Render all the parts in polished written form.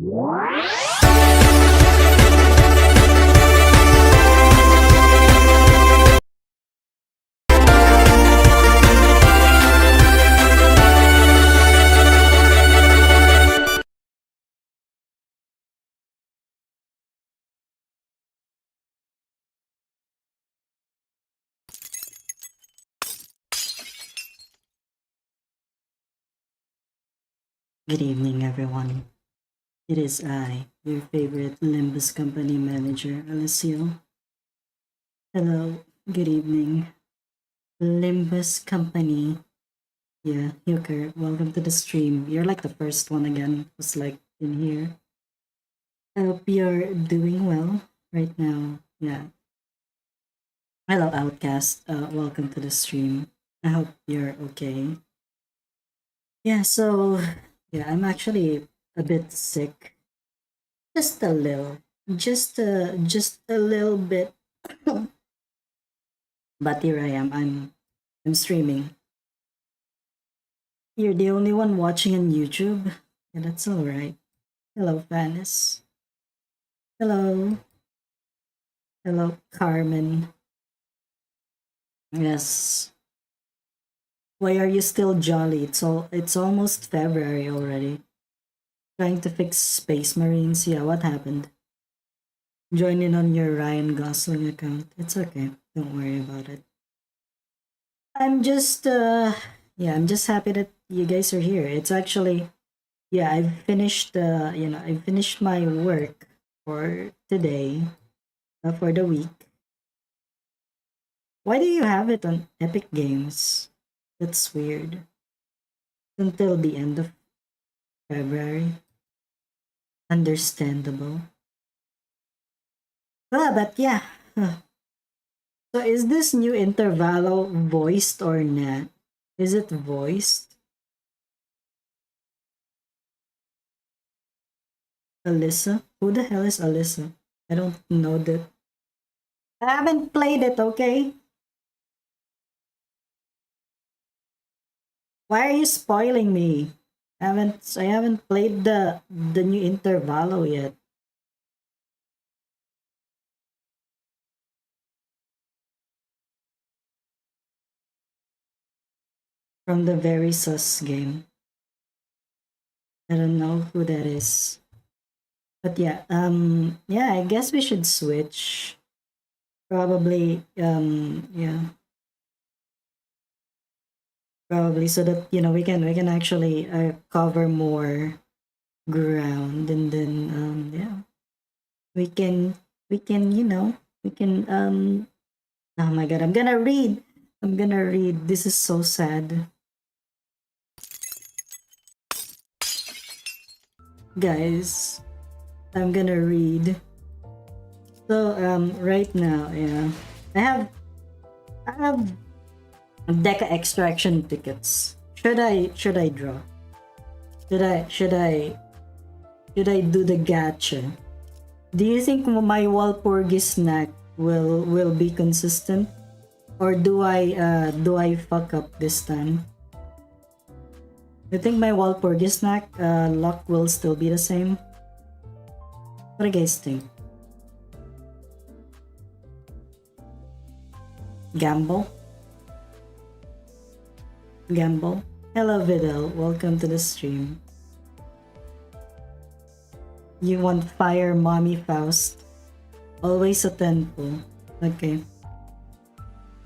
Good evening, everyone. It is I, your favorite Limbus company manager, Alyssciel. Hello, good evening. Limbus company. Yeah, Hooker, welcome to the stream. You're like the first one again who's like in here. I hope you're doing well right now. Yeah. Hello, Outcast. Welcome to the stream. I hope you're okay. Yeah, so yeah, I'm actually a bit sick. Just a little. Just a little bit. But here I am. I'm streaming. You're the only one watching on YouTube. Yeah, that's alright. Hello, Vanis. Hello. Hello, Carmen. Yes. Why are you still jolly? It's almost February already. Trying to fix Space Marines. Yeah, what happened? Join in on your Ryan Gosling account. It's okay. Don't worry about it. I'm just yeah, I'm just happy that you guys are here. It's actually yeah, I've finished I finished my work for today, for the week. Why do you have it on Epic Games? That's weird. Until the end of February. Understandable. But yeah. So is this new intervallo voiced or not? Is it voiced? Alyssa? Who the hell is Alyssa? I don't know that. I haven't played it, okay? Why are you spoiling me? I haven't played the new intervallo yet. From the very sus game. I don't know who that is. But yeah, yeah, I guess we should switch. Probably, yeah. Probably so that we can actually cover more ground, and then yeah, we can we can oh my god, I'm gonna read. This is so sad, guys. I'm gonna read. So right now, yeah, I have I have Deca extraction tickets. Should I draw? Should I do the gacha? Do you think my Walpurgis snack will be consistent, or do I fuck up this time? You think my Walpurgis snack luck will still be the same? What do you guys think? Gamble? Gamble? Hello Vidal, welcome to the stream. You want fire mommy Faust? Always a tempo. Okay.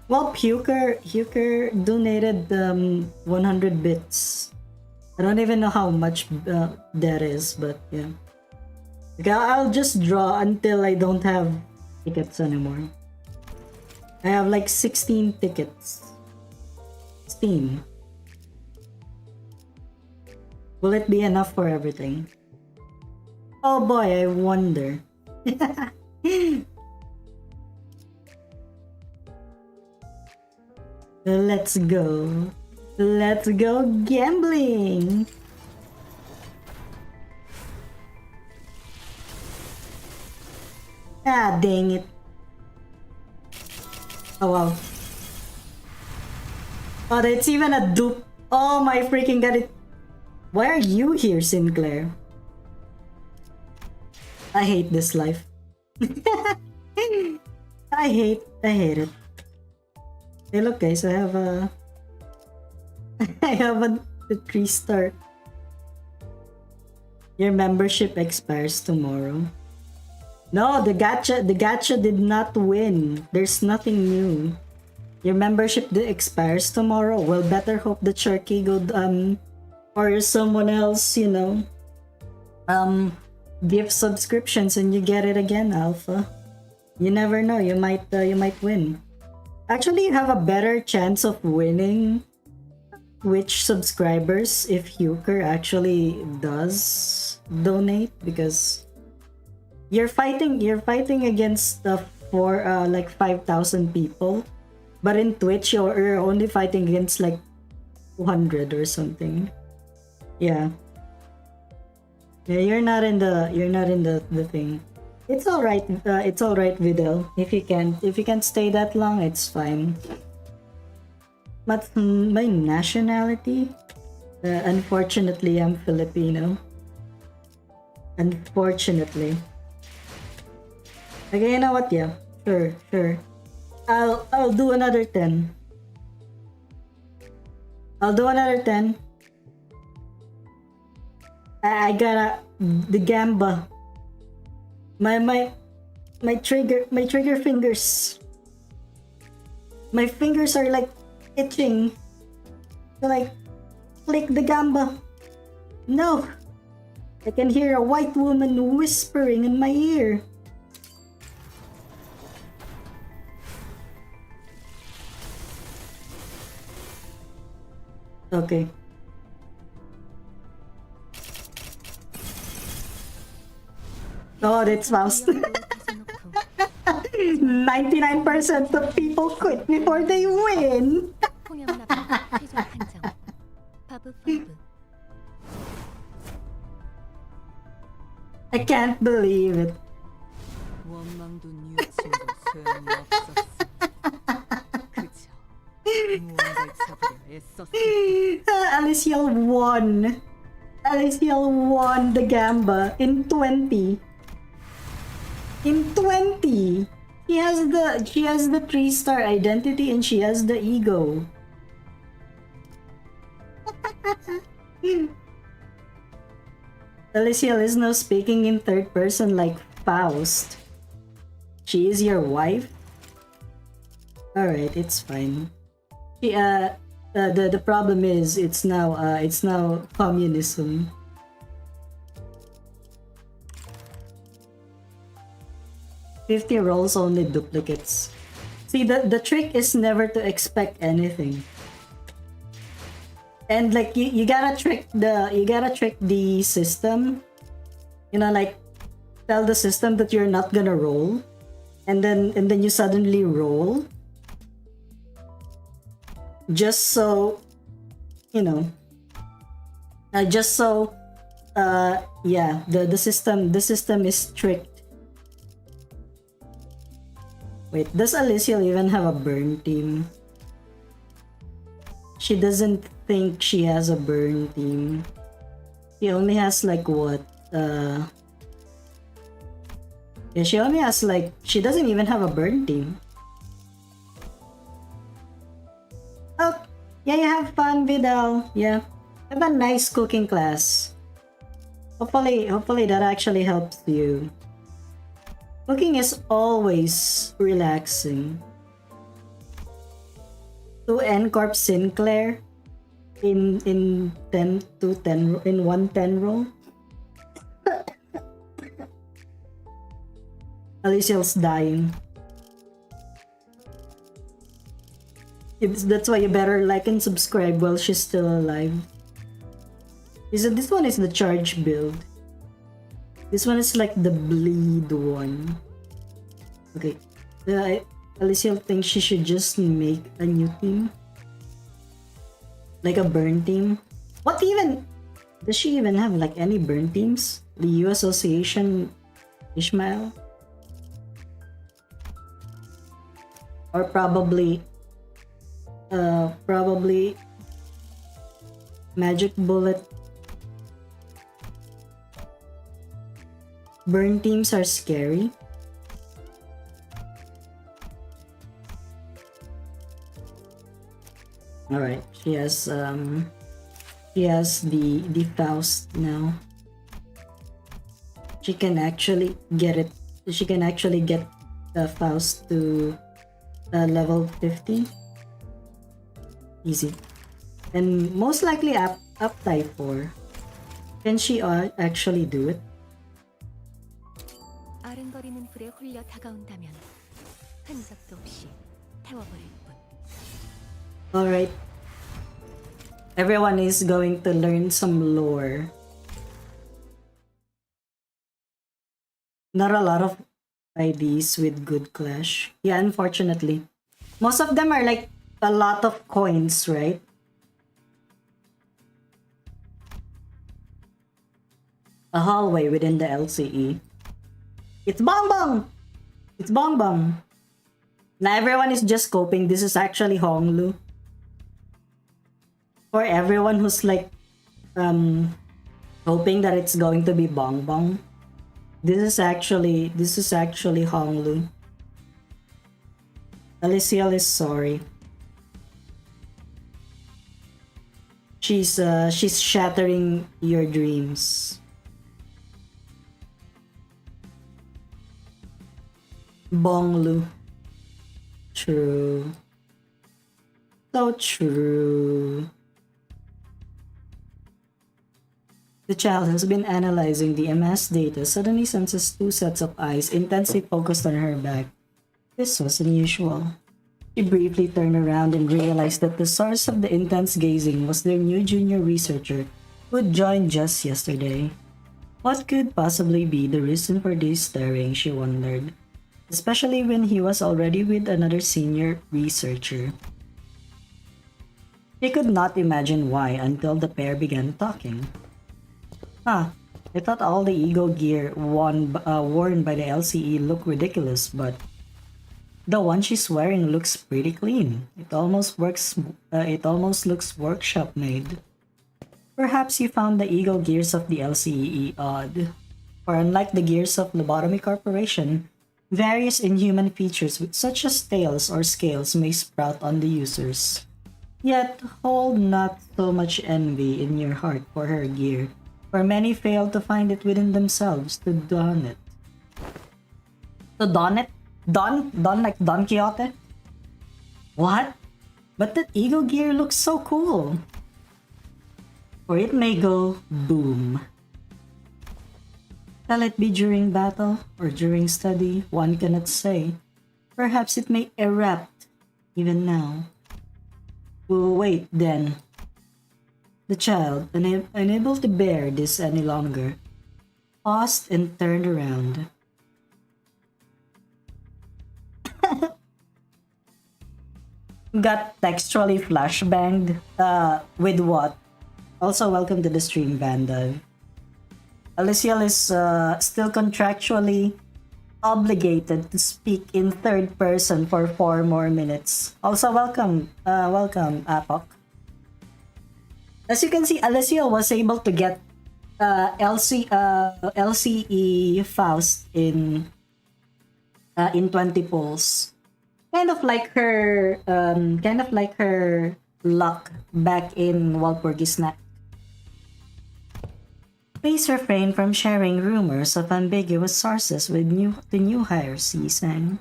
Well, Huker donated 100 bits. I don't even know how much that is, but yeah. Okay, I'll just draw until I don't have tickets anymore. I have like 16 tickets. Steam. Will it be enough for everything? Oh boy, I wonder. Let's go. Let's go gambling. Ah, dang it. Oh wow. Oh, it's even a dupe. Oh my freaking god, it. Why are you here, Sinclair? I hate this life. I hate it. Hey, look, guys, I have a I have a 3-star. Your membership expires tomorrow. No, the gacha did not win. There's nothing new. Your membership expires tomorrow. Well, better hope that Sharkigo or someone else, you know, give subscriptions and you get it again, Alpha. You never know. You might win. Actually, you have a better chance of winning Twitch subscribers if Euchre actually does donate, because you're fighting against like 5,000 people, but in Twitch you're only fighting against like 200 or something. Yeah, you're not in the thing. It's all right. It's all right, Videl. If you can't stay that long, it's fine. But my nationality, unfortunately, I'm Filipino. Unfortunately. Okay, you know what? Yeah, sure. I'll do another 10. I'll do another 10. I gotta the gamba. My trigger fingers. My fingers are like itching. Like click the gamba. No. I can hear a white woman whispering in my ear. Okay. Oh, that's Faust. 99% of people quit before they win. I can't believe it. Alyssciel won. Alyssciel won the Gamba in 20. In 20. She has the 3-star identity and she has the ego. Alyssciel is now speaking in third person like Faust. She is your wife? Alright, it's fine. She, the problem is it's now communism. $50 rolls, only duplicates. See, the trick is never to expect anything. And like you gotta trick the system. You know, like tell the system that you're not gonna roll, and then you suddenly roll. Just so you know. Yeah, the system is tricked. Wait, does Alyssciel even have a burn team? She doesn't think she has a burn team. She only has like what? Yeah, she only has like, she doesn't even have a burn team. Oh, yeah, you have fun, Vidal. Yeah, have a nice cooking class. Hopefully that actually helps you. Cooking is always relaxing. To N-Corp Sinclair in 10 to 10 in 110 roll. Alyssciel's dying. That's why you better like and subscribe while she's still alive. This one is the charge build. This one is like the bleed one. Okay. Alyssciel thinks she should just make a new team. Like a burn team. What even? Does she even have like any burn teams? The U Association Ishmael? Or probably Magic Bullet. Burn teams are scary. Alright, she has the Faust now. She can actually get it. She can actually get the Faust to level 50. Easy. And most likely up type 4. Can she actually do it? 아른거리는 불에 홀려 다가온다면 흔적도 없이 태워버릴 뿐. Alright. Everyone is going to learn some lore. Not a lot of IDs with good clash. Yeah, unfortunately. Most of them are like a lot of coins, right? A hallway within the LCE. It's Bong Bong! It's Bong Bong! Now everyone is just coping. This is actually Honglu. For everyone who's like hoping that it's going to be Bong Bong. This is actually Honglu. Alyssciel is sorry. She's shattering your dreams. Bonglu. True. So true. The child has been analyzing the MS data, suddenly senses two sets of eyes intensely focused on her back. This was unusual. She briefly turned around and realized that the source of the intense gazing was their new junior researcher, who had joined just yesterday. What could possibly be the reason for this staring, she wondered, especially when he was already with another senior researcher. She could not imagine why until the pair began talking. I thought all the ego gear worn by the LCE looked ridiculous, but the one she's wearing looks pretty clean. It almost looks workshop made. Perhaps you found the ego gears of the LCE odd. For unlike the gears of Lobotomy Corporation, various inhuman features such as tails or scales may sprout on the users. Yet hold not so much envy in your heart for her gear, for many fail to find it within themselves to don it. To don it? Don like Don Quixote? What? But that ego gear looks so cool. Or it may go boom. Shall it be during battle or during study? One cannot say. Perhaps it may erupt even now. We'll wait then. The child, unable to bear this any longer, paused and turned around. Got textually flashbanged? With what? Also, welcome to the stream, Vandal. Alyssciel is still contractually obligated to speak in third person for 4 more minutes. Also, welcome, Apok. As you can see, Alyssciel was able to get LCE Faust in 20 pulls. Kind of like her luck back in Walpurgis Night. Please refrain from sharing rumors of ambiguous sources with the new hires, he sang.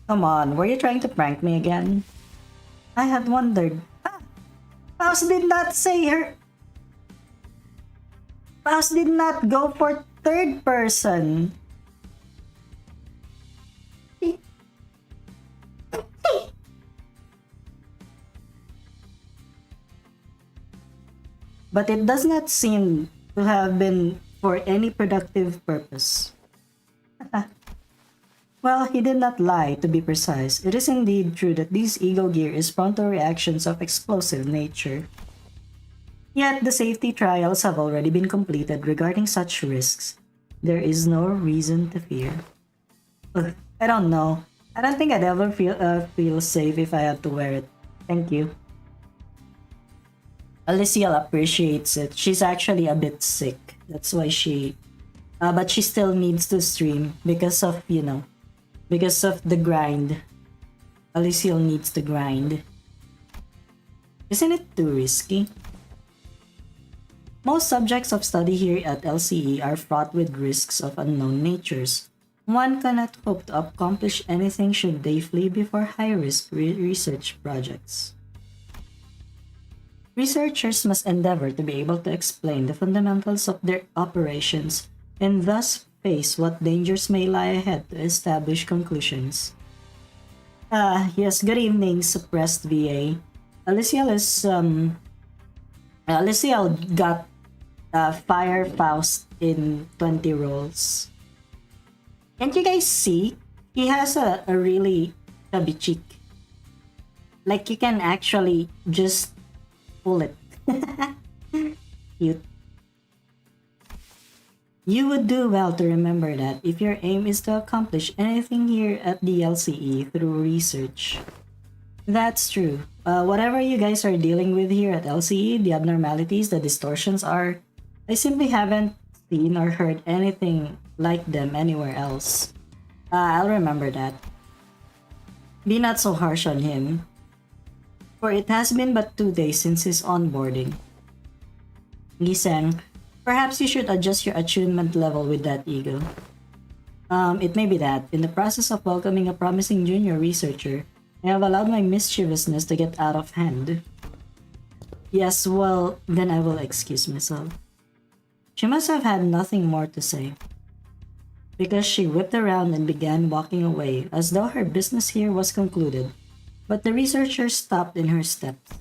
Come on, were you trying to prank me again? I had wondered. Faust did not say her. Faust did not go for third person. But it does not seem to have been for any productive purpose. Well, he did not lie, to be precise. It is indeed true that this ego gear is prone to reactions of explosive nature. Yet, the safety trials have already been completed regarding such risks. There is no reason to fear. I don't know. I don't think I'd ever feel safe if I had to wear it. Thank you. Alyssciel appreciates it. She's actually a bit sick. That's why she But she still needs to stream because of, because of the grind. Alyssciel needs to grind. Isn't it too risky? Most subjects of study here at LCE are fraught with risks of unknown natures. One cannot hope to accomplish anything should they flee before high-risk research projects. Researchers must endeavor to be able to explain the fundamentals of their operations and thus face what dangers may lie ahead to establish conclusions. Yes, good evening, suppressed VA. Alyssciel got Fire Faust in 20 rolls. Can't you guys see? He has a really chubby cheek. Like you can actually just pull it. Cute. You would do well to remember that if your aim is to accomplish anything here at the LCE through research. That's true. Whatever you guys are dealing with here at LCE, the abnormalities, the distortions are, I simply haven't seen or heard anything like them anywhere else. I'll remember that. Be not so harsh on him, for it has been but 2 days since his onboarding. Giseng, perhaps you should adjust your attunement level with that ego. It may be that, in the process of welcoming a promising junior researcher, I have allowed my mischievousness to get out of hand. Yes, well, then I will excuse myself. She must have had nothing more to say, because she whipped around and began walking away as though her business here was concluded. But the researcher stopped in her steps.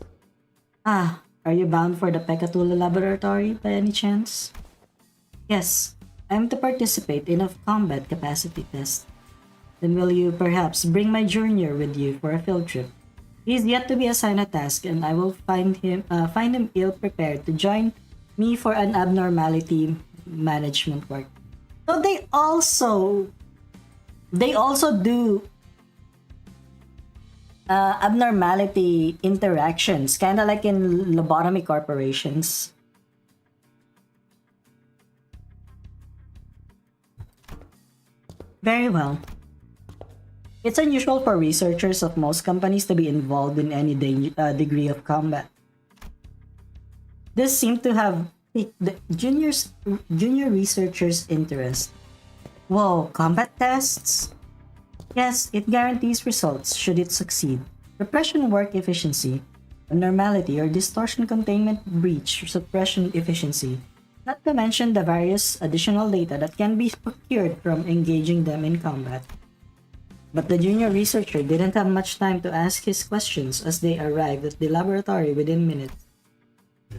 Ah, are you bound for the Pekatula laboratory by any chance? Yes, I am to participate in a combat capacity test. Then will you perhaps bring my junior with you for a field trip? He is yet to be assigned a task, and I will find him ill prepared to join me for an abnormality management work. So they also do abnormality interactions, kind of like in lobotomy corporations. Very well. It's unusual for researchers of most companies to be involved in any degree of combat. This seemed to have piqued the junior researchers' interest. Whoa, combat tests? Yes, it guarantees results should it succeed. Repression work efficiency, abnormality or distortion containment breach suppression efficiency, not to mention the various additional data that can be procured from engaging them in combat. But the junior researcher didn't have much time to ask his questions as they arrived at the laboratory within minutes.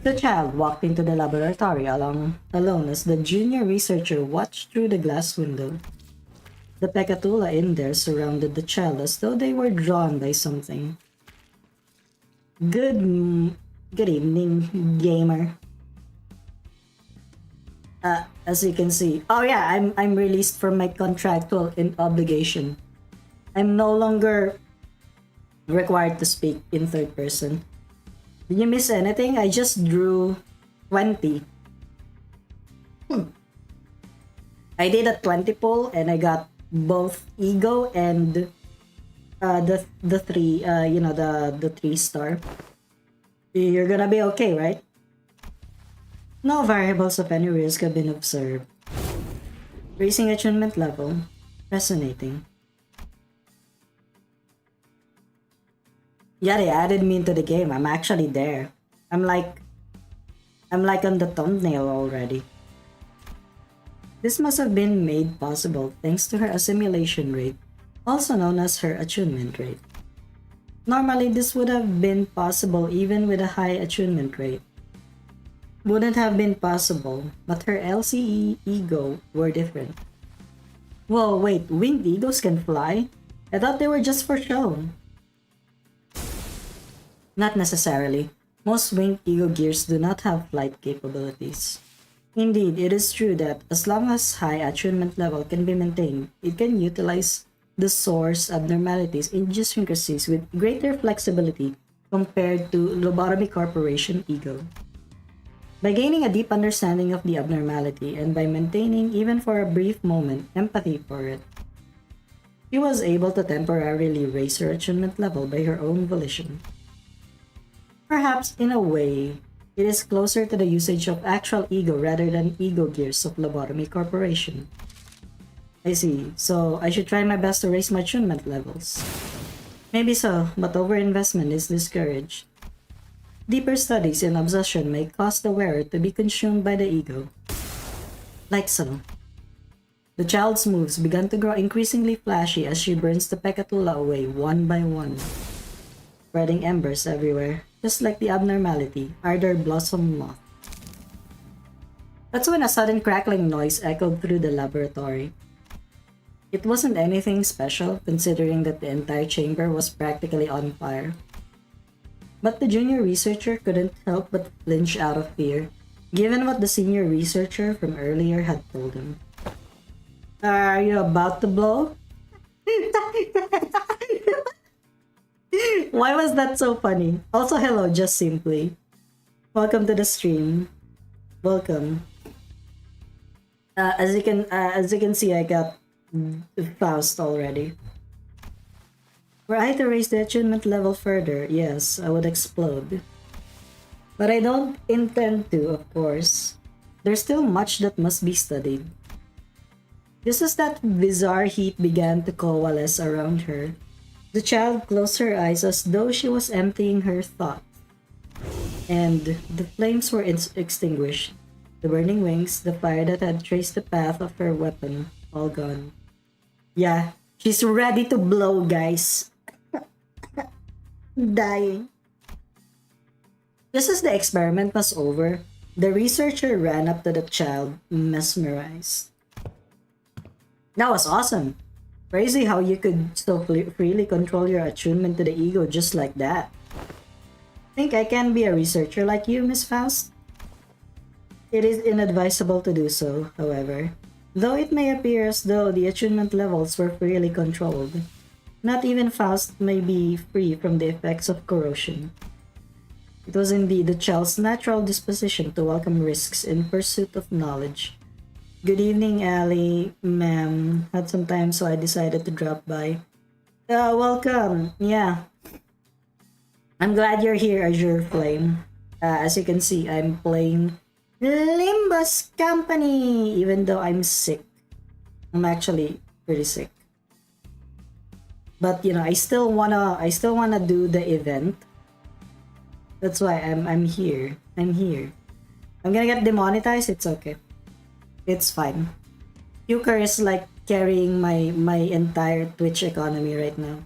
The child walked into the laboratory alone as the junior researcher watched through the glass window. The Pekatula in there surrounded the child as though they were drawn by something. Good evening, gamer. As you can see, oh yeah, I'm released from my contractual obligation. I'm no longer required to speak in third person. Did you miss anything? I just drew 20. I did a 20 pull and I got both ego and the 3 the 3-star. You're gonna be okay, right? No variables of any risk have been observed. Raising attunement level. Fascinating. Yeah, they added me into the game. I'm actually there. I'm like on the thumbnail already. This must have been made possible thanks to her assimilation rate, also known as her attunement rate. Normally, this would have been possible even with a high attunement rate. Wouldn't have been possible, but her LCE ego were different. Whoa, wait, winged egos can fly? I thought they were just for show. Not necessarily. Most winged ego gears do not have flight capabilities. Indeed, it is true that as long as high attunement level can be maintained, it can utilize the source abnormalities idiosyncrasies with greater flexibility compared to Lobotomy Corporation ego. By gaining a deep understanding of the abnormality and by maintaining, even for a brief moment, empathy for it, she was able to temporarily raise her attunement level by her own volition. Perhaps, in a way, it is closer to the usage of actual ego rather than ego gears of Lobotomy Corporation. I see, so I should try my best to raise my attunement levels. Maybe so, but overinvestment is discouraged. Deeper studies in obsession may cause the wearer to be consumed by the ego. Like so. The child's moves began to grow increasingly flashy as she burns the Pekatula away one by one, spreading embers everywhere, just like the abnormality, Ardor Blossom Moth. That's when a sudden crackling noise echoed through the laboratory. It wasn't anything special, considering that the entire chamber was practically on fire. But the junior researcher couldn't help but flinch out of fear, given what the senior researcher from earlier had told him. Are you about to blow? Why was that so funny? Also, hello, just simply. Welcome to the stream. Welcome. As you can see, I got Faust already. Were I to raise the attunement level further, yes, I would explode. But I don't intend to, of course. There's still much that must be studied. Just as that bizarre heat began to coalesce around her, the child closed her eyes as though she was emptying her thought. And the flames were extinguished. The burning wings, the fire that had traced the path of her weapon, all gone. Yeah, she's ready to blow, guys. Dying. Just as the experiment was over, the researcher ran up to the child, mesmerized. That was awesome. Crazy how you could so freely control your attunement to the ego just like that. Think I can be a researcher like you, Miss Faust? It is inadvisable to do so, however. Though it may appear as though the attunement levels were freely controlled, not even Faust may be free from the effects of corrosion. It was indeed the child's natural disposition to welcome risks in pursuit of knowledge. Good evening, Ali, ma'am. Had some time, so I decided to drop by. Welcome. Yeah. I'm glad you're here, Azure Flame. As you can see, I'm playing Limbus Company, even though I'm sick. I'm actually pretty sick. But you know, I still wanna do the event. That's why I'm here. I'm here. I'm gonna get demonetized, it's okay. It's fine. Euchre is like carrying my entire Twitch economy right now.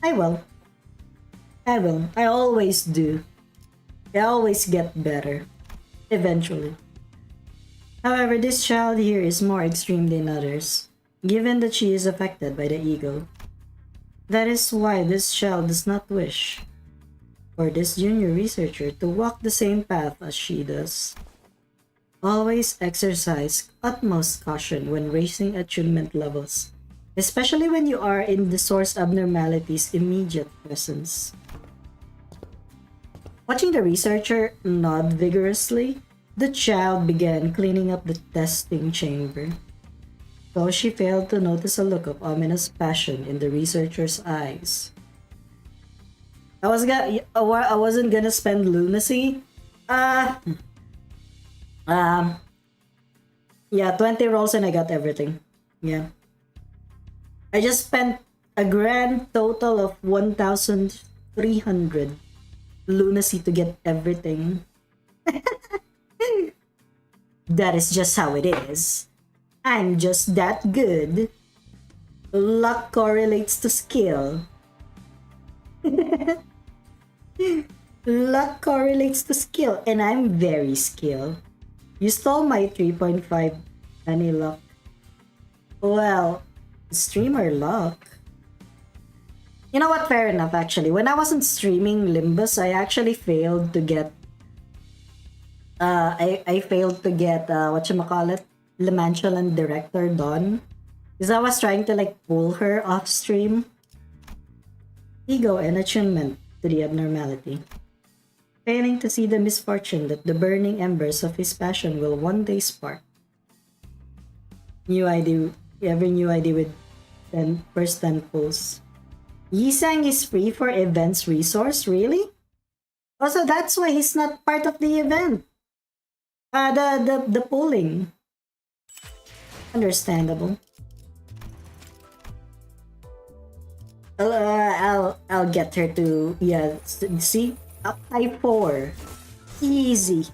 I will. I always do. I always get better. Eventually. However, this child here is more extreme than others, given that she is affected by the ego. That is why this child does not wish for this junior researcher to walk the same path as she does. Always exercise utmost caution when raising attunement levels, especially when you are in the source abnormality's immediate presence. Watching the researcher nod vigorously, the child began cleaning up the testing chamber. Though she failed to notice a look of ominous passion in the researcher's eyes. I wasn't gonna spend lunacy. Yeah, 20 rolls and I got everything. Yeah. I just spent a grand total of 1,300 lunacy to get everything. That is just how it is. I'm just that good. Luck correlates to skill. Luck correlates to skill, and I'm very skilled. You stole my 3.5 penny luck. Well, streamer luck. You know what? Fair enough, actually. When I wasn't streaming Limbus, I actually failed to get... I failed to get, whatchamacallit, Lemantulan Director Dawn. Because I was trying to, like, pull her off stream. Ego and attunement to the abnormality. failing to see the misfortune that the burning embers of his passion will one day spark. Every new ID with 10 first 10 pulls. Yisang is free for events resource, really? Also, that's why he's not part of the event. The polling. Understandable. I'll get her to, yeah, see? Up by 4. Easy.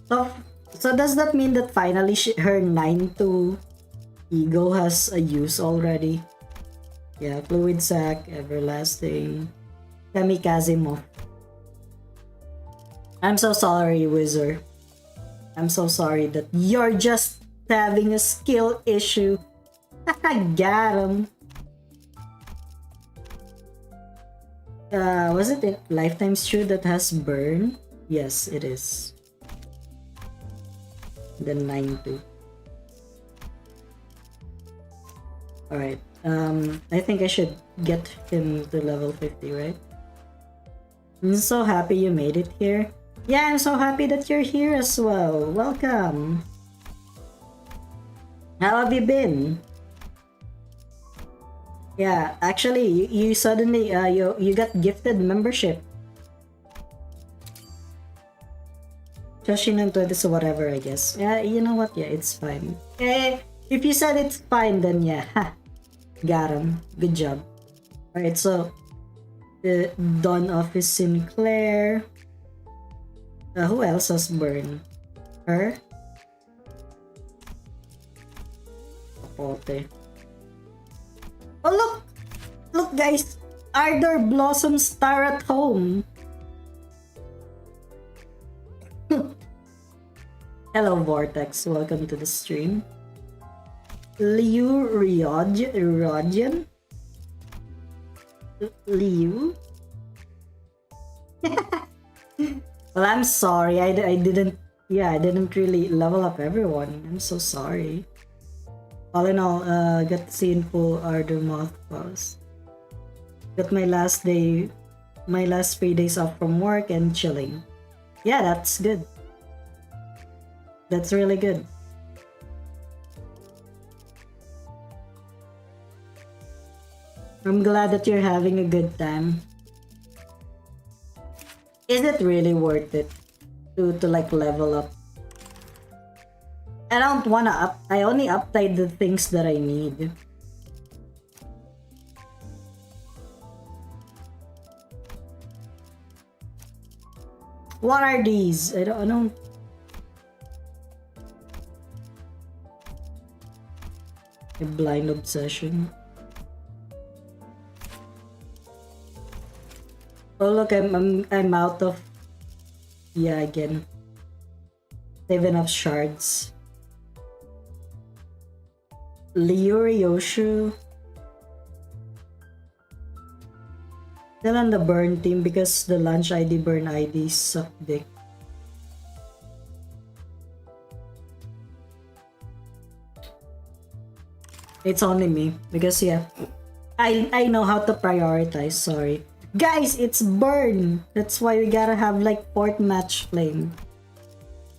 So does that mean that finally her 9-2 ego has a use already? Yeah, Fluid Sac, Everlasting, Kamikaze Mo. I'm so sorry, Wizard. I'm so sorry that you're just having a skill issue. Got him. Was it Lifetime's Shoe that has burn? Yes, it is. The 9-2. Alright. I think I should get him to level 50, right? I'm so happy you made it here. Yeah, I'm so happy that you're here as well. Welcome. How have you been? Yeah, actually, you suddenly you got gifted membership. Joshinan 20, so whatever, I guess. Yeah, you know what? Yeah, it's fine. If you said it's fine, then yeah. Ha. Got him. Good job. Alright, so Dawn Office Sinclair. Who else has burn? Her? Kapote. Oh, look! Look, guys! Ardor Blossom Star at Home. Hello, Vortex. Welcome to the stream. Liu Rodian? Liu? Well, I'm sorry. I didn't really level up everyone. I'm so sorry. All in all, got to see in full Ardor Mothballs. Got my last 3 days off from work and chilling. Yeah, that's good. That's really good. I'm glad that you're having a good time. Is it really worth it to like level up? I don't wanna I only uptide the things that I need. What are these? I don't. A blind obsession. Oh look, I'm out of. Yeah, again. Save enough shards. Ryoshu. Still on the burn team because the lunch ID burn ID suck dick. It's only me because yeah, I know how to prioritize. Sorry, guys, it's burn. That's why we gotta have like 4th match flame.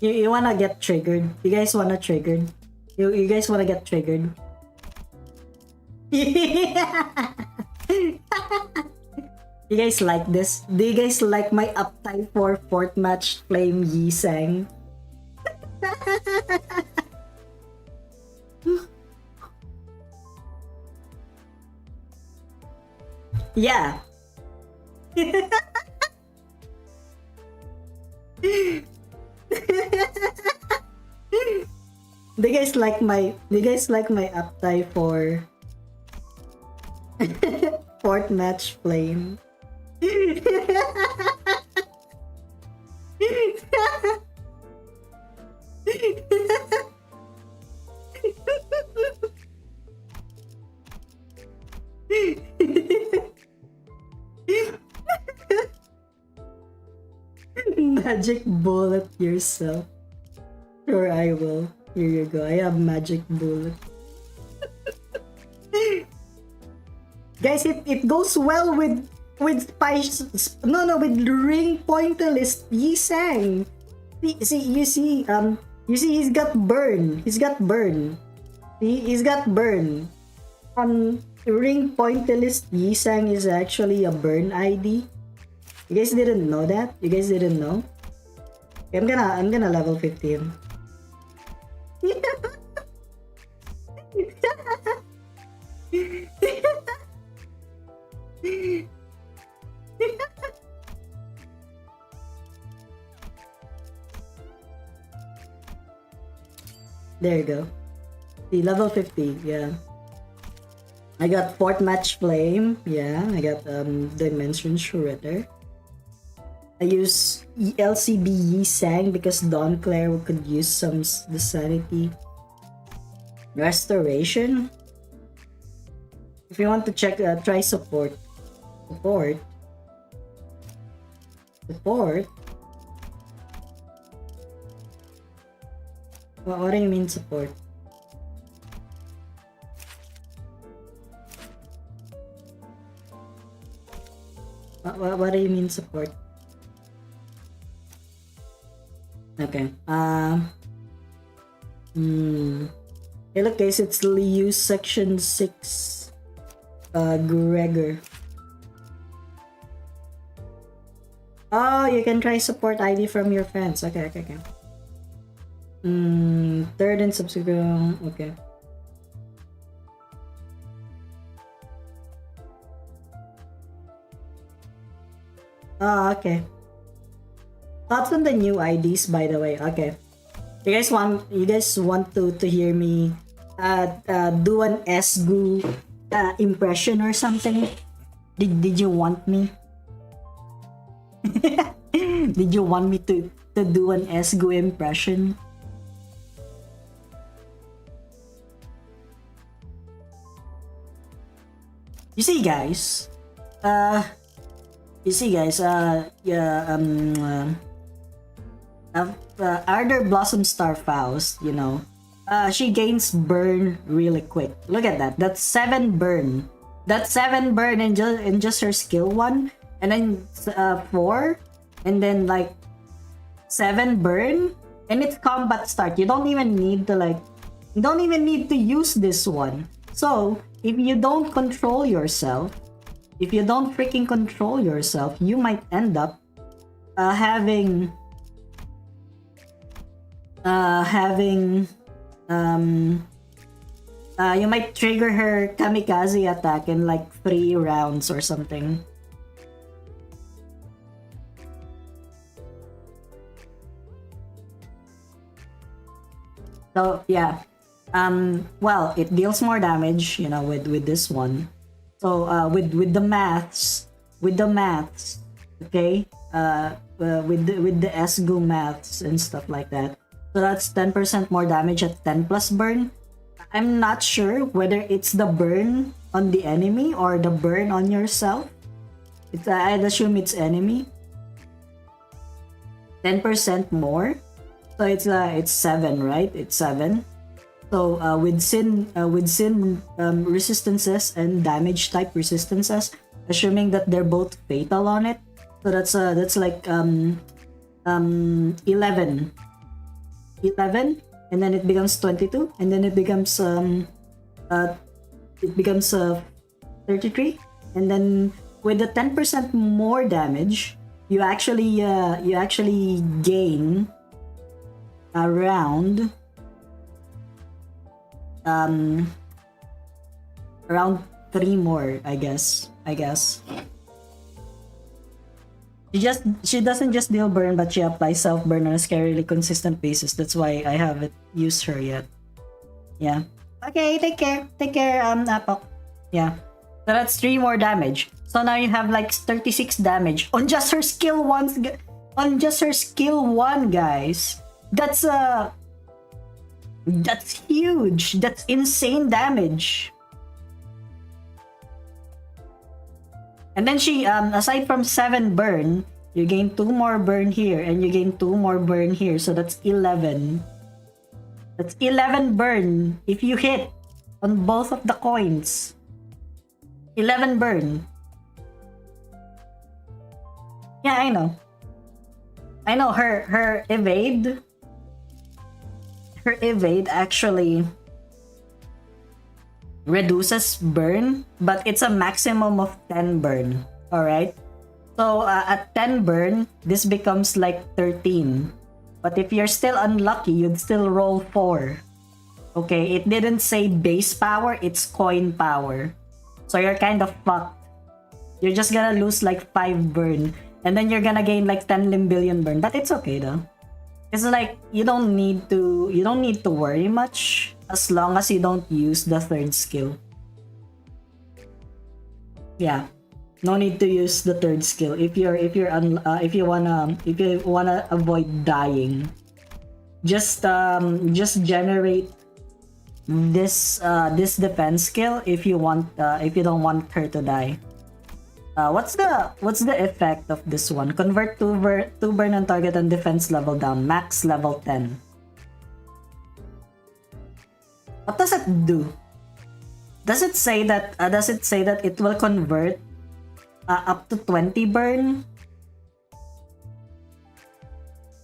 You wanna get triggered? You guys wanna triggered? You guys wanna get triggered? You guys like this? Do you guys like my uptime for 4th match flame Yisang? Yeah. Do you guys like my uptime for 4th match flame? Magic bullet yourself. Sure, I will. Here you go. I have magic bullet. Guys, it goes well with Spice. No, with Ring Pointillist Yi Sang. You see, he's got burn. He's got burn. See, he's got burn. Ring Pointillist Yi Sang is actually a burn ID. You guys didn't know that? You guys didn't know? Okay, I'm gonna level 15. There you go. See, level 50, yeah. I got Fort Match Flame, yeah. I got Dimension Shredder. I use LCB Yi Sang because Dawn Claire could use some the Sanity Restoration. If you want to check, try support. Support. What do you mean support? What do you mean support? Okay. Hey, look guys, it's Liu Section 6. Gregor. Oh, you can try support ID from your friends. Okay. Third and subsequent. Okay. Oh, okay. Thoughts on the new IDs, by the way. Okay. You guys want to hear me do an SGU impression or something? Did you want me? Did you want me to do an SGU impression? You see guys, Ardor Blossom Star Faust, you know, she gains burn really quick. Look at that. That's 7 burn. That's 7 burn in just her skill 1, and then 4, and then like 7 burn, and it's combat start. You don't even need to use this one. So if you don't control yourself, if you don't freaking control yourself, you might end up having you might trigger her kamikaze attack in like 3 rounds or something. So yeah, well, it deals more damage, you know, with this one. So with the maths, okay, with the SGU maths and stuff like that. So that's 10% more damage at 10 plus burn. I'm not sure whether it's the burn on the enemy or the burn on yourself. I'd assume it's enemy. 10% more. So it's 7, right? It's 7. So with sin resistances and damage type resistances, assuming that they're both fatal on it, so that's like 11, and then it becomes 22, and then it becomes 33, and then with the 10% more damage, you actually gain around around 3 more, I guess. She doesn't just deal burn, but she applies self burn on a scarily consistent basis. That's why I haven't used her yet. Yeah. Okay, take care, Apok. Yeah. So that's 3 more damage. So now you have like 36 damage on just her skill 1. On just her skill 1, guys. That's huge. That's insane damage. And then she, aside from 7 burn, you gain 2 more burn here, and you gain 2 more burn here. So that's 11. That's 11 burn if you hit on both of the coins. 11 burn. Yeah, I know. I know her evade. Her evade actually reduces burn, but it's a maximum of 10 burn. Alright? So at 10 burn, this becomes like 13. But if you're still unlucky, you'd still roll 4. Okay, it didn't say base power, it's coin power. So you're kind of fucked. You're just gonna lose like 5 burn. And then you're gonna gain like 10 limbillion burn. But it's okay though. It's like you don't need to worry much as long as you don't use the third skill. Yeah. No need to use the third skill if you wanna avoid dying. Just generate this defense skill if you don't want her to die. What's the effect of this one? Convert two burn on target and defense level down, max level 10. What does it do? Does it say that it will convert up to 20 burn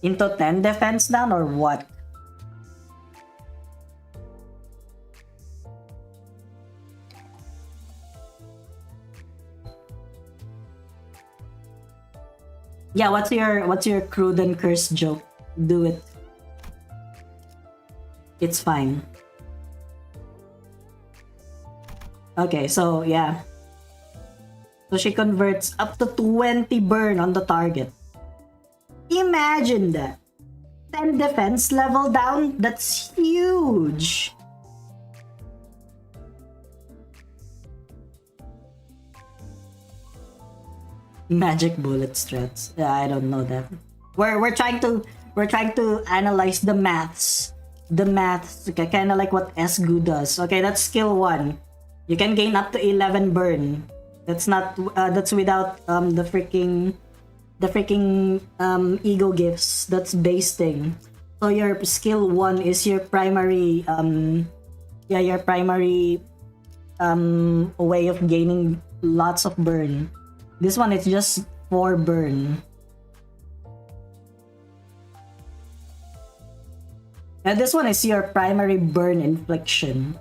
into 10 defense down or what? Yeah, what's your crude and cursed joke? Do it. It's fine. Okay, so yeah. So she converts up to 20 burn on the target. Imagine that. 10 defense level down? That's huge. Magic bullet strats. Yeah, I don't know that. We're trying to analyze the maths. The maths, okay, kind of like what SGU does. Okay, that's skill 1. You can gain up to 11 burn. That's without the freaking ego gifts. That's base thing. So your skill 1 is your primary way of gaining lots of burn. This one is just 4 burn. And this one is your primary burn infliction.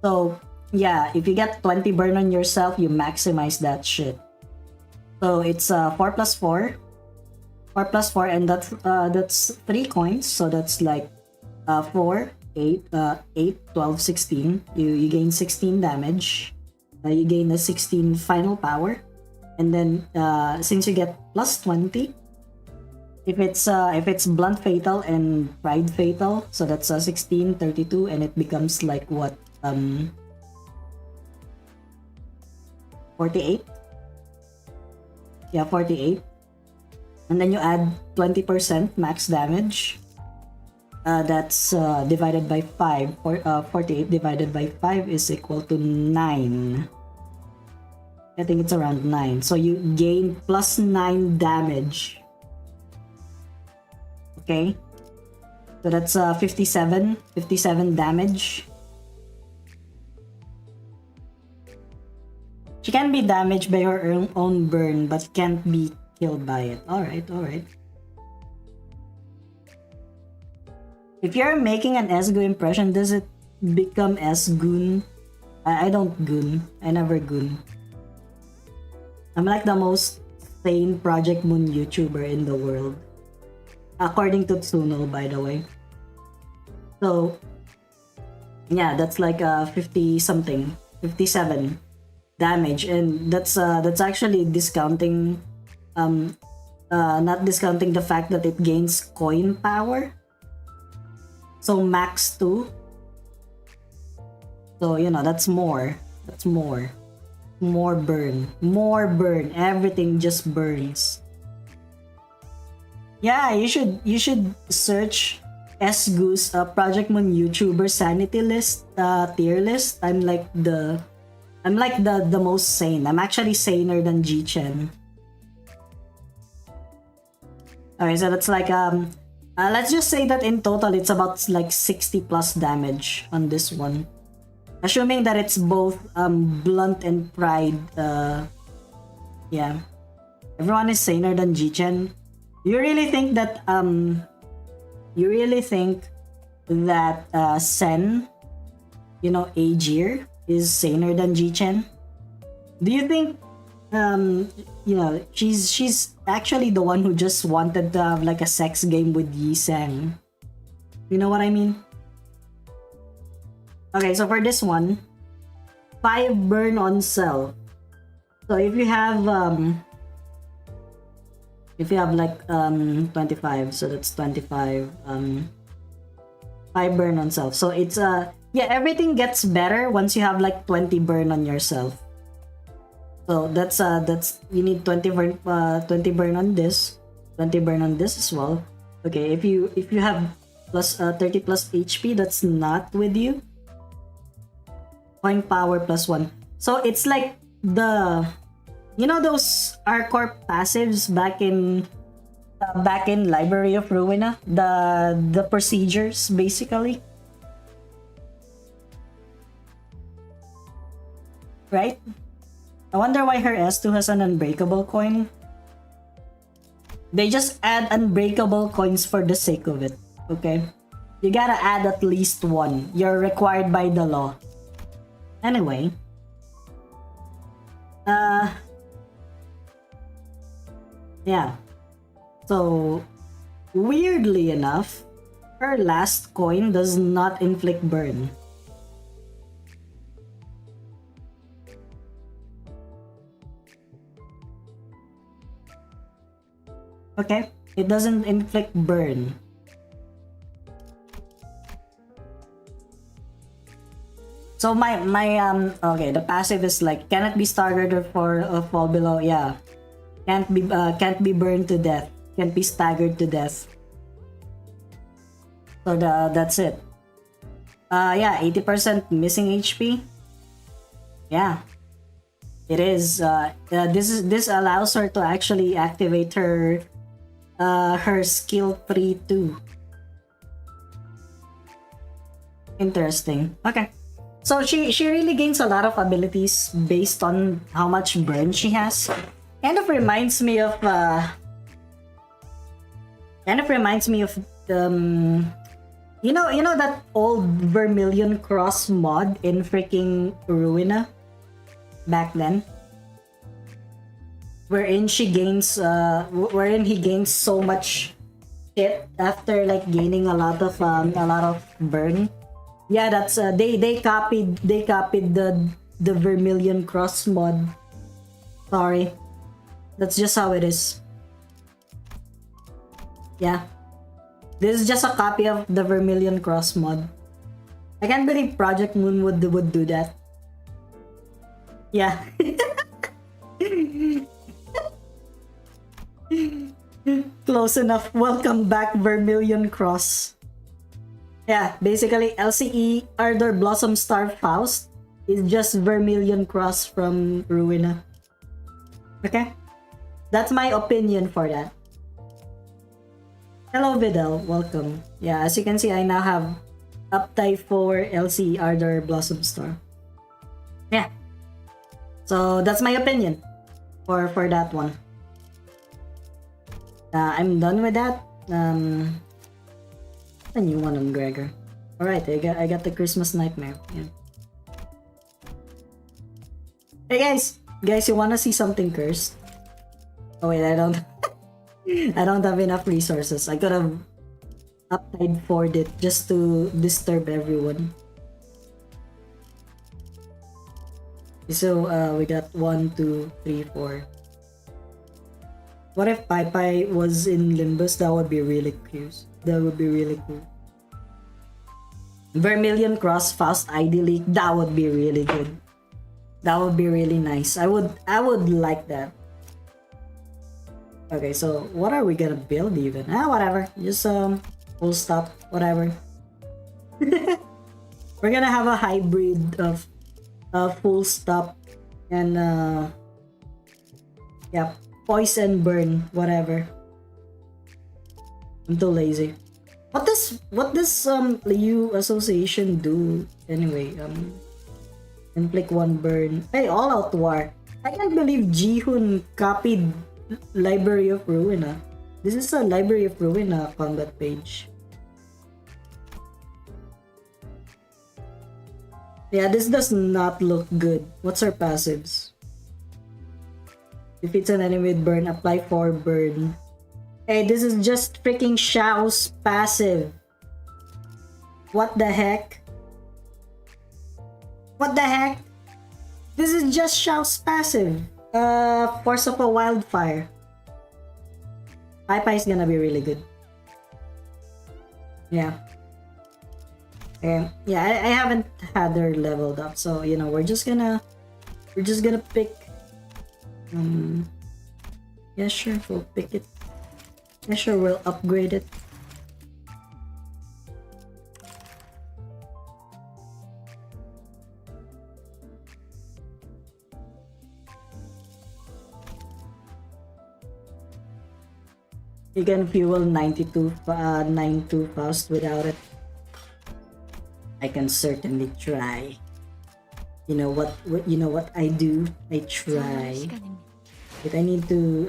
So yeah, if you get 20 burn on yourself, you maximize that shit. So it's 4 plus 4. 4 plus 4, and that's 3 coins. So that's like 4, 8, 12, 16. You gain 16 damage. You gain a 16 final power, and then since you get plus 20, if it's blunt fatal and pride fatal, so that's 16, 32, and it becomes like what 48. Yeah, 48, and then you add 20% max damage. That's divided by 5. 48 divided by 5 is equal to 9. I think it's around 9. So you gain plus 9 damage. Okay? So that's 57 damage. She can be damaged by her own burn, but can't be killed by it. Alright. If you're making an SGU impression, does it become S-goon? I don't goon. I never goon. I'm like the most sane Project Moon YouTuber in the world. According to Tsuno, by the way. So, yeah, that's like 50-something. 57 damage. And that's actually discounting... not discounting the fact that it gains coin power. So max 2. So, that's more. That's more. More burn. More burn. Everything just burns. Yeah, you should search SGU's Project Moon YouTuber sanity list, tier list. I'm like the most sane. I'm actually saner than G-Chen. Okay, so that's like let's just say that in total it's about like 60 plus damage on this one. Assuming that it's both blunt and pride. Yeah, everyone is saner than Jichen. You really think that Sen, Aegir is saner than Jichen? Do you think she's actually the one who just wanted to have like a sex game with Yi Sang? You know what I mean? Okay, so for this one, 5 burn on cell. So if you have like 25, so that's 25 5 burn on self. So it's everything gets better once you have like 20 burn on yourself. So that's you need 20 burn on this, 20 burn on this as well. Okay, if you have plus 30 plus HP, that's not with you. Point power plus 1. So it's like those Arcorp passives back in Library of Ruina, the procedures basically, right? I wonder why her S2 has an unbreakable coin. They just add unbreakable coins for the sake of it, okay? You gotta add at least one. You're required by the law. Anyway, yeah. So, weirdly enough, her last coin does not inflict burn. Okay, it doesn't inflict burn. So okay, the passive is like cannot be staggered or fall below. Yeah, can't be burned to death. Can't be staggered to death. So that's it. 80% missing HP. Yeah, it is. This allows her to actually activate her skill 3 too. Interesting. Okay. So she really gains a lot of abilities based on how much burn she has. Kind of reminds me of you know that old Vermilion Cross mod in freaking Ruina back then, wherein he gains so much shit after like gaining a lot of burn. Yeah, that's they copied the Vermilion Cross mod. Sorry, that's just how it is. Yeah, this is just a copy of the Vermilion Cross mod. I can't believe Project Moon would do that. Yeah. Close enough. Welcome back, Vermilion Cross. Yeah, basically LCE Ardor Blossom Star Faust is just Vermilion Cross from Ruina. Okay? That's my opinion for that. Hello Vidal, welcome. Yeah, as you can see, I now have Uptype 4 LCE Ardor Blossom Star. Yeah. So that's my opinion for that one. I'm done with that. A new one on Gregor. Alright, I got the Christmas Nightmare. Yeah. Hey guys, you wanna see something cursed? Oh wait, I don't I don't have enough resources. I could have Uptide 4'd it just to disturb everyone. So we got 1, 2, 3, 4. What if Pai was in Limbus? That would be really cute. That would be really cool. Vermilion Cross Faust ID leak. That would be really good. That would be really nice. I would like that. Okay, so what are we gonna build even? Whatever. Just full stop. Whatever. We're gonna have a hybrid of full stop and yeah, poison burn, whatever. I'm too lazy. What does Liu Association do anyway? Inflict 1 burn. Hey, all out war. I can't believe Ji-hoon copied Library of Ruin. This is a Library of Ruin combat page. Yeah, this does not look good. What's our passives? Defeats an enemy with burn, apply 4 burn. Hey, this is just freaking Xiao's passive. What the heck? What the heck? This is just Xiao's passive. Force of a Wildfire. Pai Pai is gonna be really good. Yeah. Yeah, I haven't had her leveled up, so you know we're just gonna pick. Yeah, sure, we'll pick it. Yeah, sure, we'll upgrade it. You can fuel 92 Faust without it. I can certainly try. You know what I do? I try. But I need to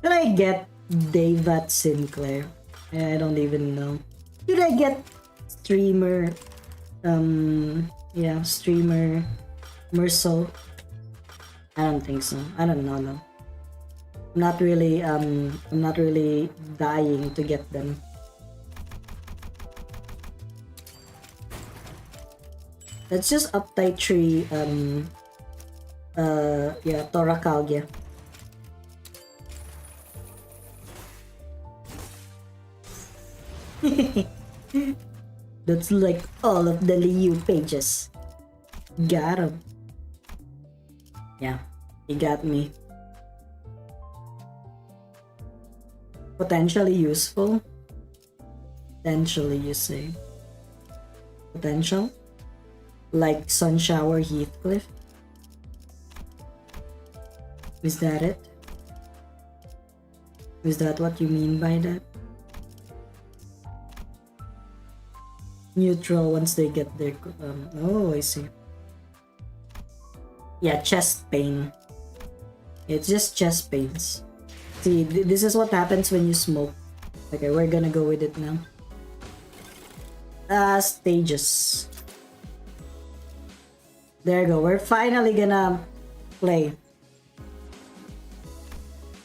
should I get Davat Sinclair? I don't even know. Should I get streamer yeah, streamer Mercel? I don't think so. I don't know though. I'm not really dying to get them. Let's just uptight tree yeah, Toracalgia. That's like all of the Liu pages. Got him. Yeah, he got me. Potentially useful. Potentially, you say. Potential? Like Sunshower Heathcliff? Is that it? Is that what you mean by that? Neutral once they get their oh, I see. Yeah, chest pain. It's just chest pains. See, this is what happens when you smoke. Okay, we're gonna go with it now. Stages. There you go. We're finally gonna play.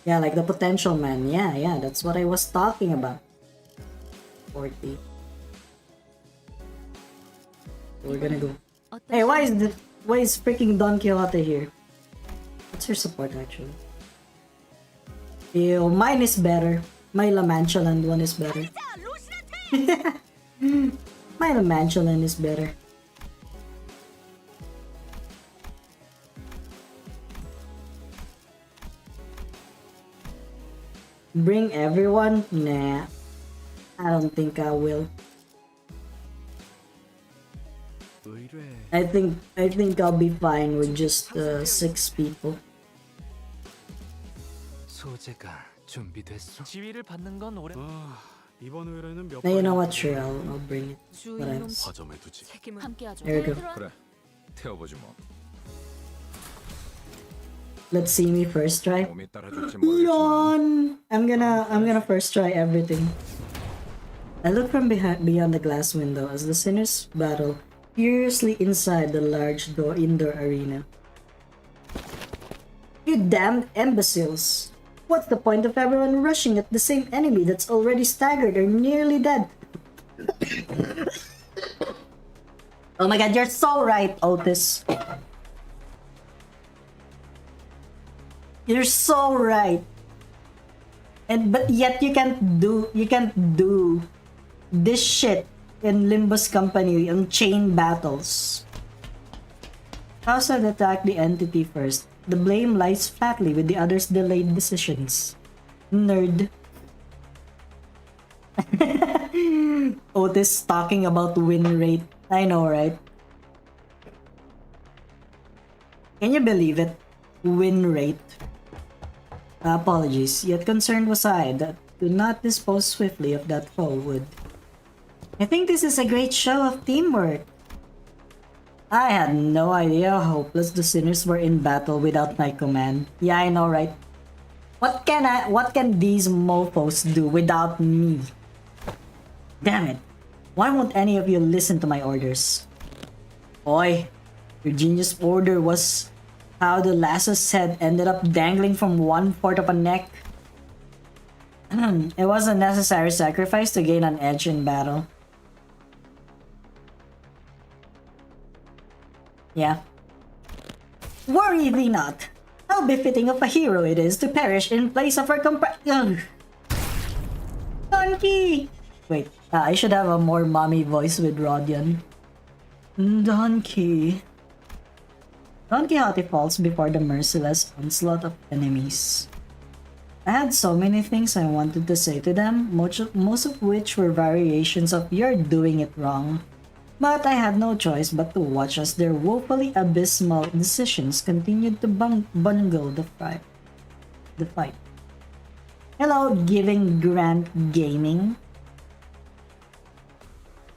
Yeah, like the potential man. Yeah, that's what I was talking about. 40. We're gonna go. Hey, why is freaking Don Quixote here? What's her support actually? Ew, mine is better. My La Mancha Land one is better. My La Mancha Land is better. Bring everyone? Nah. I don't think I will. I think I'll be fine with just 6 people. Now you know what? Sure, I'll bring it. What else? There we go. Let's see me first try. Yawn! I'm gonna first try everything. I look from beyond the glass window as the sinners battle furiously inside the large indoor arena. You damned imbeciles! What's the point of everyone rushing at the same enemy that's already staggered or nearly dead? Oh my god, you're so right, Otis. You're so right. But yet you can't do this shit in Limbus company on chain battles. Faust had attacked the entity first. The blame lies flatly with the others' delayed decisions. Nerd. Otis talking about win rate. I know, right? Can you believe it? Win rate. Apologies, yet concerned was I that do not dispose swiftly of that foe would. I think this is a great show of teamwork. I had no idea how hopeless the sinners were in battle without my command. Yeah, I know, right? What can these mofos do without me? Damn it. Why won't any of you listen to my orders? Oi, your genius order was how the lasso's head ended up dangling from 1/4 of a neck. It was a necessary sacrifice to gain an edge in battle. Yeah. Worry thee not. How befitting of a hero it is to perish in place of her Donkey! Wait, I should have a more mommy voice with Rodion. Donkey. Don Quixote falls before the merciless onslaught of enemies. I had so many things I wanted to say to them, most of which were variations of "you're doing it wrong." But I had no choice but to watch as their woefully abysmal decisions continued to bungle the fight. Hello, Giving Grant Gaming.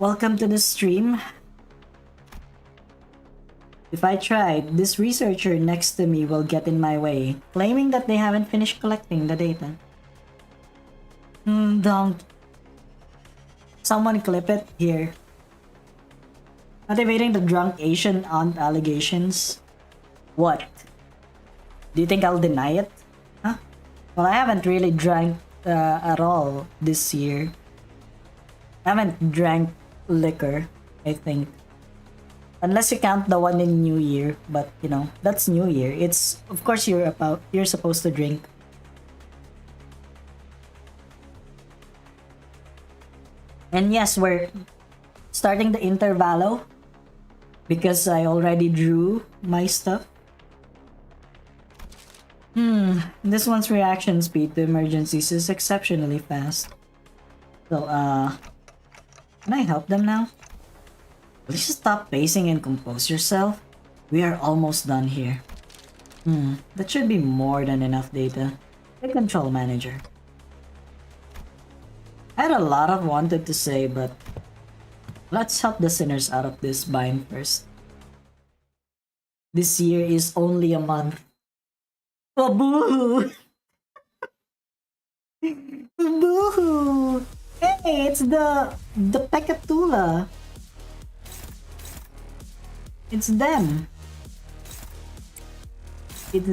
Welcome to the stream. If I tried, this researcher next to me will get in my way, claiming that they haven't finished collecting the data. Don't. Someone clip it here. Motivating the drunk Asian aunt allegations. What? Do you think I'll deny it? Huh? Well, I haven't really drank at all this year. I haven't drank liquor, I think. Unless you count the one in New Year, but you know, that's New Year. It's, of course, you're supposed to drink. And yes, we're starting the intervallo because I already drew my stuff. This one's reaction speed to emergencies is exceptionally fast. So, can I help them now? Please stop pacing and compose yourself. We are almost done here. That should be more than enough data. The control manager. I had a lot of wanted to say, but let's help the sinners out of this bind first. This year is only a month. Oh, boo-hoo! Boo-hoo! Hey, it's the Pekatula. It's them. It's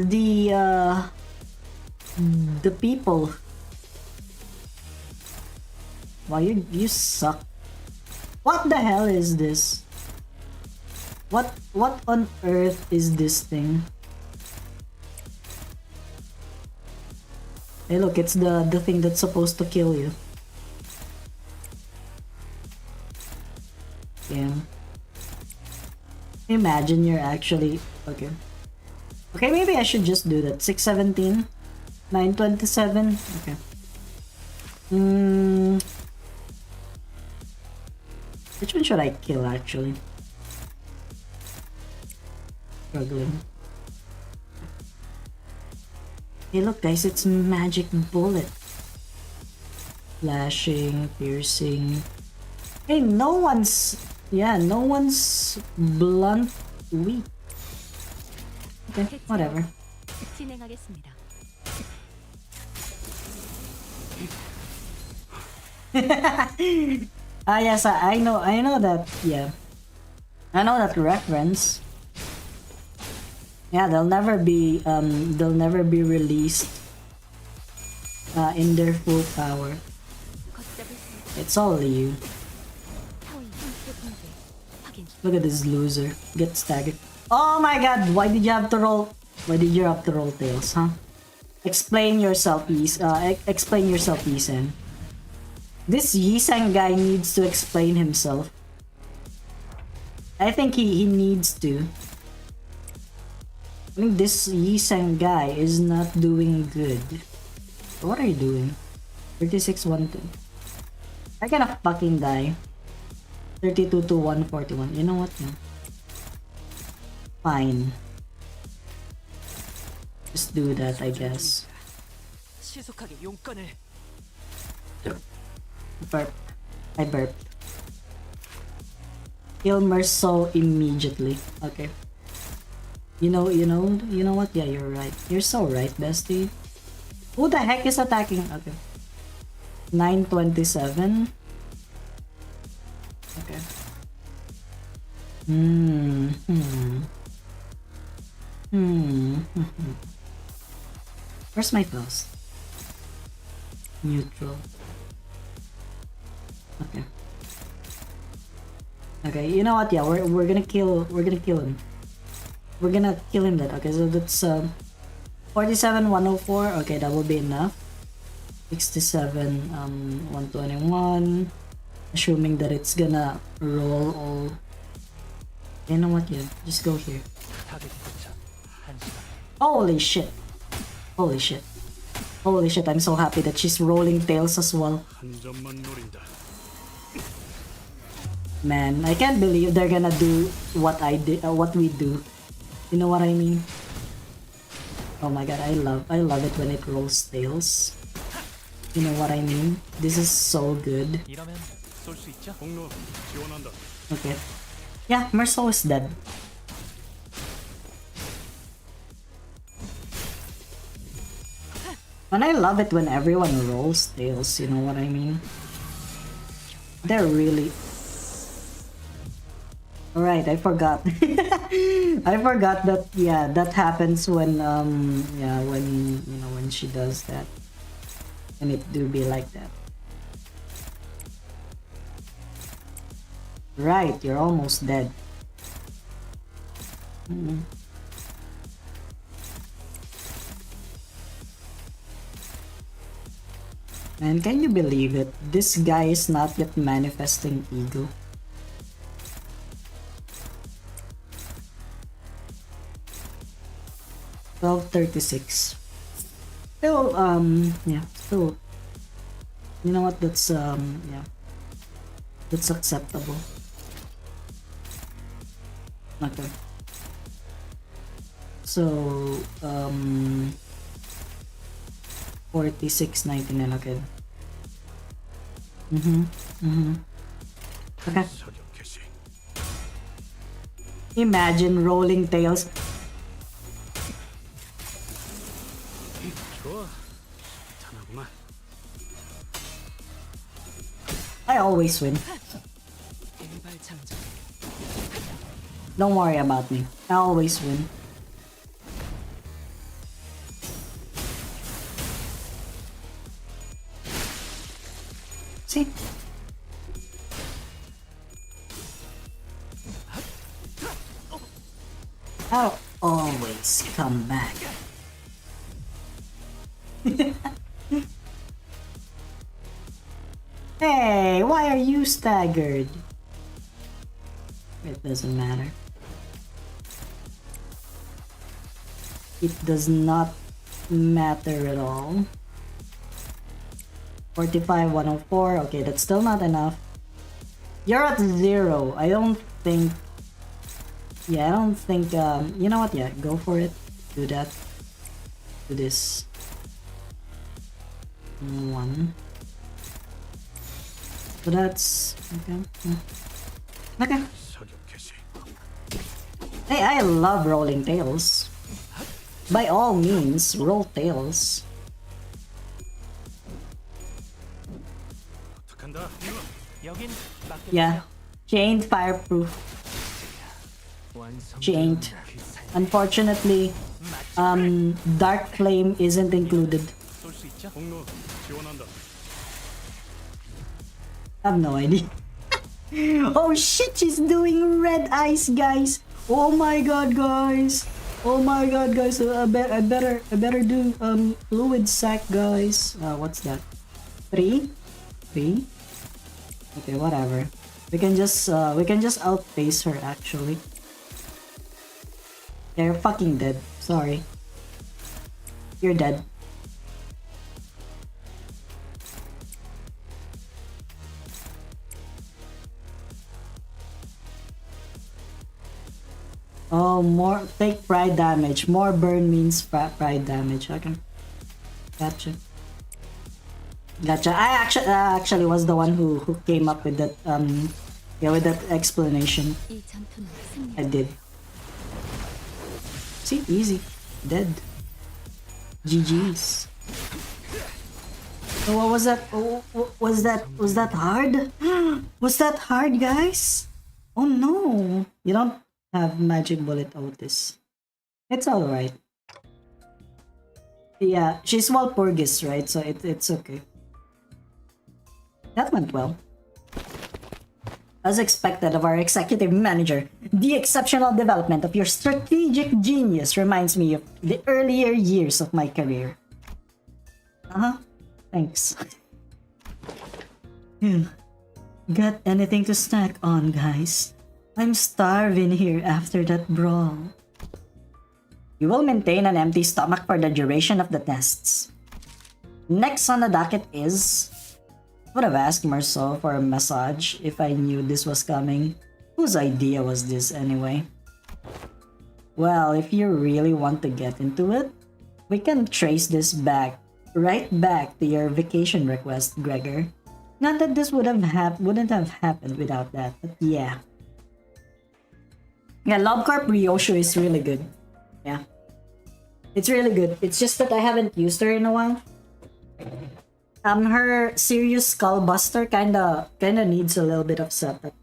the people. Wow, you suck. What the hell is this? What on earth is this thing? Hey, look, it's the thing that's supposed to kill you. Yeah. Imagine you're actually okay. Okay, maybe I should just do that. 617, 927. Okay. Which one should I kill actually? Struggling. Hey, look, guys, it's magic bullet. Flashing, piercing. Hey, no one's blunt weak. Okay, whatever. 진행하겠습니다. Yes, I know that. Yeah, I know that reference. Yeah, they'll never be released in their full power. It's all you. Look at this loser. Get staggered. Oh my god, why did you have to roll tails, huh? Explain yourself, Yisan. This Yisan guy needs to explain himself. I think he needs to. I think this Yisan guy is not doing good. What are you doing? 36-12. I cannot fucking die. 32 to 141. You know what? No. Fine. Just do that, I guess. Burp. I burped. Kill Merceau immediately. Okay. You know what? Yeah, you're right. You're so right, bestie. Who the heck is attacking? Okay. 927. Okay. Where's my Faust? Neutral. Okay. Okay, you know what? Yeah, we're gonna kill him. We're gonna kill him then. Okay, so that's 47 104. Okay, that will be enough. 67 121. Assuming that it's gonna roll all. You know what? Yeah, just go here. Holy shit! Holy shit! Holy shit! I'm so happy that she's rolling tails as well. Man, I can't believe they're gonna do what I did, what we do. You know what I mean? Oh my god, I love it when it rolls tails. You know what I mean? This is so good. Okay. Yeah, Merceau is dead. And I love it when everyone rolls tails, you know what I mean? They're really... Alright, I forgot. I forgot that, yeah, that happens when, yeah, when, you know, when she does that. And it do be like that. Right, you're almost dead. And can you believe it? This guy is not yet manifesting ego. $12.36. Still, yeah, still. You know what? That's yeah, that's acceptable. Okay. So 46.99. Okay. Okay. Imagine rolling tails. I always win. Don't worry about me. I always win. See? I'll always come back. Hey, why are you staggered? It doesn't matter. It does not matter at all. 45 104. Okay, that's still not enough. You're at 0. I don't think... Yeah, I don't think... you know what? Yeah, go for it. Do that. Do this. 1. So that's... Okay. Okay. Hey, I love rolling tails. By all means, roll tails. Yeah. She ain't fireproof. She ain't. Unfortunately, Dark Flame isn't included. I have no idea. Oh shit, she's doing red eyes, guys. Oh my god, guys. Oh my god, guys. I better do fluid sac, guys. What's that? 3? 3? Okay, whatever. We can just outpace her actually. Yeah, you're fucking dead. Sorry. You're dead. Oh, more take pride damage. More burn means pride damage. Okay. Gotcha. Gotcha. I actually was the one who came up with that Yeah, with that explanation, 이 전투는 승리. I did. See, easy. Dead. GG's. So what was that? Was that hard? Was that hard, guys? Oh no! You don't have magic bullet Otis. It's alright. Yeah, she's Walpurgis, right? So it's okay. That went well. As expected of our executive manager, the exceptional development of your strategic genius reminds me of the earlier years of my career. Thanks. Got anything to snack on, guys? I'm starving here after that brawl. You will maintain an empty stomach for the duration of the tests. Next on the docket is... Would have asked Marceau for a massage if I knew this was coming. Whose idea was this anyway? Well, if you really want to get into it, we can trace this right back to your vacation request, Gregor. Not that this wouldn't have happened without that, but yeah. Yeah, LobCorp Ryoshu is really good. Yeah. It's really good. It's just that I haven't used her in a while. Her Serious Skullbuster kinda needs a little bit of setup.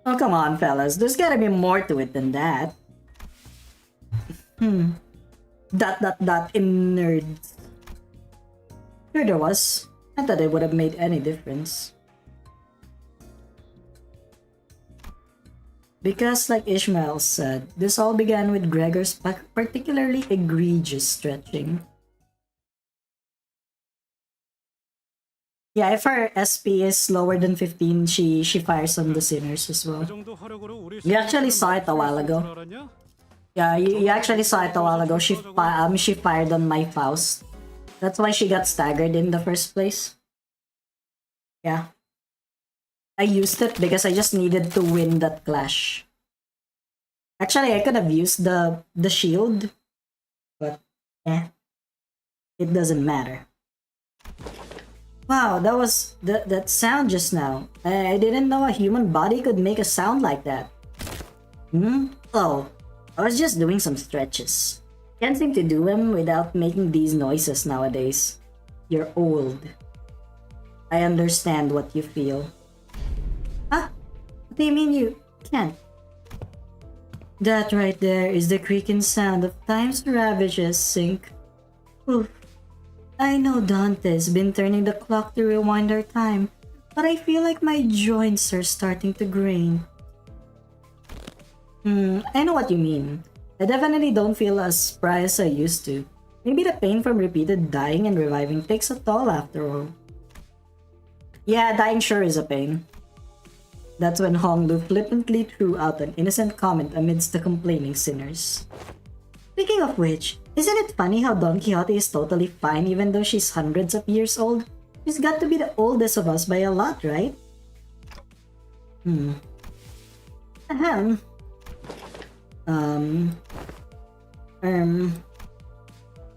Oh, come on, fellas. There's gotta be more to it than that. In nerds. Sure there was. Not that it would have made any difference. Because, like Ishmael said, this all began with Gregor's particularly egregious stretching. Yeah, if her SP is lower than 15, she fires on the sinners as well. You actually saw it a while ago. Yeah, you actually saw it a while ago. She fired on my Faust. That's why she got staggered in the first place. Yeah. I used it because I just needed to win that clash. Actually, I could have used the shield, but it doesn't matter. Wow, that sound just now. I didn't know a human body could make a sound like that. Oh, I was just doing some stretches. Can't seem to do them without making these noises nowadays. You're old. I understand what you feel. Huh? What do you mean you can't? That right there is the creaking sound of time's ravages sink. Oof. I know Dante's been turning the clock to rewind our time, but I feel like my joints are starting to grain. I know what you mean. I definitely don't feel as spry as I used to. Maybe the pain from repeated dying and reviving takes a toll after all. Yeah, dying sure is a pain. That's when Honglu flippantly threw out an innocent comment amidst the complaining sinners. Speaking of which, isn't it funny how Don Quixote is totally fine even though she's hundreds of years old? She's got to be the oldest of us by a lot, right? Ahem.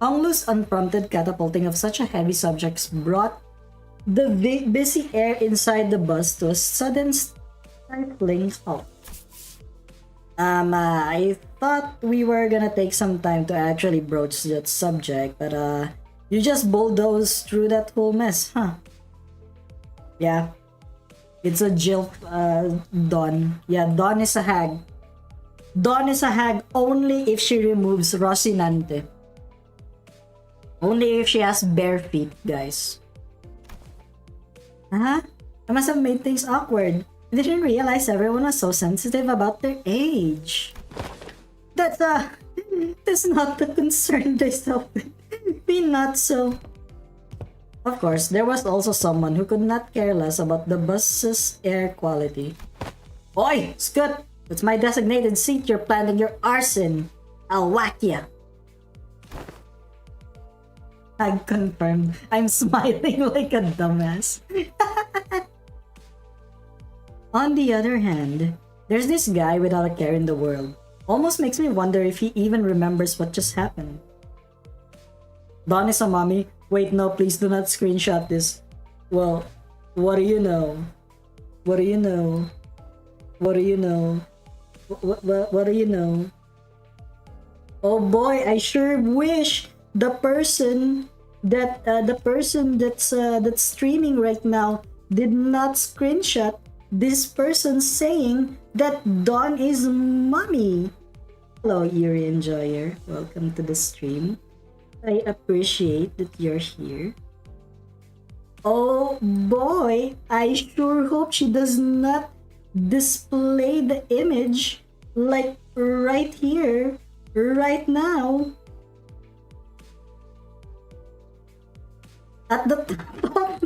Honglu's unprompted catapulting of such a heavy subject brought the busy air inside the bus to a sudden stifling halt. I thought we were gonna take some time to actually broach that subject, but you just bulldozed through that whole mess, huh? Yeah. It's a Jill, Dawn. Yeah, Dawn is a hag. Dawn is a hag only if she removes Rocinante. Only if she has bare feet, guys. I must have made things awkward. I didn't realize everyone was so sensitive about their age. That's not the concern they suffered. Be not so. Of course, there was also someone who could not care less about the bus's air quality. Oi, Scoot! It's my designated seat you're planting your arson. I'll whack ya. I confirmed. I'm smiling like a dumbass. On the other hand, there's this guy without a care in the world. Almost makes me wonder if he even remembers what just happened. Dawn is a mommy. Wait, no, please do not screenshot this. Well, what do you know? What do you know? What do you know? What do you know? Oh boy, I sure wish the person that's streaming right now did not screenshot this person saying that Dawn is mommy. Hello, Eerie Enjoyer. Welcome to the stream. I appreciate that you're here. Oh boy, I sure hope she does not display the image like right here, right now. At the top.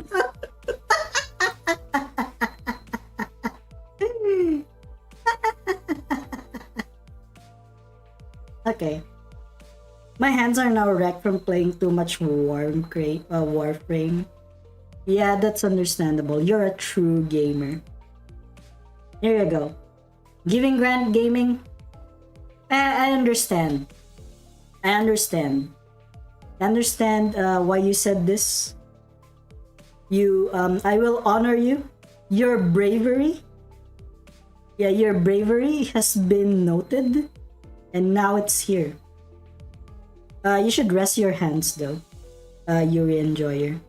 Okay. My hands are now wrecked from playing too much Warframe. Yeah, that's understandable. You're a true gamer. Here you go. Giving Grant Gaming. I understand. I understand. I understand why you said this. I will honor you. Your bravery. Yeah, your bravery has been noted. And now it's here. You should rest your hands though. Yuri Enjoyer.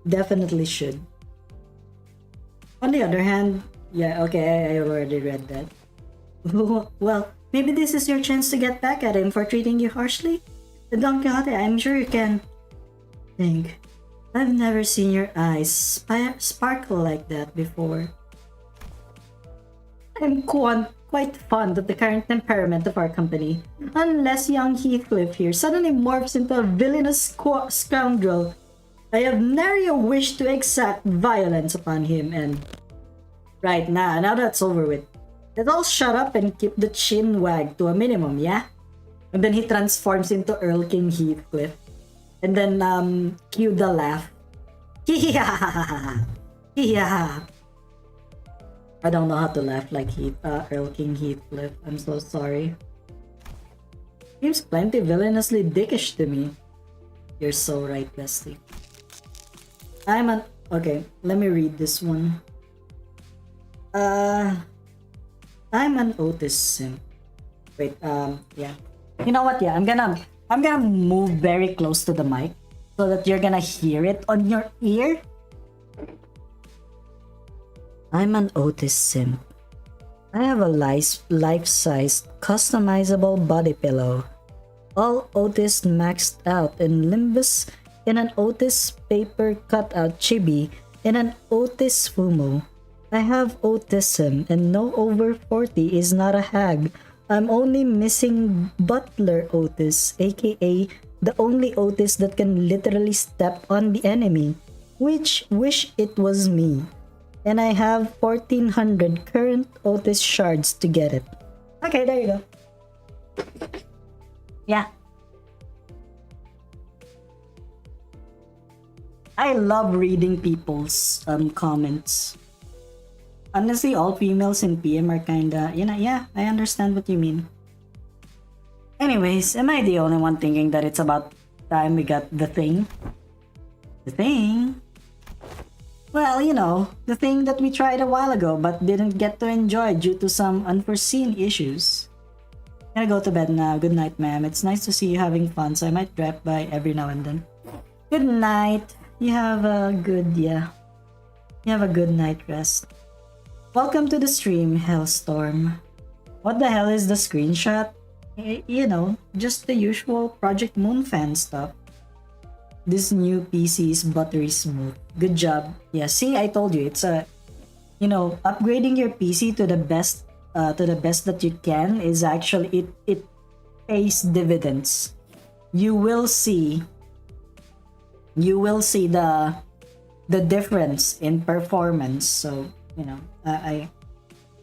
Definitely should. On the other hand, yeah, okay, I already read that. Well, maybe this is your chance to get back at him for treating you harshly? Don Quixote, I'm sure you can. Think. I've never seen your eyes sparkle like that before. I'm quite fond of the current temperament of our company. Unless young Heathcliff here suddenly morphs into a villainous scoundrel, I have nary a wish to exact violence upon him and... Right, now that's over with. Let's all shut up and keep the chin wag to a minimum, yeah? And then he transforms into Earl King Heathcliff. And then, cue the laugh. Yeah. I don't know how to laugh like Earl King Heathcliff. I'm so sorry. Seems plenty villainously dickish to me. You're so right, bestie. Okay, let me read this one. I'm an Otis simp. Wait, yeah. You know what? Yeah, I'm gonna move very close to the mic so that you're gonna hear it on your ear. I'm an Otis simp. I have a life-sized, customizable body pillow. All Otis maxed out in Limbus, in an Otis paper cutout chibi, in an Otis fumo. I have autism and no over 40 is not a hag. I'm only missing Butler Otis, aka the only Otis that can literally step on the enemy. Wish it was me. And I have 1400 current Otis shards to get it. Okay, there you go. Yeah. I love reading people's comments. Honestly, all females in PM are kinda, yeah, I understand what you mean. Anyways, am I the only one thinking that it's about time we got the thing? The thing? Well, the thing that we tried a while ago but didn't get to enjoy due to some unforeseen issues. I'm gonna go to bed now. Good night, ma'am. It's nice to see you having fun, so I might drop by every now and then. Good night. You have a good night rest. Welcome to the stream, Hellstorm. What the hell is the screenshot? Just the usual Project Moon fan stuff. This new PC is buttery smooth. Good job. Yeah, see, I told you, it's upgrading your PC to the best that you can is actually it pays dividends. You will see the difference in performance. So, I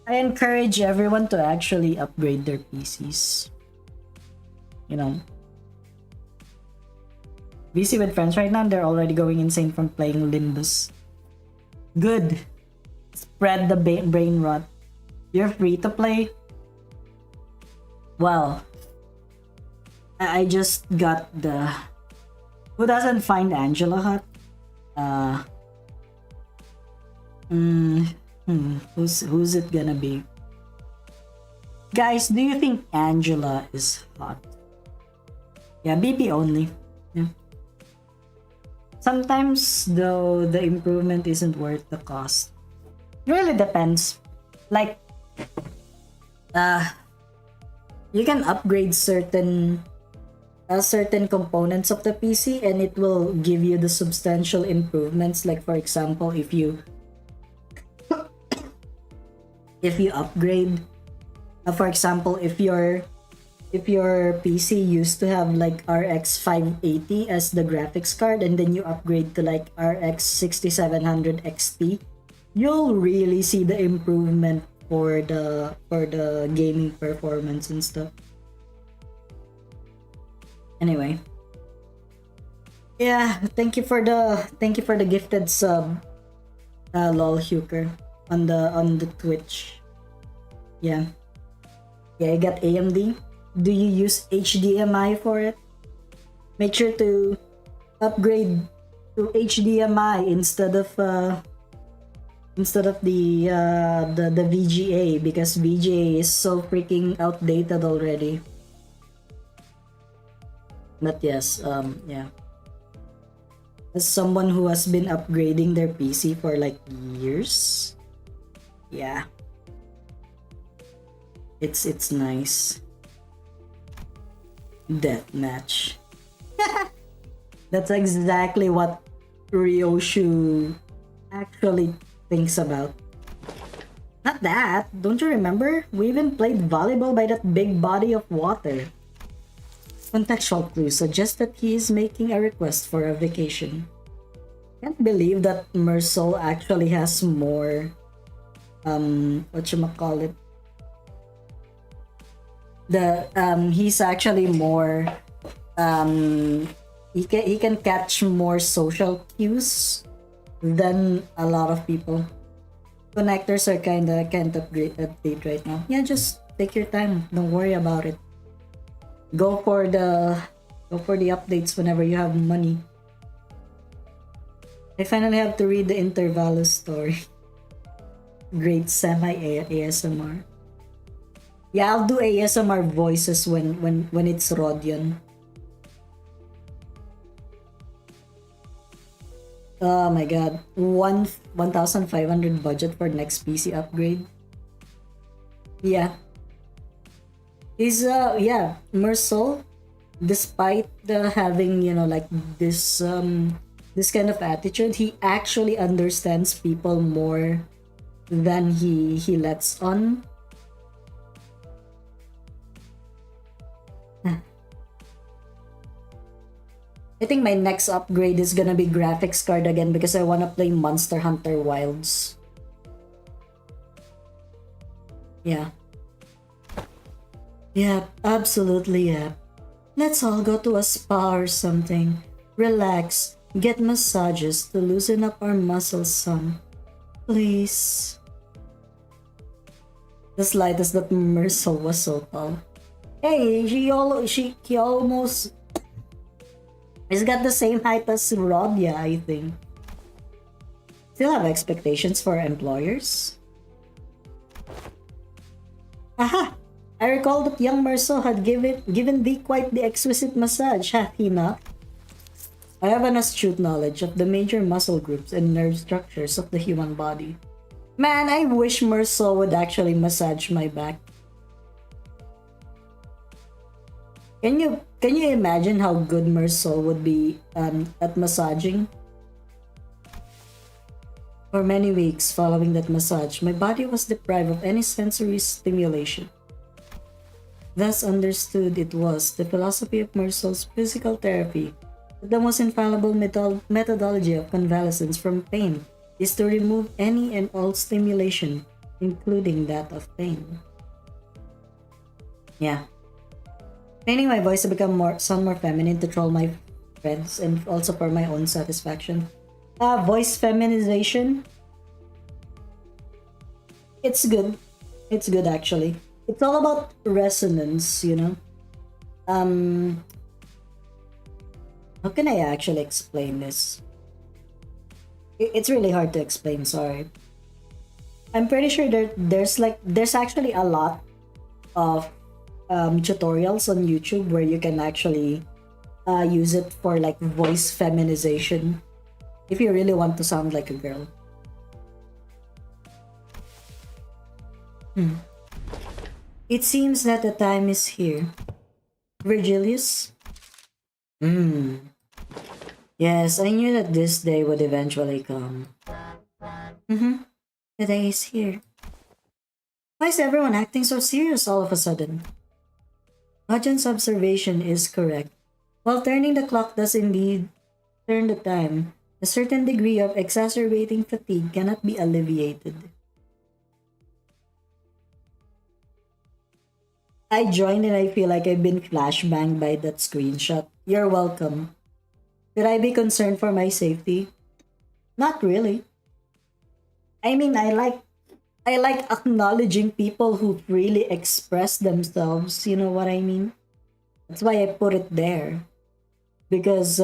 encourage everyone to actually upgrade their PCs. Busy with friends right now, they're already going insane from playing Limbus. Good. Spread the brain rot. You're free to play? Well, I just got the... Who doesn't find Angela hot? Hmm. Who's it gonna be? Guys, do you think Angela is hot? Yeah, BP only. Yeah. Sometimes though the improvement isn't worth the cost. It really depends. Like uh you can upgrade certain components of the PC and it will give you the substantial improvements. Like for example, if you upgrade, for example, if your PC used to have like RX 580 as the graphics card and then you upgrade to like RX 6700 XT, you'll really see the improvement for the gaming performance and stuff. Anyway, yeah, thank you for the gifted sub, lol Huker on the Twitch. Yeah, yeah, I got AMD. Do you use HDMI for it? Make sure to upgrade to HDMI instead of the VGA, because VGA is so freaking outdated already. But yes, yeah. As someone who has been upgrading their PC for like years, yeah, it's nice. Deathmatch. That's exactly what Ryoshu actually thinks about. Not that. Don't you remember? We even played volleyball by that big body of water. Contextual clues suggest that he is making a request for a vacation. Can't believe that Mersal actually has more whatchamacallit. He's actually more he can catch more social cues than a lot of people. Connectors are kinda can't update right now. Yeah, just take your time. Don't worry about it. Go for the updates whenever you have money. I finally have to read the Intervallus story. Great semi ASMR. Yeah, I'll do ASMR voices when it's Rodion. Oh my god. 1,500 budget for next PC upgrade. Yeah. Yeah, Mersal, despite the having, like this kind of attitude, he actually understands people more than he lets on. I think my next upgrade is gonna be graphics card again because I wanna play Monster Hunter Wilds. Yeah. Yeah, absolutely, yeah. Let's all go to a spa or something. Relax, get massages to loosen up our muscles some. Please. The slightest that Mersal was so tall. Hey, he almost... He's got the same height as Rodia, I think. Still have expectations for employers? Aha! I recall that young Mersal had given thee quite the exquisite massage, hath he not? I have an astute knowledge of the major muscle groups and nerve structures of the human body. Man, I wish Mersal would actually massage my back. Can you imagine how good Mersal would be at massaging? For many weeks following that massage, my body was deprived of any sensory stimulation. Thus understood it was the philosophy of Mersal's physical therapy that the most infallible methodology of convalescence from pain is to remove any and all stimulation, including that of pain. Yeah. Painting my voice to become sound more feminine to troll my friends and also for my own satisfaction. Voice feminization. It's good. It's good actually. It's all about resonance, How can I actually explain this? It's really hard to explain, sorry. I'm pretty sure there's actually a lot of tutorials on YouTube where you can actually use it for like voice feminization if you really want to sound like a girl. It seems that the time is here. Virgilius? Yes, I knew that this day would eventually come. The day is here. Why is everyone acting so serious all of a sudden? Hodgen's observation is correct. While turning the clock does indeed turn the time, a certain degree of exacerbating fatigue cannot be alleviated. I joined and I feel like I've been flashbanged by that screenshot. You're welcome. Should I be concerned for my safety? Not really. I mean, I like acknowledging people who really express themselves, you know what I mean? That's why I put it there. Because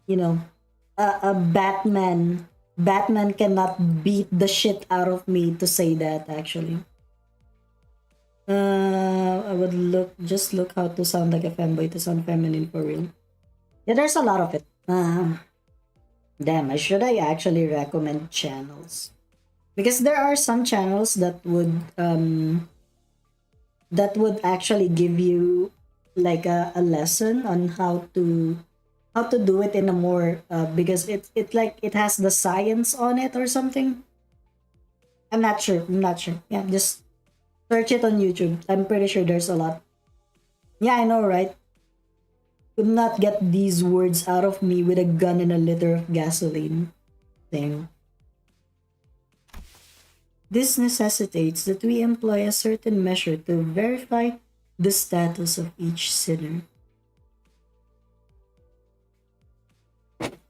you know, a Batman cannot beat the shit out of me to say that actually. I would look how to sound like a femboy to sound feminine for real. Yeah, there's a lot of it. Damn, should I actually recommend channels? Because there are some channels that would actually give you like a lesson on how to do it in a more because it like it has the science on it or something. I'm not sure. Yeah, just search it on YouTube. I'm pretty sure there's a lot. Yeah, I know, right? Could not get these words out of me with a gun and a liter of gasoline. Thing. This necessitates that we employ a certain measure to verify the status of each sinner.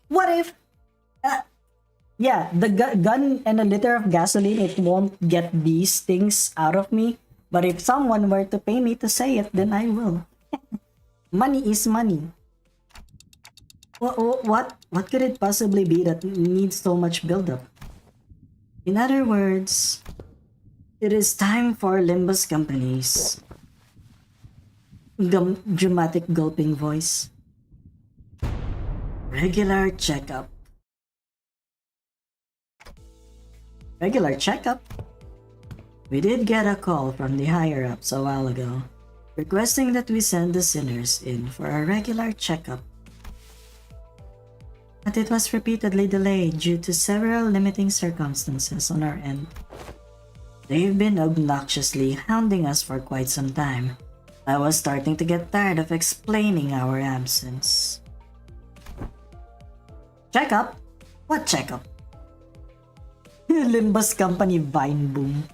What if? Yeah, the gun and a liter of gasoline, it won't get these things out of me. But if someone were to pay me to say it, then I will. Money is money. What could it possibly be that needs so much buildup? In other words, it is time for Limbus companies. Dramatic gulping voice. Regular checkup. Regular checkup? We did get a call from the higher-ups a while ago, requesting that we send the sinners in for a regular checkup. But it was repeatedly delayed due to several limiting circumstances on our end. They've been obnoxiously hounding us for quite some time. I was starting to get tired of explaining our absence. Checkup? What checkup? Limbus company Vine Boom.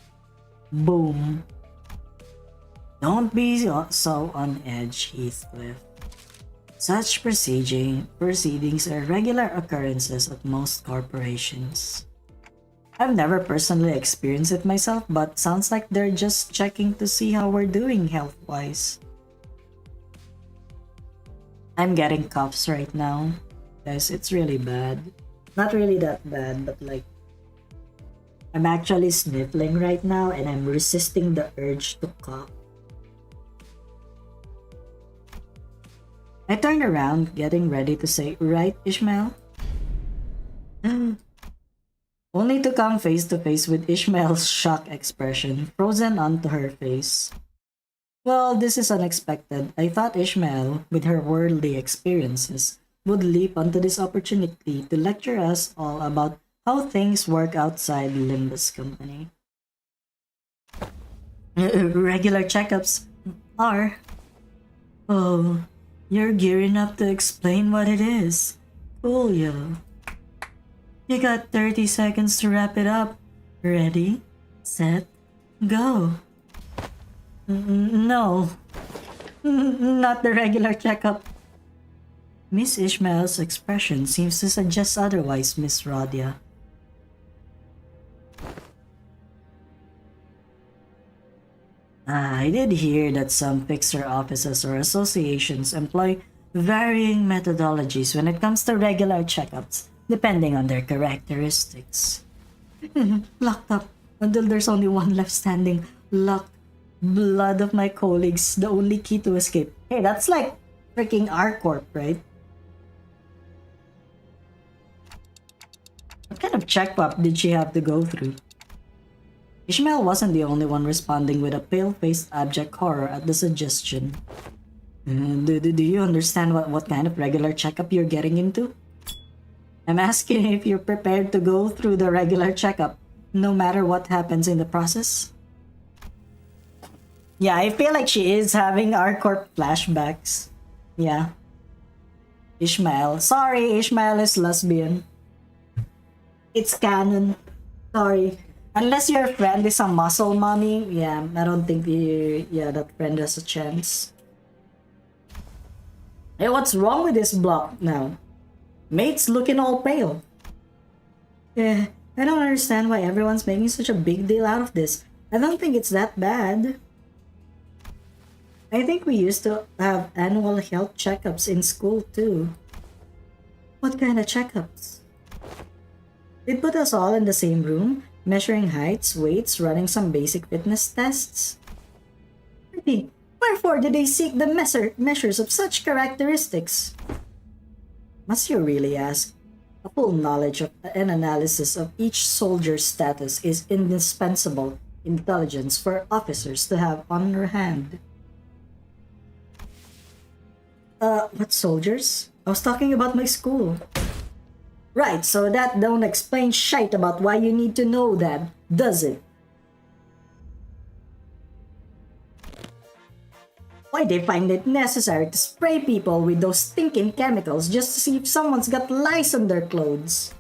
Boom. Don't be so on edge, Heathcliff. Such proceedings are regular occurrences at most corporations. I've never personally experienced it myself, but sounds like they're just checking to see how we're doing health-wise. I'm getting coughs right now. Guys, it's really bad. Not really that bad, but like I'm actually sniffling right now and I'm resisting the urge to cough. I turned around, getting ready to say, "Right, Ishmael?" Only to come face to face with Ishmael's shock expression frozen onto her face. Well, this is unexpected. I thought Ishmael, with her worldly experiences, would leap onto this opportunity to lecture us all about how things work outside Limbus company. Regular checkups are... Oh, you're gearing up to explain what it is. Cool, yo. You got 30 seconds to wrap it up. Ready, set, go. No. Not the regular checkup. Miss Ishmael's expression seems to suggest otherwise, Miss Rodia. I did hear that some fixer offices or associations employ varying methodologies when it comes to regular checkups, depending on their characteristics. Locked up until there's only one left standing. Locked. Blood of my colleagues, the only key to escape. Hey, that's like freaking R-Corp, right? What kind of check-up did she have to go through? Ishmael wasn't the only one responding with a pale-faced abject horror at the suggestion. Do you understand what kind of regular checkup you're getting into? I'm asking if you're prepared to go through the regular checkup, no matter what happens in the process. Yeah, I feel like she is having R-Corp flashbacks. Yeah. Ishmael. Sorry, Ishmael is lesbian. It's canon. Sorry. Unless your friend is a muscle mommy, yeah, I don't think that friend has a chance. Hey, what's wrong with this block now? Mate's looking all pale. Yeah, I don't understand why everyone's making such a big deal out of this. I don't think it's that bad. I think we used to have annual health checkups in school too. What kind of checkups? They'd put us all in the same room, measuring heights, weights, running some basic fitness tests. Wherefore did they seek the measures of such characteristics? Must you really ask? A full knowledge of an analysis of each soldier's status is indispensable intelligence for officers to have on their hand. What soldiers? I was talking about my school. Right, so that don't explain shite about why you need to know that, does it? Why they find it necessary to spray people with those stinking chemicals just to see if someone's got lice on their clothes?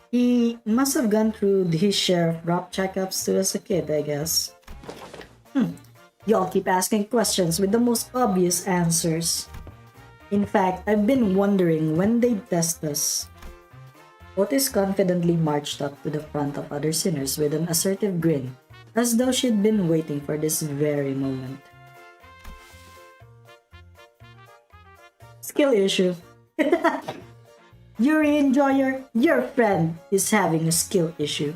He must have gone through his share of rough checkups too as a kid, I guess. Y'all keep asking questions with the most obvious answers. In fact, I've been wondering when they'd test us. Otis confidently marched up to the front of other sinners with an assertive grin, as though she'd been waiting for this very moment. Skill issue. Yuri Enjoyer, your friend is having a skill issue.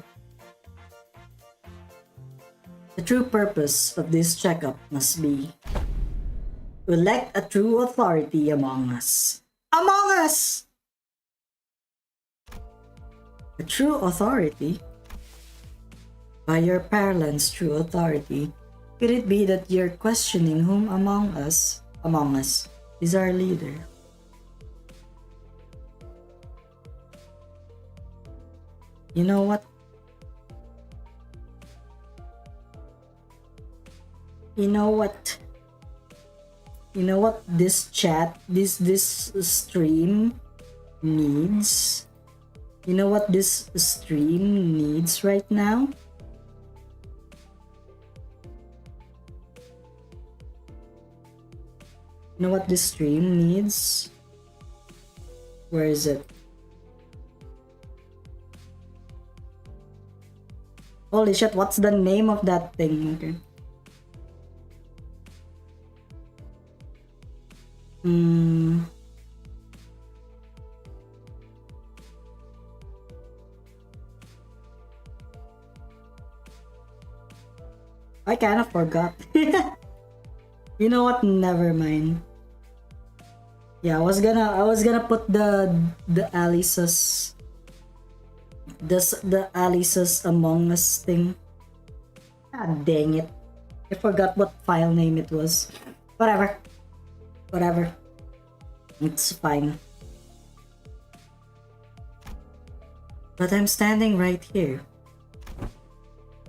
The true purpose of this checkup must be to elect a true authority among us. Among us! A true authority? By your parlance, true authority, could it be that you're questioning whom among us is our leader? You know what? You know what this stream needs? You know what this stream needs right now? You know what this stream needs? Where is it? Holy shit, what's the name of that thing? Okay. I kind of forgot. You know what? Never mind. Yeah, I was gonna put the Alyssciel the Alyssciel Among Us thing. God dang it. I forgot what file name it was. Whatever. It's fine. But I'm standing right here.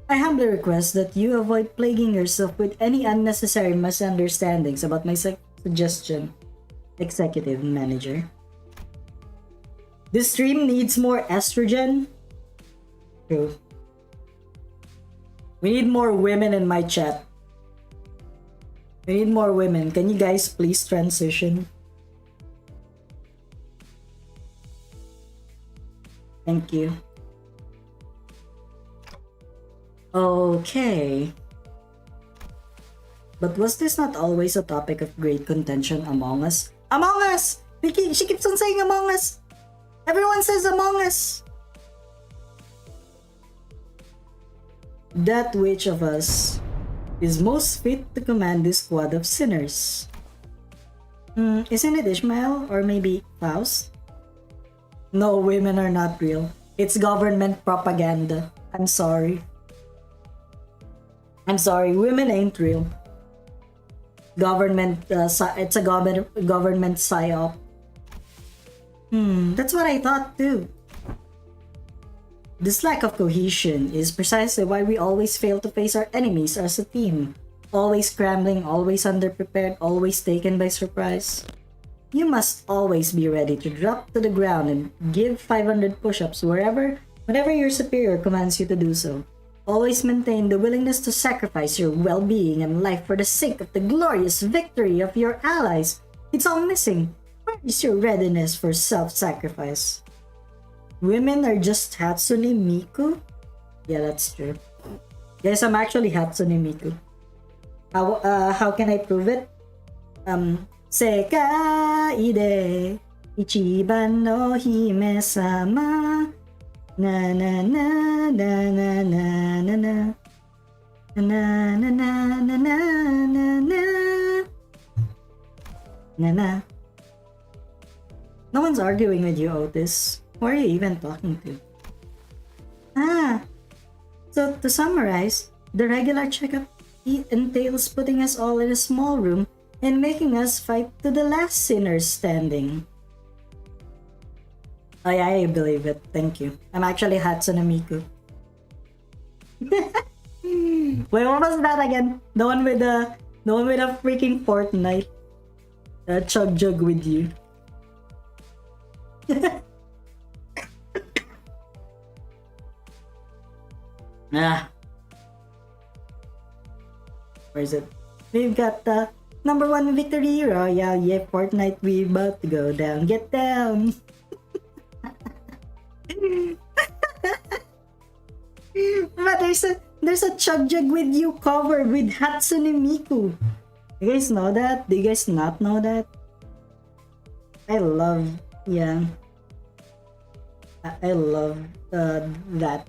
I humbly request that you avoid plaguing yourself with any unnecessary misunderstandings about my suggestion, Executive Manager. This stream needs more estrogen? True. We need more women in my chat. We need more women. Can you guys please transition? Thank you. Okay. But was this not always a topic of great contention among us? Among Us! She keeps on saying Among Us! Everyone says Among Us! that which of us is most fit to command this squad of sinners. Isn't it Ishmael or maybe Faust? No, women are not real. It's government propaganda. I'm sorry. Women ain't real. Government, it's a government psyop. That's what I thought too. This lack of cohesion is precisely why we always fail to face our enemies as a team. Always scrambling, always underprepared, always taken by surprise. You must always be ready to drop to the ground and give 500 push-ups whenever your superior commands you to do so. Always maintain the willingness to sacrifice your well-being and life for the sake of the glorious victory of your allies. It's all missing. Where is your readiness for self-sacrifice? Women are just Hatsune Miku? Yeah, that's true. Guys, I'm actually Hatsune Miku. How can I prove it? Sekai de ichiban no hime-sama. Na na na na na na na na na na na na na na na. No one's arguing with you, Otis. Who are you even talking to? So to summarize, the regular checkup entails putting us all in a small room and making us fight to the last sinner standing. Oh yeah, I believe it. Thank you. I'm actually Hatsune Miku. Wait, what was that again? The one with a freaking Fortnite. Chug jug with you. Where is it? We've got the number 1 victory royale. Yeah, Fortnite, we about to go down. Get down. But there's a Chug Jug with you cover with Hatsune Miku. You guys know that? Do you guys not know that? I love that.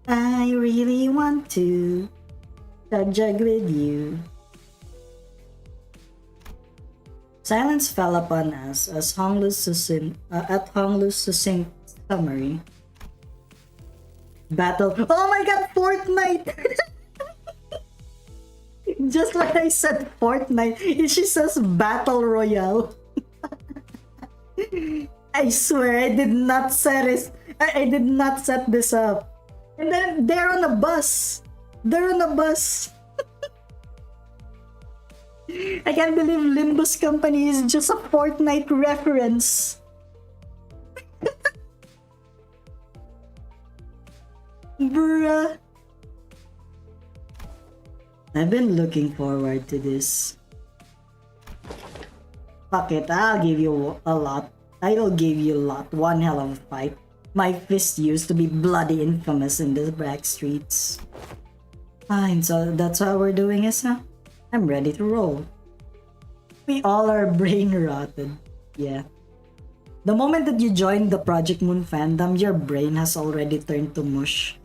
I really want to Chug Jug with you. Silence fell upon us as Honglu's succinct summary. Battle. Oh my god, Fortnite! Just like I said, Fortnite. She says Battle Royale. I swear, I did not set it. I did not set this up. And then they're on a bus. I can't believe Limbus Company is just a Fortnite reference. Bruh. I've been looking forward to this. Fuck it, I'll give you a lot. I'll give you a lot. One hell of a fight. My fist used to be bloody infamous in the back streets. Fine, so that's how we're doing it now? I'm ready to roll. We all are brain rotted. Yeah. The moment that you joined the Project Moon fandom, your brain has already turned to mush.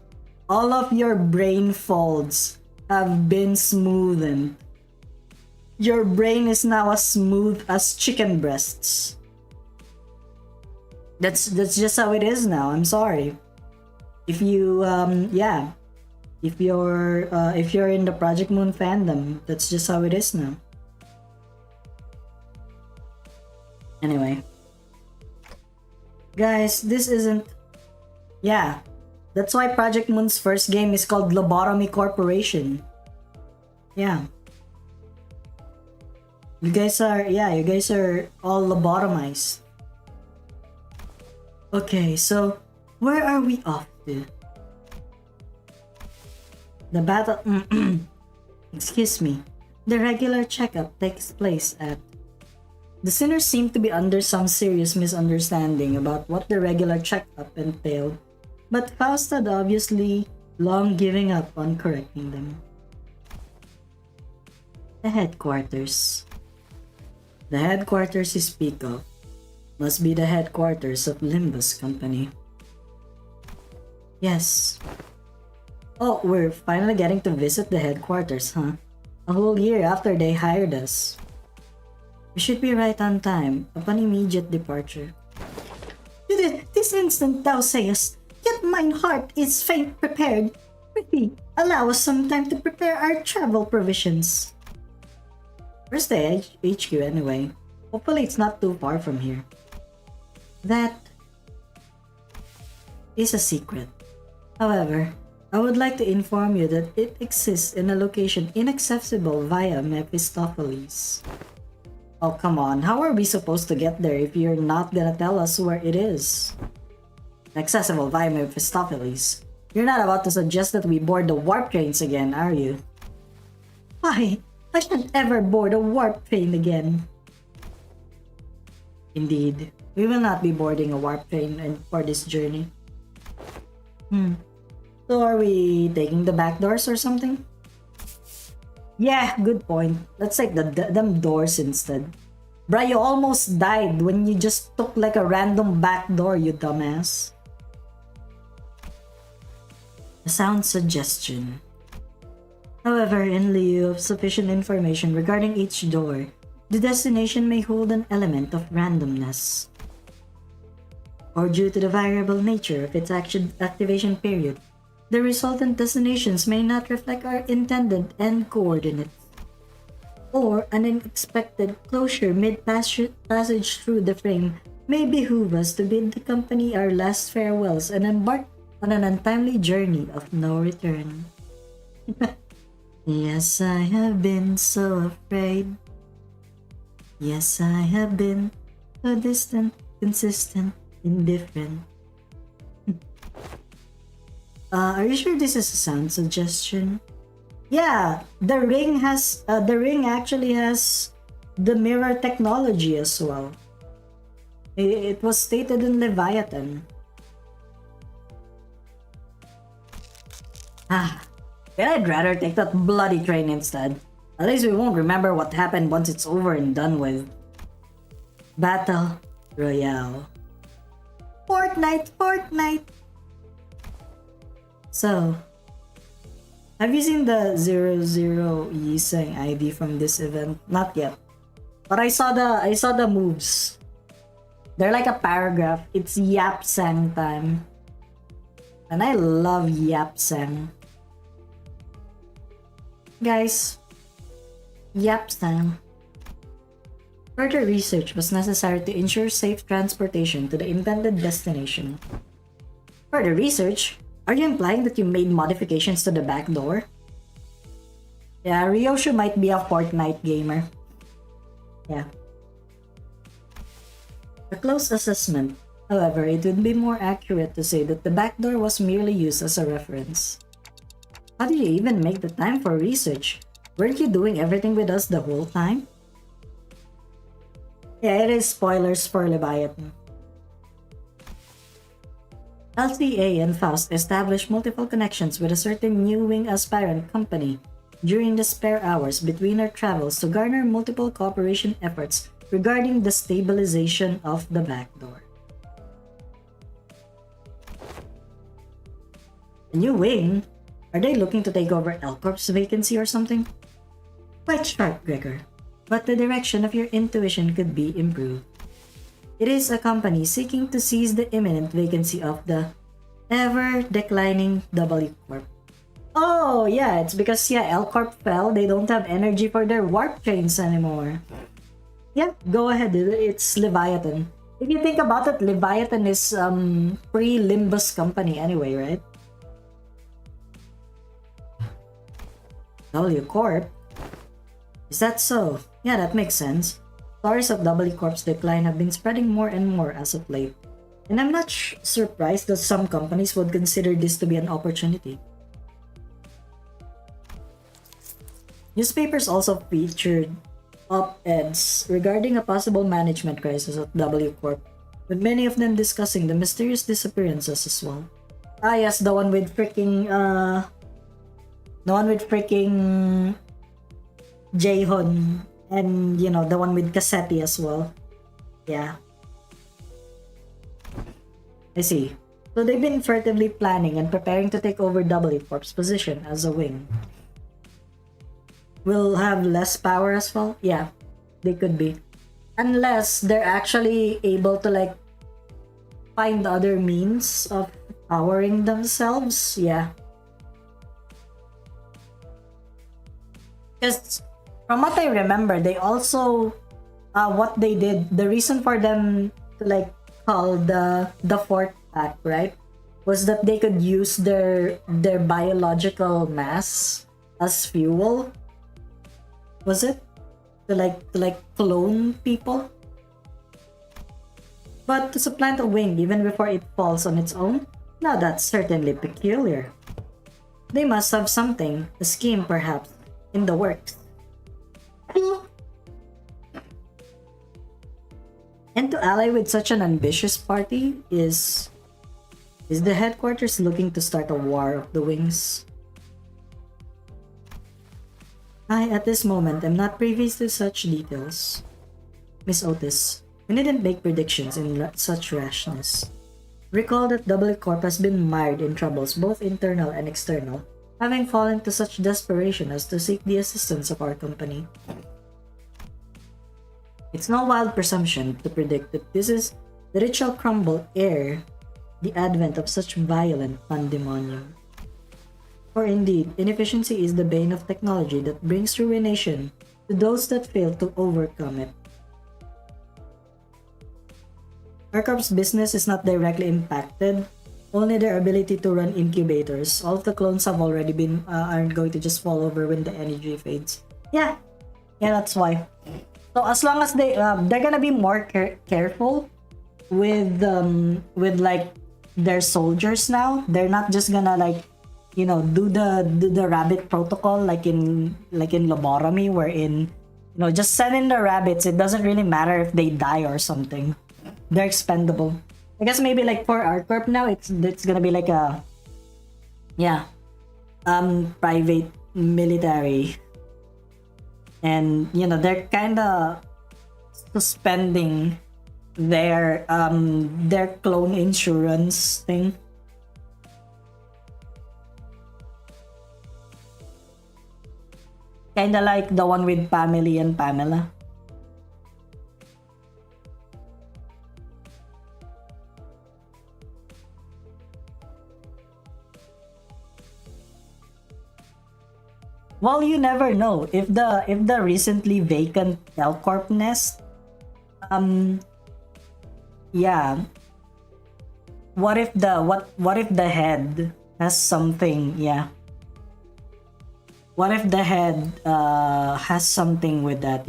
All of your brain folds have been smoothened. Your brain is now as smooth as chicken breasts. That's just how it is now. I'm sorry. If you if you're in the Project Moon fandom, that's just how it is now. Anyway, guys, this isn't. Yeah, that's why Project Moon's first game is called Lobotomy Corporation. Yeah. You guys are all lobotomized. Okay, so where are we off to? The battle. Excuse me. The regular checkup takes place at. The sinners seem to be under some serious misunderstanding about what the regular checkup entailed, but Faust had obviously long giving up on correcting them. The headquarters. The headquarters you speak of must be the headquarters of Limbus Company. Yes, Oh, we're finally getting to visit the headquarters, huh? A whole year after they hired us. We should be right on time, upon immediate departure. This instant thou sayest, yet mine heart is faint prepared. Prithee, allow us some time to prepare our travel provisions. Where's the HQ anyway? Hopefully it's not too far from here. That is a secret. However, I would like to inform you that it exists in a location inaccessible via Mephistopheles. Oh, come on. How are we supposed to get there if you're not gonna tell us where it is? Accessible via Mephistopheles. You're not about to suggest that we board the warp trains again, are you? Why? I shan't ever board a warp train again. Indeed, we will not be boarding a warp train for this journey. So are we taking the back doors or something? Yeah, good point. Let's take them doors instead. Bruh, you almost died when you just took like a random back door, you dumbass. A sound suggestion. However, in lieu of sufficient information regarding each door, the destination may hold an element of randomness. Or due to the variable nature of its activation period, the resultant destinations may not reflect our intended end coordinates. Or an unexpected closure mid-passage through the frame may behoove us to bid the company our last farewells and embark on an untimely journey of no return. Yes, I have been so afraid. Yes, I have been so distant, consistent, indifferent. Are you sure this is a sound suggestion? Yeah, the ring actually has the mirror technology as well. It was stated in Leviathan. Then I'd rather take that bloody train instead. At least we won't remember what happened once it's over and done with. Battle Royale. Fortnite! So, have you seen the 00 Yiseng ID from this event? Not yet. But I saw the moves. They're like a paragraph. It's Yap Sang time. And I love Yap Sang. Guys, Yap Sang. Further research was necessary to ensure safe transportation to the intended destination. Further research? Are you implying that you made modifications to the back door? Yeah, Ryoshu might be a Fortnite gamer. Yeah. A close assessment. However, it would be more accurate to say that the back door was merely used as a reference. How did you even make the time for research? Weren't you doing everything with us the whole time? Yeah, it is spoilers for Leviathan. LCA and Faust established multiple connections with a certain new wing aspirant company during the spare hours between our travels to garner multiple cooperation efforts regarding the stabilization of the back door. A new wing? Are they looking to take over L-Corp's vacancy or something? Quite sharp, Gregor, but the direction of your intuition could be improved. It is a company seeking to seize the imminent vacancy of the ever-declining W Corp. Oh, yeah, it's because, L Corp fell, they don't have energy for their warp trains anymore. Yeah, go ahead, it's Leviathan. If you think about it, Leviathan is pre-Limbus company anyway, right? W Corp? Is that so? Yeah, that makes sense. Stories of W Corp's decline have been spreading more and more as of late, and I'm not surprised that some companies would consider this to be an opportunity. Newspapers also featured op-eds regarding a possible management crisis at W Corp, with many of them discussing the mysterious disappearances as well. Ah yes, the one with freaking Jaehon, and the one with Cassetti as well. Yeah. I see. So they've been furtively planning and preparing to take over W Corp's position as a wing. Will have less power as well? Yeah, they could be. Unless they're actually able to like find other means of powering themselves. Yeah. Because from what I remember, they also what they did, the reason for them to like call the fourth pack, right, was that they could use their biological mass as fuel. Was it? To like clone people? But to supplant a wing even before it falls on its own? Now that's certainly peculiar. They must have something, a scheme perhaps, in the works. And to ally with such an ambitious party is the headquarters looking to start a war of the wings? I, at this moment, am not privy to such details. Miss Otis, we needn't make predictions in such rashness. Recall that W Corp has been mired in troubles both internal and external, having fallen to such desperation as to seek the assistance of our company. It's no wild presumption to predict that it shall crumble ere the advent of such violent pandemonium. For indeed, inefficiency is the bane of technology that brings ruination to those that fail to overcome it. Aircorp's business is not directly impacted, only their ability to run incubators. All of the clones have already been aren't going to just fall over when the energy fades. Yeah, that's why. So as long as they're gonna be more careful with like their soldiers now. They're not just gonna like do the rabbit protocol like in lobotomy, wherein just send in the rabbits. It doesn't really matter if they die or something. They're expendable. I guess maybe like for ArcCorp now, it's gonna be like a private military, and they're kind of suspending their clone insurance thing. Kinda like the one with Pamela and Pamela. Well, you never know if the recently vacant L-Corp nest, yeah. What if the head has something? Yeah. What if the head has something with that?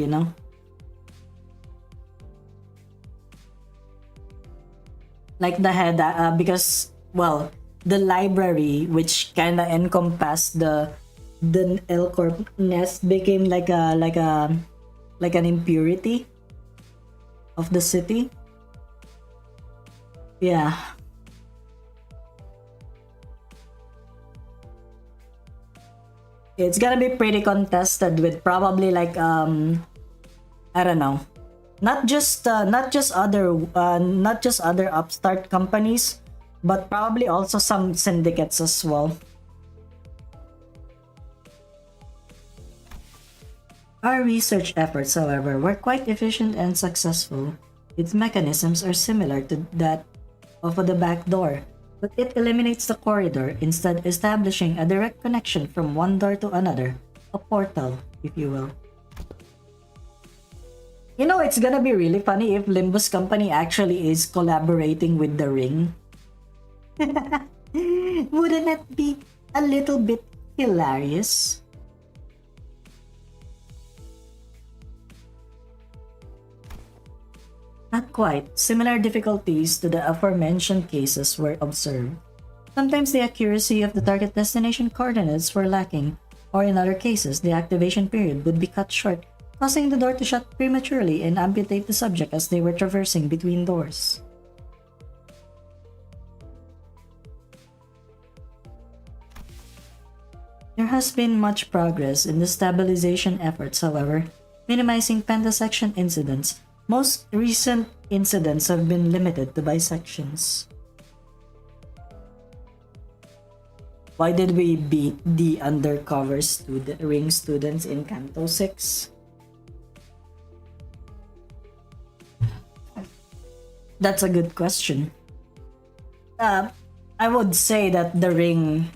Like the head, because the library, which kind of encompassed the L-Corp nest, became like an impurity of the city. Yeah. It's gonna be pretty contested with probably like I don't know, not just other upstart companies, but probably also some syndicates as well. Our research efforts, however, were quite efficient and successful. Its mechanisms are similar to that of the back door, but it eliminates the corridor, instead establishing a direct connection from one door to another, a portal, if you will. It's gonna be really funny if Limbus company actually is collaborating with the Ring. Wouldn't that be a little bit hilarious? Not quite. Similar difficulties to the aforementioned cases were observed. Sometimes the accuracy of the target destination coordinates were lacking, or in other cases, the activation period would be cut short, causing the door to shut prematurely and amputate the subject as they were traversing between doors. There has been much progress in the stabilization efforts, however, minimizing pentasection incidents. Most recent incidents have been limited to bisections. Why did we beat the undercover ring students in Canto 6? That's a good question. I would say that the ring,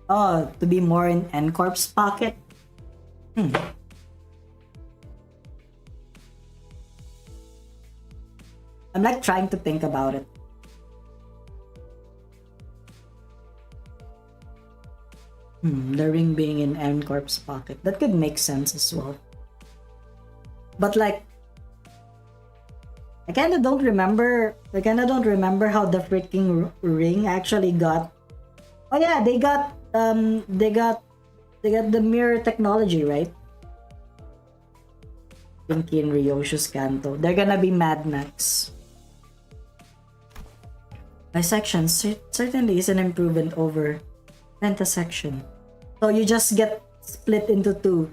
to be more in N-Corp's pocket. I'm like trying to think about it. The ring being in N-Corp's pocket. That could make sense as well. But like, I kinda don't remember how the freaking ring actually got. Oh yeah, they got the mirror technology, right? Pinky and Ryoshu's Kanto. They're gonna be Mad Max. Bisection certainly is an improvement over pentasection. So you just get split into 2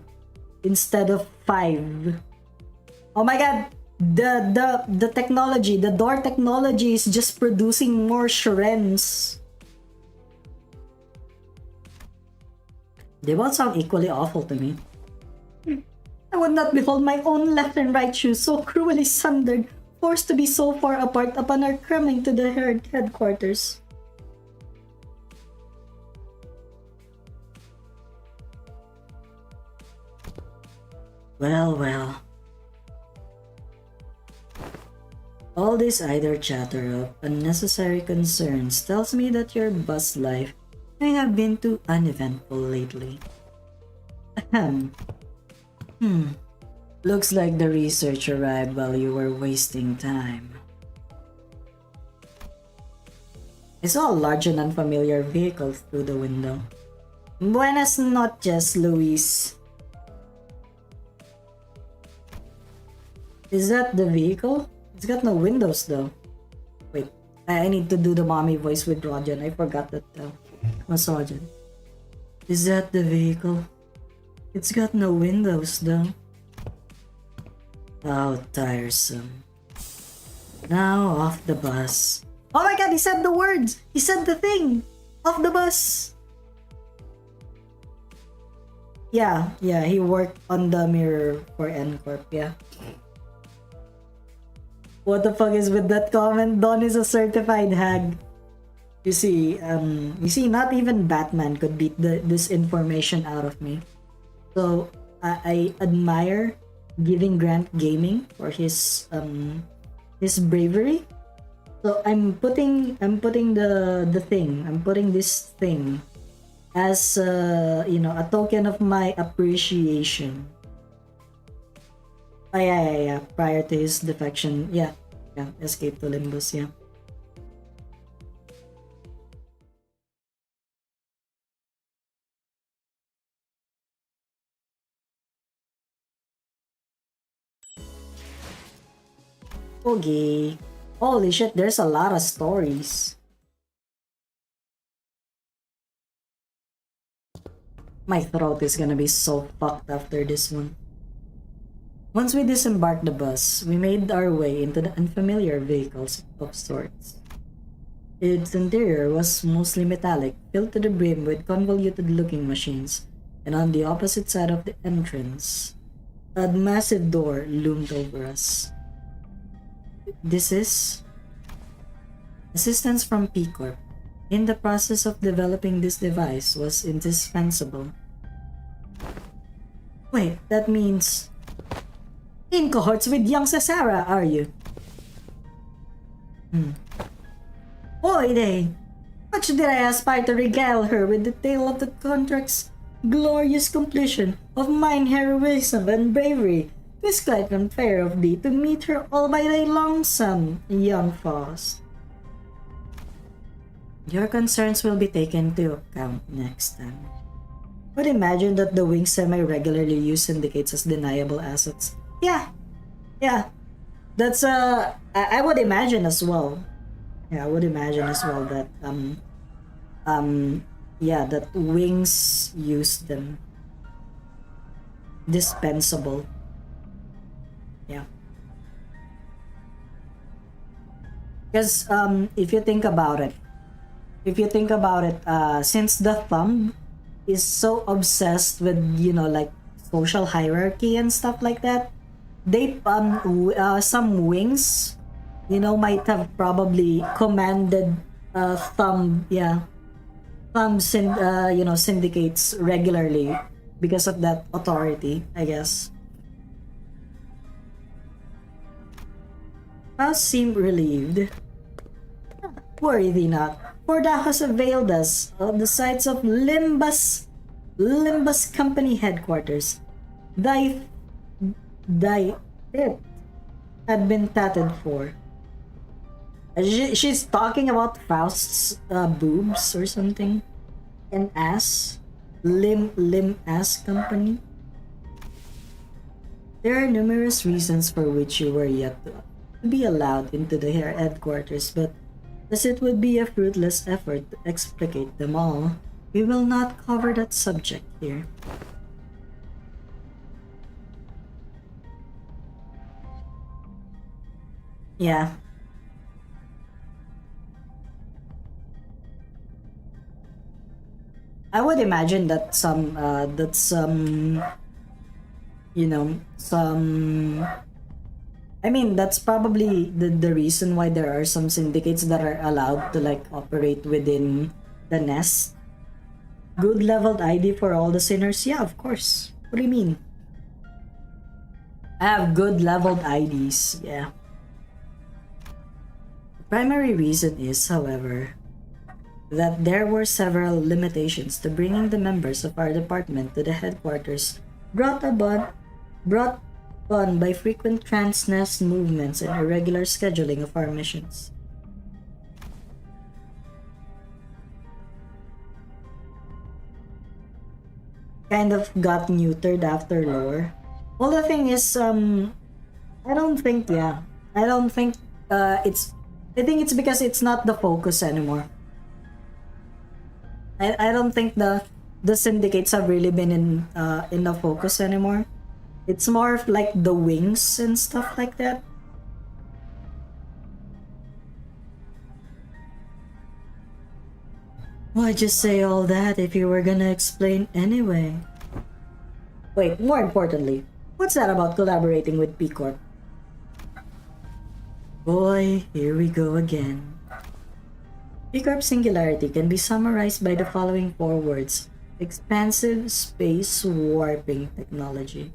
instead of 5. Oh my god! The technology, the door technology is just producing more Shrens. They both sound equally awful to me. I would not behold my own left and right shoes so cruelly sundered, forced to be so far apart upon our coming to the headquarters. Well. All this idle chatter of unnecessary concerns tells me that your bus life may have been too uneventful lately. Ahem. Looks like the research arrived while you were wasting time. I saw a large and unfamiliar vehicle through the window. Buenas noches, Luis. Is that the vehicle? It's got no windows though. Wait, I need to do the mommy voice with Rojan. I forgot that was Rojan. Is that the vehicle? It's got no windows though. How tiresome. Now off the bus. Oh my god, he said the words! He said the thing! Off the bus! Yeah, he worked on the mirror for N-Corp, yeah. What the fuck is with that comment? Don is a certified hag. You see, not even Batman could beat this information out of me. So I admire Giving Grant Gaming for his bravery. So I'm putting this thing as a token of my appreciation. Oh, yeah. Prior to his defection, yeah. Escape to Limbus, yeah. Okay. Holy shit, there's a lot of stories. My throat is gonna be so fucked after this one. Once we disembarked the bus, we made our way into the unfamiliar vehicles of sorts. Its interior was mostly metallic, filled to the brim with convoluted-looking machines, and on the opposite side of the entrance, a massive door loomed over us. This is assistance from P-Corp. In the process of developing this device was indispensable. Wait, that means... In cohorts with young Cesara, are you? Boy, day! Much did I aspire to regale her with the tale of the contract's glorious completion of mine heroism and bravery. It's quite unfair of thee to meet her all by thy lonesome, young Faust. Your concerns will be taken into account next time. Would imagine that the wing semi-regularly use syndicates as deniable assets. Yeah. That's I would imagine as well. Yeah, I would imagine as well that that wings use them. Dispensable. Yeah. Because if you think about it, if you think about it, since the thumb is so obsessed with, you know, like social hierarchy and stuff like that, they some wings, you know, might have probably commanded thumb, yeah, you know, syndicates regularly because of that authority, I guess. Faust seemed relieved. Worry thee not, for thou hast availed us of the sites of Limbus Company headquarters. Thy it had been tatted for. She's talking about Faust's boobs or something. An ass. Limb ass company. There are numerous reasons for which you were yet to be allowed into the headquarters, but as it would be a fruitless effort to explicate them all, we will not cover that subject here. Yeah. I would imagine that some you know, some, I mean, that's probably the reason why there are some syndicates that are allowed to like operate within the nest. Good leveled ID for all the sinners? Yeah, of course. What do you mean? I have good leveled IDs, yeah. The primary reason is, however, that there were several limitations to bringing the members of our department to the headquarters, brought on by frequent trans-nest movements and irregular scheduling of our missions. Kind of got neutered after lore. Well, the thing is, I don't think, yeah. I don't think I think it's because it's not the focus anymore. I don't think the syndicates have really been in the focus anymore. It's more of like the wings and stuff like that. Why'd you say all that if you were gonna explain anyway? Wait, more importantly, what's that about collaborating with P Corp? Boy, here we go again. P Corp singularity can be summarized by the following four words: expansive space warping technology.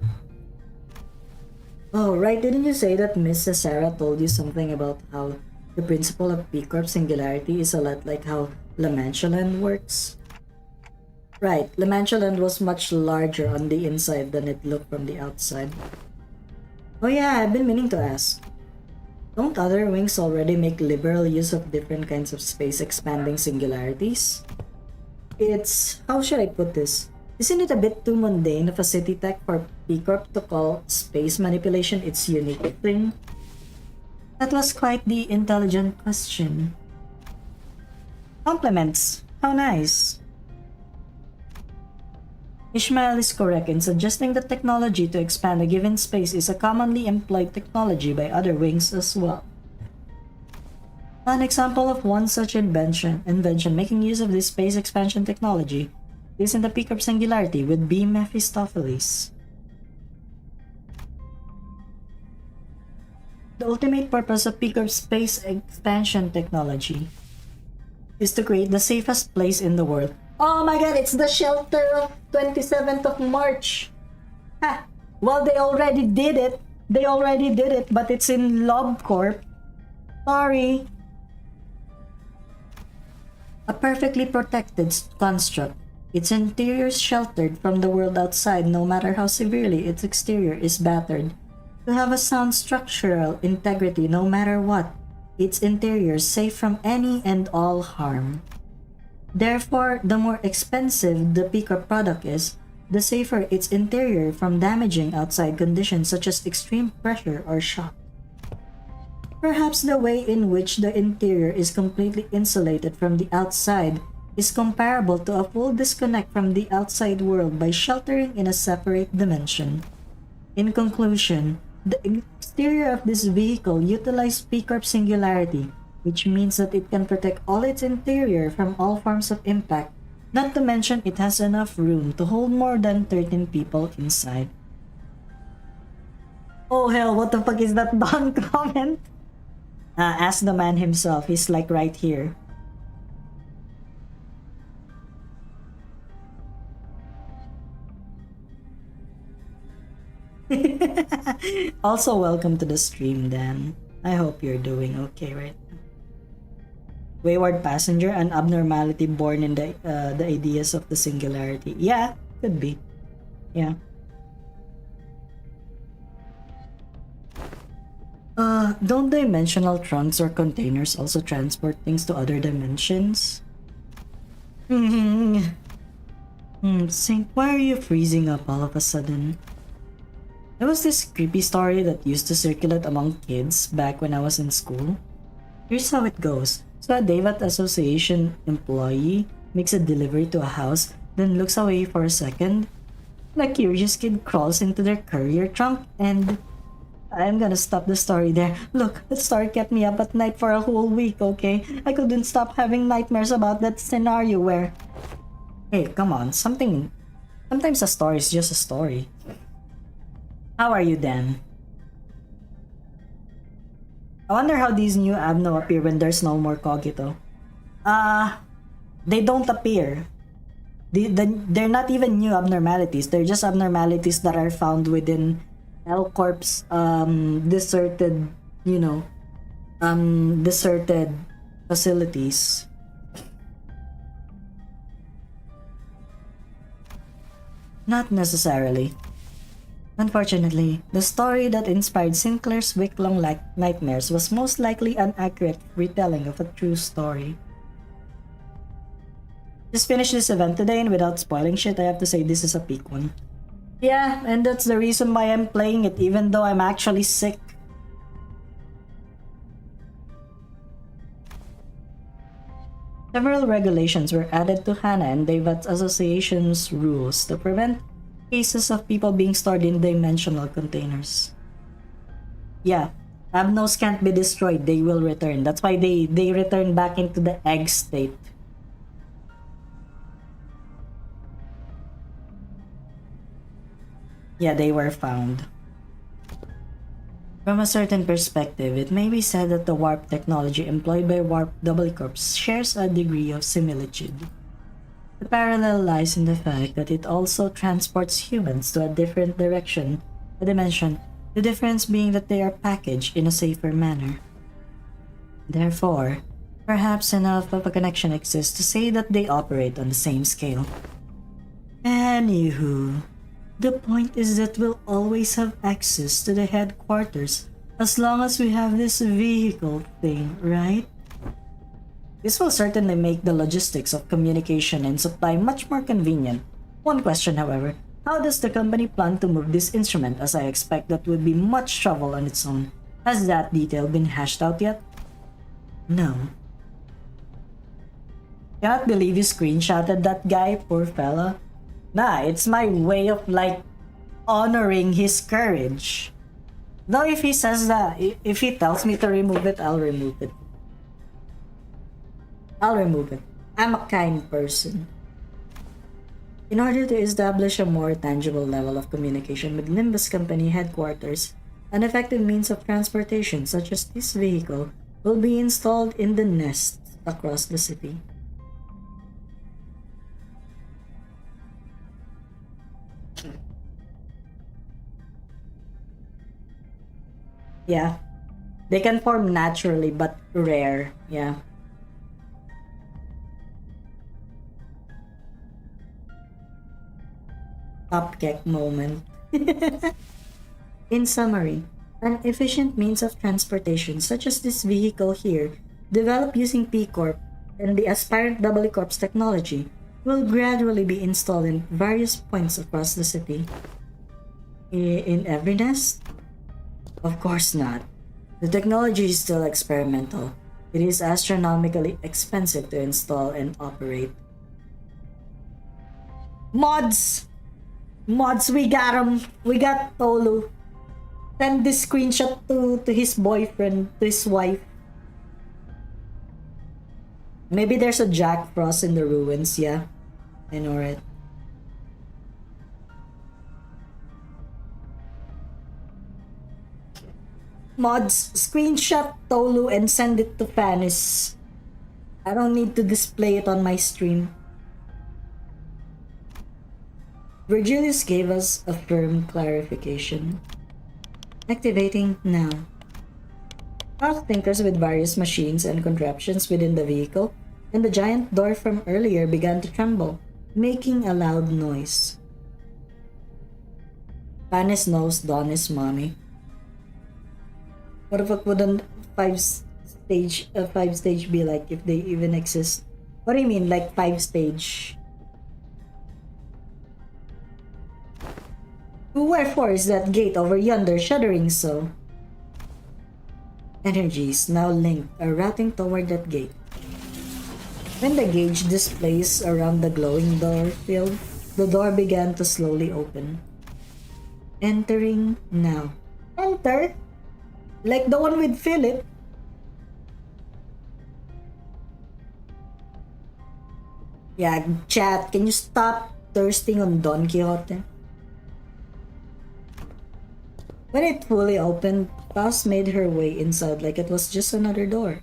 Oh, right, didn't you say that Miss Sarah told you something about how the principle of P Corp singularity is a lot like how Limbus works? Right, Limbus was much larger on the inside than it looked from the outside. Oh yeah, I've been meaning to ask. Don't other wings already make liberal use of different kinds of space expanding singularities? It's... how should I put this? Isn't it a bit too mundane of a city tech for P Corp to call space manipulation its unique thing? That was quite the intelligent question. Compliments. How nice. Ishmael is correct in suggesting that technology to expand a given space is a commonly employed technology by other wings as well. An example of one such invention making use of this space expansion technology is in the P Corp singularity would be Mephistopheles. The ultimate purpose of P Corp space expansion technology is to create the safest place in the world. Oh my god, it's the shelter of 27th of March! Ha! Well, they already did it, but it's in LobCorp. Sorry. A perfectly protected construct. Its interior is sheltered from the world outside no matter how severely its exterior is battered. To have a sound structural integrity no matter what, its interior safe from any and all harm. Therefore, the more expensive the P Corp product is, the safer its interior from damaging outside conditions such as extreme pressure or shock. Perhaps the way in which the interior is completely insulated from the outside is comparable to a full disconnect from the outside world by sheltering in a separate dimension. In conclusion, the exterior of this vehicle utilized P Corp singularity, which means that it can protect all its interior from all forms of impact. Not to mention, it has enough room to hold more than 13 people inside. Oh hell, what the fuck is that Don comment? Ask the man himself, he's like right here. Also, welcome to the stream, Dan. I hope you're doing okay right now. Wayward passenger, an abnormality born in the ideas of the singularity. Yeah, could be. Yeah. Don't dimensional trunks or containers also transport things to other dimensions? Saint, why are you freezing up all of a sudden? There was this creepy story that used to circulate among kids back when I was in school. Here's how it goes. So a Devat Association employee makes a delivery to a house, then looks away for a second. A curious kid crawls into their courier trunk and... I'm gonna stop the story there. Look, the story kept me up at night for a whole week, okay? I couldn't stop having nightmares about that scenario where... Hey, come on, sometimes a story is just a story. How are you, Dan? I wonder how these new abno appear when there's no more cogito. They don't appear. They're not even new abnormalities. They're just abnormalities that are found within L Corp's deserted, deserted facilities. Not necessarily. Unfortunately, the story that inspired Sinclair's week-long nightmares was most likely an accurate retelling of a true story. Just finished this event today, and without spoiling shit, I have to say this is a peak one. Yeah, and that's the reason why I'm playing it even though I'm actually sick. Several regulations were added to HANA and Devat Association's rules to prevent cases of people being stored in dimensional containers. Yeah, abnos can't be destroyed, they will return. That's why they return back into the egg state. Yeah, they were found. From a certain perspective, it may be said that the warp technology employed by Warp Double Corps shares a degree of similitude. The parallel lies in the fact that it also transports humans to a different direction, a dimension, the difference being that they are packaged in a safer manner. Therefore, perhaps enough of a connection exists to say that they operate on the same scale. Anywho, the point is that we'll always have access to the headquarters as long as we have this vehicle thing, right? This will certainly make the logistics of communication and supply much more convenient. One question, however, how does the company plan to move this instrument, as I expect that would be much trouble on its own? Has that detail been hashed out yet? No. Cannot believe you screenshotted that guy, poor fella. Nah, it's my way of honoring his courage. Though if he says that, if he tells me to remove it, I'll remove it. I'm a kind person. In order to establish a more tangible level of communication with Limbus Company headquarters, an effective means of transportation such as this vehicle will be installed in the nest across the city. Yeah. They can form naturally but rare, yeah. Cupcake moment. In summary, an efficient means of transportation such as this vehicle here, developed using P-Corp and the aspirant Double Corp's technology, will gradually be installed in various points across the city. In every nest? Of course not. The technology is still experimental. It is astronomically expensive to install and operate. Mods! Mods, we got him. We got Tolu. Send this screenshot to his boyfriend, to his wife. Maybe there's a Jack Frost in the ruins, yeah. I know, right? Mods, screenshot Tolu and send it to Fanis. I don't need to display it on my stream. Virgilius gave us a firm clarification. Activating now. Faust tinkers with various machines and contraptions within the vehicle, and the giant door from earlier began to tremble, making a loud noise. Fanis knows Dawn is mommy. What the fuck would a five stage be like if they even exist? What do you mean, like 5 stage? Wherefore is that gate over yonder shuddering so? Energies now linked are routing toward that gate. When the gauge displays around the glowing door filled, the door began to slowly open. Entering now. Enter? Like the one with Philip? Yeah, chat, can you stop thirsting on Don Quixote? When it fully opened, Faust made her way inside like it was just another door.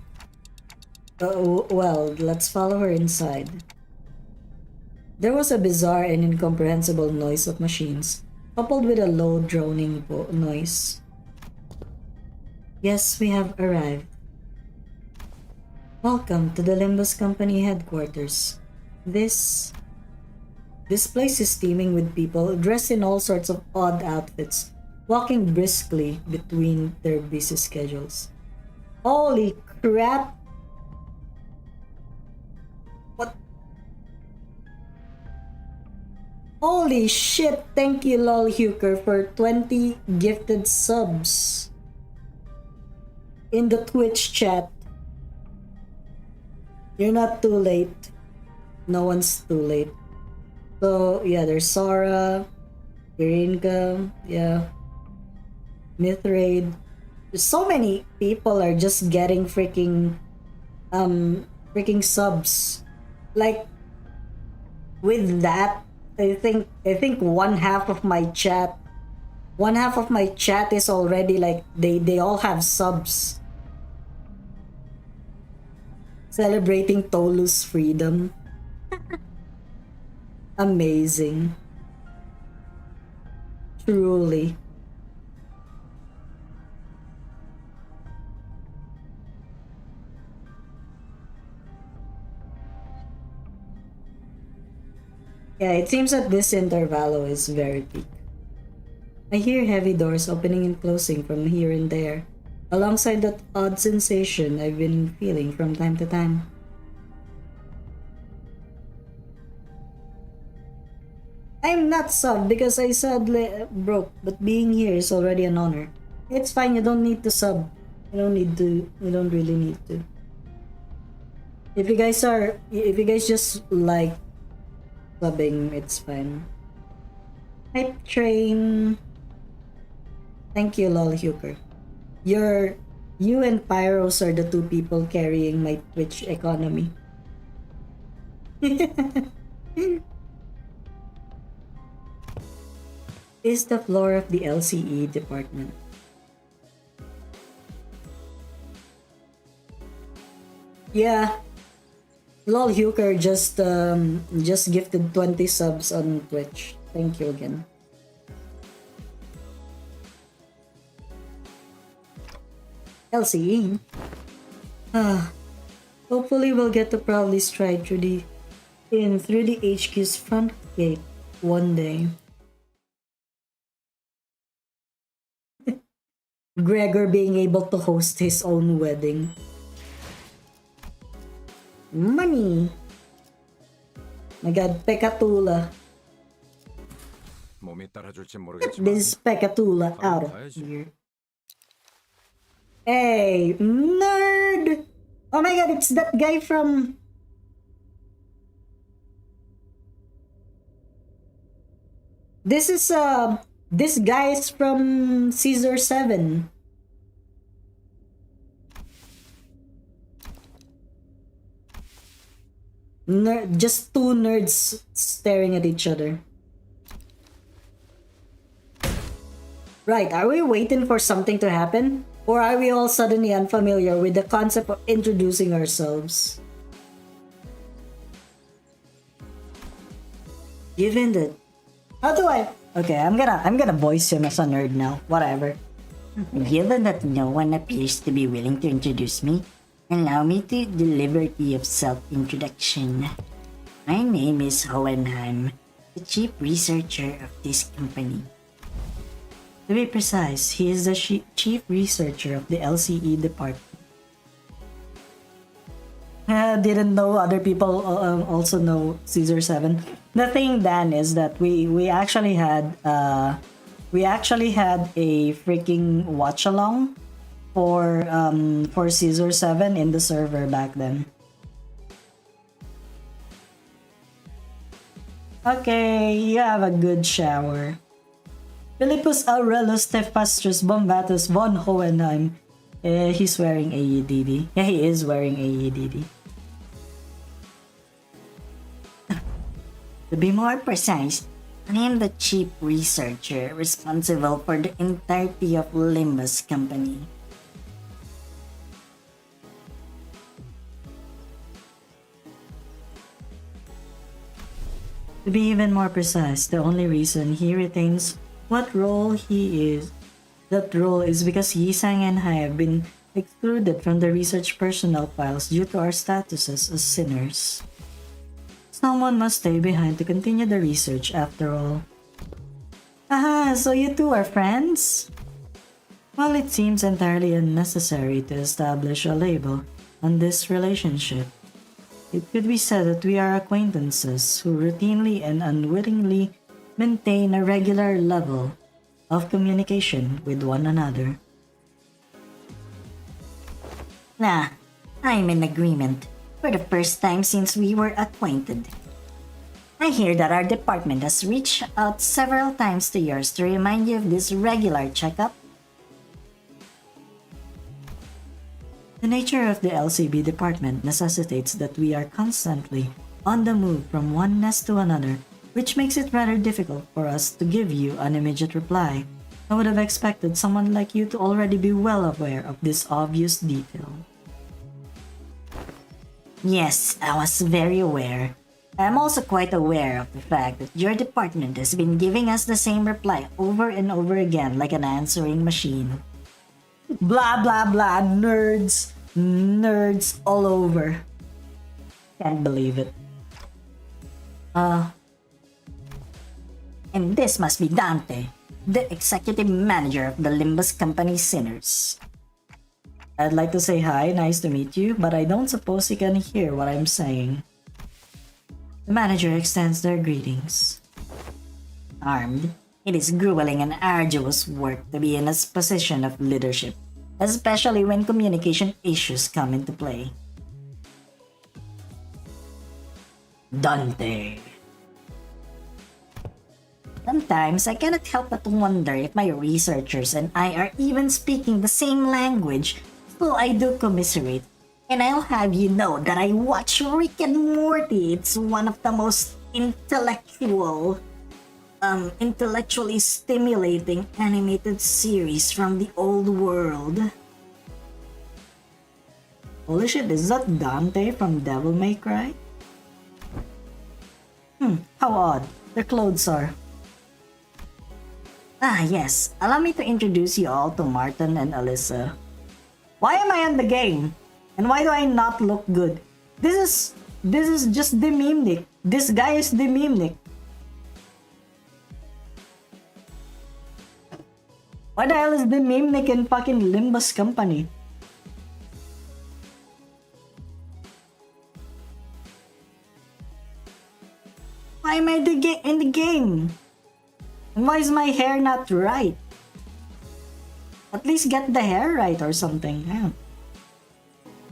Well, let's follow her inside. There was a bizarre and incomprehensible noise of machines, coupled with a low droning noise. Yes, we have arrived. Welcome to the Limbus Company headquarters. This place is teeming with people dressed in all sorts of odd outfits, walking briskly between their busy schedules. Holy crap! What? Holy shit! Thank you, Lol Huker, for 20 gifted subs in the Twitch chat. You're not too late. No one's too late. So, yeah, there's Sora, Irinka, yeah, Mithraid. So many people are just getting freaking subs. Like, with that, I think one half of my chat is already like they all have subs. Celebrating Tolu's freedom. Amazing. Truly. Yeah, it seems that this intervalo is very peak. I hear heavy doors opening and closing from here and there, alongside that odd sensation I've been feeling from time to time. I'm not sub because I sadly broke, but being here is already an honor. It's fine, you don't need to sub. You don't really need to. If you guys just like subbing, it's fine. Hype train. Thank you, Lol Huker. You and Pyros are the two people carrying my Twitch economy. Is the floor of the LCE department. Yeah. Lol Huker just gifted 20 subs on Twitch. Thank you again. LCE. Hopefully we'll get to proudly stride through the HQ's front gate one day. Gregor being able to host his own wedding. Money. My God, Pekatula. Get this Pekatula out of here. Hey, nerd! Oh my God, it's that guy from... This guy is from Caesar 7. Just two nerds staring at each other. Right, are we waiting for something to happen? Or are we all suddenly unfamiliar with the concept of introducing ourselves? Given that... How do I... Okay, I'm gonna voice him as a nerd now. Whatever. Given that no one appears to be willing to introduce me, allow me to the liberty of self-introduction. My name is Hohenheim, the chief researcher of this company. To be precise, he is the chief researcher of the LCE department. Didn't know other people also know Caesar 7. The thing, Dan, is that we actually had a freaking watch along for Caesar 7 in the server back then. Okay, you have a good shower. Philippus Aurelus Stephastrus Bombatus von Hohenheim. He's wearing AEDD. Yeah, he is wearing AEDD. To be more precise, I am the chief researcher responsible for the entirety of Limbus company. To be even more precise, the only reason he retains what role he is, that role is because Yisang and I have been excluded from the research personnel files due to our statuses as sinners. Someone must stay behind to continue the research after all. Aha, so you two are friends? Well, it seems entirely unnecessary to establish a label on this relationship. It could be said that we are acquaintances who routinely and unwittingly maintain a regular level of communication with one another. Nah, I'm in agreement. For the first time since we were acquainted. I hear that our department has reached out several times to yours to remind you of this regular checkup. The nature of the LCB department necessitates that we are constantly on the move from one nest to another, which makes it rather difficult for us to give you an immediate reply. I would have expected someone like you to already be well aware of this obvious detail. Yes, I was very aware. I'm also quite aware of the fact that your department has been giving us the same reply over and over again like an answering machine. Blah blah blah, nerds. Nerds all over. Can't believe it. And this must be Dante, the executive manager of the Limbus company Sinners. I'd like to say hi, nice to meet you, but I don't suppose you can hear what I'm saying. The manager extends their greetings. Armed, it is grueling and arduous work to be in a position of leadership, especially when communication issues come into play. Dante. Sometimes I cannot help but wonder if my researchers and I are even speaking the same language, so I do commiserate. And I'll have you know that I watch Rick and Morty. It's one of the most intellectually stimulating animated series from the old world. Holy shit, is that Dante from Devil May Cry? How odd. Their clothes are. Ah yes, allow me to introduce you all to Martin and Alyssa. Why am I in the game? And why do I not look good? This is just the Mimnik. This guy is the Mimnik. Why the hell is the Mimnik in fucking Limbus company? Why am I in the game? And why is my hair not right? At least get the hair right or something.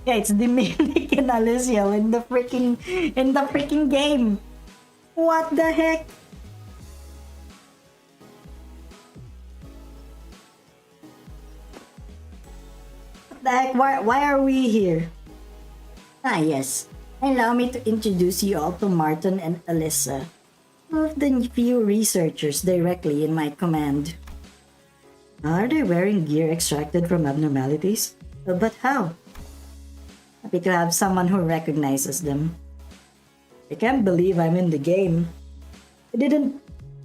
Yeah, it's the Mimic and Alyssciel in the freaking game. What the heck? What the heck? Why are we here? Ah yes, Allow me to introduce you all to Martin and Alyssa, two of the few researchers directly in my command. Are they wearing gear extracted from abnormalities? But how? Happy to have someone who recognizes them. I can't believe I'm in the game. I didn't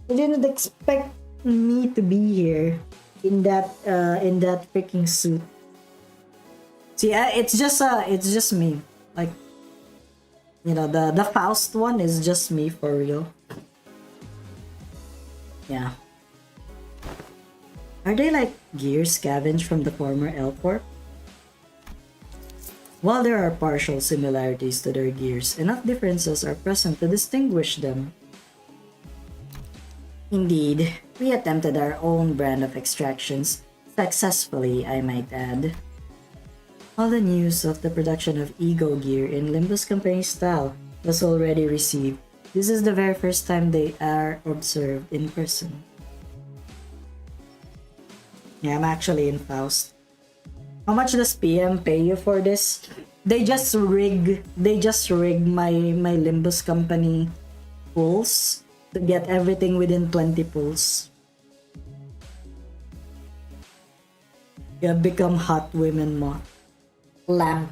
expect me to be here in that freaking suit. See, it's just me. Like, you know, the Faust one is just me for real. Yeah. Are they like gear scavenged from the former L-Corp? While there are partial similarities to their gears, enough differences are present to distinguish them. Indeed, we attempted our own brand of extractions, successfully, I might add. All the news of the production of Ego gear in Limbus company style was already received. This is the very first time they are observed in person. Yeah, I'm actually in Faust. How much does PM pay you for this? They just rig my Limbus company pulls to get everything within 20 pulls. You have become hot women mo. Lamp.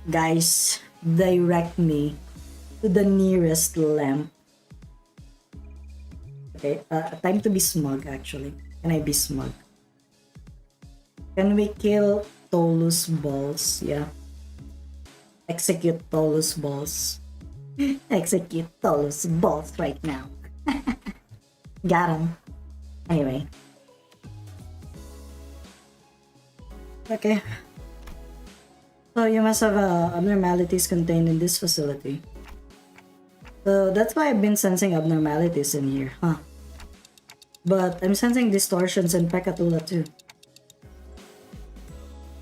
Guys, direct me to the nearest lamp. Okay, time to be smug actually. Can I be smug? Can we kill Tolus balls? Yeah. Execute Tolus balls. Execute Tolus balls right now. Got him. Anyway. Okay. So you must have abnormalities contained in this facility. So that's why I've been sensing abnormalities in here, huh? But I'm sensing distortions in Pekatula too.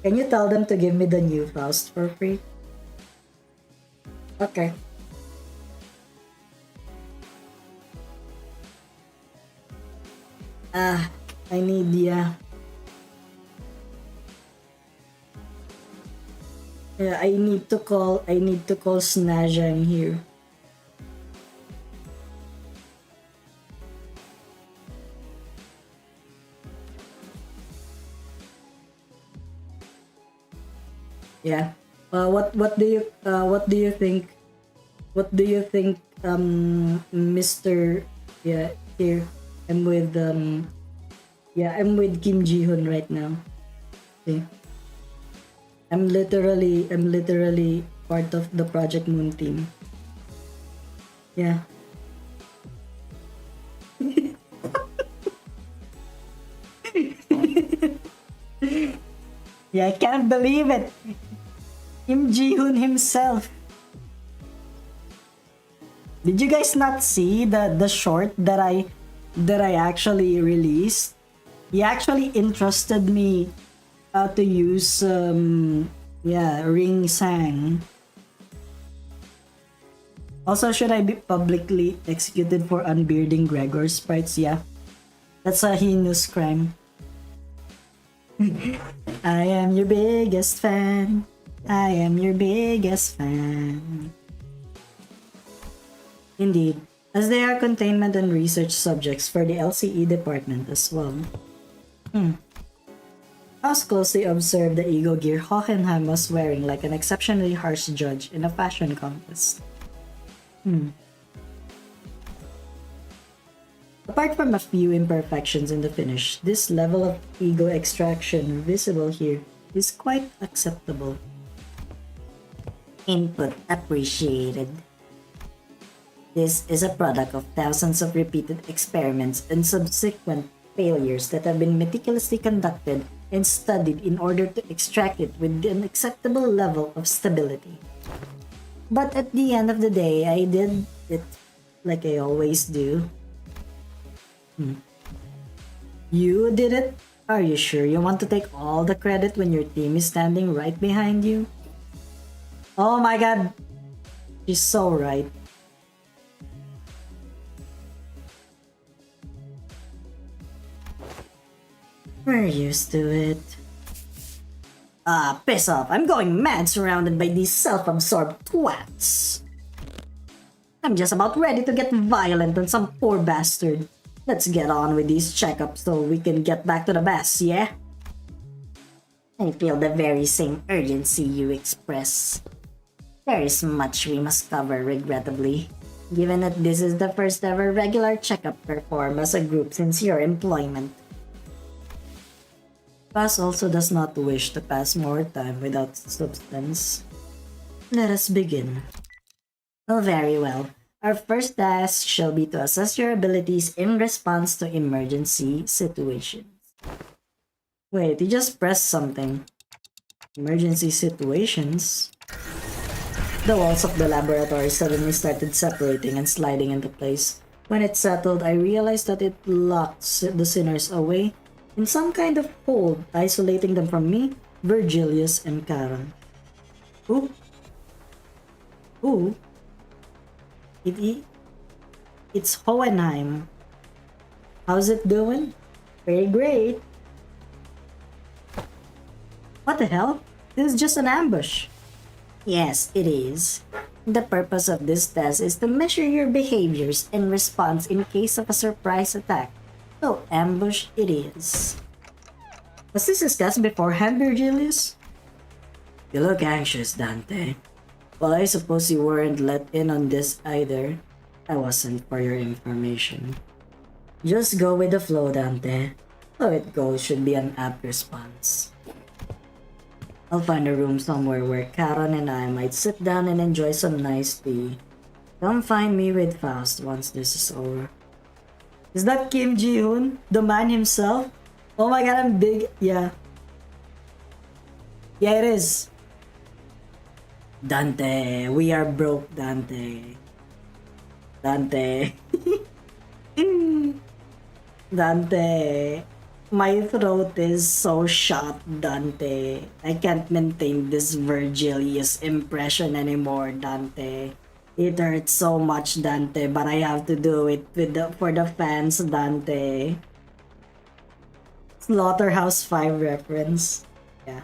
Can you tell them to give me the new Faust for free? Okay. I need, yeah. Yeah, I need to call Snajang here. Yeah. What do you think? What do you think, Mr. Yeah, here. I'm with Kim Ji-hoon right now. See? I'm literally part of the Project Moon team. Yeah. Yeah, I can't believe it. Kim Ji-hoon himself. Did you guys not see the short that I actually released? He actually entrusted me to use Ring Sang. Also, should I be publicly executed for unbearding Gregor's sprites? Yeah. That's a heinous crime. I am your biggest fan. I am your biggest fan. Indeed, as they are containment and research subjects for the LCE department as well. Faust closely observed the ego gear Hohenheim was wearing like an exceptionally harsh judge in a fashion contest. Apart from a few imperfections in the finish, this level of ego extraction visible here is quite acceptable. Input appreciated. This is a product of thousands of repeated experiments and subsequent failures that have been meticulously conducted and studied in order to extract it with an acceptable level of stability. But at the end of the day, I did it like I always do. You did it? Are you sure you want to take all the credit when your team is standing right behind you? Oh my god! She's so right. We're used to it. Ah, piss off. I'm going mad surrounded by these self-absorbed twats. I'm just about ready to get violent on some poor bastard. Let's get on with these checkups so we can get back to the best, yeah? I feel the very same urgency you express. There is much we must cover, regrettably, given that this is the first ever regular checkup performed as a group since your employment. Faust also does not wish to pass more time without substance. Let us begin. Oh, very well. Our first task shall be to assess your abilities in response to emergency situations. Wait, you just pressed something. Emergency situations? The walls of the laboratory suddenly started separating and sliding into place. When it settled, I realized that it locked the sinners away in some kind of hold, isolating them from me, Virgilius, and Karen. Who? Who? It's Hohenheim. How's it doing? Very great. What the hell? This is just an ambush. Yes, it is. The purpose of this test is to measure your behaviors and response in case of a surprise attack. So, ambush it is. Was this discussed beforehand, Virgilius? You look anxious, Dante. Well, I suppose you weren't let in on this either. I wasn't, for your information. Just go with the flow, Dante. So it goes should be an apt response. I'll find a room somewhere where Karen and I might sit down and enjoy some nice tea. Come find me with Faust once this is over. Is that Kim Ji-hoon? The man himself? Oh my god, I'm big. Yeah. Yeah, it is. Dante, we are broke, Dante. Dante. Dante. My throat is so shot, Dante. I can't maintain this Virgilius impression anymore, Dante. It hurts so much, Dante, but I have to do it for the fans, Dante. Slaughterhouse 5 reference. Yeah.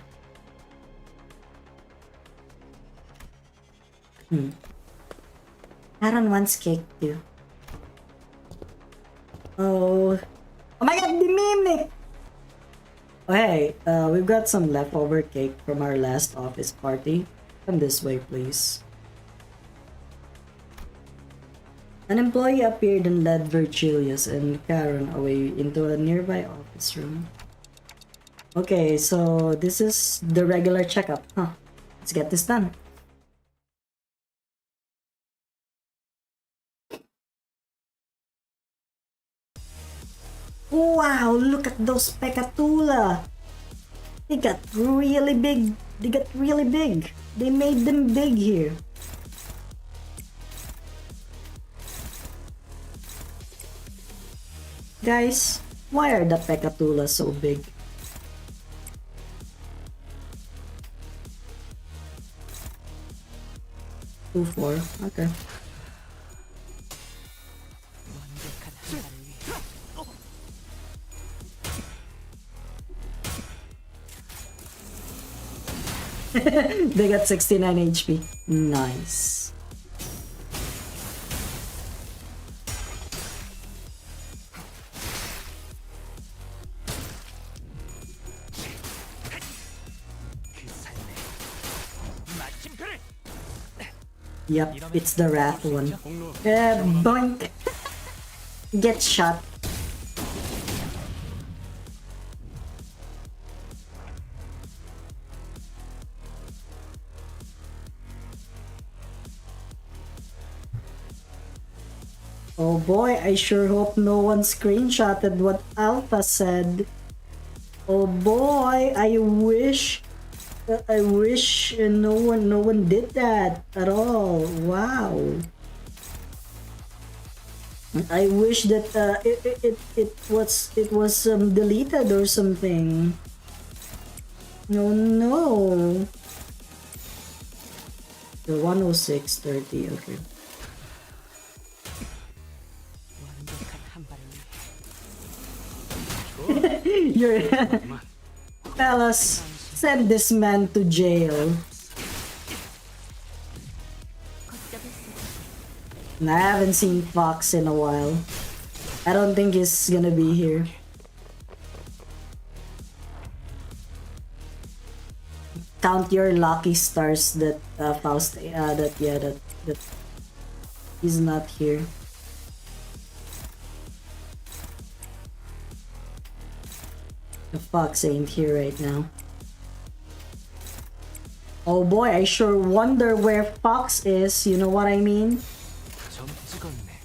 Aaron wants cake too. Oh. Oh my god, the mimic! Oh hey, we've got some leftover cake from our last office party. Come this way, please. An employee appeared and led Virgilius and Karen away into a nearby office room. Okay, so this is the regular checkup, huh? Let's get this done. Wow, look at those Pecatula! They got really big. They got really big. They made them big here. Guys, why are the Pecatula so big? Two, four. Okay. They got 69 HP. Nice. Yep, it's the Wrath one. Boink! Get shot. Oh boy, I sure hope no one screenshotted what Alpha said. Oh boy, I wish no one did that at all. Wow. I wish that it was deleted or something. No, no. The 106.30, okay. You're fellas, Send this man to jail. 걷잡을 수 없이 And I haven't seen Fox in a while. I don't think he's gonna be here. Count your lucky stars that Faust that he's not here. The Fox ain't here right now. Oh boy, I sure wonder where Fox is, you know what I mean? 점 찍었네.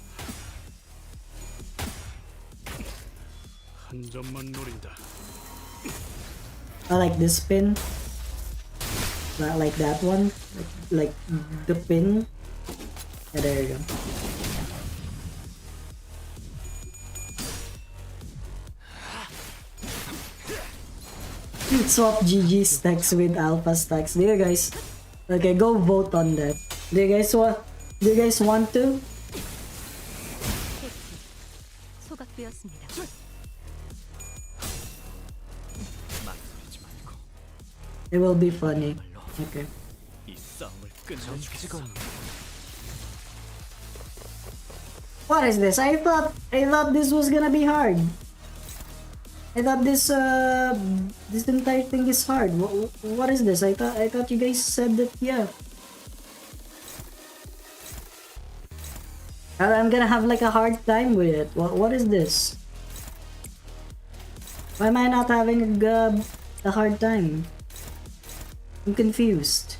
한 점만 노린다. I like this pin. Not like that one. Like the pin. Yeah, there you go. Swap GG stacks with alpha stacks. Do you guys? Okay, go vote on that. Do you guys want? Do you guys want to? 소각되었습니다. 망설이지 말고 It will be funny. Okay. 이 싸움을 끝내주겠어. What is this? I thought this was gonna be hard. I thought this entire thing is hard. What is this? I thought you guys said that, yeah. I'm gonna have like a hard time with it. What is this? Why am I not having a hard time? I'm confused.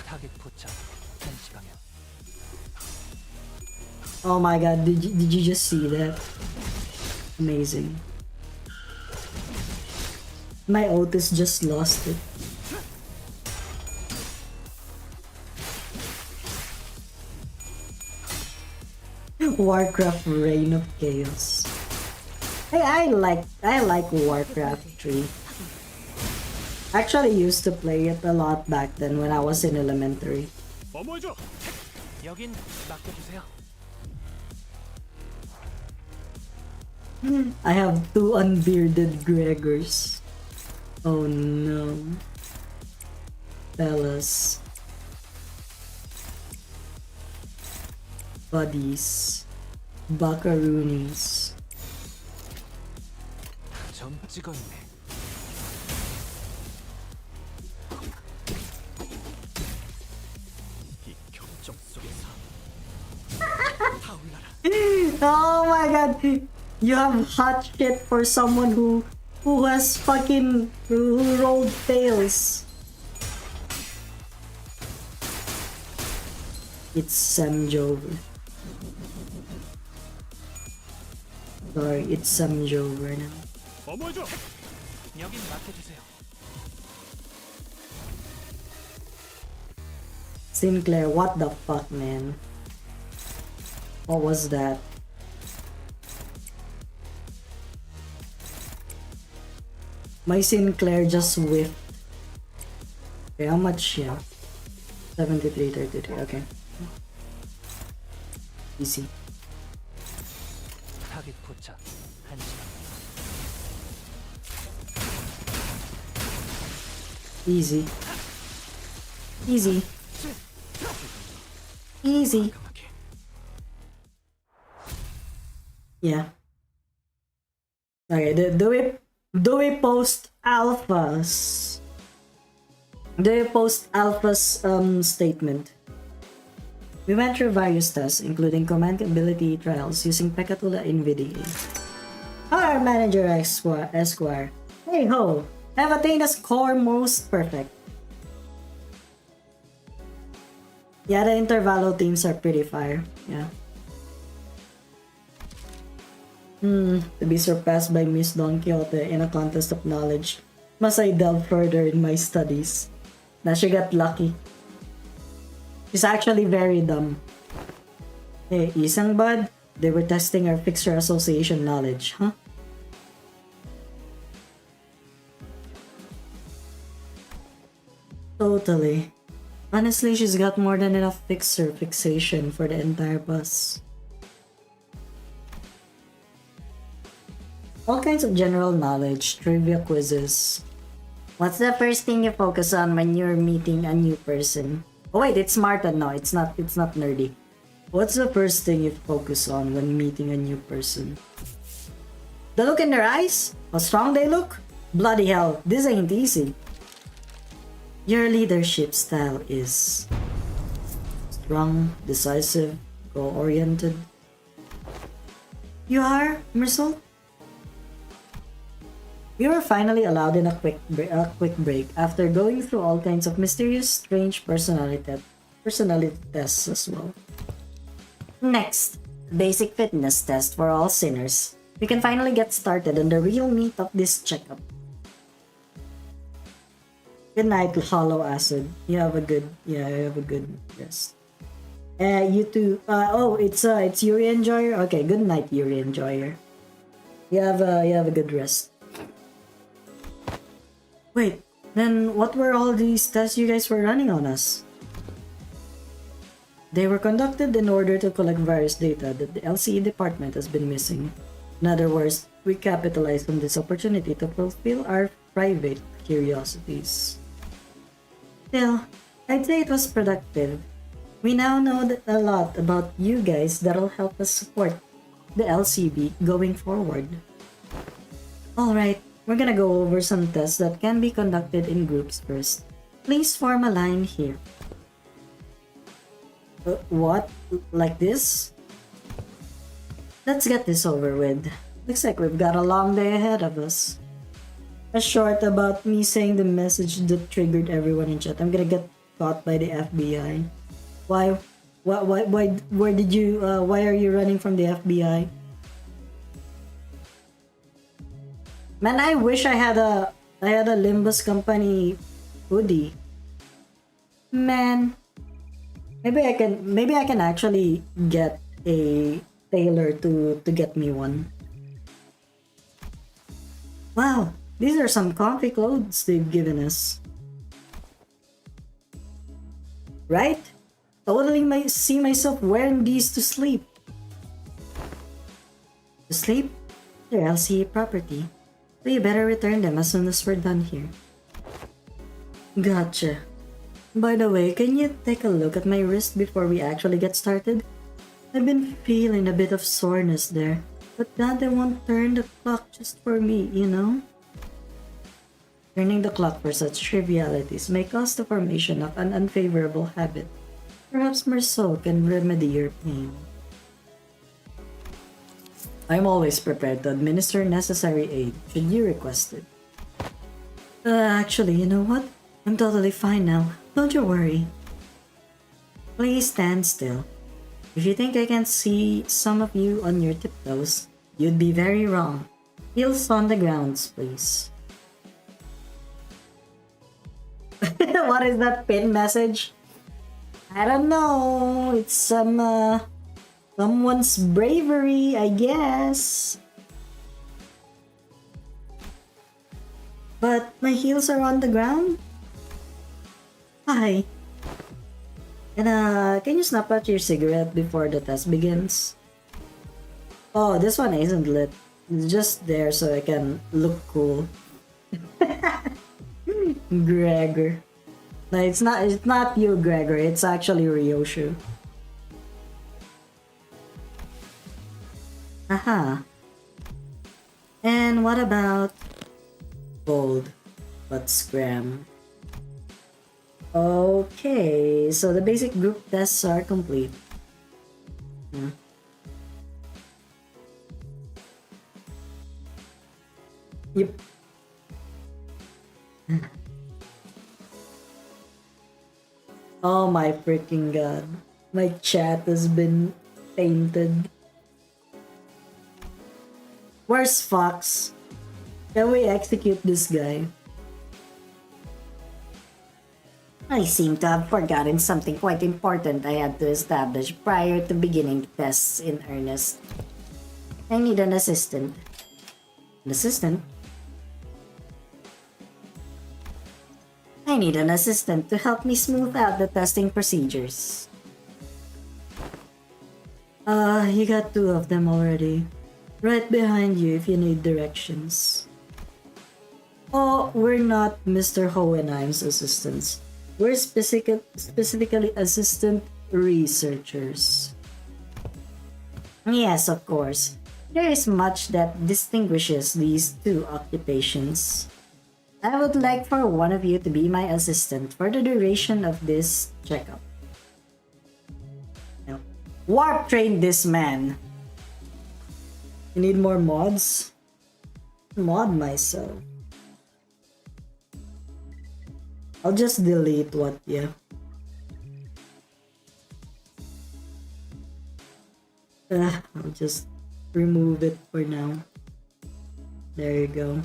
타겟 포착 1시 방향. Oh my god, did you just see that? Amazing. My Otis just lost it. Warcraft Reign of Chaos. Hey, I like Warcraft 3. Actually used to play it a lot back then when I was in elementary. 어머해줘. 여긴 맡겨주세요. I have two unbearded Gregors. Oh no. Fellas. Buddies. Buckaroonies. 점 찍었네. 이 격정 속에서 타올라라. Oh my god. You have hot shit for someone who has fucking who rolled tails. It's Samjover. Sorry, it's Samjover now. 어머해줘. 여긴 맡겨주세요. Sinclair, what the fuck, man? What was that? My Sinclair just whiffed. Okay, how much? Yeah. 73.33, okay. Easy. 타겟 포착 1시 방향. Easy. Easy. Easy. 깜깜하게. Yeah. Okay, do we post alphas? Do we post alphas statement? We went through various tests, including command ability trials using Pekatula in VDA. Our manager Esquire. Hey ho! Have attained a score most perfect. Yeah, the intervallo teams are pretty fire. Yeah. To be surpassed by Miss Don Quixote in a contest of knowledge, must I delve further in my studies? Now she got lucky. She's actually very dumb. Hey, isang bud? They were testing our fixture association knowledge, huh? Totally. Honestly, she's got more than enough fixer fixation for the entire bus. All kinds of general knowledge, trivia quizzes. What's the first thing you focus on when you're meeting a new person? Oh wait, it's Marta. No, it's not nerdy. What's the first thing you focus on when meeting a new person? The look in their eyes? How strong they look? Bloody hell, this ain't easy. Your leadership style is strong, decisive, goal-oriented. You are, Mersel? We were finally allowed in a quick break after going through all kinds of mysterious, strange personality tests as well. Next, basic fitness test for all sinners. We can finally get started on the real meat of this checkup. Good night, Hollow Acid. You have a good rest. You too. It's Yuri Enjoyer. Okay, good night, Yuri Enjoyer. You have a good rest. Wait, then what were all these tests you guys were running on us? They were conducted in order to collect various data that the LCE department has been missing. In other words, we capitalized on this opportunity to fulfill our private curiosities. Still, I'd say it was productive. We now know a lot about you guys that'll help us support the LCB going forward. Alright, we're gonna go over some tests that can be conducted in groups first. Please form a line here. What? Like this? Let's get this over with. Looks like we've got a long day ahead of us. A short about me saying the message that triggered everyone in chat. I'm gonna get caught by the FBI. Why? Where did you? Why are you running from the FBI? Man, I wish I had a Limbus company hoodie. Man, maybe I can actually get a tailor to get me one. Wow, these are some comfy clothes they've given us. Right? Totally see myself wearing these to sleep. To sleep? They're LCE property. So you better return them as soon as we're done here. Gotcha. By the way, can you take a look at my wrist before we actually get started? I've been feeling a bit of soreness there, but Dante won't turn the clock just for me, you know? Turning the clock for such trivialities may cause the formation of an unfavorable habit. Perhaps Merceau can remedy your pain. I'm always prepared to administer necessary aid should you request it. Actually, you know what? I'm totally fine now. Don't you worry. Please stand still. If you think I can see some of you on your tiptoes, you'd be very wrong. Heels on the grounds, please. What is that pin message? I don't know. It's someone's bravery, I guess. But my heels are on the ground? Hi. And can you snap out your cigarette before the test begins? Oh, this one isn't lit. It's just there so I can look cool. Gregor. No, it's not you, Gregor. It's actually Ryoshu. Aha. And what about gold but scram? Okay, so the basic group tests are complete. Yep. Oh my freaking god. My chat has been tainted. Where's Fox? Can we execute this guy? I seem to have forgotten something quite important I had to establish prior to beginning the tests in earnest. I need an assistant. An assistant? I need an assistant to help me smooth out the testing procedures. You got two of them already. Right behind you if you need directions. Oh, we're not Mr. Hohenheim's assistants. We're specifically assistant researchers. Yes, of course. There is much that distinguishes these two occupations. I would like for one of you to be my assistant for the duration of this checkup. Now, warp train this man. You need more mods? Mod myself. I'll just delete what, yeah. I'll just remove it for now. There you go.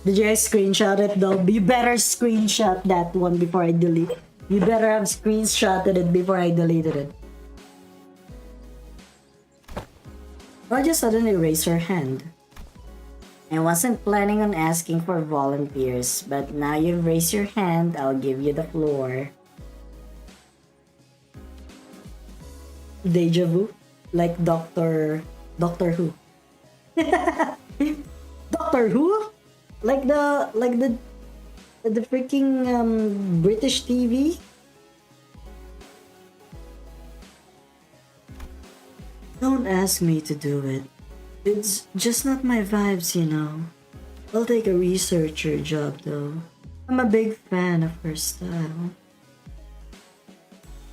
Did you guys screenshot it though? You better screenshot that one before I delete it. You better have screenshotted it before I deleted it. Why just suddenly raise her hand? I wasn't planning on asking for volunteers, but now you've raised your hand, I'll give you the floor. Deja vu? Like Doctor Who. Doctor Who? Like the freaking British TV? Don't ask me to do it. It's just not my vibes, you know. I'll take a researcher job though. I'm a big fan of her style.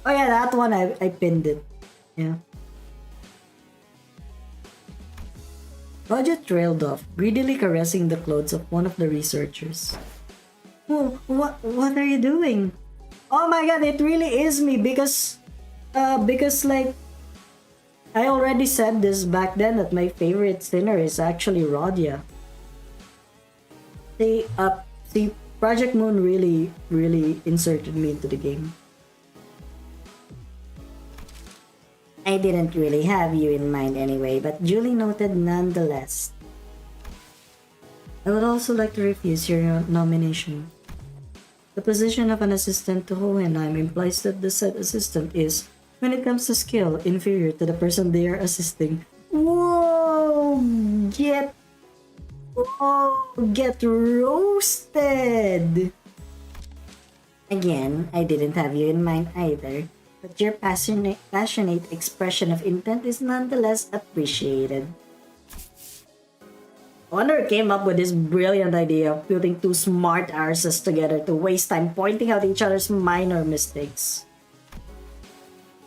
Oh yeah, that one I pinned it. Yeah. Roger trailed off, greedily caressing the clothes of one of the researchers. Oh, what are you doing? Oh my god, it really is me because like I already said this back then that my favorite sinner is actually Rodia. See, Project Moon really inserted me into the game. I didn't really have you in mind anyway, but duly noted nonetheless. I would also like to refuse your nomination. The position of an assistant to Hohenheim implies that the said assistant is, when it comes to skill, inferior to the person they are assisting. Whoa! Get roasted! Again, I didn't have you in mind either, but your passionate expression of intent is nonetheless appreciated. I wonder who came up with this brilliant idea of putting two smart arses together to waste time pointing out each other's minor mistakes.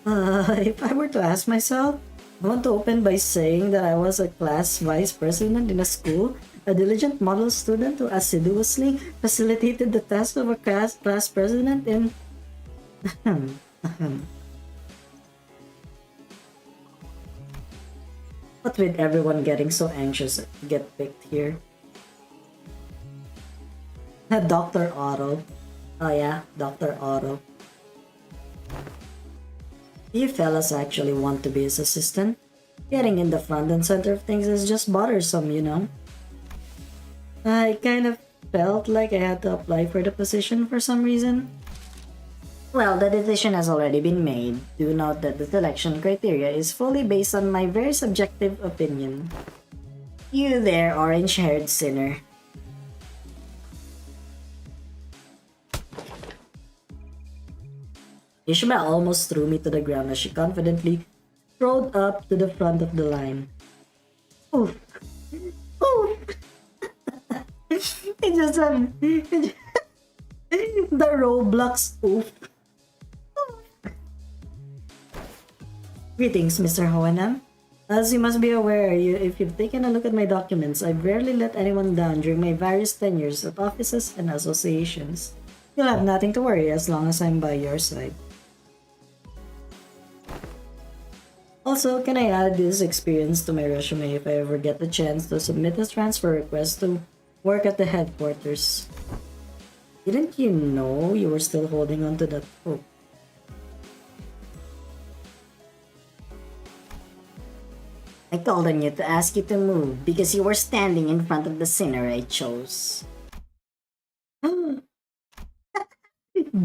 If I were to ask myself, I want to open by saying that I was a class vice president in a school, a diligent model student who assiduously facilitated the task of a class president in... What with everyone getting so anxious to get picked here? Dr. Otto. Oh yeah, Dr. Otto. You fellas actually want to be his assistant? Getting in the front and center of things is just bothersome, you know? I kind of felt like I had to apply for the position for some reason. Well, the decision has already been made. Do note that the selection criteria is fully based on my very subjective opinion. You there, orange-haired sinner. Ishmael almost threw me to the ground as she confidently strode up to the front of the line. Oof. Oof. It just the Roblox oof. Greetings, Mr. Hohenheim. As you must be aware, if you've taken a look at my documents, I've rarely let anyone down during my various tenures at offices and associations. You'll have nothing to worry as long as I'm by your side. Also, can I add this experience to my resume if I ever get the chance to submit a transfer request to work at the headquarters? Didn't you know you were still holding on to that hope? I called on you to ask you to move because you were standing in front of the sinner I chose.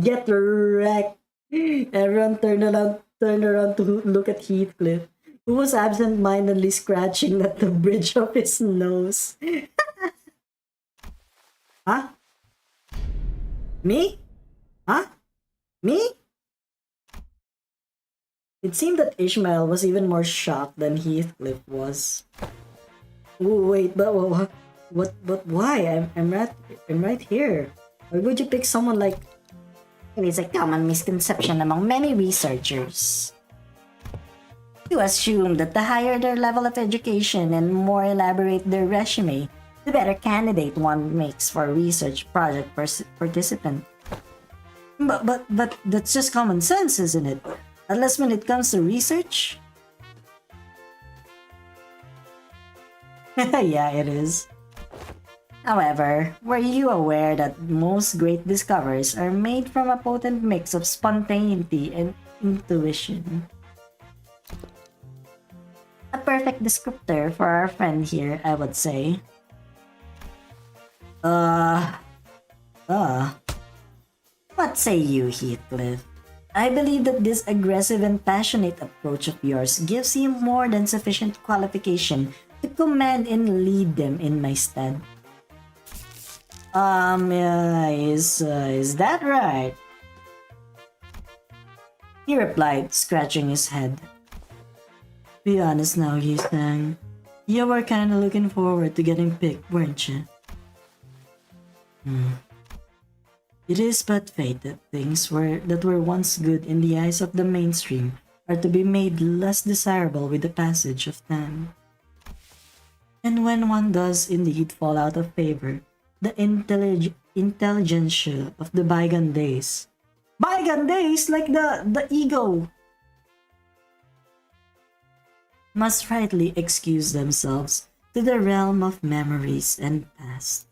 Get wrecked! Everyone turn around turned around to look at Heathcliff, who was absent-mindedly scratching at the bridge of his nose. Huh? Me? Huh? Me? It seemed that Ishmael was even more shocked than Heathcliff was. Wait, but why? I'm right here. Why would you pick someone like? It is a common misconception among many researchers to assume that the higher their level of education and more elaborate their resume, the better candidate one makes for a research project participant. But that's just common sense, isn't it? At least when it comes to research. Yeah, it is. However, were you aware that most great discoveries are made from a potent mix of spontaneity and intuition? A perfect descriptor for our friend here, I would say. What say you, Heathcliff? I believe that this aggressive and passionate approach of yours gives you more than sufficient qualification to command and lead them in my stead. Is that right? He replied, scratching his head. Be honest now, Yusang. You were kinda looking forward to getting picked, weren't you? It is but fate that things that were once good in the eyes of the mainstream are to be made less desirable with the passage of time. And when one does indeed fall out of favor, the intelligentsia of the bygone days. Bygone days, like the ego, must rightly excuse themselves to the realm of memories and past.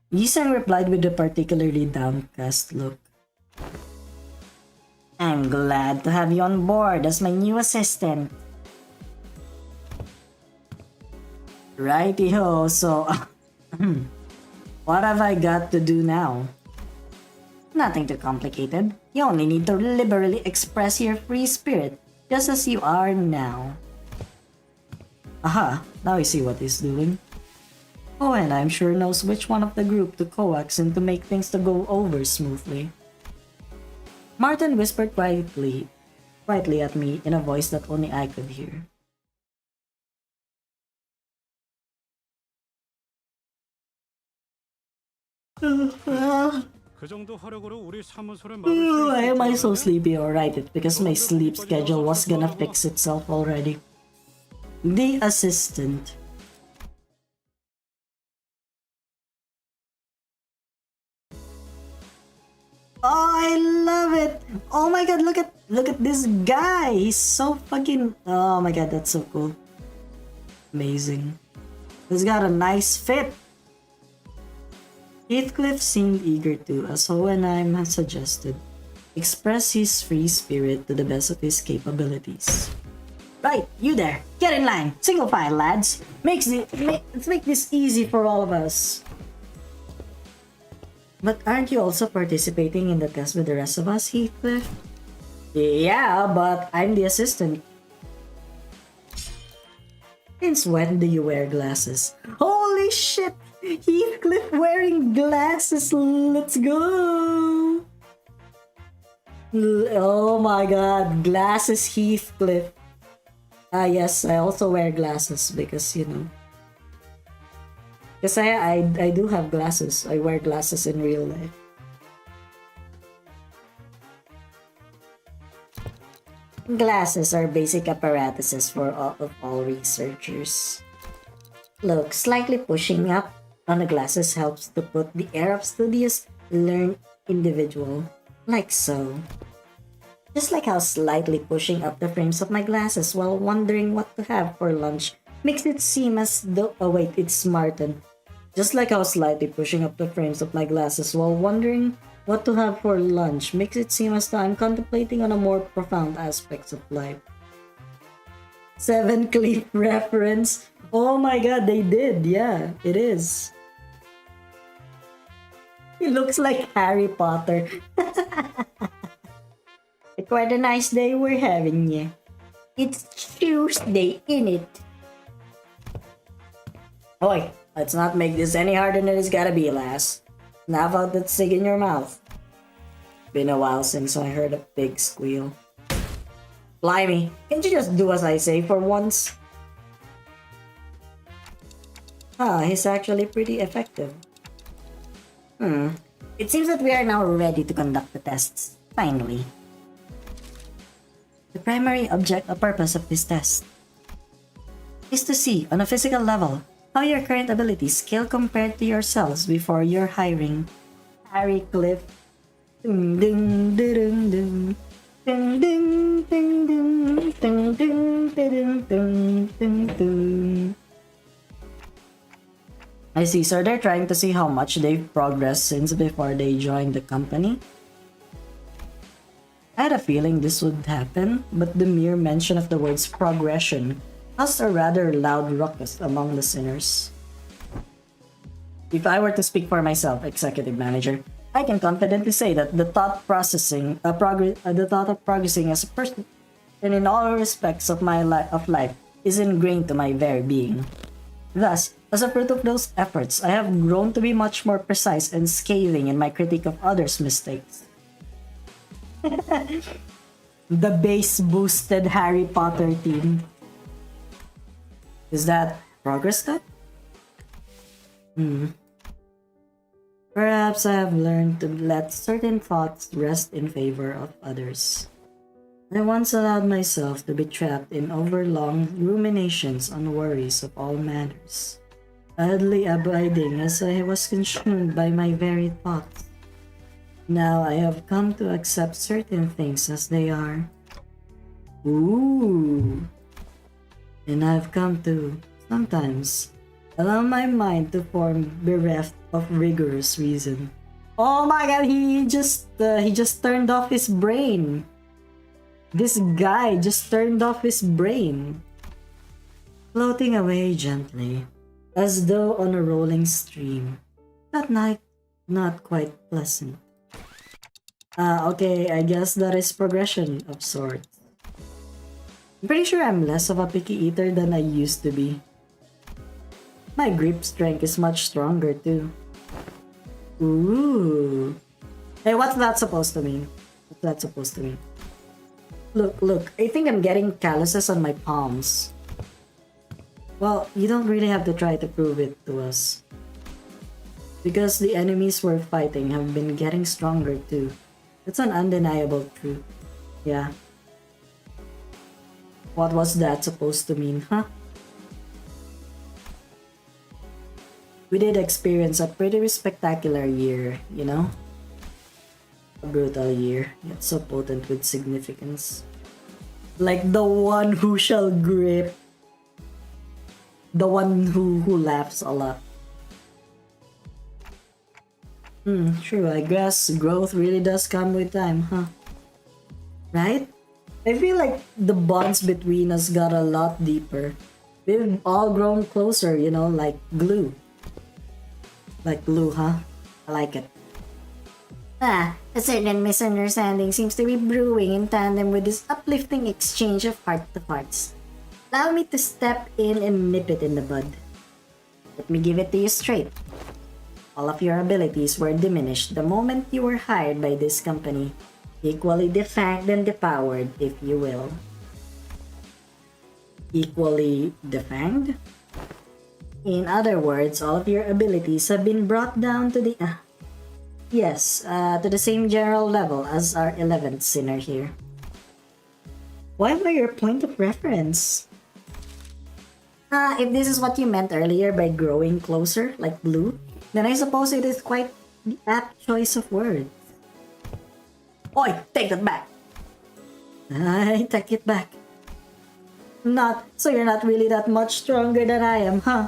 Yisang replied with a particularly downcast look. I'm glad to have you on board as my new assistant. Righty-ho, so what have I got to do now? Nothing too complicated. You only need to liberally express your free spirit, just as you are now. Aha, now I see what he's doing. Oh, and I'm sure knows which one of the group to coax and to make things to go over smoothly. Martin whispered quietly at me in a voice that only I could hear. Why am I so sleepy? Alright, it's because my sleep schedule was gonna fix itself already. The assistant. Oh, I love it! Oh my god, look at this guy! He's so fucking... Oh my god, that's so cool. Amazing. He's got a nice fit. Heathcliff seemed eager to, as Hohenheim had suggested, express his free spirit to the best of his capabilities. Right, you there! Get in line! Single file, lads! Let's make this easy for all of us. But aren't you also participating in the test with the rest of us, Heathcliff? Yeah, but I'm the assistant. Since when do you wear glasses? Holy shit! Heathcliff wearing glasses! Let's go! Oh my god, glasses Heathcliff. Ah yes, I also wear glasses because, you know. Because I do have glasses. I wear glasses in real life. Glasses are basic apparatuses for all researchers. Look, slightly pushing up on the glasses helps to put the air of studious, learned individual, like so. Just like how slightly pushing up the frames of my glasses while wondering what to have for lunch makes it seem as though... Oh wait, it's Martin. Just like how slightly pushing up the frames of my glasses while wondering what to have for lunch makes it seem as though I'm contemplating on a more profound aspects of life. Seven Cliff reference. Oh my god, they did. Yeah, it is. He looks like Harry Potter. quite a nice day we're having, yeah. It's Tuesday, innit? Oi, let's not make this any harder than it's gotta be, lass. Laugh out that cig in your mouth. Been a while since I heard a pig squeal. Blimey, can't you just do as I say for once? He's actually pretty effective. It seems that we are now ready to conduct the tests, finally. The primary purpose of this test is to see, on a physical level, how your current abilities scale compared to yourselves before your hiring. Harry Cliff. Ding ding ding ding ding ding ding ding ding ding ding ding ding ding. I see, so they're trying to see how much they've progressed since before they joined the company. I had a feeling this would happen, but the mere mention of the words progression caused a rather loud ruckus among the sinners. If I were to speak for myself, executive manager, I can confidently say that the thought of progressing as a person and in all respects of my life is ingrained to my very being. Thus, as a fruit of those efforts, I have grown to be much more precise and scathing in my critique of others' mistakes. The base-boosted Harry Potter team. Is that progress cut? Perhaps I have learned to let certain thoughts rest in favor of others. I once allowed myself to be trapped in overlong ruminations on worries of all manners, idly abiding as I was consumed by my very thoughts. Now I have come to accept certain things as they are. Ooh. And I've come to, sometimes, allow my mind to form bereft of rigorous reason. Oh my god, he just turned off his brain. This guy just turned off his brain. Floating away gently, as though on a rolling stream. That night, not quite pleasant. Okay, I guess that is progression of sorts. I'm pretty sure I'm less of a picky eater than I used to be. My grip strength is much stronger too. Ooh. Hey, what's that supposed to mean? What's that supposed to mean? Look, I think I'm getting calluses on my palms. Well, you don't really have to try to prove it to us. Because the enemies we're fighting have been getting stronger too. It's an undeniable truth. Yeah. What was that supposed to mean, huh? We did experience a pretty spectacular year, you know? A brutal year, yet so potent with significance. Like the one who shall grip. The one who laughs a lot. True, I guess growth really does come with time, huh? Right? I feel like the bonds between us got a lot deeper. We've all grown closer, you know, like glue. Like glue, huh? I like it. A certain misunderstanding seems to be brewing in tandem with this uplifting exchange of heart-to-hearts. Allow me to step in and nip it in the bud. Let me give it to you straight. All of your abilities were diminished the moment you were hired by this company. Equally defanged and devoured, if you will. Equally defanged? In other words, all of your abilities have been brought down to the... to the same general level as our 11th sinner here. Why am I your point of reference? If this is what you meant earlier by growing closer, like glue, then I suppose it is quite the apt choice of words. Oi, take that back! I take it back. So you're not really that much stronger than I am, huh?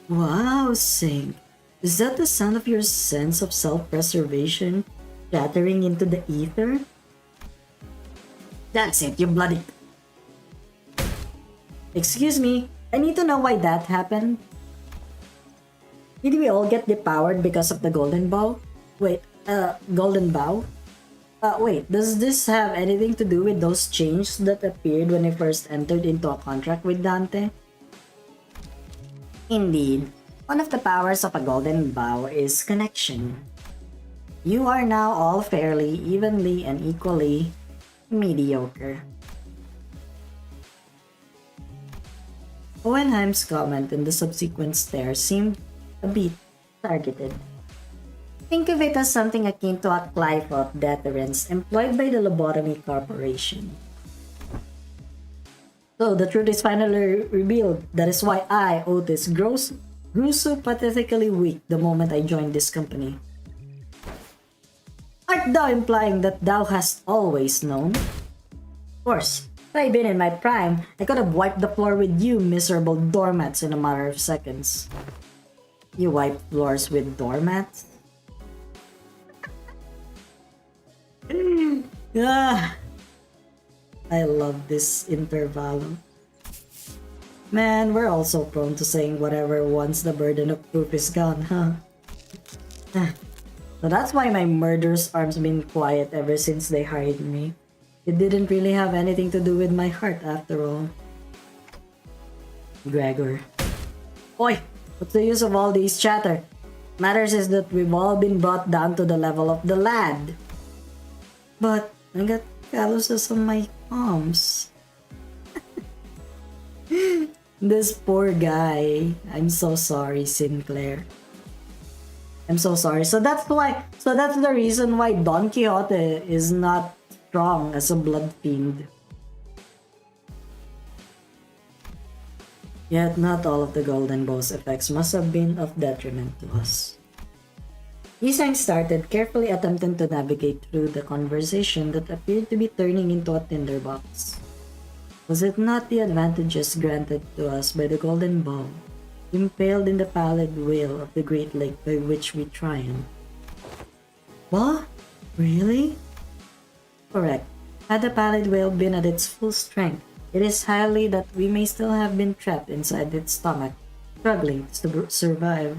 Wow, Sing. Is that the sound of your sense of self-preservation shattering into the ether? That's it, you bloody... Excuse me, I need to know why that happened. Did we all get depowered because of the golden bow? Wait, golden bow? Wait, does this have anything to do with those changes that appeared when I first entered into a contract with Dante? Indeed, one of the powers of a golden bow is connection. You are now all fairly, evenly, and equally mediocre. Hohenheim's comment and the subsequent stare seemed a bit targeted. Think of it as something akin to a clive of deterrence employed by the Lobotomy Corporation. So the truth is finally revealed. That is why I, Otis, grew so pathetically weak the moment I joined this company. Art thou implying that thou hast always known? Of course, if I had been in my prime, I could have wiped the floor with you miserable doormats in a matter of seconds. You wipe floors with doormats? Ah, I love this intervalo. Man, we're all so prone to saying whatever once the burden of proof is gone, huh? So that's why my murderous arms have been quiet ever since they hired me. It didn't really have anything to do with my heart after all. Gregor. Oi! What's the use of all these chatter? Matters is that we've all been brought down to the level of the lad. But I got calluses on my palms. This poor guy. I'm so sorry, Sinclair. I'm so sorry. So that's the reason why Don Quixote is not strong as a blood fiend. Yet not all of the Golden Bow's effects must have been of detriment to us. Yisang started carefully attempting to navigate through the conversation that appeared to be turning into a tinderbox. Was it not the advantages granted to us by the Golden Bow, impaled in the pallid whale of the Great Lake by which we triumphed? What? Really? Correct. Had the pallid whale been at its full strength, it is highly that we may still have been trapped inside its stomach, struggling to survive.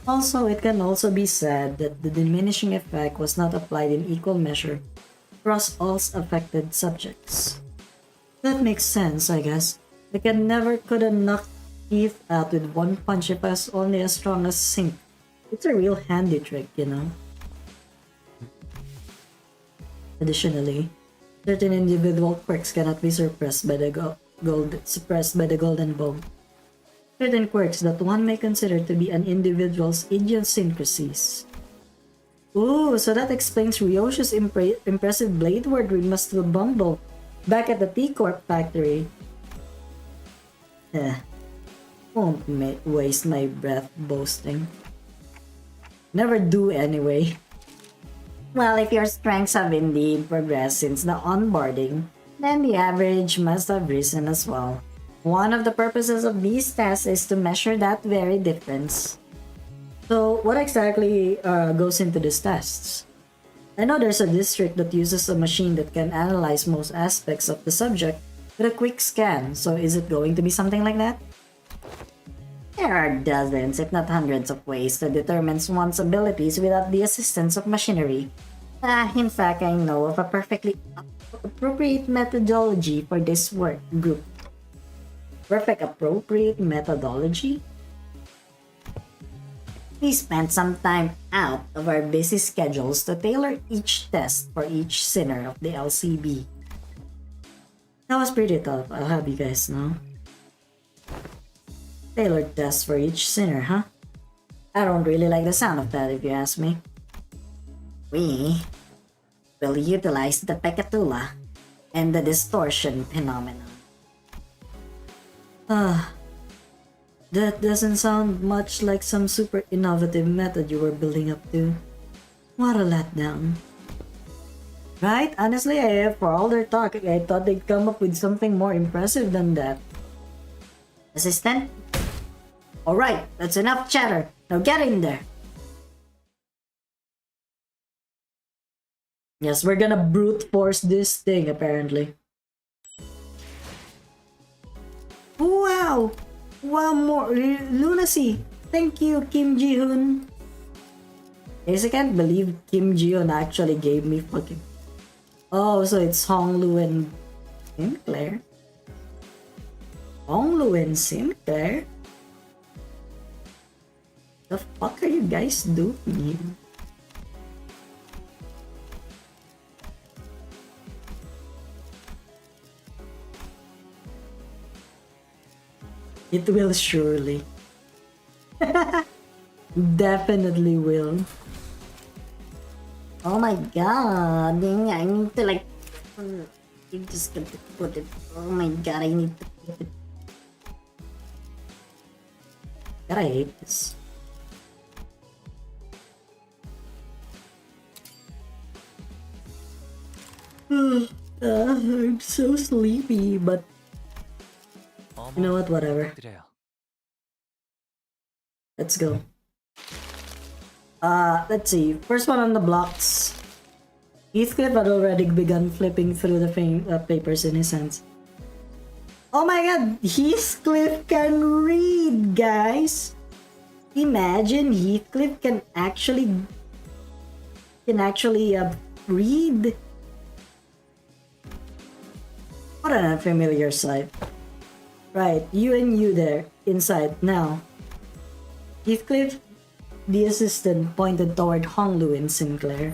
Also, it can also be said that the diminishing effect was not applied in equal measure across all affected subjects. That makes sense, I guess. I could have knocked teeth out with one punch if I was only as strong as Sink. It's a real handy trick, you know. Additionally, certain individual quirks cannot be suppressed by the Golden Bow. Certain quirks that one may consider to be an individual's idiosyncrasies. Ooh, so that explains Ryoshi's impressive blade word we must have bumble back at the T-Corp factory. Won't waste my breath boasting. Never do anyway. Well, if your strengths have indeed progressed since the onboarding, then the average must have risen as well. One of the purposes of these tests is to measure that very difference. So, what exactly goes into these tests? I know there's a district that uses a machine that can analyze most aspects of the subject with a quick scan, so is it going to be something like that? There are dozens, if not hundreds of ways to determine one's abilities without the assistance of machinery. In fact, I know of a perfectly appropriate methodology for this work group. Perfect appropriate methodology? We spent some time out of our busy schedules to tailor each test for each sinner of the LCB. That was pretty tough, I'll have you guys know. Tailored tests for each sinner, huh? I don't really like the sound of that if you ask me. We will utilize the Pekatula and the distortion phenomenon. That doesn't sound much like some super innovative method you were building up to. What a letdown. Right? Honestly, for all their talk, I thought they'd come up with something more impressive than that. Assistant? Alright, that's enough chatter. Now get in there. Yes, we're gonna brute force this thing, apparently. Wow! Wow, more lunacy! Thank you, Kim Ji-hoon. Guys, I can't believe Kim Ji-yeon actually gave me fucking... Oh, so it's Honglu and Sinclair? Honglu and Sinclair? The fuck are you guys doing here? It will surely. Definitely will. Oh my god, I need to like... You just got to put it. Oh my god, I need to put it. God, I hate this. I'm so sleepy, but you know what, whatever. 드려요. Let's go. Let's see. First one on the blocks. Heathcliff had already begun flipping through the papers in his hands. Oh my god, Heathcliff can read, guys! Imagine Heathcliff can actually read. What an unfamiliar sight. Right, you and you there, inside, now. Heathcliff, the assistant, pointed toward Honglu and Sinclair.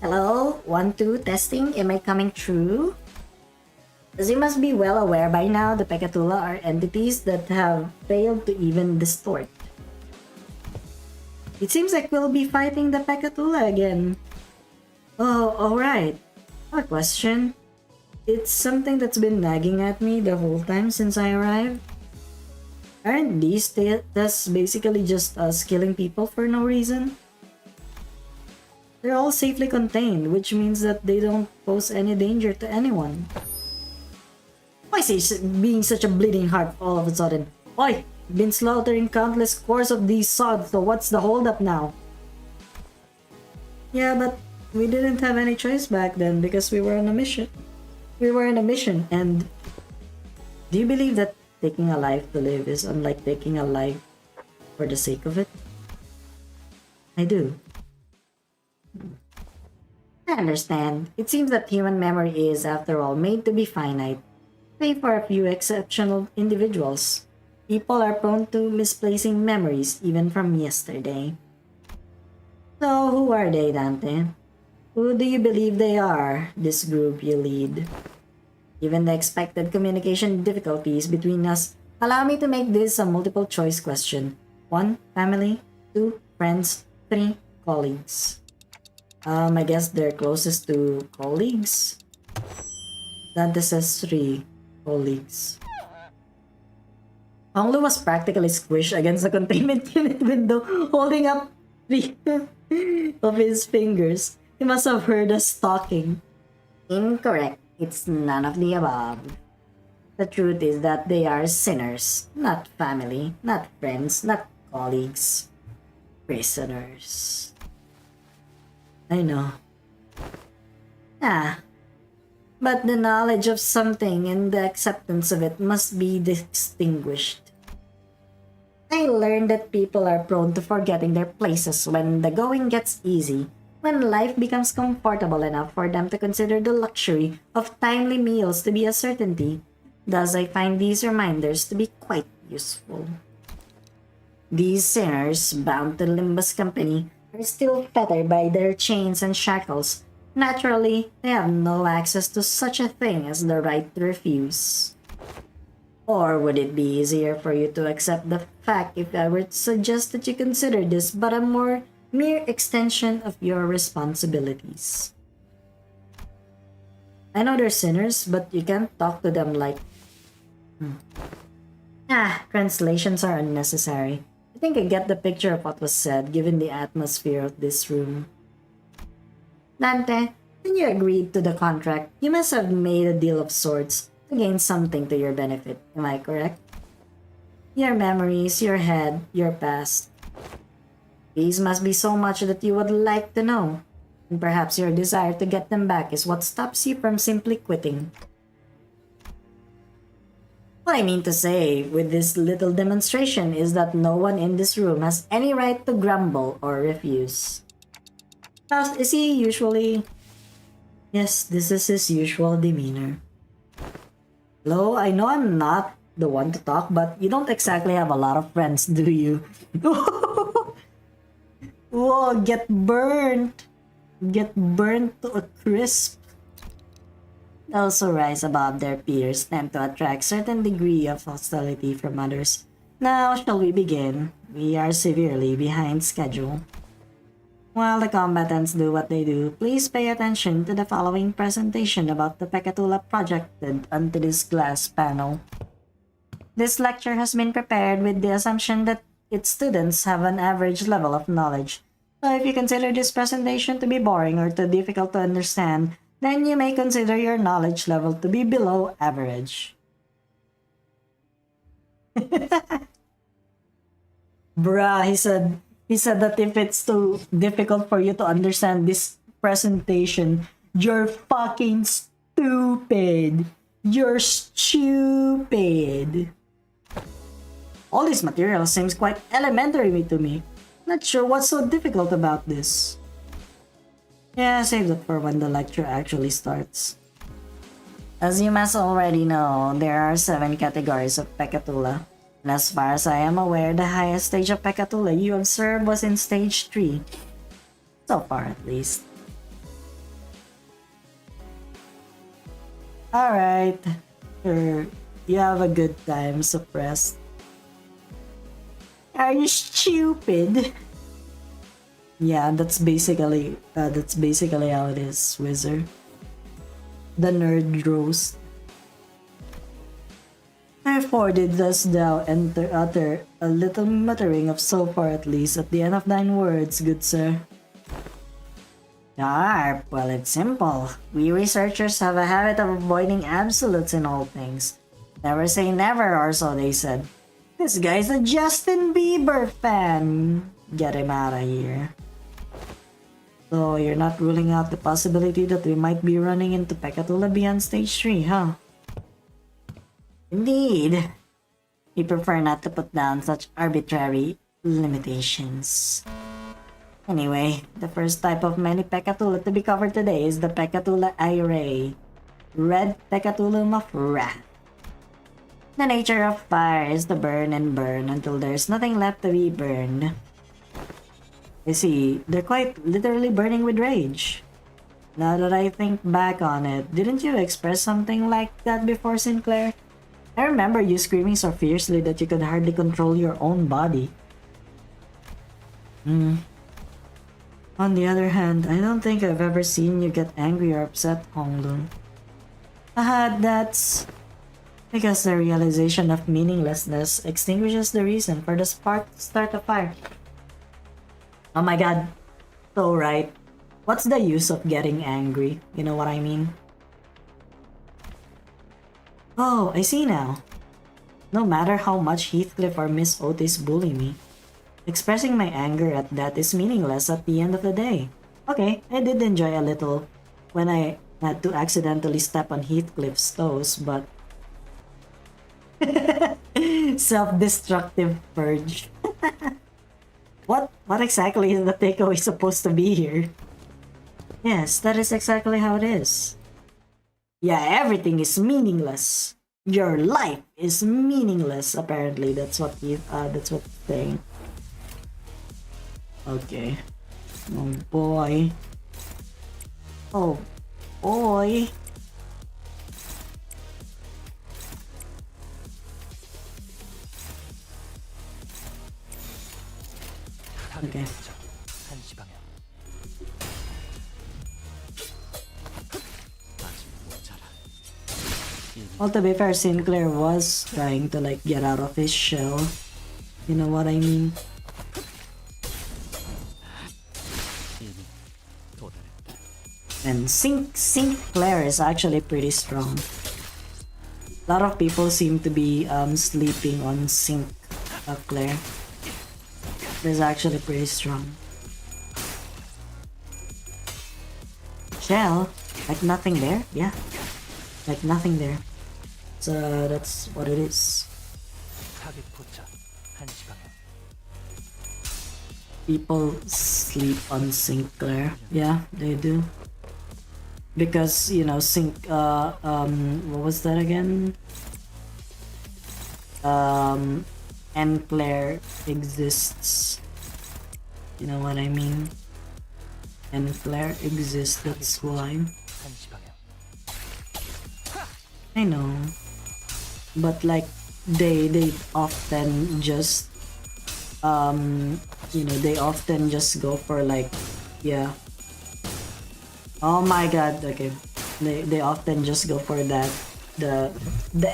Hello? 1, 2, testing. Am I coming through? As you must be well aware by now, the Pekatula are entities that have failed to even distort. It seems like we'll be fighting the Pekatula again. Oh, alright. A question. It's something that's been nagging at me the whole time since I arrived. Aren't these tests basically just us killing people for no reason? They're all safely contained, which means that they don't pose any danger to anyone. Why is he being such a bleeding heart all of a sudden? Oi! Been slaughtering countless scores of these sods, so what's the holdup now? Yeah, but we didn't have any choice back then because we were on a mission. And do you believe that taking a life to live is unlike taking a life for the sake of it? I do. I understand. It seems that human memory is, after all, made to be finite. Save for a few exceptional individuals. People are prone to misplacing memories even from yesterday. So, who are they, Dante? Who do you believe they are, this group you lead? Given the expected communication difficulties between us, allow me to make this a multiple choice question. 1. Family. 2. Friends. 3. Colleagues. I guess they're closest to colleagues. Dante says 3 colleagues. Honglu was practically squished against the containment unit window, holding up 3 of his fingers. He must have heard us talking. Incorrect. It's none of the above. The truth is that they are sinners, not family, not friends, not colleagues. Prisoners. I know. But the knowledge of something and the acceptance of it must be distinguished. I learned that people are prone to forgetting their places when the going gets easy, when life becomes comfortable enough for them to consider the luxury of timely meals to be a certainty. Thus, I find these reminders to be quite useful. These sinners, bound to Limbus Company, are still fettered by their chains and shackles. Naturally, they have no access to such a thing as the right to refuse. Or would it be easier for you to accept the fact if I were to suggest that you consider this but a mere extension of your responsibilities? I know they're sinners, but you can't talk to them like... Translations are unnecessary. I think I get the picture of what was said, given the atmosphere of this room. Dante, when you agreed to the contract, you must have made a deal of sorts to gain something to your benefit, am I correct? Your memories, your head, your past. These must be so much that you would like to know, and perhaps your desire to get them back is what stops you from simply quitting. What I mean to say with this little demonstration is that no one in this room has any right to grumble or refuse. Faust, is he usually... Yes, this is his usual demeanor. Hello, I know I'm not the one to talk, but you don't exactly have a lot of friends, do you? Whoa, get burnt! Get burnt to a crisp. Those who rise above their peers tend to attract certain degree of hostility from others. Now, shall we begin? We are severely behind schedule. While the combatants do what they do, please pay attention to the following presentation about the Pekatula projected onto this glass panel. This lecture has been prepared with the assumption that its students have an average level of knowledge. So if you consider this presentation to be boring or too difficult to understand, then you may consider your knowledge level to be below average. Bruh, he said that if it's too difficult for you to understand this presentation, you're fucking stupid. You're stupid. All this material seems quite elementary to me. Not sure what's so difficult about this. Yeah, save that for when the lecture actually starts. As you must already know, there are 7 categories of Pekatula. And as far as I am aware, the highest stage of Pekatula you observed was in stage 3. So far, at least. Alright. Sure. You have a good time, suppressed. Are you stupid? Yeah, that's basically how it is, Wizard. The nerd roast. Therefore did thus thou utter a little muttering of so far at least at the end of thine words, good sir. Sharp, well it's simple. We researchers have a habit of avoiding absolutes in all things. Never say never, or so they said. This guy's a Justin Bieber fan. Get him out of here. So you're not ruling out the possibility that we might be running into Pekatula beyond stage 3, huh? Indeed. We prefer not to put down such arbitrary limitations. Anyway, the first type of many Pekatula to be covered today is the Pekatula Irae, Red Pekatulum of Wrath. The nature of fire is to burn and burn until there's nothing left to be burned. You see, they're quite literally burning with rage. Now that I think back on it, didn't you express something like that before, Sinclair? I remember you screaming so fiercely that you could hardly control your own body. On the other hand, I don't think I've ever seen you get angry or upset, Honglun. That's because the realization of meaninglessness extinguishes the reason for the spark to start a fire. Oh my god. So right. What's the use of getting angry? You know what I mean? Oh, I see now. No matter how much Heathcliff or Miss Otis bully me, expressing my anger at that is meaningless at the end of the day. Okay, I did enjoy a little when I had to accidentally step on Heathcliff's toes, but... Self-destructive purge. What exactly is the takeaway supposed to be here? Yes, that is exactly how it is. Yeah, everything is meaningless. Your life is meaningless. Apparently, that's what he's saying. Okay. Oh boy. Oh boy. Okay. 한시 방향. 아직 모자라. Well, to be fair, Sinclair was trying to like get out of his shell. You know what I mean? 이미 도달했다. And Sinclair is actually pretty strong. A lot of people seem to be sleeping on Sinclair. He's actually pretty strong. Shell? Like nothing there? Yeah. Like nothing there. That's what it is. 타겟 포착 1시 방향. People sleep on Sinclair. Yeah, they do. Because, you know, what was that again? Enclair exists. You know what I mean? Enclair exists, that's why. 1시 방향. I know. But like, they often just, you know, they often just go for like, yeah. Oh my god, okay. They often just go for that, the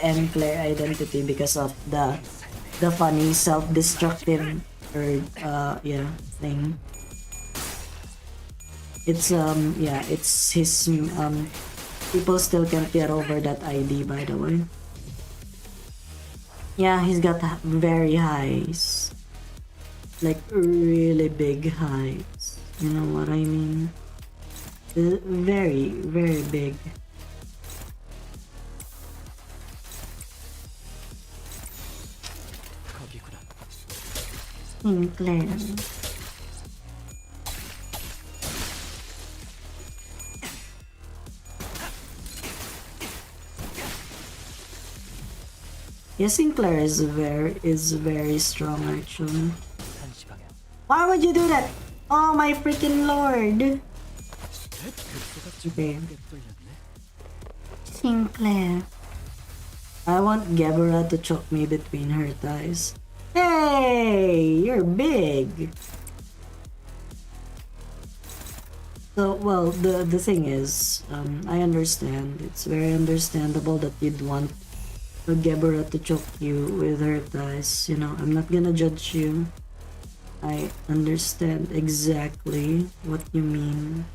Enclair identity because of the funny self-destructive or yeah thing. It's yeah, it's his people still can't get over that ID, by the way. Yeah, he's got very highs. Like really big highs. You know what I mean? Very, very big. 거기구나. Sinclair. Yeah, Sinclair is very strong actually. 1시 방향. Why would you do that? Oh my freaking lord! Okay. Sinclair. I want Gebera to choke me between her thighs. Hey! You're big! So, well, the thing is, I understand. It's very understandable that you'd want Gebera to choke you with her thighs. You know, I'm not gonna judge you. I understand exactly what you mean.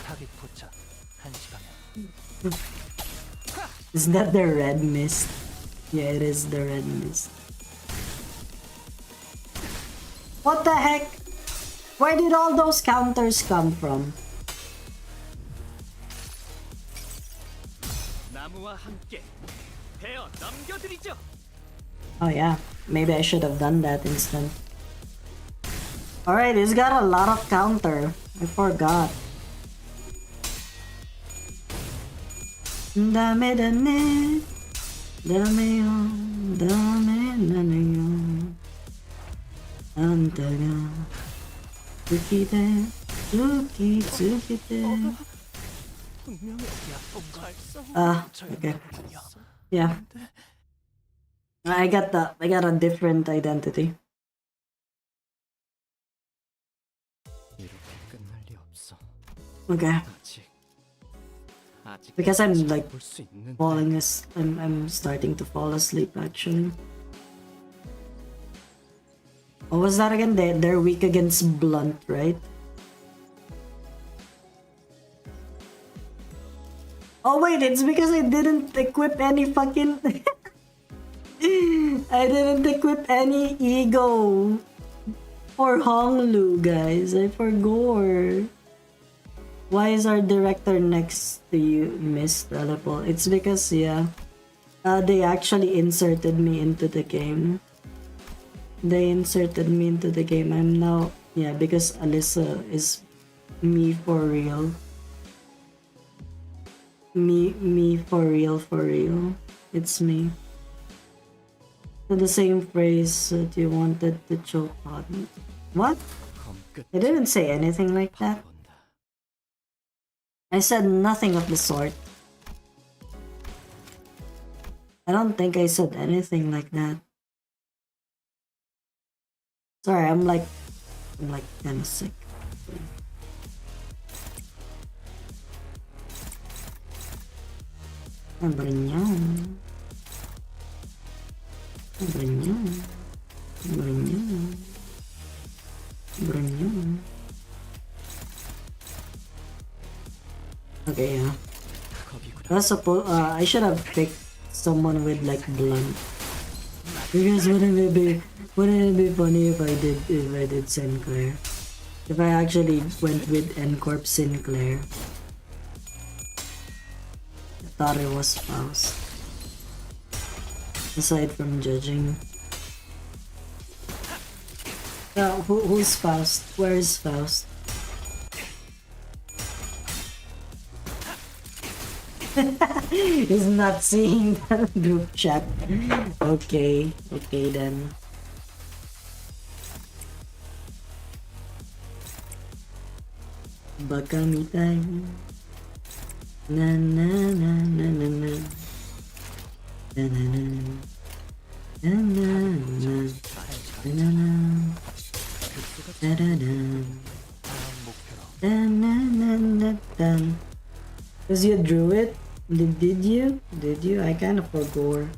타겟 포착 1시 방향. Is that the red mist? Yeah, it is the red mist. What the heck? Where did all those counters come from? 나무와 함께 베어 넘겨드리죠. Oh yeah, maybe I should have done that instead. Alright, it's got a lot of counter. I forgot. Dame dame, dame yo, dame nane yo, antaga, tsukite, tsukite. 분명히 약속과 Ah, okay. Yeah. I got a different identity. 이렇게 끝날 리 없어. Okay. 아직 Because I'm like 볼수 있는 I'm starting to fall asleep actually. What was that again? They're weak against blunt, right? Oh wait, it's because I didn't equip any fucking I didn't equip any ego for Honglu, guys. I forgot. Why is our director next to you, Miss Telepole? It's because, yeah, they actually inserted me into the game. They inserted me into the game. I'm now, yeah, because Alyssa is me for real. Me for real, for real. It's me. So the same phrase that you wanted to choke on. What? I didn't say anything like that. I said nothing of the sort. I don't think I said anything like that. Sorry, I'm like kinda sick. Brilliant. Brilliant. Brilliant. Brilliant. Okay, yeah. I should have picked someone with like blunt. Because wouldn't it be funny if I did Sinclair? If I actually went with N-Corp Sinclair, I thought it was Faust. Aside from judging. Who's Faust? Where is Faust? He's not seeing the group chat. Okay, okay then. Baka mi tayo. Na na na na na na. Na na na. Na na na. Na na na. Da da da. 다음 목표로 Da na na na da. Cause you drew it? Did you? Did you? I kind of forgot.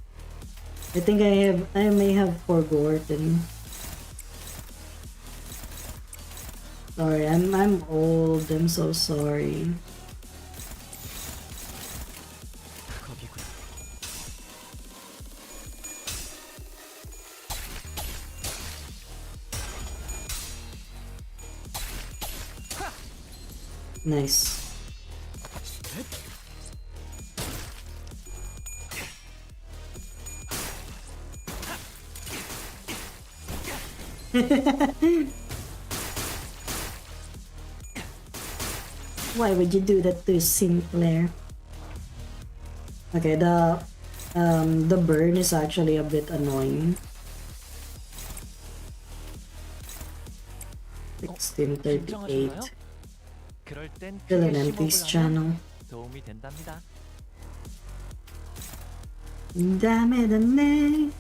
I think I may have forgotten. Sorry, I'm old. I'm so sorry. 겁이구나. Nice. Why would you do that to Sinclair? Okay, the burn is actually a bit annoying. 1638. 그럴 땐 Still an 크게 MP's 심호흡을 하면 channel. 도움이 된답니다. Dame dame,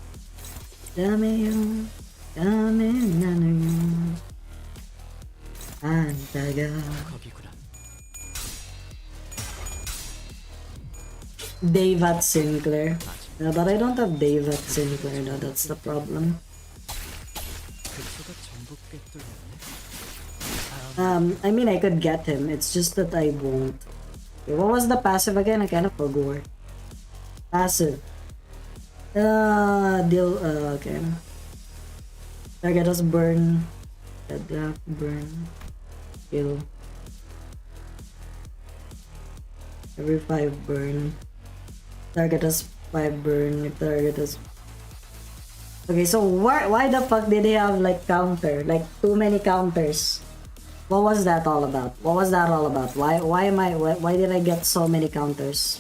dame yo, dame nanuyo. Antaga. 겁이구나. Dave at Sinclair. But I don't have Dave at Sinclair now, that's the problem. 급소가 전부 꿰뚫렸네. I mean, I could get him, it's just that I won't. Okay, what was the passive again? I kind of forgot. Passive. Okay. Target us burn. Deadlock, burn. Kill. Every 5 burn. Target us 5 burn. Target us. Okay, so why the fuck did he have like counter? Like too many counters. What was that all about? What was that all about? Why did I get so many counters?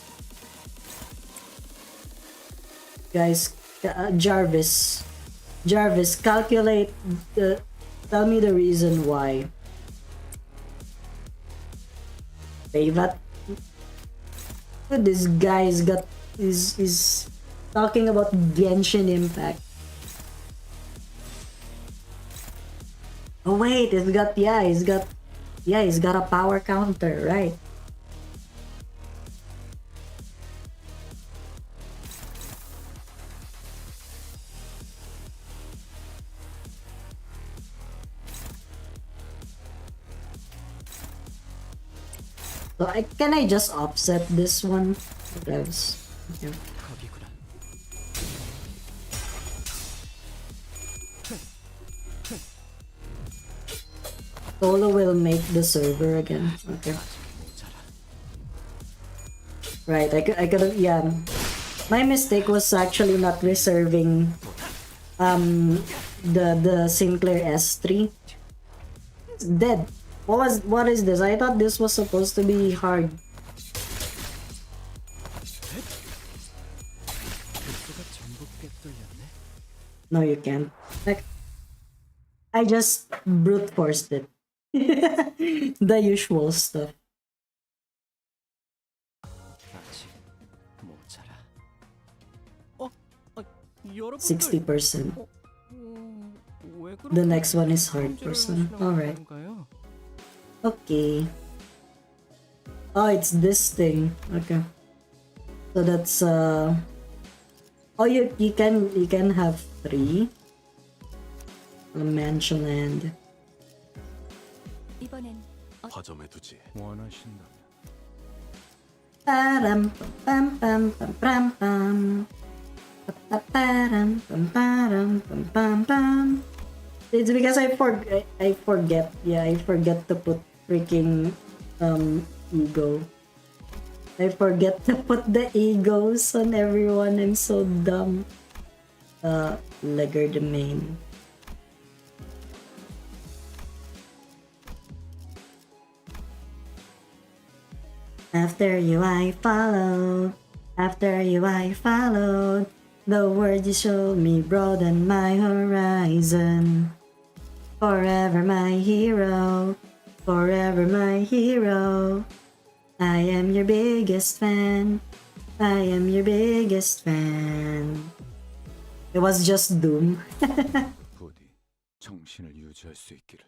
Guys, Jarvis, calculate. Tell me the reason why. Favat. This guy's got is talking about Genshin Impact. Oh wait, he's got a power counter, right? So can I just offset this one? Okay. 겁이구나. Solo will make the server again. Okay. Right, I could have, yeah. My mistake was actually not reserving the Sinclair S3. It's dead. What is this? I thought this was supposed to be hard. 급소가 전부 꿰뚫렸네. No, you can't. Like, I just brute forced it. The usual stuff. 아직 모자라. 여러분들 60%. 왜 The next one is hard person. Alright. 건가요? Okay. Oh, it's this thing. Okay. So that's oh, you can have 3. A mansion land. 이번엔 화점에 두지. 원하신다면 Param pam pam pam pam pam. Param pam pam pam pam pam. It's because I forget. Yeah, I forget to put freaking ego. I forget to put the egos on everyone. I'm so dumb. Legerdemain. After you I followed. After you I followed. The word you showed me broadened my horizon. Forever my hero. Forever my hero. I am your biggest fan. I am your biggest fan. It was just Doom. 부디 정신을 유지할 수 있기를.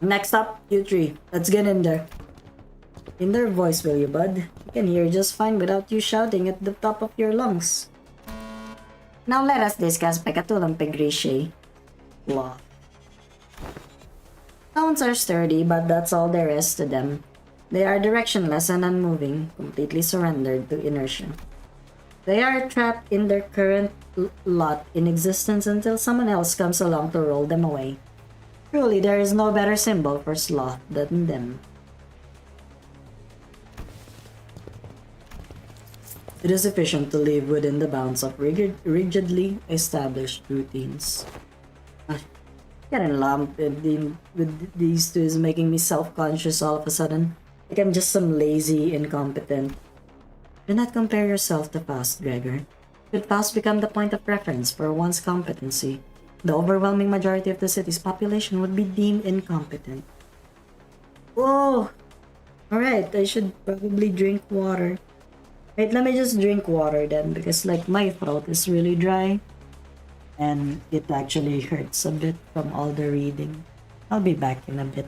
Next up, you three. Let's get in there. In their voice, will you, bud? I can hear just fine without you shouting at the top of your lungs. Now let us discuss Pekatulang Pegrishe. Law. Stones are sturdy, but that's all there is to them. They are directionless and unmoving, completely surrendered to inertia. They are trapped in their current lot in existence until someone else comes along to roll them away. Truly, there is no better symbol for sloth than them. It is efficient to live within the bounds of rigidly established routines. Getting lumped With these two is making me self-conscious all of a sudden. Like I'm just some lazy incompetent. Do not compare yourself to Faust, Gregor. Should Faust become the point of reference for one's competency, the overwhelming majority of the city's population would be deemed incompetent. Whoa! Alright, I should probably drink water. Wait, let me just drink water then, because like my throat is really dry. And it actually hurts a bit from all the reading. I'll be back in a bit.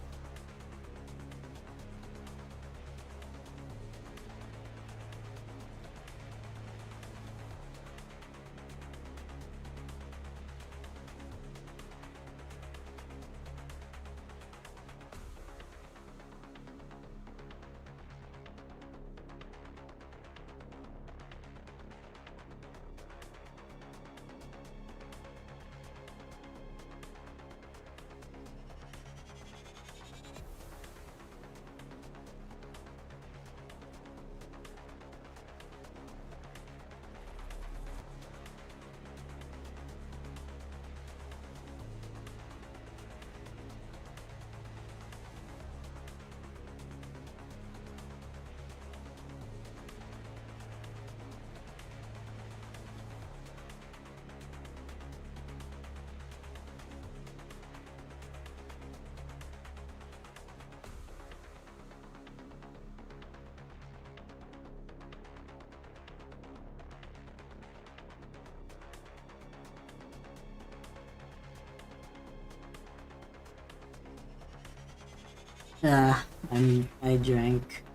I drank.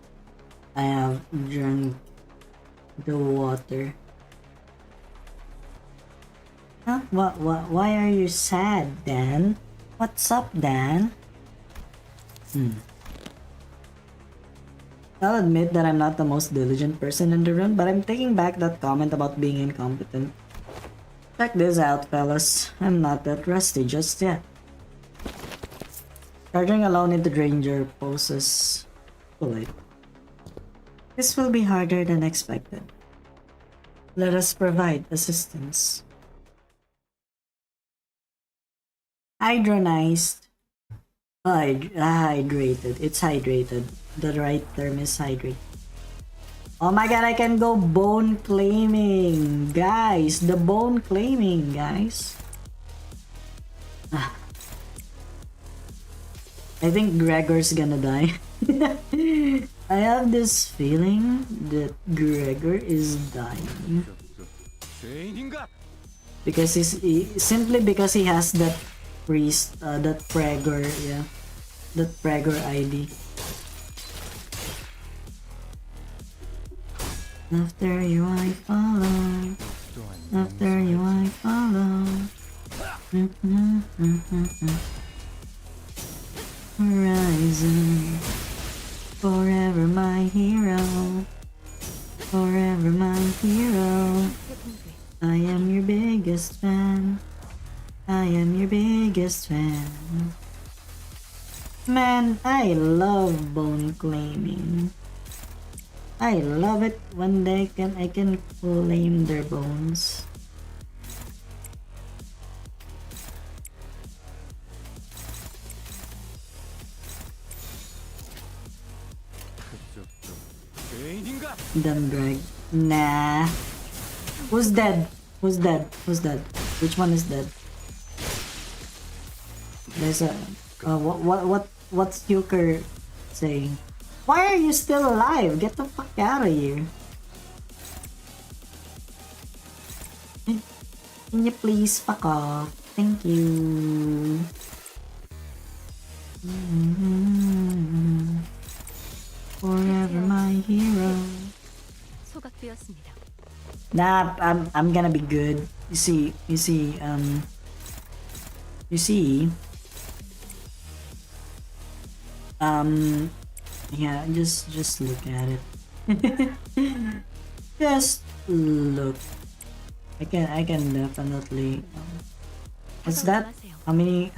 I have drunk the water. Huh? Why are you sad, Dan? What's up, Dan? I'll admit that I'm not the most diligent person in the room, but I'm taking back that comment about being incompetent. Check this out, fellas. I'm not that rusty just yet. Charging alone into danger poses polite. This will be harder than expected. Let us provide assistance. Hydronized. Hydrated. It's hydrated. The right term is hydrate. Oh my god, I can go bone claiming. Guys, the bone claiming, guys. I think Gregor's gonna die. I have this feeling that Gregor is dying. Because simply because he has that priest, that Pregor, yeah. That Pregor ID. After you I follow. After you I follow. Horizon. Forever my hero. Forever my hero. I am your biggest fan. I am your biggest fan. Man, I love bone claiming. I love it when I can claim their bones. 그쪽도 죄인인가? Dumb brag. Nah. Who's dead? Who's dead? Who's dead? Which one is dead? There's a what's Euchre saying? Why are you still alive? Get the fuck out of here. Can you please fuck off? Thank you. Forever my hero. 소각되었습니다. Nah, I'm gonna be good. You see, yeah, just look at it. Just look. I can definitely. What's that? How many?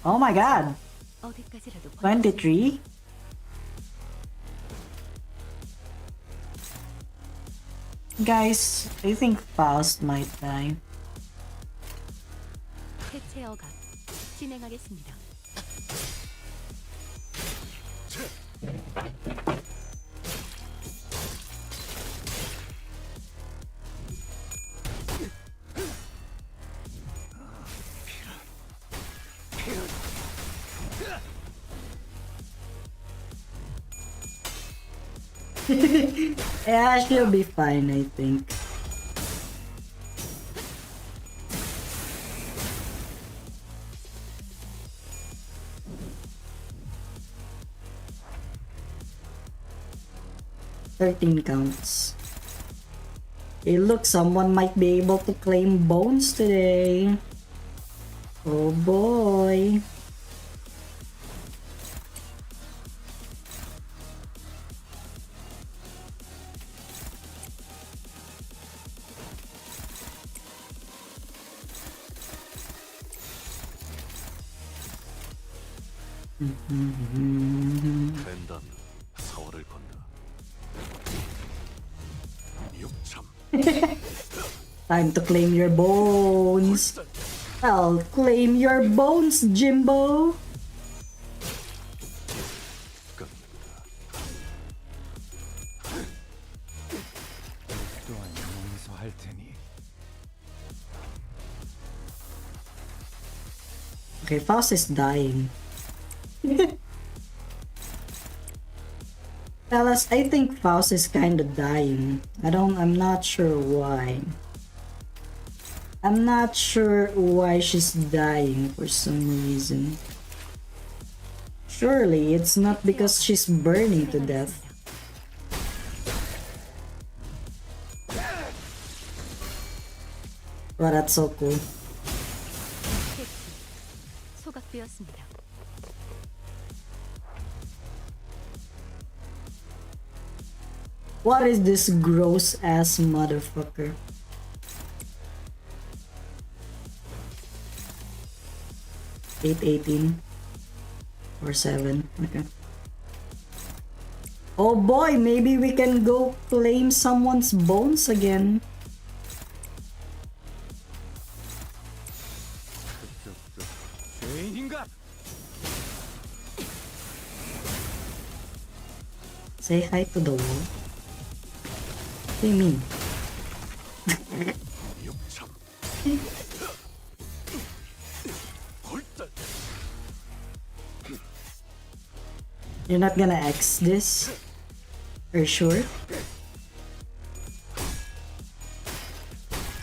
Oh my god! 어디까지라도 23? Guys, I think Faust might die. 해체 어각 진행하겠습니다. Yeah, she'll be fine, I think. "13 counts. Hey look, someone might be able to claim bones today. Oh boy. 된다면 사활을 건다. 육참. Time to claim your bones. I'll claim your bones, Jimbo. 끝낸다. 또한 영웅에서 할 테니. Okay, Faust is dying. Fellas, I think Faust is kinda dying. I'm not sure why. I'm not sure why she's dying for some reason. Surely it's not because she's burning to death. But that's so cool. 소각되었습니다. What is this gross ass motherfucker? Eight 18 or 7. Okay. Oh boy, maybe we can go claim someone's bones again. 그쪽도 죄인인가? Say hi to the wall. What do you mean? 육참. 골단. You're not gonna X this? Are you sure?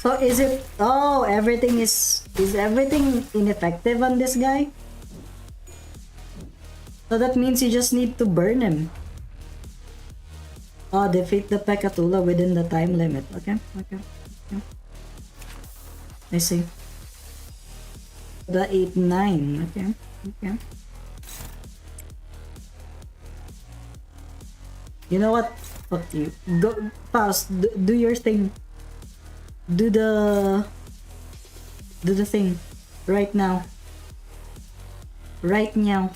So is it... Oh, everything is... Is everything ineffective on this guy? So that means you just need to burn him. Oh, defeat the Pekatula within the time limit. Okay. I see. The 8-9. Okay. You know what? Fuck you. Go, Faust, do your thing. Do the thing right now. Right now.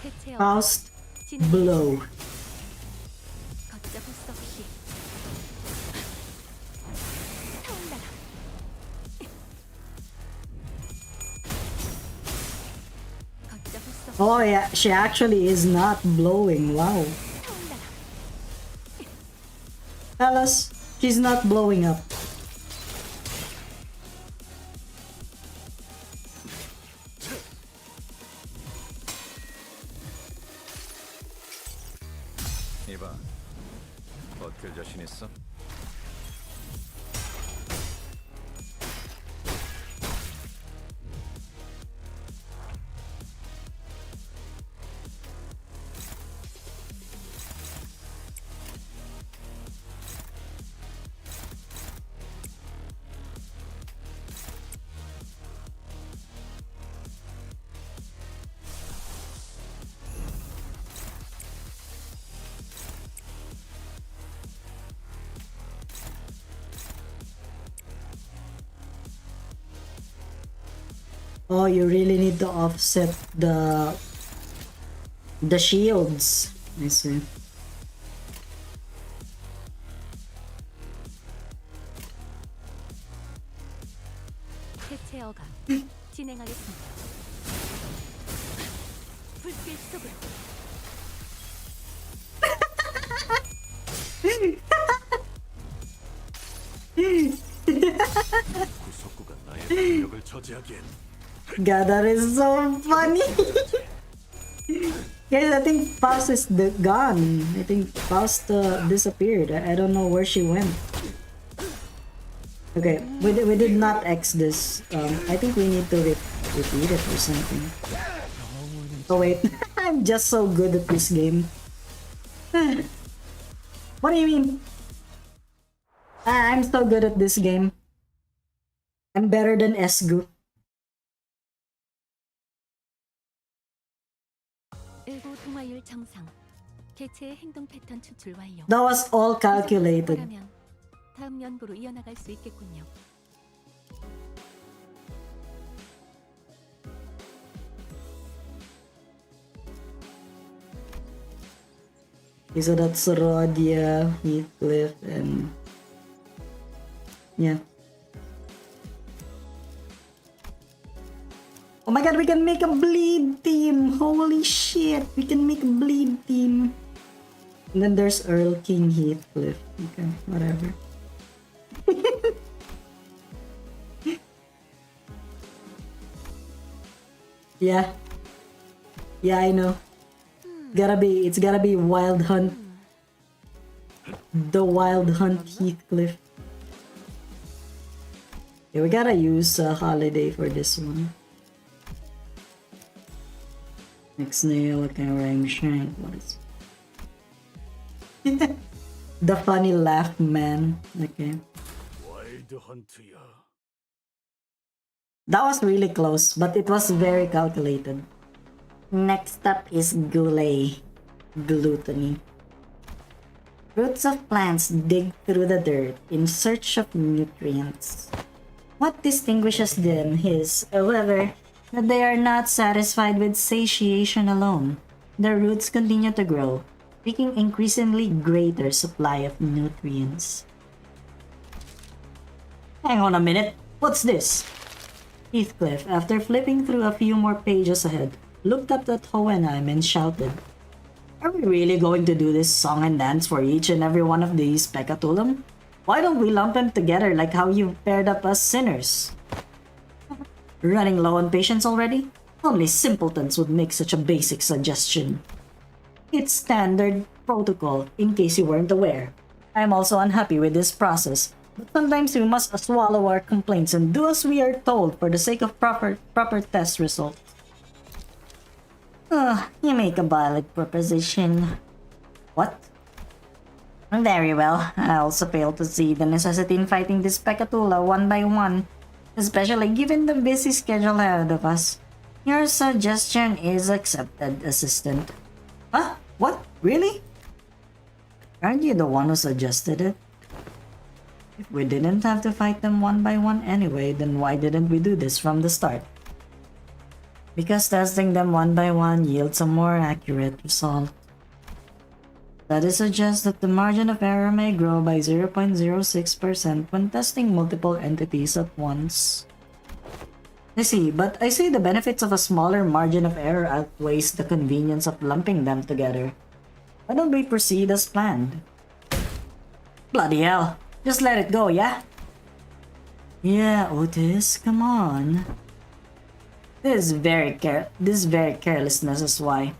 해체어 Faust 진행. blow. 걷잡을 수 없이 타올라라. 걷잡을 수 없이 Oh yeah, she actually is not blowing. Wow. 타올라라. Tell us she's not blowing up. 이봐, 버틸 자신 있어? Oh, you really need to offset the shields. I see. 해체어가 진행하겠습니다. 불길 속으로 구속구가 나의 능력을 저지하기엔 God, that is so funny. Guys, I think Faust is gone. I think Faust disappeared. I don't know where she went. Okay, we did not X this. I think we need to repeat it or something. Oh wait, I'm just so good at this game. What do you mean? I'm so good at this game. I'm better than Esgu. 일부 동화율 정상. 개체의 행동 패턴 추출 완료. That was all calculated. 그러면 다음 연구로 이어나갈 수 있겠군요. So that's Rodia, Heathcliff, and yeah. Oh my god, we can make a bleed team! Holy shit, we can make a bleed team. And then there's Earl King Heathcliff. Okay, whatever. Yeah. Yeah, I know. It's gotta be Wild Hunt. The Wild Hunt Heathcliff. Yeah, we gotta use Holiday for this one. Next nail, what kind of rhyme shank? What is the funny laugh man. Okay. 와일드 헌트야. That was really close, but it was very calculated. Next up is goulet, gluttony. Roots of plants dig through the dirt in search of nutrients. What distinguishes them is, however, that they are not satisfied with satiation alone. Their roots continue to grow, seeking increasingly greater supply of nutrients. Hang on a minute, what's this? Heathcliff, after flipping through a few more pages ahead, looked up at Hohenheim and shouted, Are we really going to do this song and dance for each and every one of these Pecatulum? Why don't we lump them together like how you've paired up us sinners? Running low on patience already? Only simpletons would make such a basic suggestion. It's standard protocol, in case you weren't aware. I'm also unhappy with this process, but sometimes we must swallow our complaints and do as we are told for the sake of proper test results. You make a valid proposition. What? Very well. I also fail to see the necessity in fighting this Pekatula one by one, especially given the busy schedule ahead of us. Your suggestion is accepted, Assistant. Huh? What? Really? Aren't you the one who suggested it? If we didn't have to fight them one by one anyway, then why didn't we do this from the start? Because testing them one by one yields a more accurate result. Studies suggest that the margin of error may grow by 0.06% when testing multiple entities at once. I see, but I say the benefits of a smaller margin of error outweighs the convenience of lumping them together. Why don't we proceed as planned? Bloody hell! Just let it go, yeah? Yeah, Otis, come on. This very carelessness is why.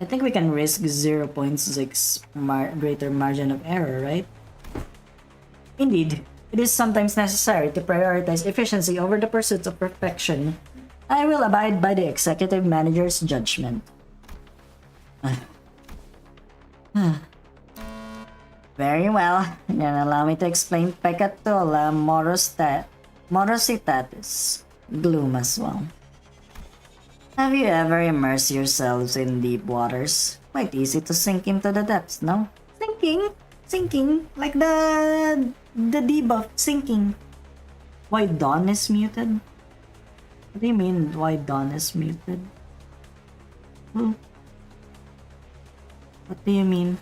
I think we can risk 0.6 greater margin of error, right? Indeed, it is sometimes necessary to prioritize efficiency over the pursuit of perfection. I will abide by the executive manager's judgment. Very well, then allow me to explain Pekatola Morositatis, gloom as well. Have you ever immersed yourselves in deep waters? Quite easy to sink into the depths, no? Sinking, like the debuff, sinking. Why Dawn is muted? What do you mean, why Dawn is muted? What do you mean?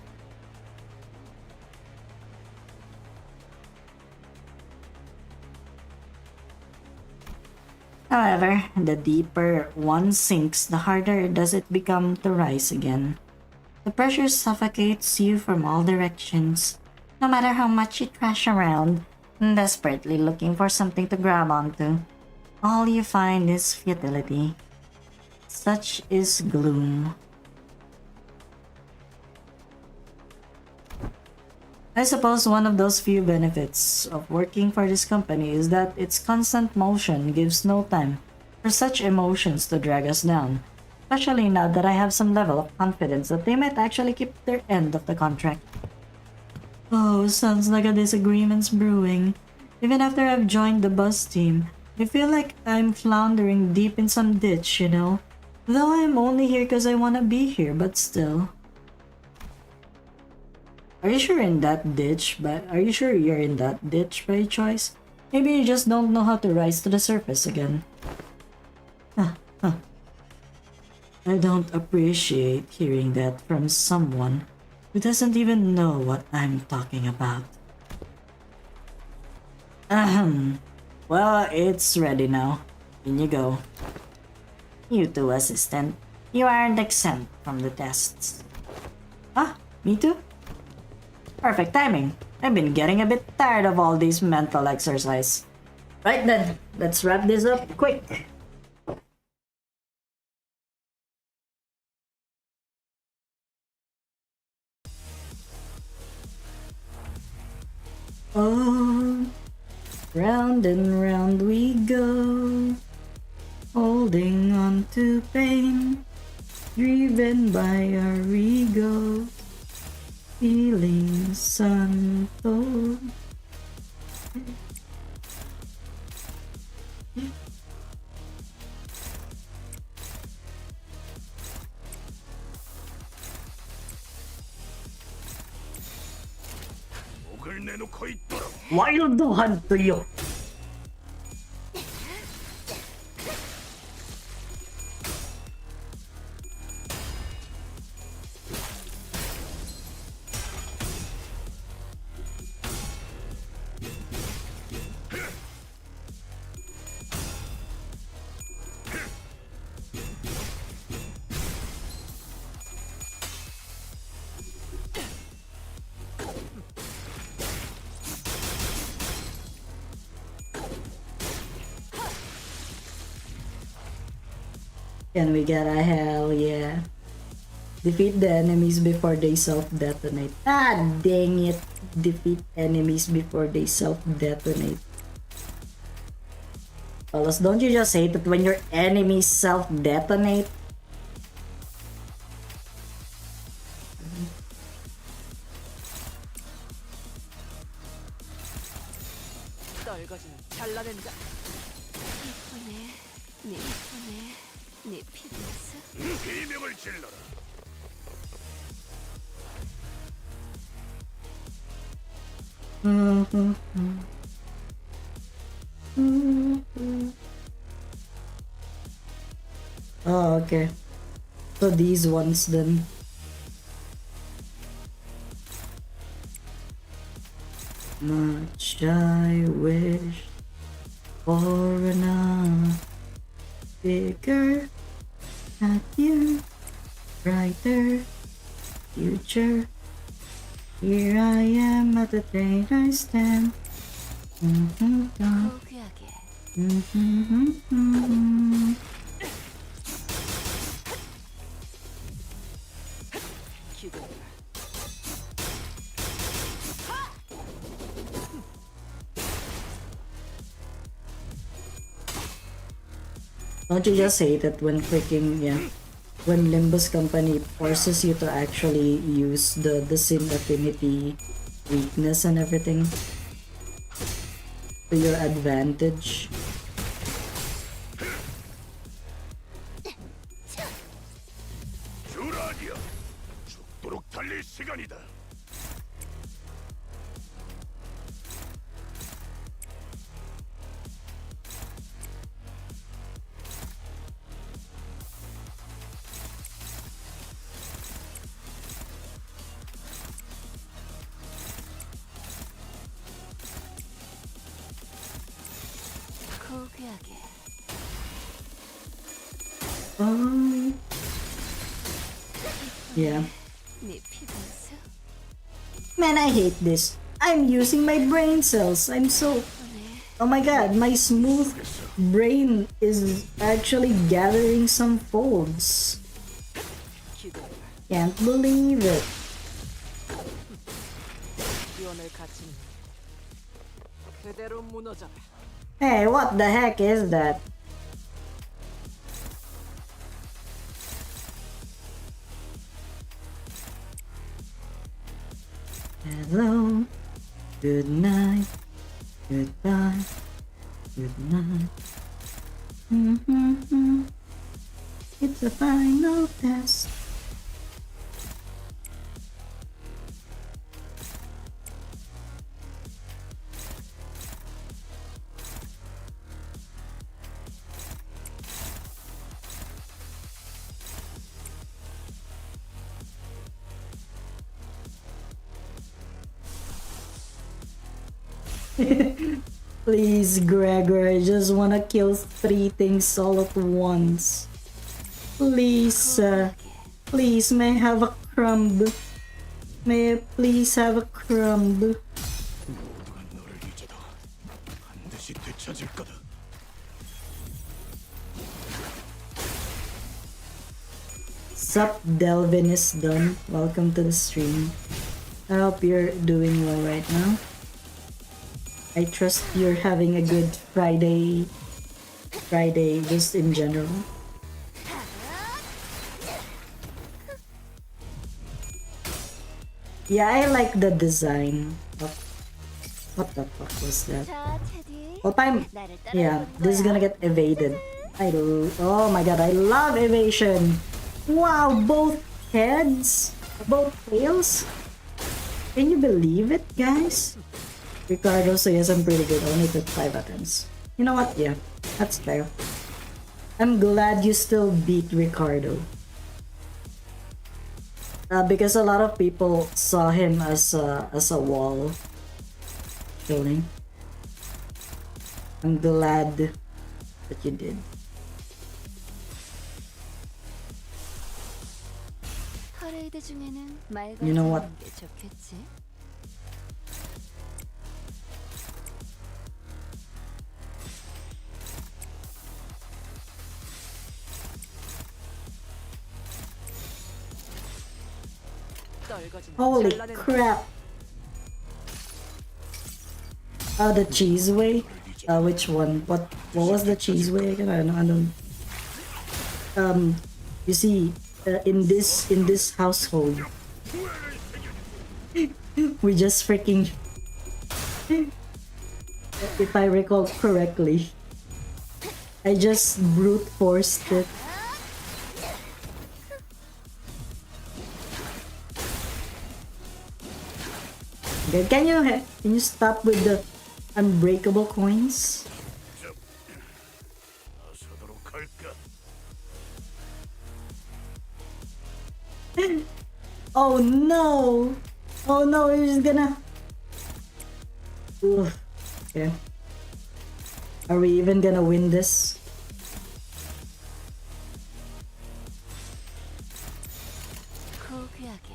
However, the deeper one sinks, the harder does it become to rise again. The pressure suffocates you from all directions, no matter how much you thrash around, desperately looking for something to grab onto. All you find is futility. Such is gloom. I suppose one of those few benefits of working for this company is that its constant motion gives no time for such emotions to drag us down, especially now that I have some level of confidence that they might actually keep their end of the contract. Oh, sounds like a disagreement's brewing. Even after I've joined the bus team, I feel like I'm floundering deep in some ditch, you know? Though I'm only here because I want to be here, but still. Are you sure you're in that ditch by choice? Maybe you just don't know how to rise to the surface again. I don't appreciate hearing that from someone who doesn't even know what I'm talking about. Well, it's ready now. In you go. You too, Assistant. You aren't exempt from the tests. Me too? Perfect timing. I've been getting a bit tired of all these mental exercise. Right then, let's wrap this up quick. Oh, round and round we go, holding on to pain, driven by our ego. Feeling santo. Wild hunt to you. Can we get a hell yeah? Defeat the enemies before they self-detonate. Ah, dang it. Defeat enemies before they self-detonate. Fellas, don't you just hate it when your enemies self-detonate? 떨거지는 잘라낸다. 이쁘네, 네 이쁘네, 네 피부에서 비명을 질러라. Oh, okay. So these ones then. Much I wish for a bigger, happier, brighter future. Here I am at the day I stand. 고귀하게 기도해라. Don't you just hate it when freaking, yeah, when Limbus company forces you to actually use the Sin Affinity weakness and everything to your advantage? 주라디야. 죽도록 달릴 시간이다. 고귀하게 Oh, yeah. 네 피부에서 Man, I hate this. I'm using my brain cells. I'm so... Oh my god, my smooth brain is actually gathering some folds. 기도해라. Can't believe it. 기원을 갖추는 그대로 무너져라. Hey, what the heck is that? Hello, good night, goodbye, good night. It's the final test. Please, Gregor, I just wanna kill 3 things all at once. Please, please, may I have a crumb? May I please have a crumb? 모두가 너를 잊어도 반드시 되찾을 거다. Sup, Delvin is done. Welcome to the stream. I hope you're doing well right now. I trust you're having a good Friday just in general. Yeah, I like the design of... What the fuck was that? 자 테디 What time? 나를 Yeah, 따라해볼 this is 거야. gonna get evaded. Oh my god, I love evasion! Wow, both heads? Both tails? Can you believe it, guys? Ricardo says I'm pretty good, only took 5 attempts. You know what? Yeah, that's fair. I'm glad you still beat Ricardo. Because a lot of people saw him as a wall killing. I'm glad that you did. 퍼레이드 중에는 You know what? 맑아지는 게 좋겠지. 떨거지는 Holy 잘라낸다. crap! The cheese way? Which one? What what was the cheese way again? I don't. You see, in this household, we just freaking. If I recall correctly, I just brute forced it. Okay, can you stop with the unbreakable coins? Oh no! Oh no, he's gonna. Oof. Okay. Are we even gonna win this? 고귀하게.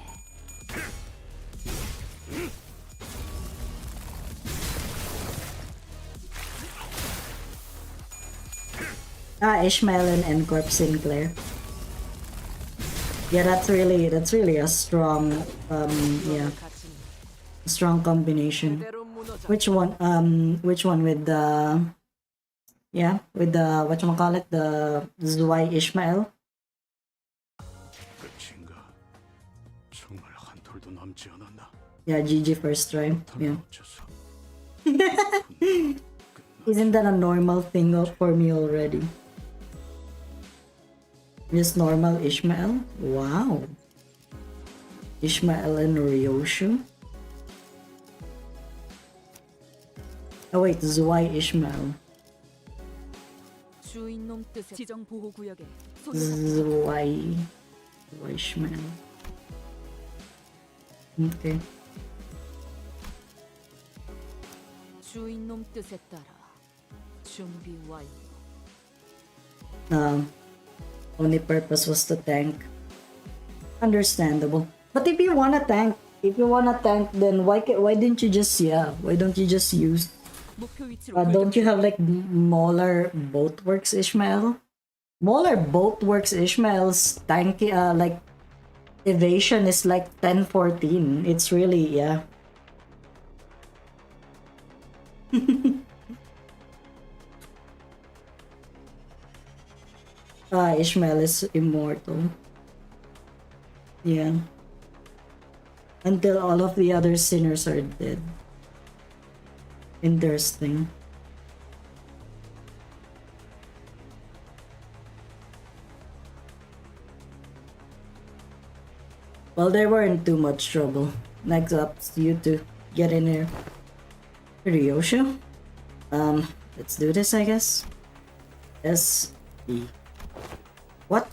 Ishmael and N-Corp Sinclair. Yeah, that's really a strong yeah, 가치는 strong combination. 그대로 무너져. Which one with the with the whatchamacallit, the Zwei Ishmael? 끝인가? 정말 한 톨도 남지 않았나? Yeah, GG first try. Yeah. 멈춰서 Isn't that a normal thing for me already? Just normal Ishmael? Wow. Ishmael and Ryoshu? Oh wait, Zwei Ishmael. 주인놈 뜻의 지정 보호 구역에 Zwei Ishmael. Okay. 주인놈 뜻에 따라 준비 완료. Only purpose was to tank. Understandable. But if you wanna tank, then why didn't you just why don't you just use? 목표 위치로 Don't you have like Molar Boatworks Ishmael? Molar Boatworks Ishmael's tank like evasion is like 10-14. It's really Ishmael is immortal. Yeah. Until all of the other sinners are dead. Interesting. Well, they were in too much trouble. Next up, you to get in here. Ryoshu? Let's do this, I guess. S-E. What?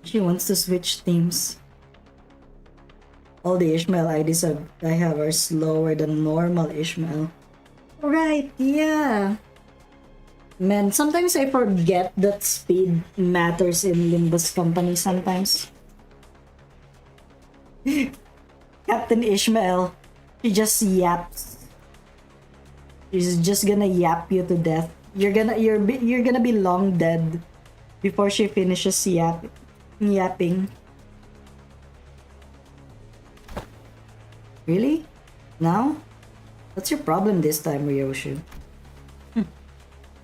She wants to switch teams. All the Ishmael IDs I have are slower than normal Ishmael. Right, yeah. Man, sometimes I forget that speed matters in Limbus company sometimes. Captain Ishmael, she just yaps. She's just gonna yap you to death. You're gonna be long dead before she finishes yapping. Really? Now? What's your problem this time, Ryoshu?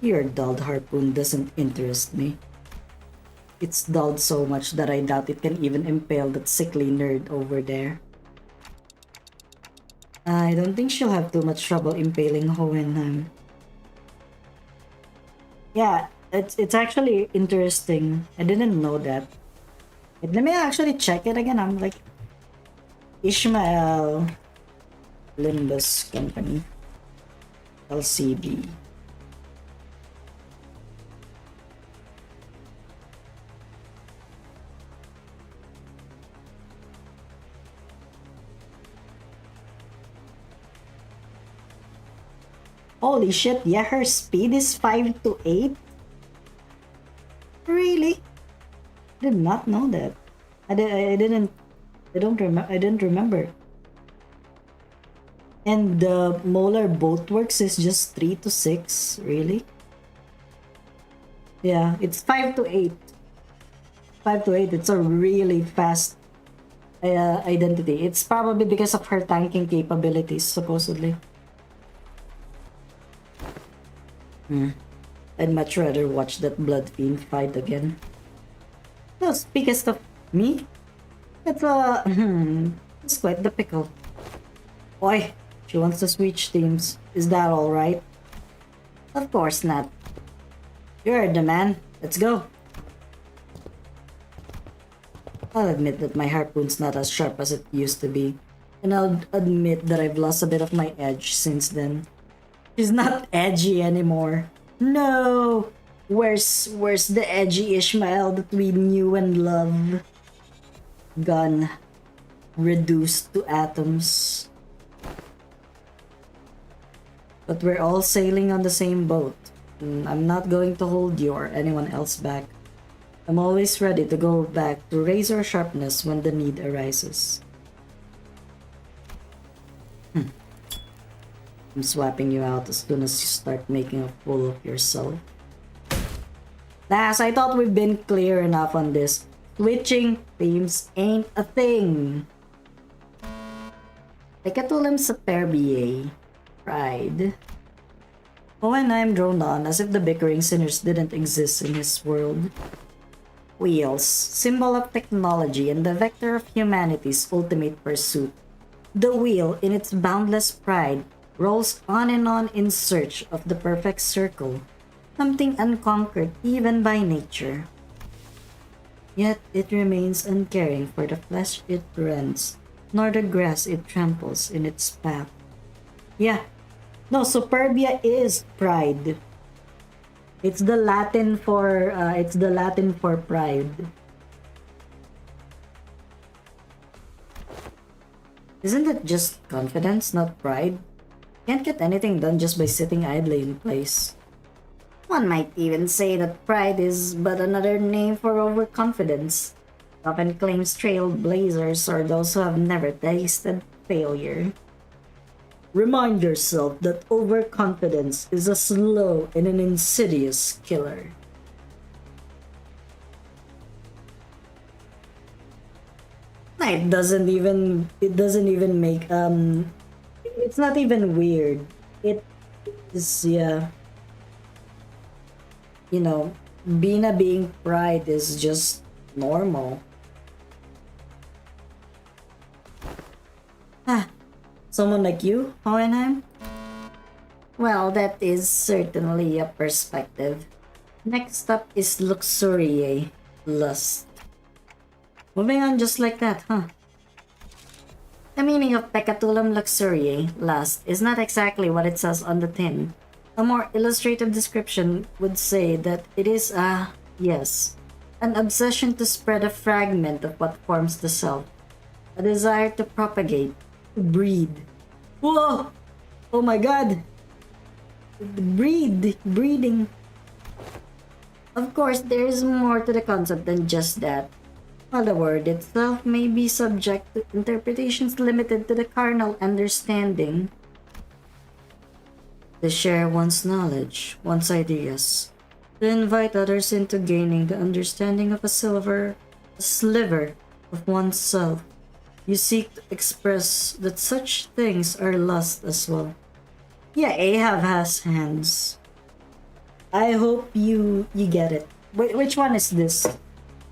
Your dulled harpoon doesn't interest me. It's dulled so much that I doubt it can even impale that sickly nerd over there. I don't think she'll have too much trouble impaling Hohenheim. Yeah, it's actually interesting. I didn't know that. Wait, let me actually check it again. I'm like Ishmael Limbus Company LCB. Holy shit, yeah, her speed is 5 to 8? Really? Did not know that. I didn't remember. And the Molar Boatworks is just 3 to 6, really? Yeah, it's 5 to 8. 5 to 8, it's a really fast identity. It's probably because of her tanking capabilities, supposedly. I'd much rather watch that blood fiend fight again. No, speakest of me, it's it's quite the pickle. Boy, she wants to switch teams. Is that alright? Of course not. You're the man. Let's go. I'll admit that my harpoon's not as sharp as it used to be. And I'll admit that I've lost a bit of my edge since then. She's not edgy anymore. No! Where's the edgy Ishmael that we knew and loved? Gone. Reduced to atoms. But we're all sailing on the same boat. I'm not going to hold you or anyone else back. I'm always ready to go back to razor sharpness when the need arises. I'm swapping you out as soon as you start making a fool of yourself. Lass, I thought we've been clear enough on this. Switching themes ain't a thing. Ecatulim superbiae. Pride. Hohenheim droned on as if the bickering sinners didn't exist in his world. Wheels, symbol of technology and the vector of humanity's ultimate pursuit. The wheel, in its boundless pride, rolls on in search of the perfect circle, something unconquered even by nature. Yet it remains uncaring for the flesh it rends, nor the grass it tramples in its path. Yeah, no, superbia is pride. It's the Latin for pride. Isn't it just confidence, not pride? Can't get anything done just by sitting idly in place. One might even say that pride is but another name for overconfidence. It often claims trailblazers or those who have never tasted failure. Remind yourself that overconfidence is a slow and an insidious killer. It doesn't even make it's not even weird. It is, yeah. You know, being pride is just normal. Someone like you, Hohenheim? Well, that is certainly a perspective. Next up is luxuriae, lust. Moving on just like that, huh? The meaning of Pecatulum luxuriae, lust, is not exactly what it says on the tin. A more illustrative description would say that it is yes, an obsession to spread a fragment of what forms the self. A desire to propagate, to breed. Whoa! Oh my god! Breeding. Of course, there is more to the concept than just that. While the word itself may be subject to interpretations limited to the carnal understanding, to share one's knowledge, one's ideas, to invite others into gaining the understanding of a sliver of oneself, you seek to express that such things are lust as well. Yeah, Ahab has hands. I hope you get it. Which one is this?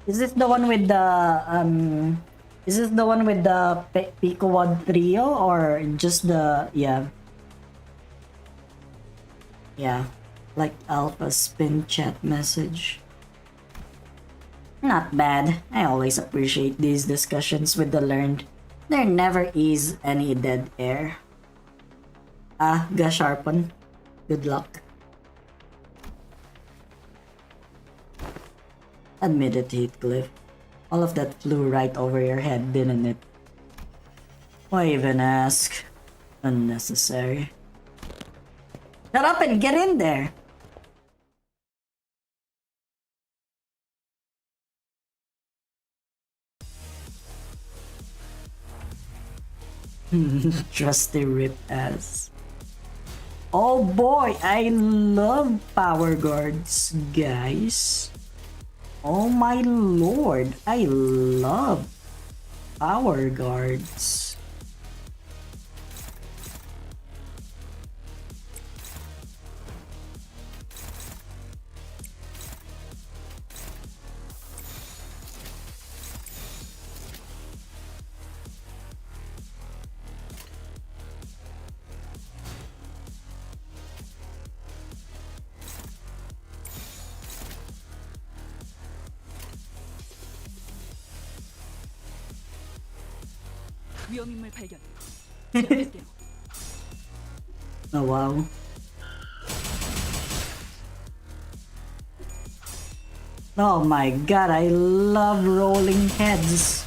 Is this the one with the Is this the one with the Picowad trio or just the yeah, like alpha spin chat message? Not bad. I always appreciate these discussions with the learned. There never is any dead air. Gasharpon. Good luck. Admit it, Heathcliff. All of that flew right over your head, didn't it? Why even ask? Unnecessary. Shut up and get in there! Trusty rip ass. Oh boy, I love power guards, guys. Oh my lord, I love power guards. 위험인물 발견. 제압할게요. Oh wow. Oh my god, I love rolling heads.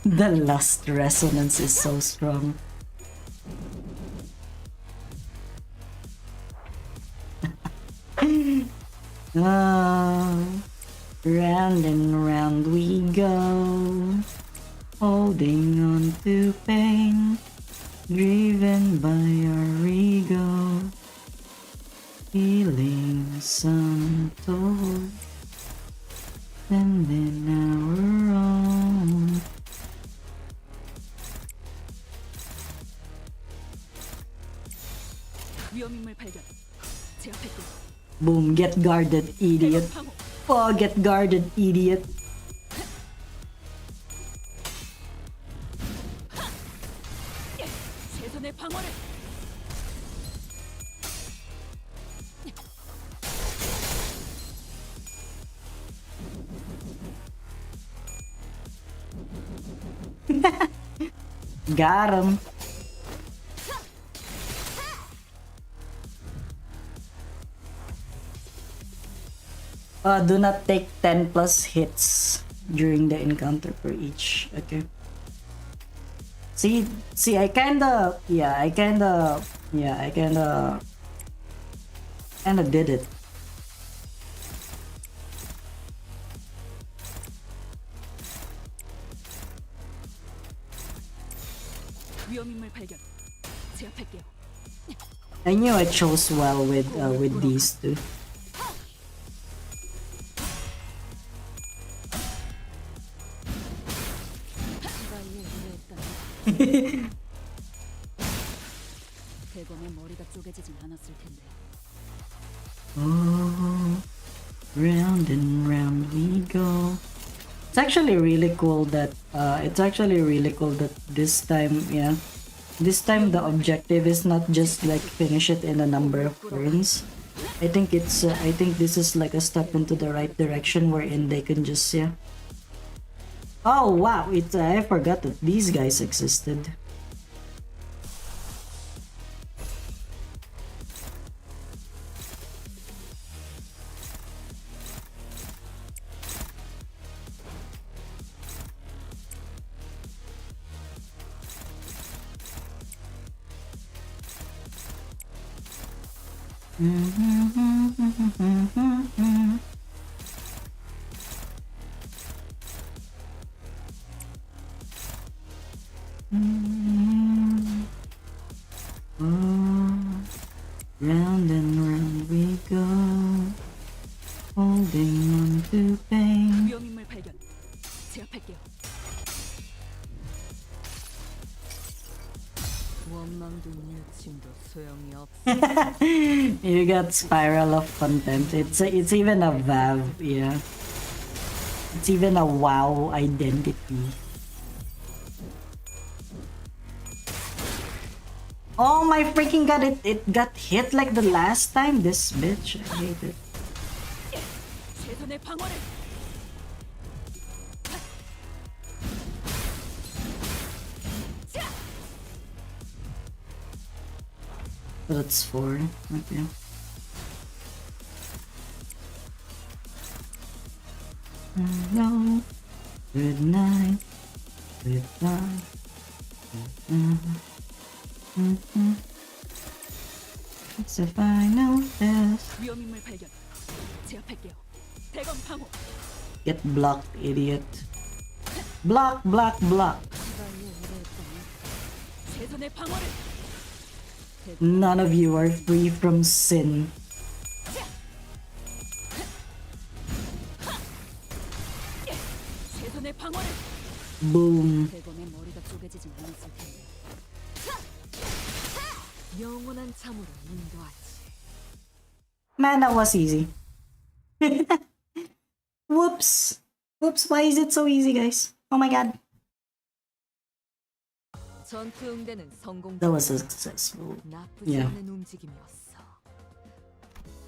The lust resonance is so strong. Round and round we go, holding on to pain, driven by our ego, feelings untold, and then our own. 위험인물 발견. 제압할게요. Boom, get guarded, idiot. 방어. Oh, get guarded, idiot. 최선의 방어를. Got him. Do not take 10 plus hits during the encounter for each. Okay. See, I kinda did it. 위험인물 발견. 제압할게요. I knew I chose well with these two. 대검의 머리가 쪼개지진 않았을 텐데. Oh, round and round we go. It's actually really cool that this time, yeah, this time the objective is not just like finish it in a number of turns. I think this is like a step into the right direction wherein they can just, yeah. Oh wow, I forgot that these guys existed. Round and round we go, holding on to pain. 위험인물 발견. 제압할게요. 원망도 뮤침도 소용이 없어. You got Spiral of Contempt. It's even a Valve, yeah. It's even a WoW identity. Oh my freaking god, it got hit like the last time, this bitch. I hate it. 최선의 방어를. That's 4. Okay. No. Good night. Goodbye. It's the final test. 위험인물 발견. 제압할게요. 대검 방어. Get blocked, idiot. Block, block, block. 최선의 방어를. None of you are free from sin. 최선의 방어를. Boom. 대검의 머리가 쪼개지진 않았을 텐데. 영원한 참으로 인도하지. Man, that was easy. Whoops. Whoops, why is it so easy, guys? Oh my god. 전투 응대는 성공. That was successful. 나쁘지 Yeah. 않은 움직임이었어.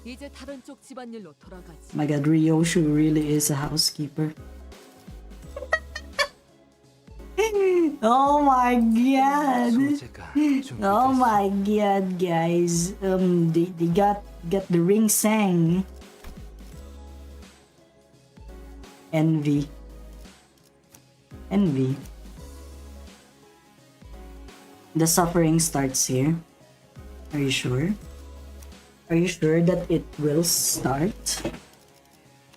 이제 다른 쪽 집안일로 돌아가지. My god, Ryoshu really is a housekeeper. Oh my god. 소재가 Oh 준비됐어. my god, guys. They got the ring sang. Envy. Envy. The suffering starts here. Are you sure? Are you sure that it will start?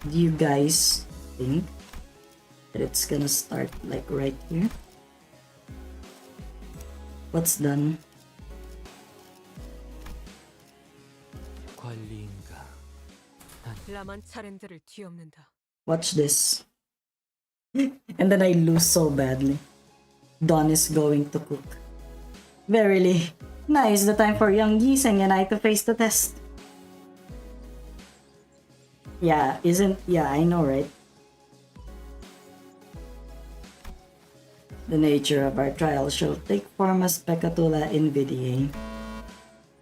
Do you guys think that it's gonna start like right here? What's done? 관리인가? 라만 차렌드를 뒤엎는다. Watch this. And then I lose so badly. Dawn is going to cook. Verily, now is the time for young Yiseng and I to face the test. Yeah, I know, right? The nature of our trial shall take form as Pecatula invidiae.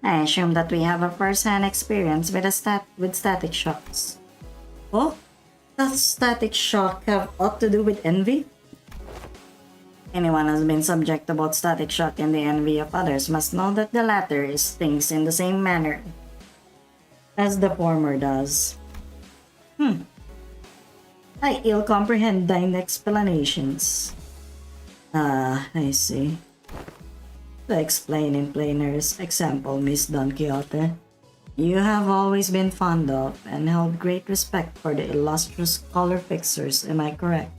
I assume that we have a first-hand experience with static shocks. Oh? Does static shock have aught to do with envy? Anyone who's been subject to both static shock and the envy of others must know that the latter stings in the same manner As the former does. I ill comprehend thine explanations. Ah, I see. To explain in plainer's example, Miss Don Quixote, you have always been fond of and held great respect for the illustrious color fixers, am I correct?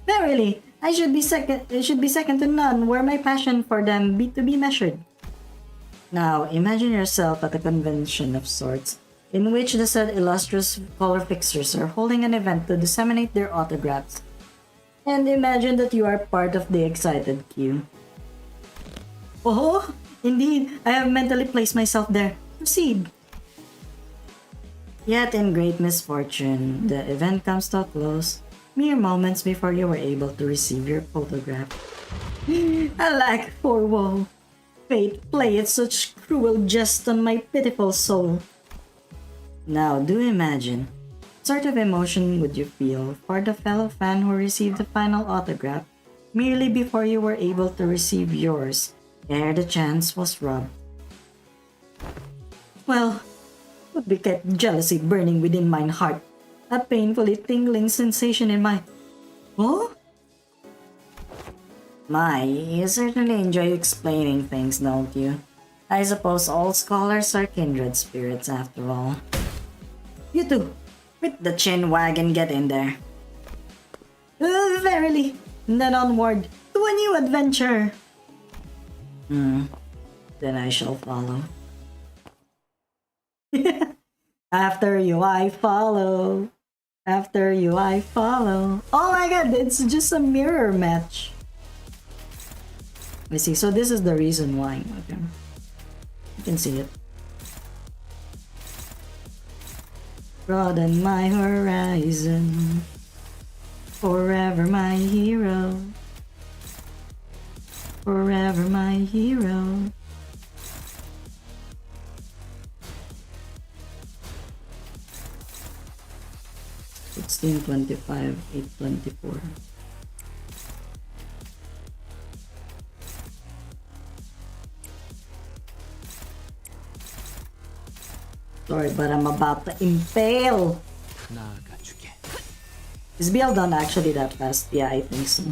Verily, I should be second to none were my passion for them to be measured. Now, imagine yourself at a convention of sorts, in which the said illustrious color fixers are holding an event to disseminate their autographs. And imagine that you are part of the excited queue. Oh, indeed, I have mentally placed myself there. Proceed. Yet in great misfortune, the event comes to a close, mere moments before you were able to receive your photograph. Alack for woe! Fate playeth such cruel jest on my pitiful soul. Now, do imagine, what sort of emotion would you feel for the fellow fan who received the final autograph merely before you were able to receive yours, ere the chance was robbed? Well, would be kept jealousy burning within mine heart, a painfully tingling sensation in my... Oh? My, you certainly enjoy explaining things, don't you? I suppose all scholars are kindred spirits after all. You too, With the chin wagon, get in there. verily, then onward to a new adventure. Then I shall follow. After you, I follow. After you, I follow. Oh my god, it's just a mirror match. I see. So this is the reason why. Okay. You can see it. Broaden my horizon. Forever my hero. Forever my hero. $16.25, $8.24. Sorry, but I'm about to impale. 나아가주게. Is BL done actually that fast? Yeah, I think so.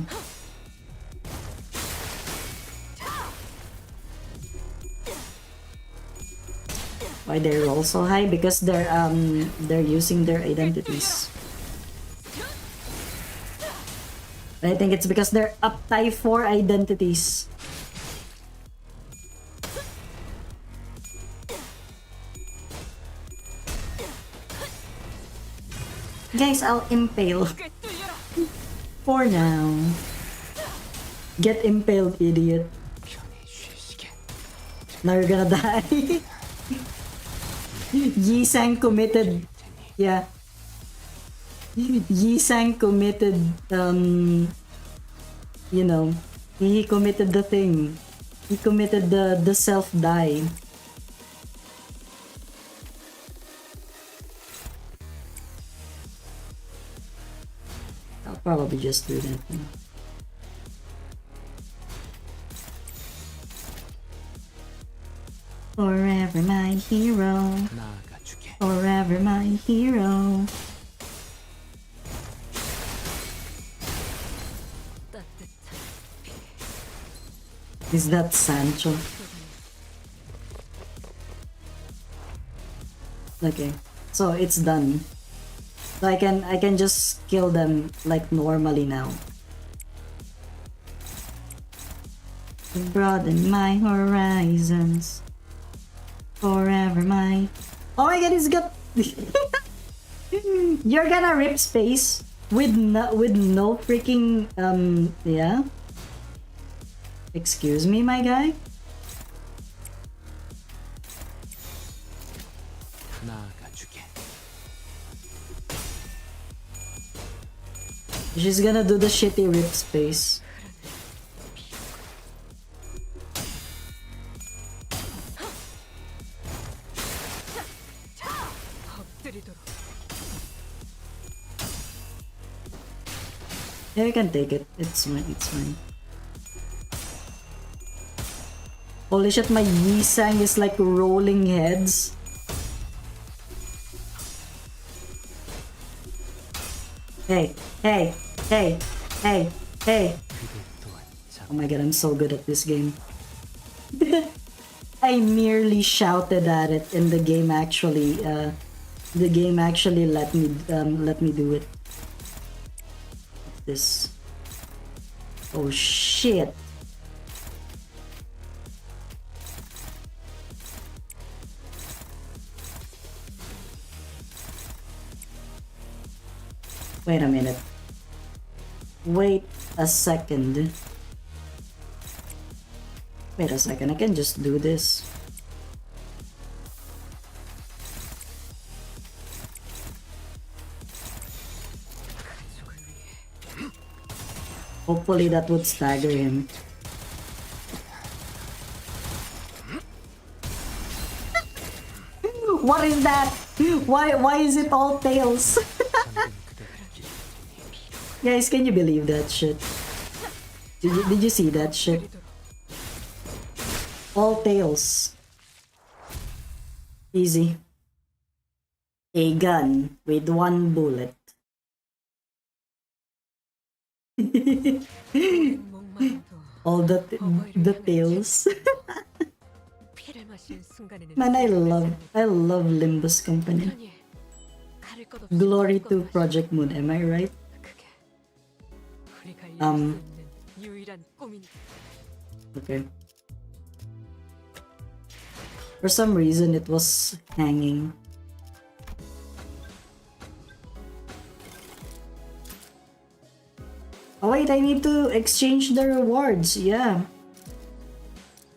Why they roll so high? Because they're using their identities. I think it's because they're up tie 4 identities. Guys, I'll impale. For now. Get impaled, idiot. 편히 쉬시게. Now you're gonna die. Yi-sang committed. Yeah. Yi Sang committed, you know, he committed the thing. He committed the self-die. I'll probably just do that thing. Forever my hero. 나아가주게. Forever my hero. 따뜻한 Is that Sancho? Okay, so it's done. So I can just kill them like normally now. Broaden my horizons. Forever my. Oh my god, he's got. You're gonna rip space with no freaking yeah. Excuse me, my guy. 나아가주게. She's gonna do the shitty rip space. 엎드리도록. Yeah, you can take it. It's fine. It's fine. Holy shit, my Yi Sang is like rolling heads. Hey, hey, hey, hey, hey. Oh my god, I'm so good at this game. I nearly shouted at it and the game actually let me do it. What's this? Oh shit. Wait a minute. Wait a second. Wait a second, I can just do this. Hopefully that would stagger him. What is that? Why is it all tails? Guys, can you believe that shit? Did you see that shit? All tails. Easy. A gun with one bullet. 목마름도 All the tails. 피를 마시는 순간에는 Man, I love Limbus company. 편히 가릴 것 없이 Glory 할 to 것 Project Moon, am I right? 그게 우리가 이룰 수 있는 유일한 꿈이니까. Okay. For some reason it was hanging. Oh wait, I need to exchange the rewards, yeah.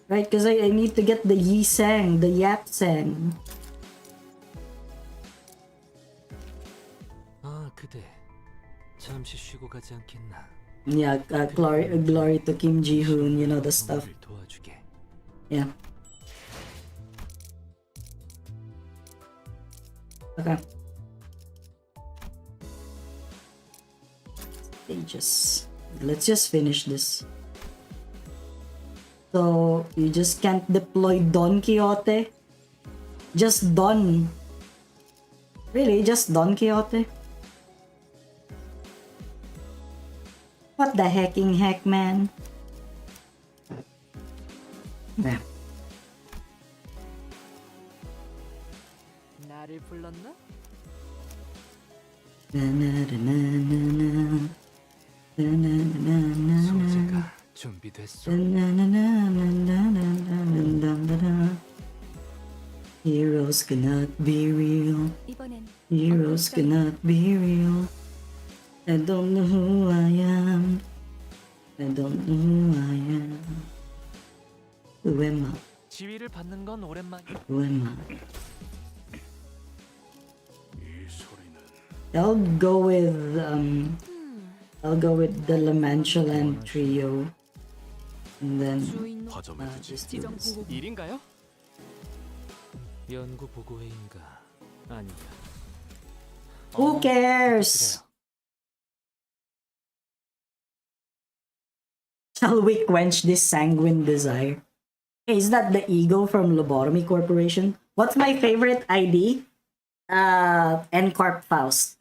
Right, because I need to get the Yi Sang, the Yap Sang. 아, 그대. 잠시 쉬고 가지 않겠나? Yeah, glory to Kim Ji-hoon, you know the stuff. 동료를 도와주게. Yeah. Okay. Stages. Let's just finish this. So, you just can't deploy Don Quixote? Just Don. Really? Just Don Quixote? What the hecking heck, man? Yeah. 나를 불렀나? 소재가 준비됐소. Heroes cannot be real. 이번엔 Heroes cannot be real. I don't know who I am. I don't know who I am. Who am I? 지위를 받는 건 오랜만. Who am I? 이 소리는 I'll go with the Lamantulan trio, and then 주인 화점을 두지. just do 지정 this. 보고 일인가요? 연구 보고회인가 아닌가? Who cares? Shall we quench this sanguine desire? Hey, is that the ego from Lobotomy Corporation? What's my favorite ID? N-Corp Faust.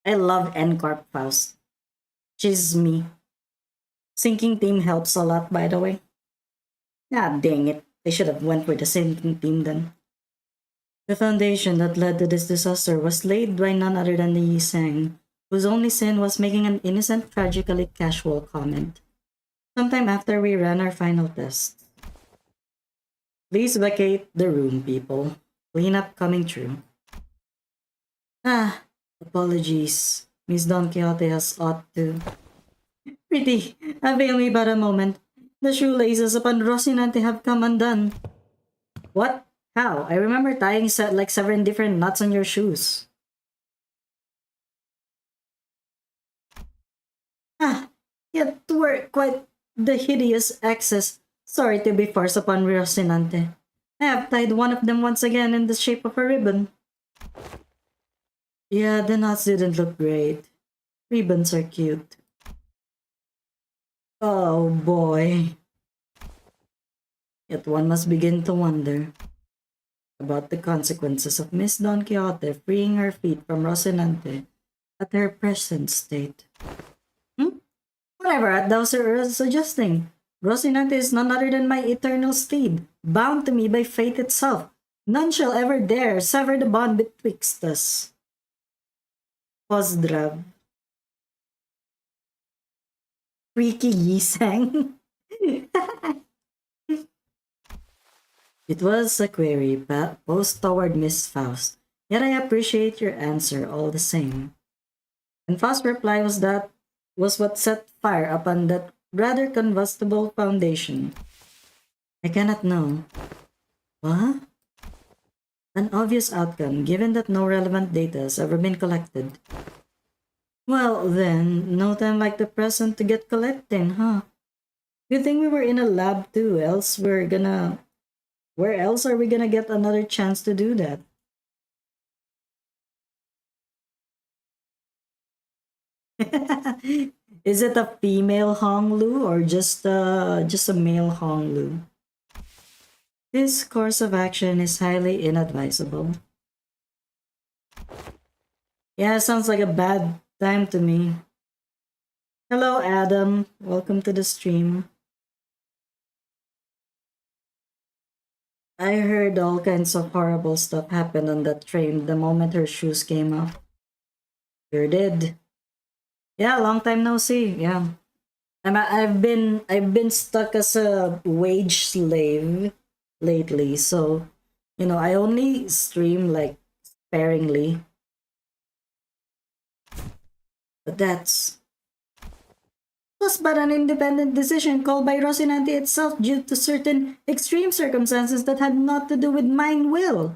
I love N-Corp Faust. She's me. Sinking team helps a lot, by the way. Ah, dang it. They should have went with the sinking team then. The foundation that led to this disaster was laid by none other than the Yi Sang, whose only sin was making an innocent, tragically casual comment. Sometime after we ran our final test. Please vacate the room, people. Cleanup coming true. Ah, apologies. Miss Don Quixote has ought to. Pretty, avail me but a moment. The shoelaces upon Rocinante have come undone. What? How? I remember tying like 7 different knots on your shoes. Ah, yet were quite the hideous excess. Sorry to be forced upon Rocinante. I have tied one of them once again in the shape of a ribbon. Yeah, the knots didn't look great. Ribbons are cute. Oh boy. Yet one must begin to wonder about the consequences of Miss Don Quixote freeing her feet from Rocinante at her present state. Whatever thou suggesting. Rocinante is none other than my eternal steed, bound to me by fate itself. None shall ever dare sever the bond betwixt us. Pozdrav. Freaky Yi Sang. It was a query posed toward Miss Faust, yet I appreciate your answer all the same. And Faust's reply was what set fire upon that rather combustible foundation. I cannot know. What? An obvious outcome, given that no relevant data has ever been collected. Well then, no time like the present to get collecting, huh? Good thing we were in a lab too, else where else are we gonna get another chance to do that? Is it a female Honglu or just a male Honglu? This course of action is highly inadvisable. Yeah, sounds like a bad time to me. Hello, Adam. Welcome to the stream. I heard all kinds of horrible stuff happen on that train the moment her shoes came off. Sure did. Yeah, long time no see. Yeah, I've been stuck as a wage slave lately, so I only stream like sparingly. But that's was but an independent decision called by Rocinante itself due to certain extreme circumstances that had not to do with mine will.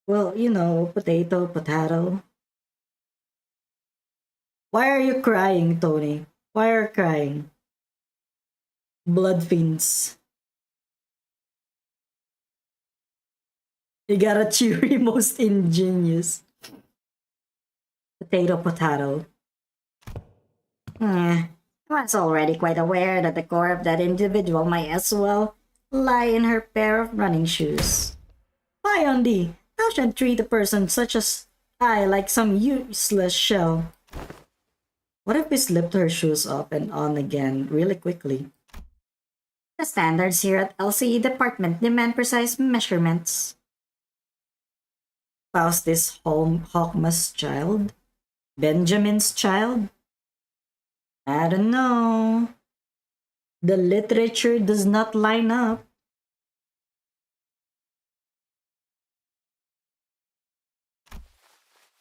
Well, potato, potato. Why are you crying, Tony? Why are you crying? Blood fiends. You gotta cheery, most ingenious. Potato, potato. I was already quite aware that the core of that individual might as well lie in her pair of running shoes. Why, Andy? Thou shouldn't treat a person such as I like some useless shell. What if we slipped her shoes off and on again really quickly? The standards here at LCE department demand precise measurements. Faust is Hawkma's child? Benjamin's child? I don't know. The literature does not line up.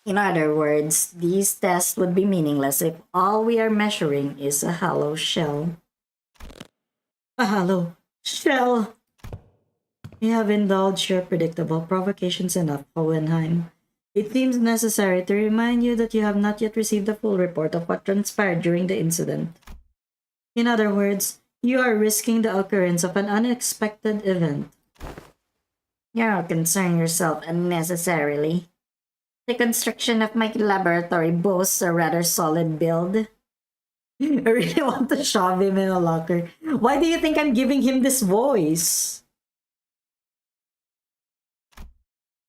In other words, these tests would be meaningless if all we are measuring is a hollow shell. A hollow shell. You have indulged your predictable provocations enough, Hohenheim. It seems necessary to remind you that you have not yet received a full report of what transpired during the incident. In other words, you are risking the occurrence of an unexpected event. You'll concern yourself unnecessarily. The construction of my laboratory boasts a rather solid build. I really want to shove him in a locker. Why do you think I'm giving him this voice?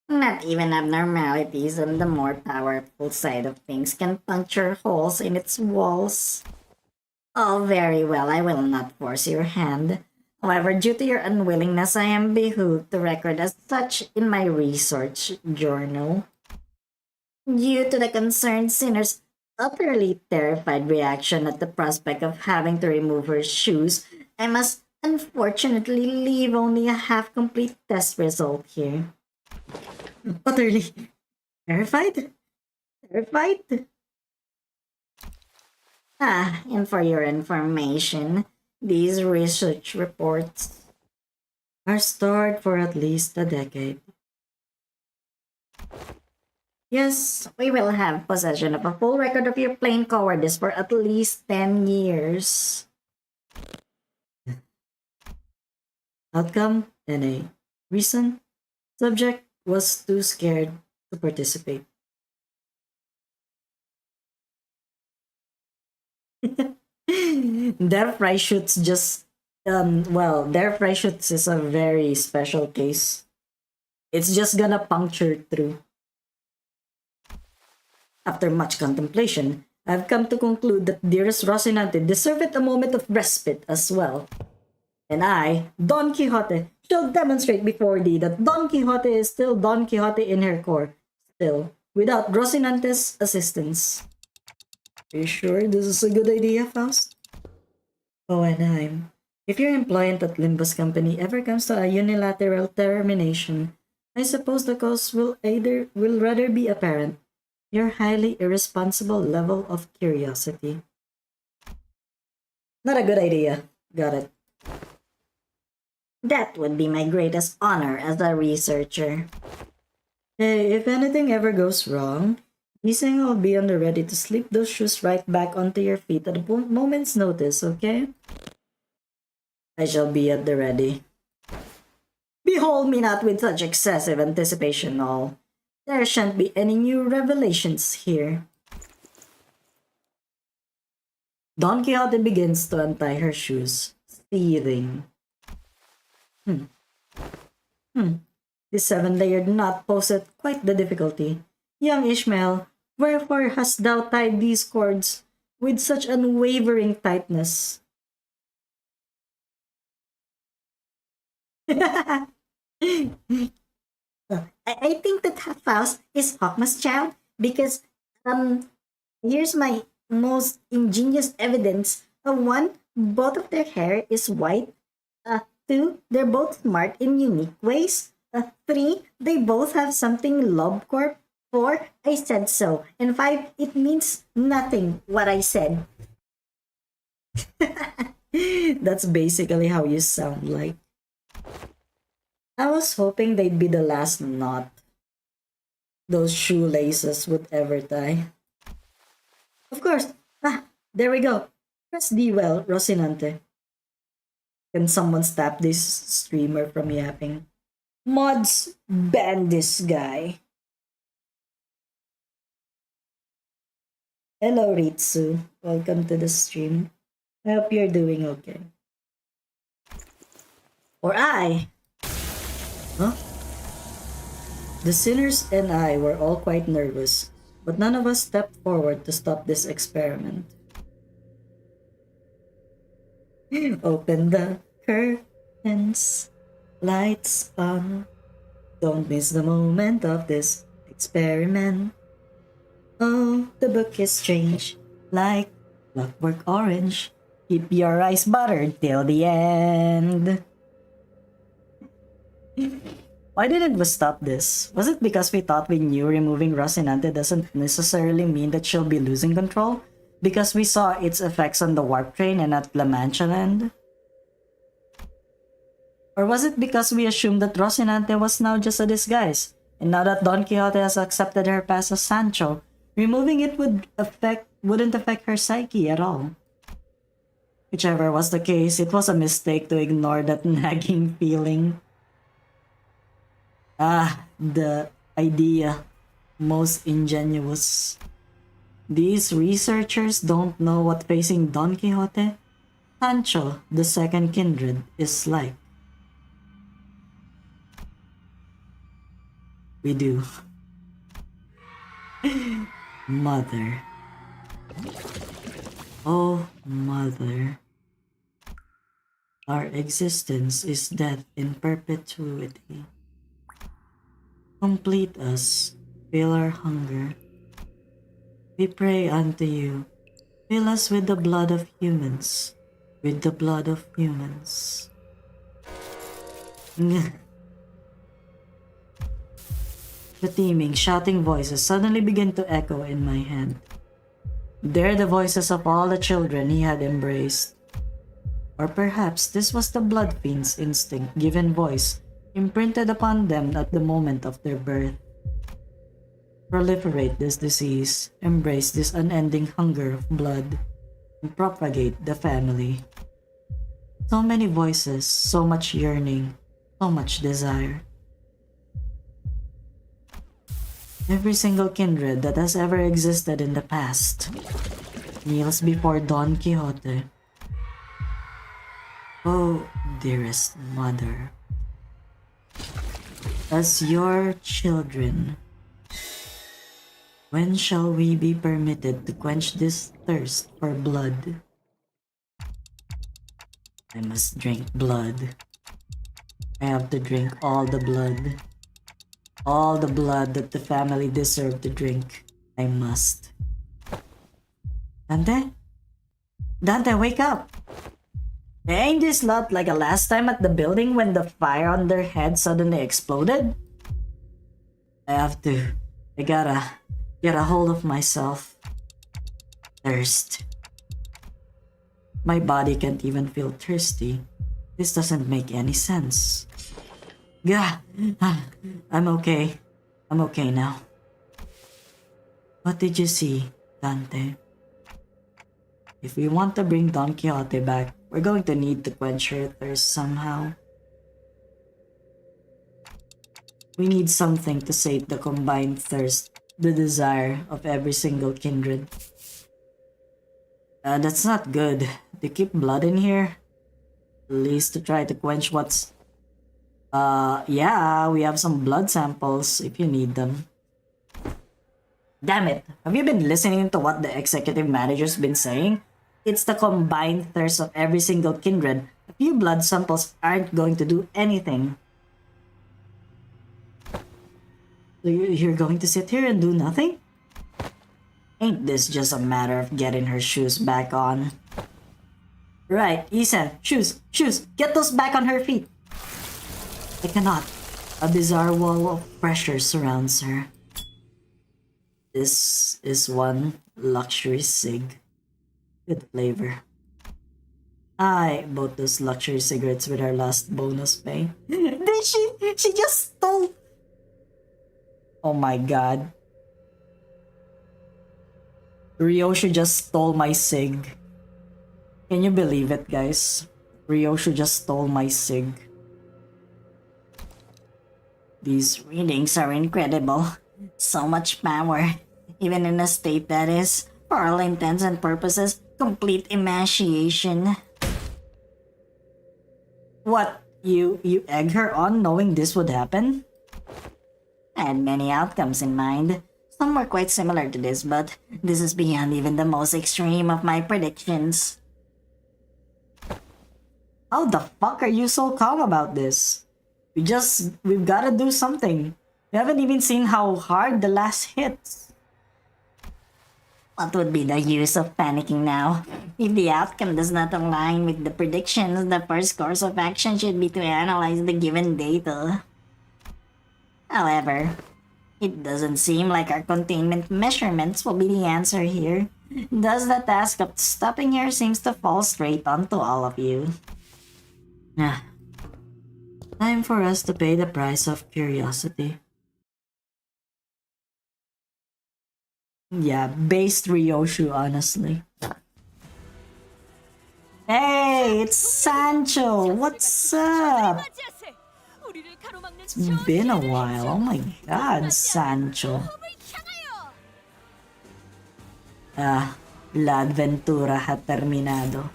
Not even abnormalities on the more powerful side of things can puncture holes in its walls. Oh, very well, I will not force your hand. However, due to your unwillingness, I am behooved to record as such in my research journal. Due to the concerned sinner's utterly terrified reaction at the prospect of having to remove her shoes, I must unfortunately leave only a half-complete test result here. Utterly terrified? Terrified? And for your information, these research reports Are stored for at least a decade. Yes, we will have possession of a full record of your plain cowardice for at least 10 years. Outcome: NA. Reason: subject was too scared to participate. Their fry shoots just their fry shoots is a very special case. It's just gonna puncture through. After much contemplation, I've come to conclude that dearest Rocinante deserved a moment of respite as well. And I, Don Quixote, shall demonstrate before thee that Don Quixote is still Don Quixote in her core, still, without Rocinante's assistance. Are you sure this is a good idea, Faust? Oh, and if your employment at Limbus Company ever comes to a unilateral termination, I suppose the cause will rather be apparent. Your highly irresponsible level of curiosity. Not a good idea. Got it. That would be my greatest honor as a researcher. Hey, if anything ever goes wrong, Isang will be on the ready to slip those shoes right back onto your feet at a moment's notice, okay? I shall be at the ready. Behold me not with such excessive anticipation, all. There shan't be any new revelations here. Don Quixote begins to untie her shoes, seething. This 7-layered knot posed quite the difficulty. Young Ishmael, wherefore hast thou tied these cords with such unwavering tightness? I think that Faust is Hawkman's child because here's my most ingenious evidence. One, both of their hair is white. Two, they're both smart in unique ways. Three, they both have something LobCorp. 4, I said so. And 5, it means nothing what I said. That's basically how you sound like. I was hoping they'd be the last knot those shoelaces would ever tie. Of course. There we go. Press D well, Rocinante. Can someone stop this streamer from yapping? Mods, ban this guy. Hello, Ritsu. Welcome to the stream. I hope you're doing okay. Or I. Huh? The sinners and I were all quite nervous, but none of us stepped forward to stop this experiment. Open the curtains, lights on. Don't miss the moment of this experiment. Oh, the book is strange, like Clockwork Orange. Keep your eyes buttered till the end. Why didn't we stop this? Was it because we thought we knew removing Rocinante doesn't necessarily mean that she'll be losing control? Because we saw its effects on the warp train and at La Mancha Land? Or was it because we assumed that Rocinante was now just a disguise, And now that Don Quixote has accepted her past as Sancho, removing it wouldn't affect her psyche at all. Whichever was the case, it was a mistake to ignore that nagging feeling. The idea. Most ingenuous. These researchers don't know what facing Don Quixote, Sancho, the second kindred, is like. We do. Mother. Oh, Mother. Our existence is death in perpetuity. Complete us, fill our hunger. We pray unto you, fill us with the blood of humans, with the blood of humans. The teeming, shouting voices suddenly began to echo in my head. They're the voices of all the children he had embraced. Or perhaps this was the blood fiend's instinct given voice, imprinted upon them at the moment of their birth. Proliferate this disease, embrace this unending hunger of blood, and propagate the family. So many voices, so much yearning, so much desire. Every single kindred that has ever existed in the past kneels before Don Quixote. Oh, dearest mother, as your children, when shall we be permitted to quench this thirst for blood? I must drink blood. I have to drink all the blood. All the blood that the family deserve to drink. I must. Dante? Dante, wake up! Ain't this not like a last time at the building when the fire on their head suddenly exploded? I gotta get a hold of myself. Thirst. My body can't even feel thirsty. This doesn't make any sense. Gah! I'm okay. I'm okay now. What did you see, Dante? If we want to bring Don Quixote back, we're going to need to quench her thirst somehow. We need something to sate the combined thirst, the desire of every single kindred. That's not good. They keep blood in here. At least to try to quench what's... yeah, we have some blood samples if you need them. Damn it, have you been listening to what the executive manager's been saying? It's the combined thirst of every single kindred. A few blood samples aren't going to do anything. So you're going to sit here and do nothing? Ain't this just a matter of getting her shoes back on? Right, Isa, shoes, get those back on her feet. I cannot. A bizarre wall of pressure surrounds her. This is one luxury cig. Good flavor. I bought those luxury cigarettes with our last bonus pay. She just stole... Oh my god. Ryoshu just stole my cig. Can you believe it, guys? Ryoshu just stole my cig. These readings are incredible. So much power. Even in a state that is, for all intents and purposes, complete emaciation. What? You egg her on knowing this would happen? I had many outcomes in mind. Some were quite similar to this, but this is beyond even the most extreme of my predictions. How the fuck are you so calm about this? We've gotta do something. We haven't even seen how hard the last hits. What would be the use of panicking now? If the outcome does not align with the predictions, the first course of action should be to analyze the given data. However, it doesn't seem like our containment measurements will be the answer here. Thus, the task of stopping her seems to fall straight onto all of you. Time for us to pay the price of curiosity. Yeah, based Ryoshu, honestly. Hey, it's Sancho. What's up? 맞이하세. 우리를 가로막는 It's been a while. Oh my god, 끝나지 않는 Sancho. 모험을 향하여. Ah, la aventura ha terminado.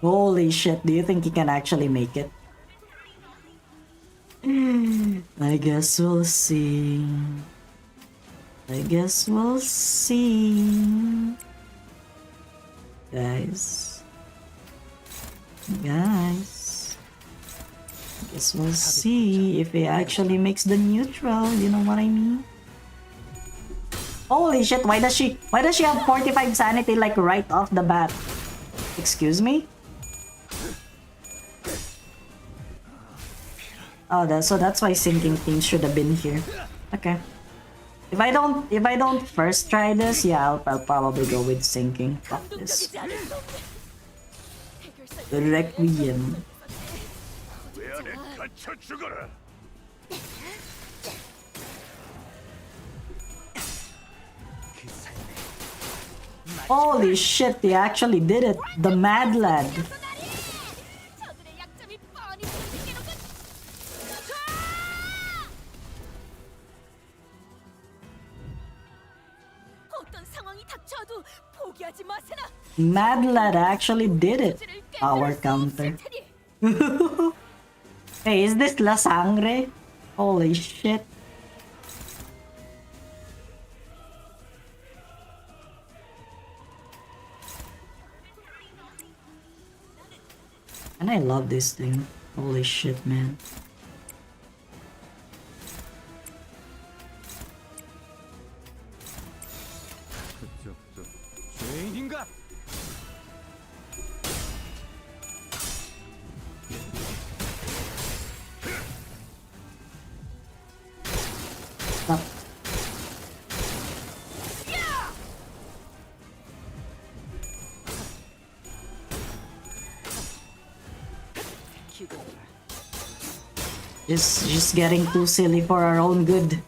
Holy shit, do you think he can actually make it? I guess we'll see. I guess we'll see. Guys. Guys. I guess we'll see if he actually makes the neutral, you know what I mean? Holy shit, why does she have 45 sanity like right off the bat? Excuse me? Oh, so that's why sinking things should have been here. Okay. If I don't first try this, yeah, I'll probably go with sinking. Fuck this. Requiem. Holy shit, they actually did it. The Mad Lad. 저들의 약점이 뻔히 보이게로군. 어떤 상황이 닥쳐도 포기하지 마세나. Mad Lad actually did it. Power counter. Hey, is this La Sangre? Holy shit. And I love this thing. Holy shit, man. 그쪽도 죄인인가? Stop. Just getting too silly for our own good.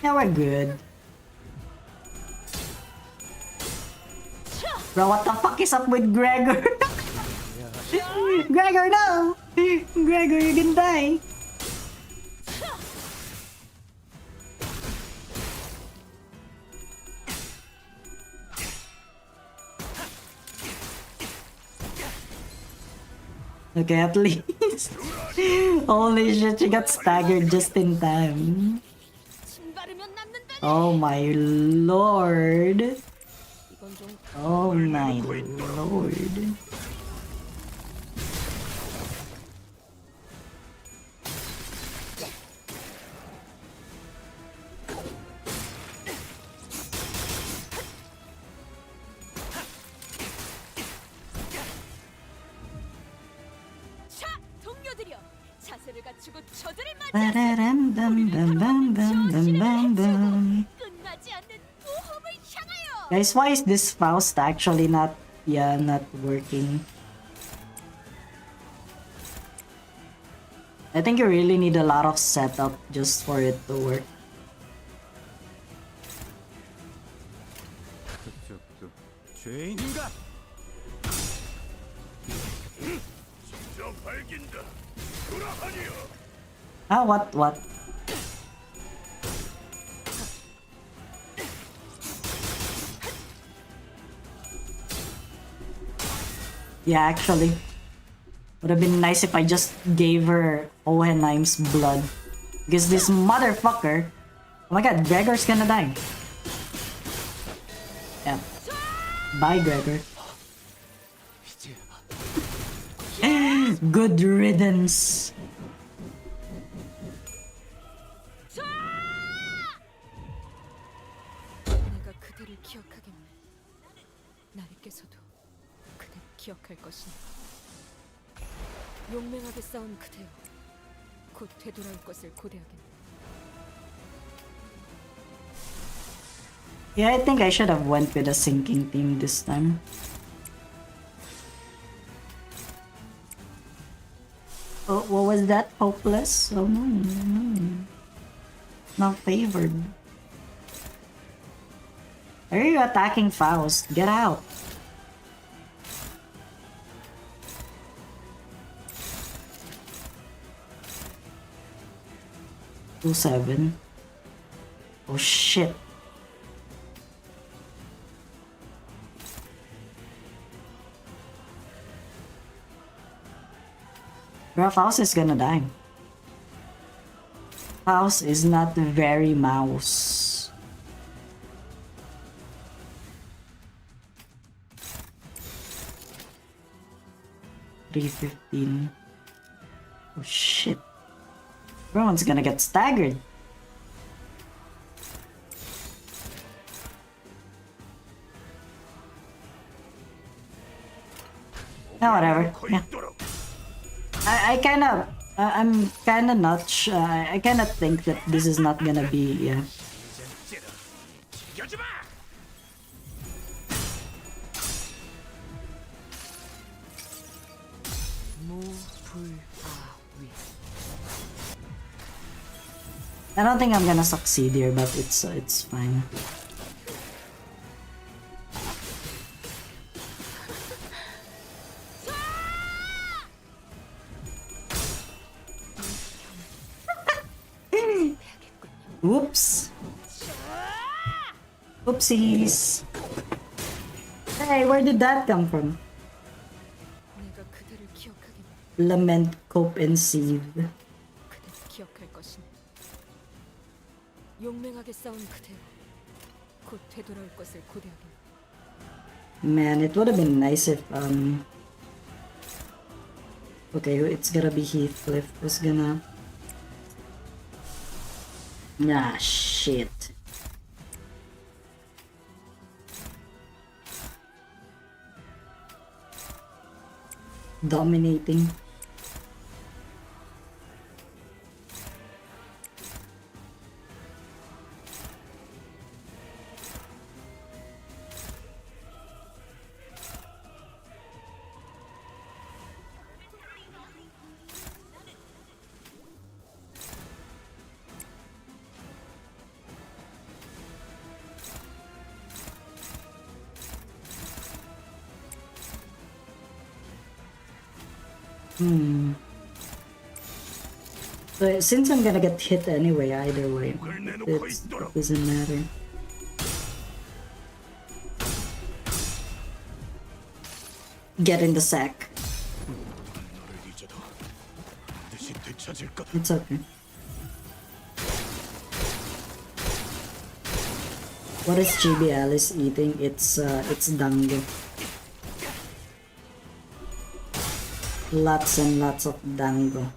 Yeah, we're good. Bro, what the fuck is up with Gregor? Gregor, no! Gregor, you can die. Okay, at least. Holy shit, she got staggered just in time. 신바르면 남는다네. Oh my lord. 이건 좀 Oh my lord. 자, 동료들이여. 자세를 갖추고 저들을 맞이하세. Ba-da-dum-dum-dum-dum-dum-dum-dum. 끝나지 않는 모험을 향하여. Guys, why is this Faust actually not working? I think you really need a lot of setup just for it to work. 그쪽도 죄인인가? 진짜 밝긴다. 돌아하니요. Ah, what? Yeah, actually. Would have been nice if I just gave her Hohenheim's blood. Because this motherfucker... Oh my god, Gregor's gonna die. Yeah. Bye, Gregor. Good riddance. 내가 그대를 기억하겠네. 나리께서도 그대를 기억할 것이니. 용맹하게 싸운 그대여, 곧 되돌아올 것을 고대하겠네. Yeah, I think I should have went with a sinking team this time. Oh, what was that? Hopeless? Oh no, no. Not favored. Are you attacking Faust? Get out. Two 7. Oh shit. Bro, Faust is gonna die. Faust is not very mouse. $315. Oh shit. Everyone's gonna get staggered. Oh, whatever. Yeah. I kind of, I'm kind of not sure. I kind of think that this is not gonna be, yeah. I don't think I'm gonna succeed here, but it's fine. Oops. Oopsies. Hey, where did that come from? 내가 그대를 기억하기만 Lament, cope, and seethe. 그대를 기억할 것이네. 용맹하게 싸운 그대로 곧 되돌아올 것을 고대하길. Man, it would have been nice if okay, it's gonna be Heathcliff who's gonna. Ah, shit. Dominating. But since I'm gonna get hit anyway, either way, it doesn't matter. Get in the sack. It's okay. What is GB Alice eating? It's dango. Lots and lots of dango.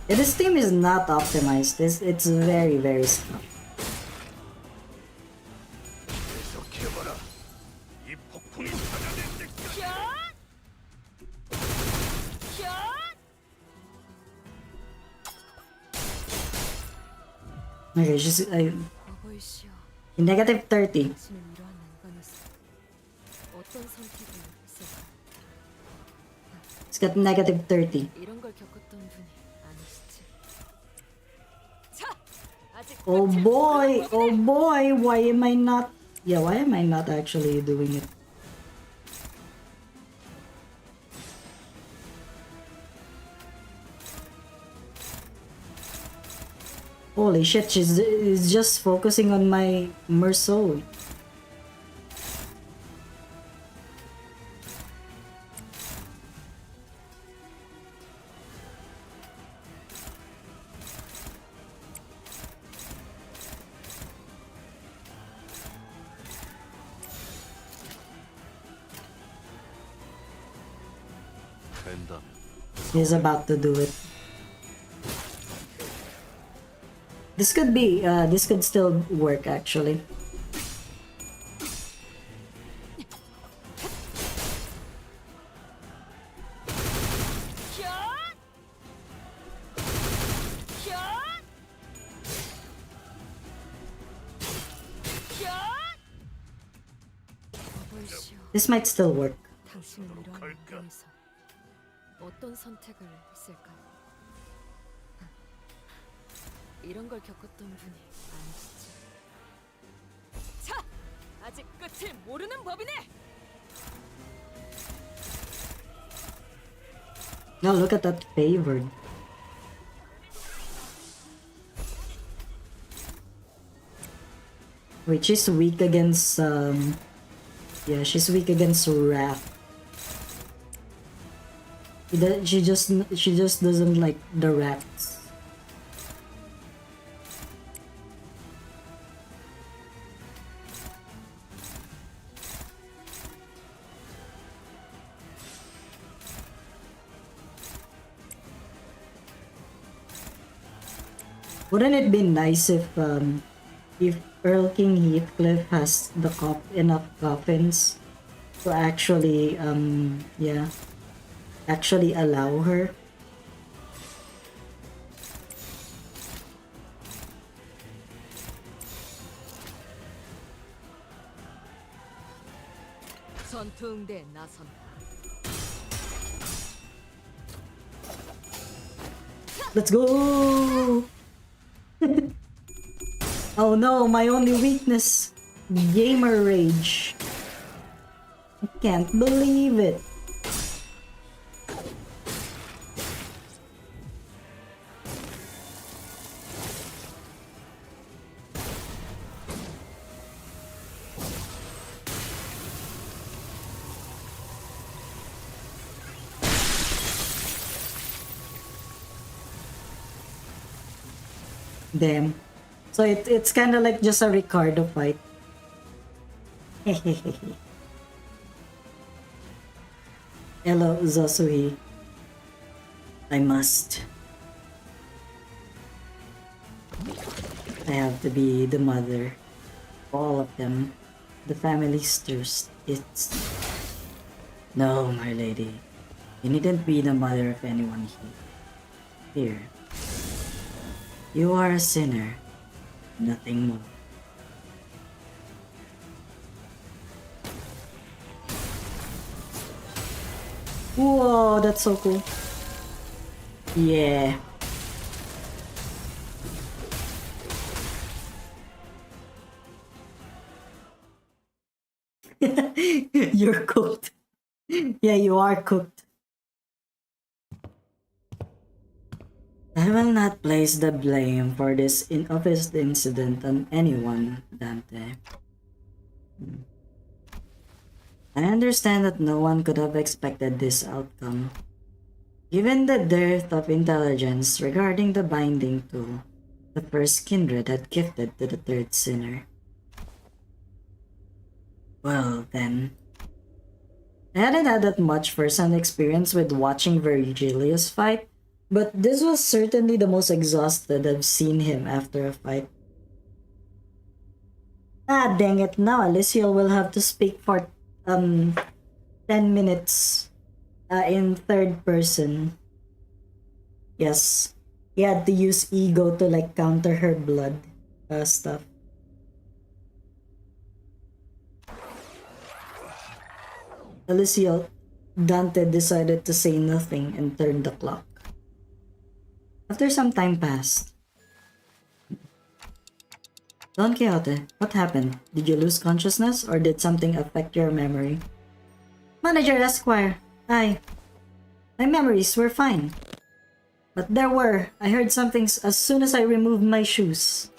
Yeah, this team is not optimized. It's very, very slow. Okay, she's 어버이시여, negative 30. 당신은 이러한 난관에서 어떤 선택을 했을까? It's got negative 30. 이런 걸 겪었던 분이 아니시지? 자, 아직 Oh 끝을 boy! 모르는 Oh boy! Why am I not? Yeah, why am I not actually doing it? Holy shit, she's is just focusing on my Merceau. 된다면 He's about to do it. This could be, this could still work actually. 보이시오. This might still work. 당신은 이러한 환경에서 어떤 선택을 했을까요? 이런 걸 겪었던 분이 아니시죠? 자, 아직 끝을 모르는 법이네. Now look at that favored. Wait, she's weak against yeah, she's weak against wrath. She just doesn't like the rats. Wouldn't it be nice if Earl King Heathcliff has enough coffins to actually yeah, actually allow her? 전투 응대에 나선다. Let's go! Oh no, my only weakness. Gamer rage. I can't believe it. Damn. So it's kind of like just a Ricardo fight. Hello, Zosui. I must. I have to be the mother of all of them. The family's thirst. It's... No, my lady. You needn't be the mother of anyone here. Here. You are a sinner. Nothing more. Whoa, that's so cool. Yeah. You're cooked. Yeah, you are cooked. I will not place the blame for this in-office incident on anyone, Dante. I understand that no one could have expected this outcome, given the dearth of intelligence regarding the binding tool the first kindred had gifted to the third sinner. Well, then. I hadn't had that much first-hand experience with watching Virgilius fight, but this was certainly the most exhausted I've seen him after a fight. Ah, dang it, now Alyssciel will have to speak for 10 minutes in third person. Yes, he had to use ego to like counter her blood stuff. Alyssciel, Dante decided to say nothing and turned the clock. After some time passed. Don Quixote, what happened? Did you lose consciousness or did something affect your memory? Manager Esquire, my memories were fine. But I heard something as soon as I removed my shoes.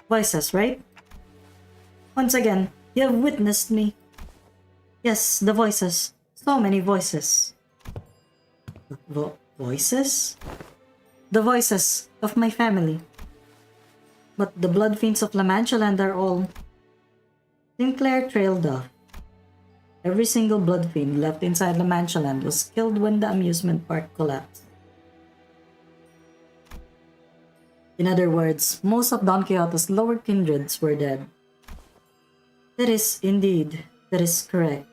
Voices, right? Once again, you have witnessed me. Yes, the voices. So many voices. Voices? The voices of my family. But the blood fiends of La Mancha Land are all... Sinclair trailed off. Every single blood fiend left inside La Mancha Land was killed when the amusement park collapsed. In other words, most of Don Quixote's lower kindreds were dead. That is correct.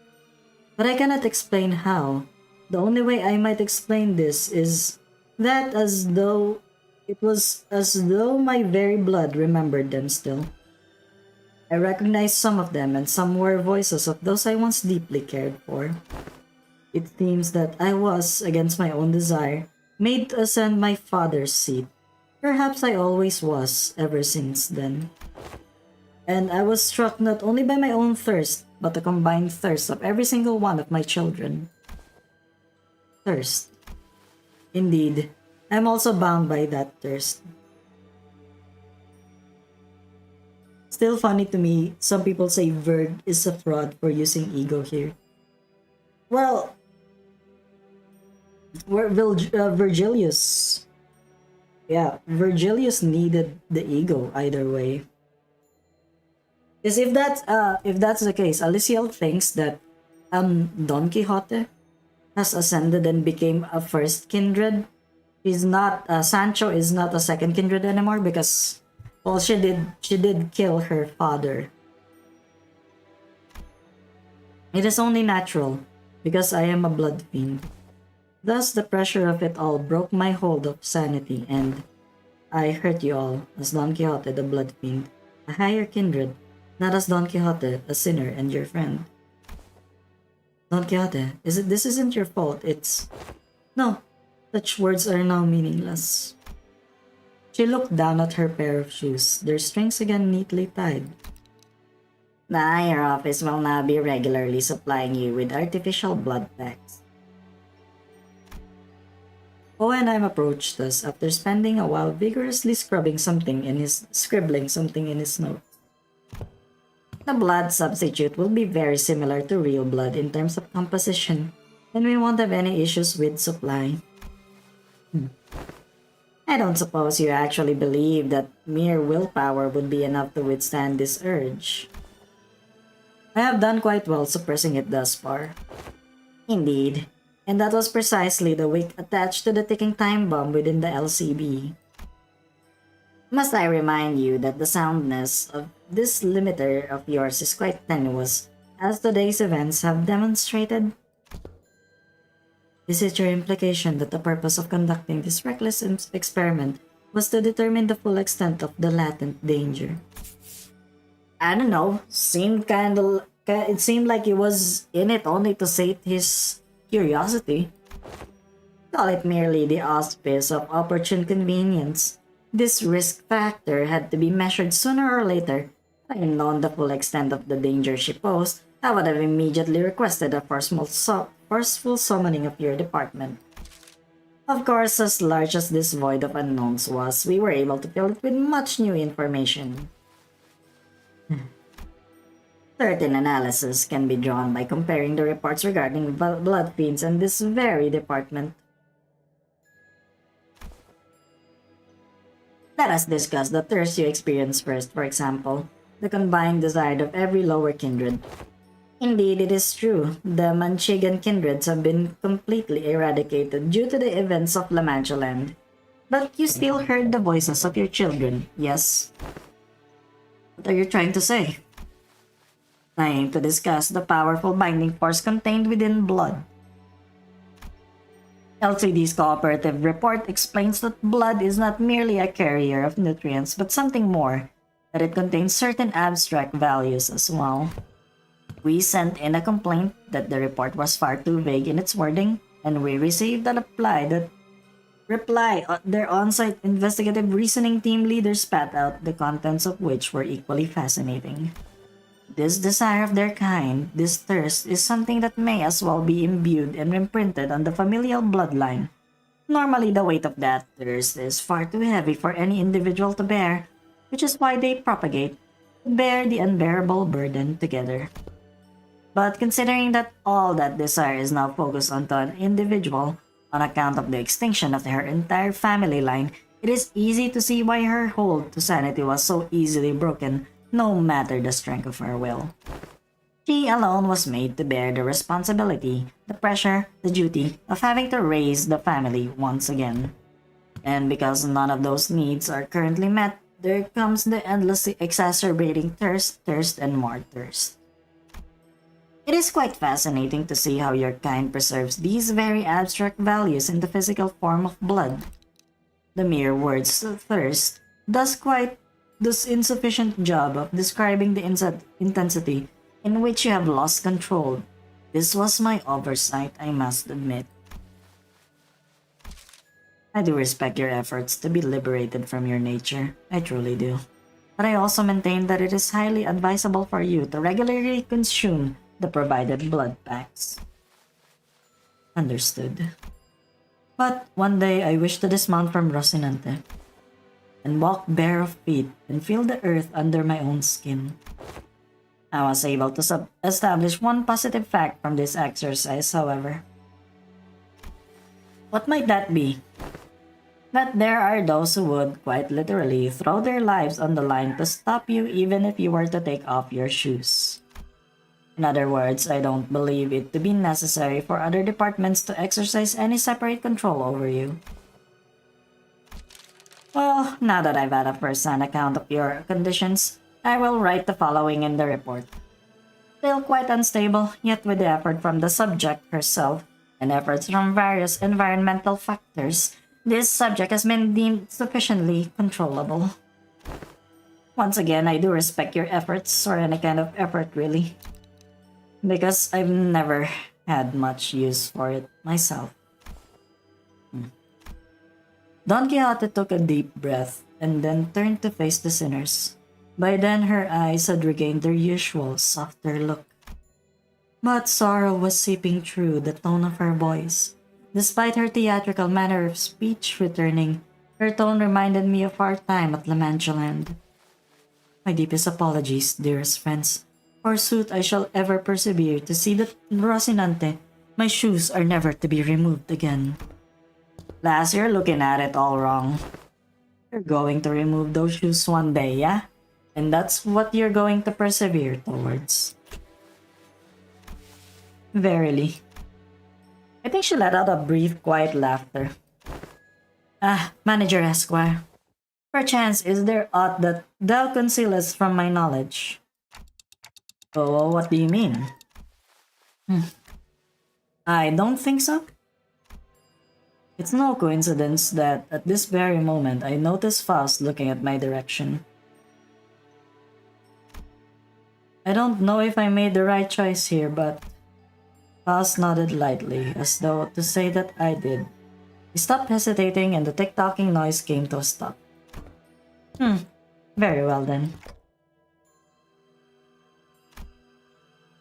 But I cannot explain how. The only way I might explain this is that it was as though my very blood remembered them still. I recognized some of them, and some were voices of those I once deeply cared for. It seems that I was, against my own desire, made to ascend my father's seat. Perhaps I always was, ever since then. And I was struck not only by my own thirst, but the combined thirst of every single one of my children. Thirst. Indeed, I am also bound by that thirst. Still funny to me, some people say Virg is a fraud for using ego here. Well, Virgilius. Yeah, Virgilius needed the ego either way. Because if that's the case, Alyssciel thinks that Don Quixote has ascended and became a first kindred. He's not Sancho is not a second kindred anymore because well she did kill her father. It is only natural because I am a blood fiend. Thus the pressure of it all broke my hold of sanity, and I hurt you all as Don Quixote the blood fiend, a higher kindred, not as Don Quixote, a sinner and your friend. Don Quixote, this isn't your fault, it's... No, such words are now meaningless. She looked down at her pair of shoes, their strings again neatly tied. The higher office will now be regularly supplying you with artificial blood packs. Hohenheim approached us after spending a while vigorously scribbling something in his notes. The blood substitute will be very similar to real blood in terms of composition, and we won't have any issues with supply. I don't suppose you actually believe that mere willpower would be enough to withstand this urge. I have done quite well suppressing it thus far. Indeed, and that was precisely the weight attached to the ticking time bomb within the LCB. Must I remind you that the soundness of this limiter of yours is quite tenuous, as today's events have demonstrated? Is it your implication that the purpose of conducting this reckless experiment was to determine the full extent of the latent danger? I don't know, it seemed like he was in it only to sate his curiosity. Call it merely the auspice of opportune convenience. This risk factor had to be measured sooner or later. Had I known the full extent of the danger she posed, I would have immediately requested a forceful summoning of your department. Of course, as large as this void of unknowns was, we were able to fill it with much new information. Certain analysis can be drawn by comparing the reports regarding blood fiends and this very department. Let us discuss the thirst you experience first, for example, the combined desire of every lower kindred. Indeed, it is true, the Manchegan kindreds have been completely eradicated due to the events of La Mancha Land. But you still heard the voices of your children, yes? What are you trying to say? I aim to discuss the powerful binding force contained within blood. LCD's cooperative report explains that blood is not merely a carrier of nutrients but something more, that it contains certain abstract values as well. We sent in a complaint that the report was far too vague in its wording, and we received a reply their on-site investigative reasoning team leader spat out, the contents of which were equally fascinating. This desire of their kind, this thirst, is something that may as well be imbued and imprinted on the familial bloodline. Normally, the weight of that thirst is far too heavy for any individual to bear, which is why they propagate, to bear the unbearable burden together. But considering that all that desire is now focused onto an individual, on account of the extinction of her entire family line, it is easy to see why her hold to sanity was so easily broken, no matter the strength of her will. She alone was made to bear the responsibility, the pressure, the duty of having to raise the family once again. And because none of those needs are currently met, there comes the endlessly exacerbating thirst, and more thirst. It is quite fascinating to see how your kind preserves these very abstract values in the physical form of blood. The mere words thirst does quite does insufficient job of describing the intensity in which you have lost control. This was my oversight, I must admit. I do respect your efforts to be liberated from your nature. I truly do. But I also maintain that it is highly advisable for you to regularly consume the provided blood packs. Understood. But one day I wish to dismount from Rocinante and walk bare of feet and feel the earth under my own skin. I was able to establish one positive fact from this exercise, however. What might that be? That there are those who would, quite literally, throw their lives on the line to stop you even if you were to take off your shoes. In other words, I don't believe it to be necessary for other departments to exercise any separate control over you. Well, now that I've had a first-hand account of your conditions, I will write the following in the report. Still quite unstable, yet with the effort from the subject herself and efforts from various environmental factors, this subject has been deemed sufficiently controllable. Once again, I do respect your efforts, or any kind of effort really, because I've never had much use for it myself. Don Quixote took a deep breath and then turned to face the sinners. By then her eyes had regained their usual softer look. But sorrow was seeping through the tone of her voice. Despite her theatrical manner of speech returning, her tone reminded me of our time at La Mancha Land. My deepest apologies, dearest friends. Forsooth, I shall ever persevere to see that Rocinante, my shoes are never to be removed again. Lass, you're looking at it all wrong. You're going to remove those shoes one day, yeah? And that's what you're going to persevere towards. Verily. I think she let out a brief, quiet laughter. Manager Esquire. Perchance is there aught that thou concealest from my knowledge? Oh, what do you mean? I don't think so. It's no coincidence that at this very moment I notice Faust looking at my direction. I don't know if I made the right choice here, but Faust nodded lightly, as though to say that I did. He stopped hesitating and the tick-tocking noise came to a stop. Very well then.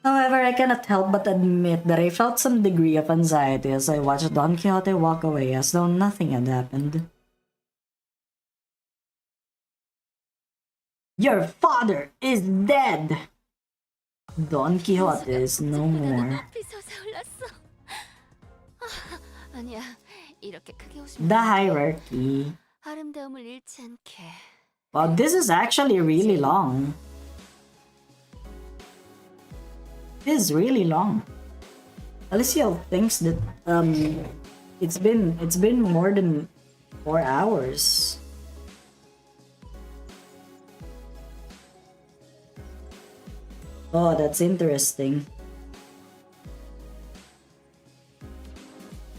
However, I cannot help but admit that I felt some degree of anxiety as I watched Don Quixote walk away as though nothing had happened. Your father is dead! Don Quixote is no more. 아니야, 이렇게 크게 웃으면 The hierarchy. 아름다움을 잃지 않게. Wow, this is actually really long. This is really long. Alyssciel thinks that it's been more than 4 hours. Oh, that's interesting.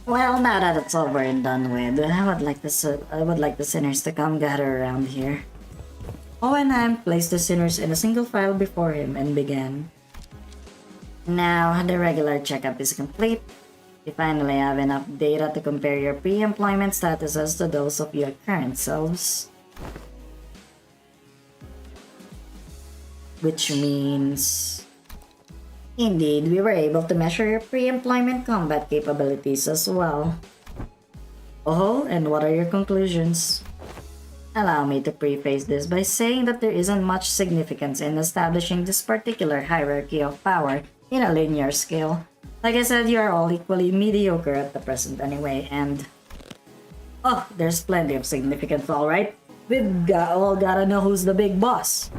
Well, now that it's over and done with, I would like the sinners to come gather around here. Owenheim placed the sinners in a single file before him and began. Now, the regular checkup is complete. You finally have enough data to compare your pre-employment statuses to those of your current selves. Which means... Indeed, we were able to measure your pre-employment combat capabilities as well. Oh, and what are your conclusions? Allow me to preface this by saying that there isn't much significance in establishing this particular hierarchy of power in a linear scale. Like I said, you are all equally mediocre at the present anyway, and... Oh, there's plenty of significance, alright? We've all gotta know who's the big boss.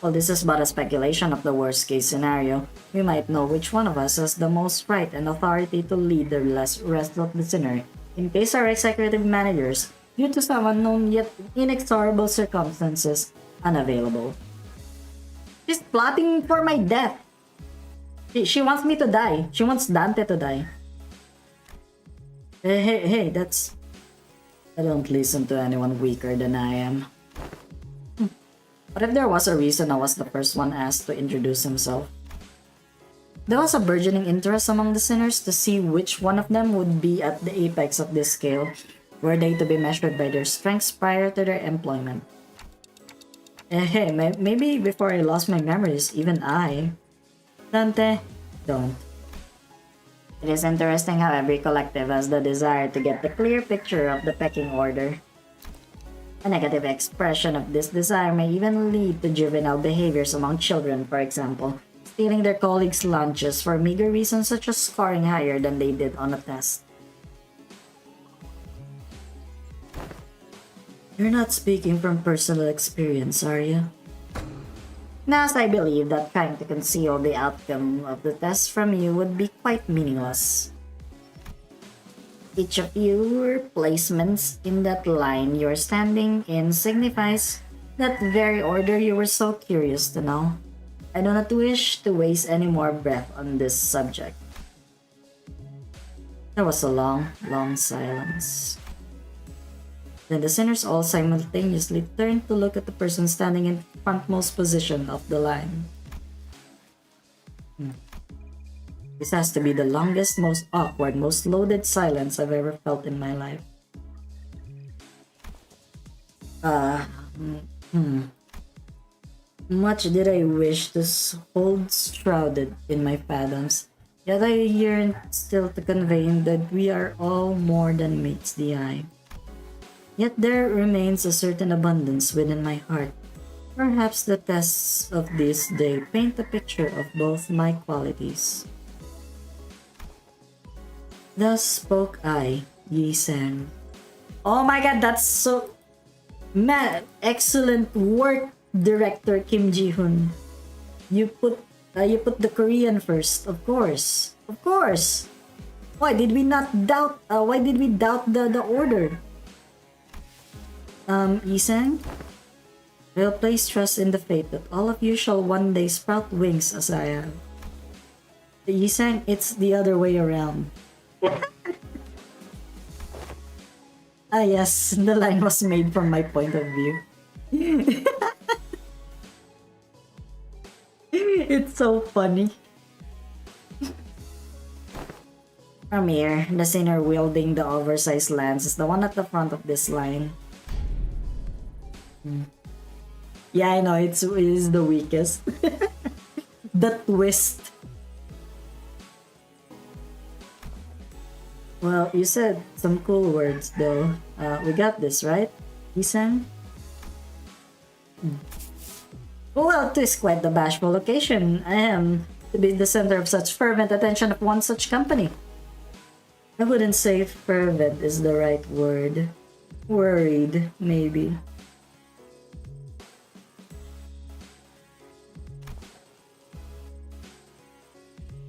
Well, this is but a speculation of the worst case scenario. We might know which one of us has the most right and authority to lead the rest of the sinner, in case our executive managers, due to some unknown yet inexorable circumstances, unavailable. She's plotting for my death. She wants me to die. She wants Dante to die. Hey, that's... I don't listen to anyone weaker than I am. But if there was a reason I was the first one asked to introduce himself, there was a burgeoning interest among the sinners to see which one of them would be at the apex of this scale, were they to be measured by their strengths prior to their employment. Hey, maybe before I lost my memories, even I... Dante, don't. It is interesting how every collective has the desire to get the clear picture of the pecking order. A negative expression of this desire may even lead to juvenile behaviors among children, for example, stealing their colleagues' lunches for meager reasons such as scoring higher than they did on a test. You're not speaking from personal experience, are you? As I believe that trying to conceal the outcome of the test from you would be quite meaningless. Each of your placements in that line you're standing in signifies that very order you were so curious to know. I do not wish to waste any more breath on this subject. There was a long, long silence. Then the sinners all simultaneously turned to look at the person standing in frontmost position of the line. This has to be the longest, most awkward, most loaded silence I've ever felt in my life. Much did I wish to hold shrouded in my fathoms, yet I yearn still to convey that we are all more than meets the eye. Yet there remains a certain abundance within my heart. Perhaps the tests of this day paint a picture of both my qualities. Thus spoke I, Yi Sang. Oh my god, that's so... Man, excellent work, Director Kim Ji-hoon. You put the Korean first, of course. Of course! Why did we doubt the order? Yi Sang? We'll place trust in the fate that all of you shall one day sprout wings as I have. Yi Sang, it's the other way around. Yes, the line was made from my point of view. It's so funny. From here, the sinner wielding the oversized lance is the one at the front of this line. Yeah, I know, it is the weakest. The twist. Well, you said some cool words though. We got this, right, Isan? Well, it is quite the bashful occasion I am to be the center of such fervent attention of one such company. I wouldn't say fervent is the right word. Worried, maybe.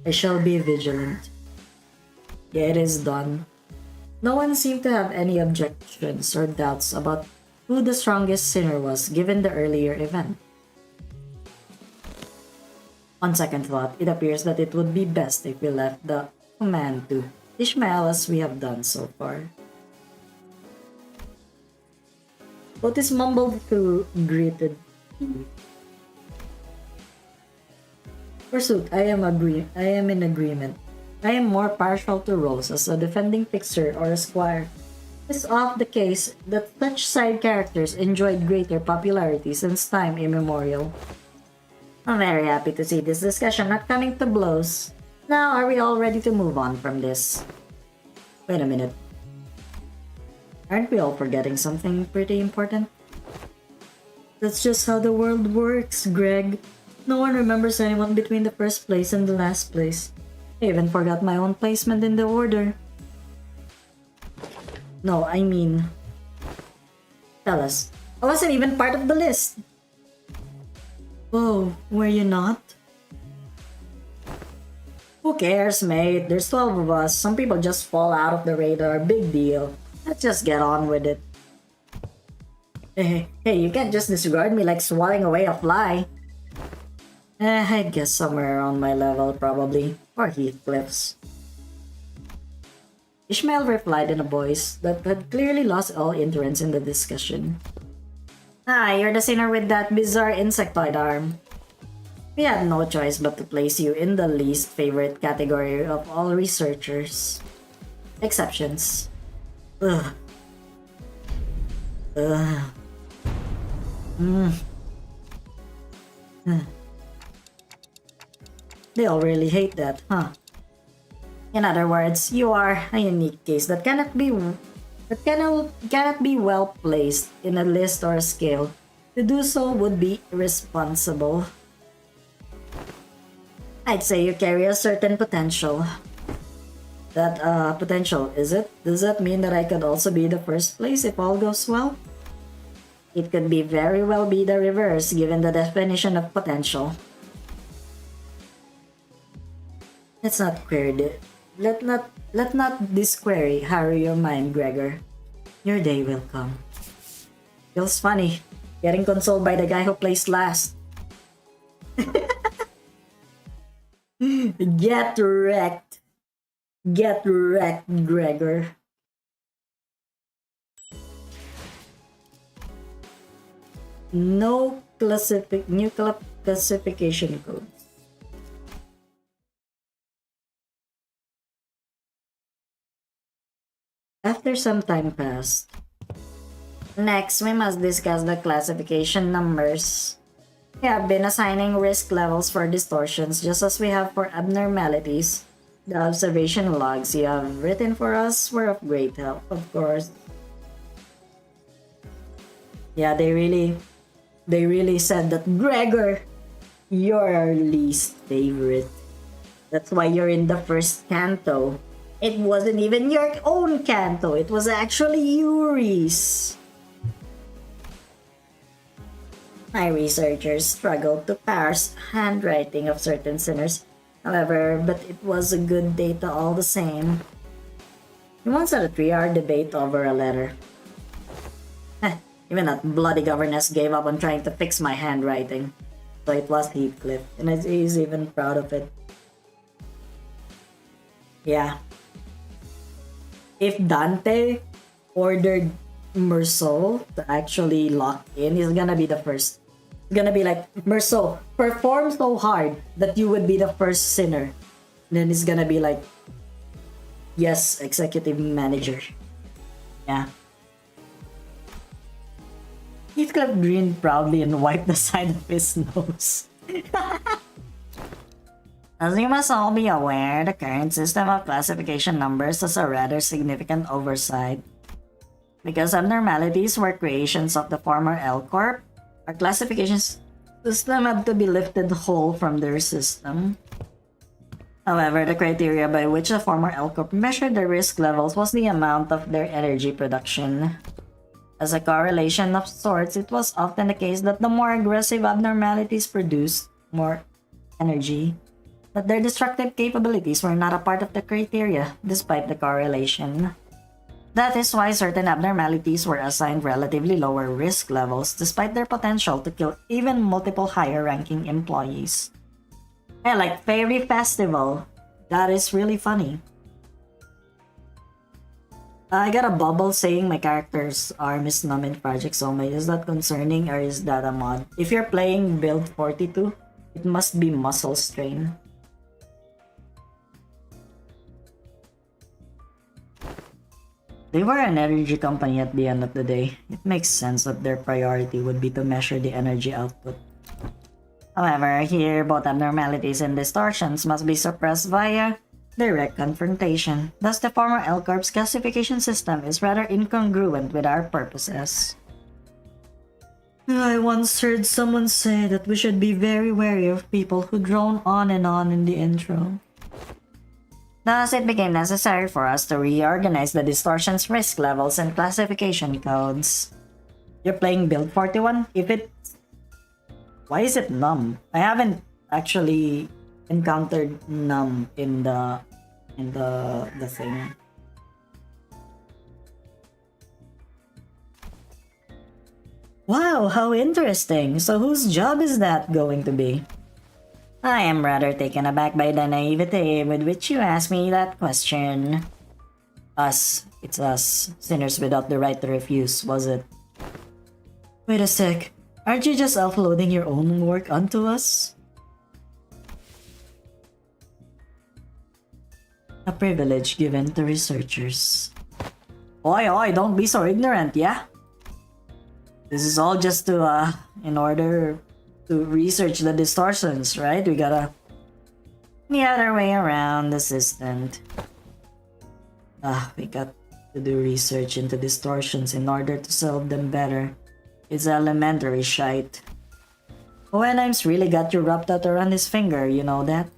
I shall be vigilant. Yeah, it is done. No one seemed to have any objections or doubts about who the strongest sinner was given the earlier event. On second thought, it appears that it would be best if we left the command to Ishmael as we have done so far. Otis mumbled through greeted. Pursuit, I am in agreement. I am more partial to roles as a defending fixer or a squire. It is often the case that such side characters enjoyed greater popularity since time immemorial. I'm very happy to see this discussion not coming to blows. Now, are we all ready to move on from this? Wait a minute. Aren't we all forgetting something pretty important? That's just how the world works, Greg. No one remembers anyone between the first place and the last place. I even forgot my own placement in the order. No, I mean... Tell us. I wasn't even part of the list. Oh, were you not? Who cares, mate? There's 12 of us. Some people just fall out of the radar. Big deal. Let's just get on with it. Hey, you can't just disregard me like swatting away a fly. I guess somewhere around my level, probably. Or Heathcliff's. Ishmael replied in a voice that had clearly lost all interest in the discussion. Ah, you're the sinner with that bizarre insectoid arm. We had no choice but to place you in the least favorite category of all researchers. Exceptions. Ugh. Ugh. They all really hate that, huh? In other words, you are a unique case that cannot be well placed in a list or a scale. To do so would be irresponsible. I'd say you carry a certain potential. That potential, is it? Does that mean that I could also be the first place if all goes well? It could be very well be the reverse given the definition of potential. Let's not query Let not this query harrow your mind, Gregor. Your day will come. Feels funny, getting consoled by the guy who placed last. Get wrecked. Get wrecked, Gregor. No new classification code. After some time passed. Next, we must discuss the classification numbers. We have been assigning risk levels for distortions just as we have for abnormalities. The observation logs you have written for us were of great help, of course. Yeah, they really said that, Gregor, you're our least favorite. That's why you're in the first canto. It wasn't even your own canto, it was actually Yuri's. My researchers struggled to parse handwriting of certain sinners, however, but it was a good data all the same. We once had a 3-hour debate over a letter. Even that bloody governess gave up on trying to fix my handwriting. So it was Heathcliff, and he's even proud of it. Yeah. If Dante ordered Merceau to actually lock in, he's gonna be the first. He's gonna be like, Merceau, perform so hard that you would be the first sinner. And then he's gonna be like, yes, executive manager. Yeah. Heathcliff grinned proudly and wiped the side of his nose. As you must all be aware, the current system of classification numbers has a rather significant oversight. Because abnormalities were creations of the former L Corp, our classification system had to be lifted whole from their system. However, the criteria by which the former L Corp measured their risk levels was the amount of their energy production. As a correlation of sorts, it was often the case that the more aggressive abnormalities produced more energy, but their destructive capabilities were not a part of the criteria, despite the correlation. That is why certain abnormalities were assigned relatively lower risk levels despite their potential to kill even multiple higher-ranking employees. Yeah, like Fairy Festival. That is really funny. I got a bubble saying my character's arm is numb in Project Soulmate. Is that concerning or is that a mod? If you're playing Build 42, it must be muscle strain. They were an energy company at the end of the day. It makes sense that their priority would be to measure the energy output. However, here both abnormalities and distortions must be suppressed via direct confrontation. Thus, the former L Corp's classification system is rather incongruent with our purposes. I once heard someone say that we should be very wary of people who drone on and on in the intro. Thus, it became necessary for us to reorganize the distortion's risk levels and classification codes. You're playing Build 41? Why is it numb? I haven't actually encountered numb in the thing. Wow, how interesting. So whose job is that going to be? I am rather taken aback by the naivete with which you asked me that question. Us. It's us. Sinners without the right to refuse, was it? Wait a sec. Aren't you just offloading your own work onto us? A privilege given to researchers. Oi, don't be so ignorant, yeah? This is all just to, in order to research the distortions, right? We gotta... The other way around, assistant. We got to do research into distortions in order to solve them better. It's elementary shite. ONIM's really got you wrapped up around his finger, you know that?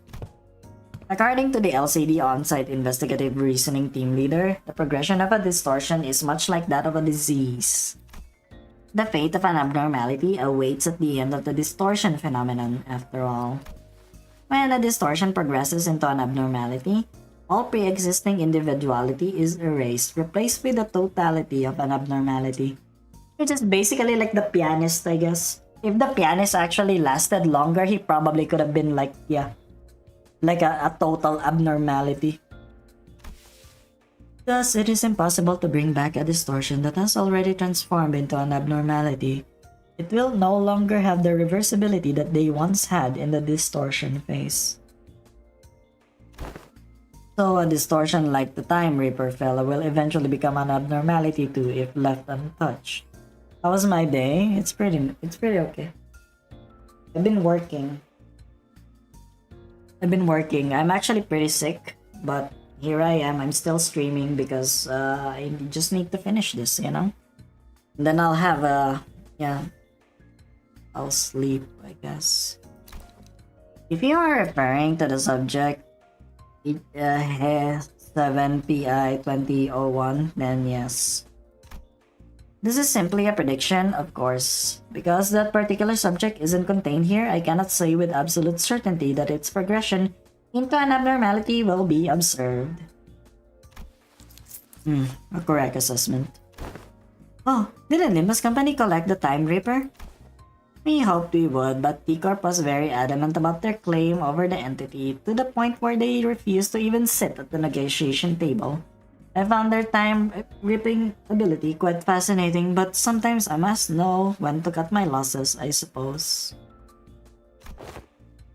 According to the LCD on-site investigative reasoning team leader, the progression of a distortion is much like that of a disease. The fate of an abnormality awaits at the end of the distortion phenomenon, after all. When a distortion progresses into an abnormality, all pre-existing individuality is erased, replaced with the totality of an abnormality. Which is basically like the pianist, I guess. If the pianist actually lasted longer, he probably could have been like, yeah, like a total abnormality. Thus, it is impossible to bring back a distortion that has already transformed into an abnormality. It will no longer have the reversibility that they once had in the distortion phase. So a distortion like the Time Reaper fella will eventually become an abnormality too if left untouched. How was my day? It's pretty okay. I've been working. I'm actually pretty sick, but here I am. I'm still streaming because I just need to finish this, you know? And then I'll have I'll sleep, I guess. If you are referring to the subject 7PI 2001, then yes. This is simply a prediction, of course. Because that particular subject isn't contained here, I cannot say with absolute certainty that its progression into an abnormality will be observed. A correct assessment. Oh, didn't Limbus Company collect the Time Reaper? We hoped we would, but T-Corp was very adamant about their claim over the entity, to the point where they refused to even sit at the negotiation table. I found their time-ripping ability quite fascinating, but sometimes I must know when to cut my losses, I suppose.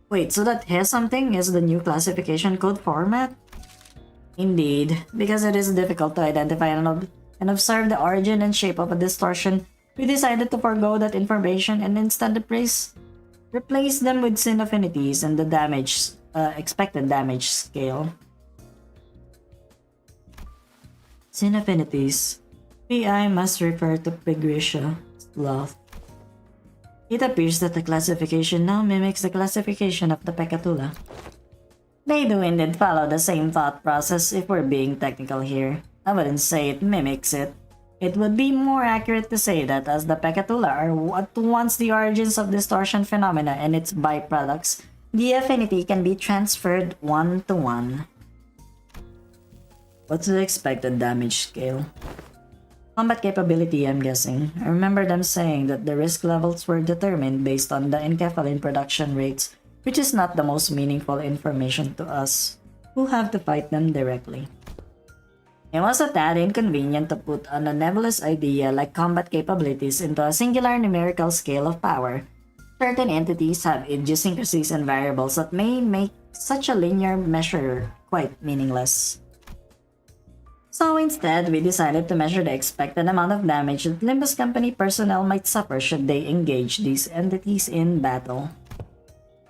Wait, so that has something is the new classification code format? Indeed, because it is difficult to identify and observe the origin and shape of a distortion, we decided to forego that information and instead replace them with sin affinities and the expected damage scale. Sin affinities. PI must refer to Pigrisha, sloth. It appears that the classification now mimics the classification of the Pecatula. They do indeed follow the same thought process if we're being technical here. I wouldn't say it mimics it. It would be more accurate to say that as the Pecatula are at once the origins of distortion phenomena and its byproducts, the affinity can be transferred one-to-one. What's the expected damage scale? Combat capability, I'm guessing. I remember them saying that the risk levels were determined based on the enkephalin production rates, which is not the most meaningful information to us, who have to fight them directly. It was a tad inconvenient to put on a nebulous idea like combat capabilities into a singular numerical scale of power. Certain entities have idiosyncrasies and variables that may make such a linear measure quite meaningless. So instead, we decided to measure the expected amount of damage that Limbus Company personnel might suffer should they engage these entities in battle.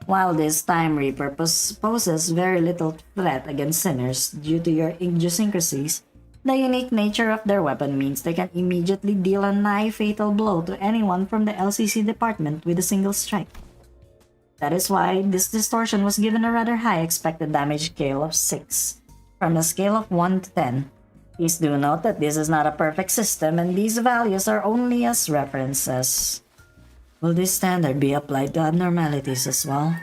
While this Time Reaper poses very little threat against sinners due to your idiosyncrasies, the unique nature of their weapon means they can immediately deal a nigh-fatal blow to anyone from the LCC department with a single strike. That is why this distortion was given a rather high expected damage scale of 6, from a scale of 1 to 10. Please do note that this is not a perfect system and these values are only as references. Will this standard be applied to abnormalities as well?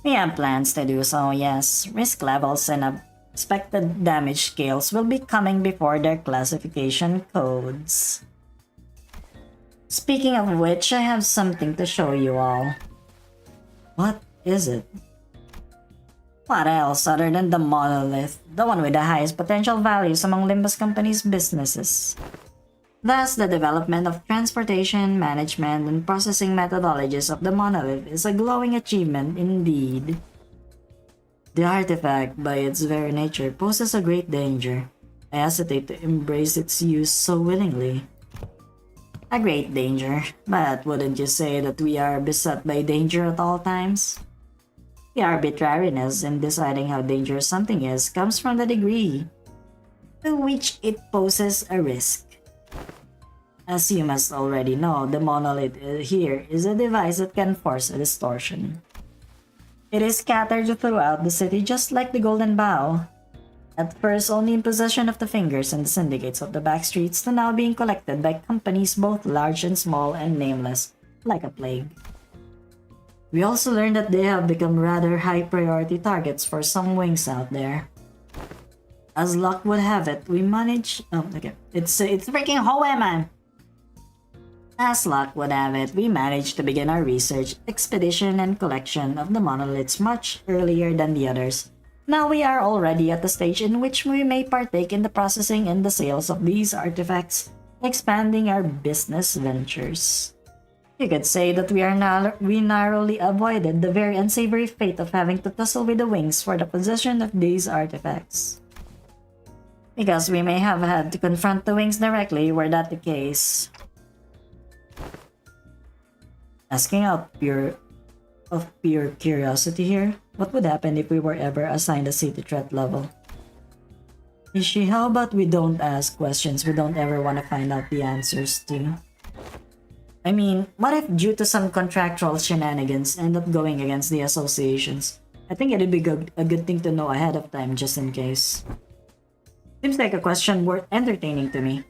We have plans to do so, yes. Risk levels and expected damage scales will be coming before their classification codes. Speaking of which, I have something to show you all. What is it? What else other than the monolith, the one with the highest potential values among Limbus Company's businesses? Thus, the development of transportation, management, and processing methodologies of the monolith is a glowing achievement indeed. The artifact, by its very nature, poses a great danger. I hesitate to embrace its use so willingly. A great danger, but wouldn't you say that we are beset by danger at all times? The arbitrariness in deciding how dangerous something is comes from the degree to which it poses a risk. As you must already know, the monolith here is a device that can force a distortion. It is scattered throughout the city just like the Golden Bough. At first only in possession of the fingers and the syndicates of the back streets, to now being collected by companies both large and small and nameless, like a plague. We also learned that they have become rather high priority targets for some wings out there. As luck would have it, we managed... Oh, okay. It's freaking Howe, man! As luck would have it, we managed to begin our research, expedition, and collection of the monoliths much earlier than the others. Now we are already at the stage in which we may partake in the processing and the sales of these artifacts, expanding our business ventures. You could say that we narrowly avoided the very unsavory fate of having to tussle with the wings for the possession of these artifacts. Because we may have had to confront the wings directly were that the case. Asking out of pure curiosity here, what would happen if we were ever assigned a city threat level? Ishi, how about we don't ask questions we don't ever want to find out the answers to? I mean, what if due to some contractual shenanigans end up going against the associations? I think it'd be a good thing to know ahead of time just in case. Seems like a question worth entertaining to me.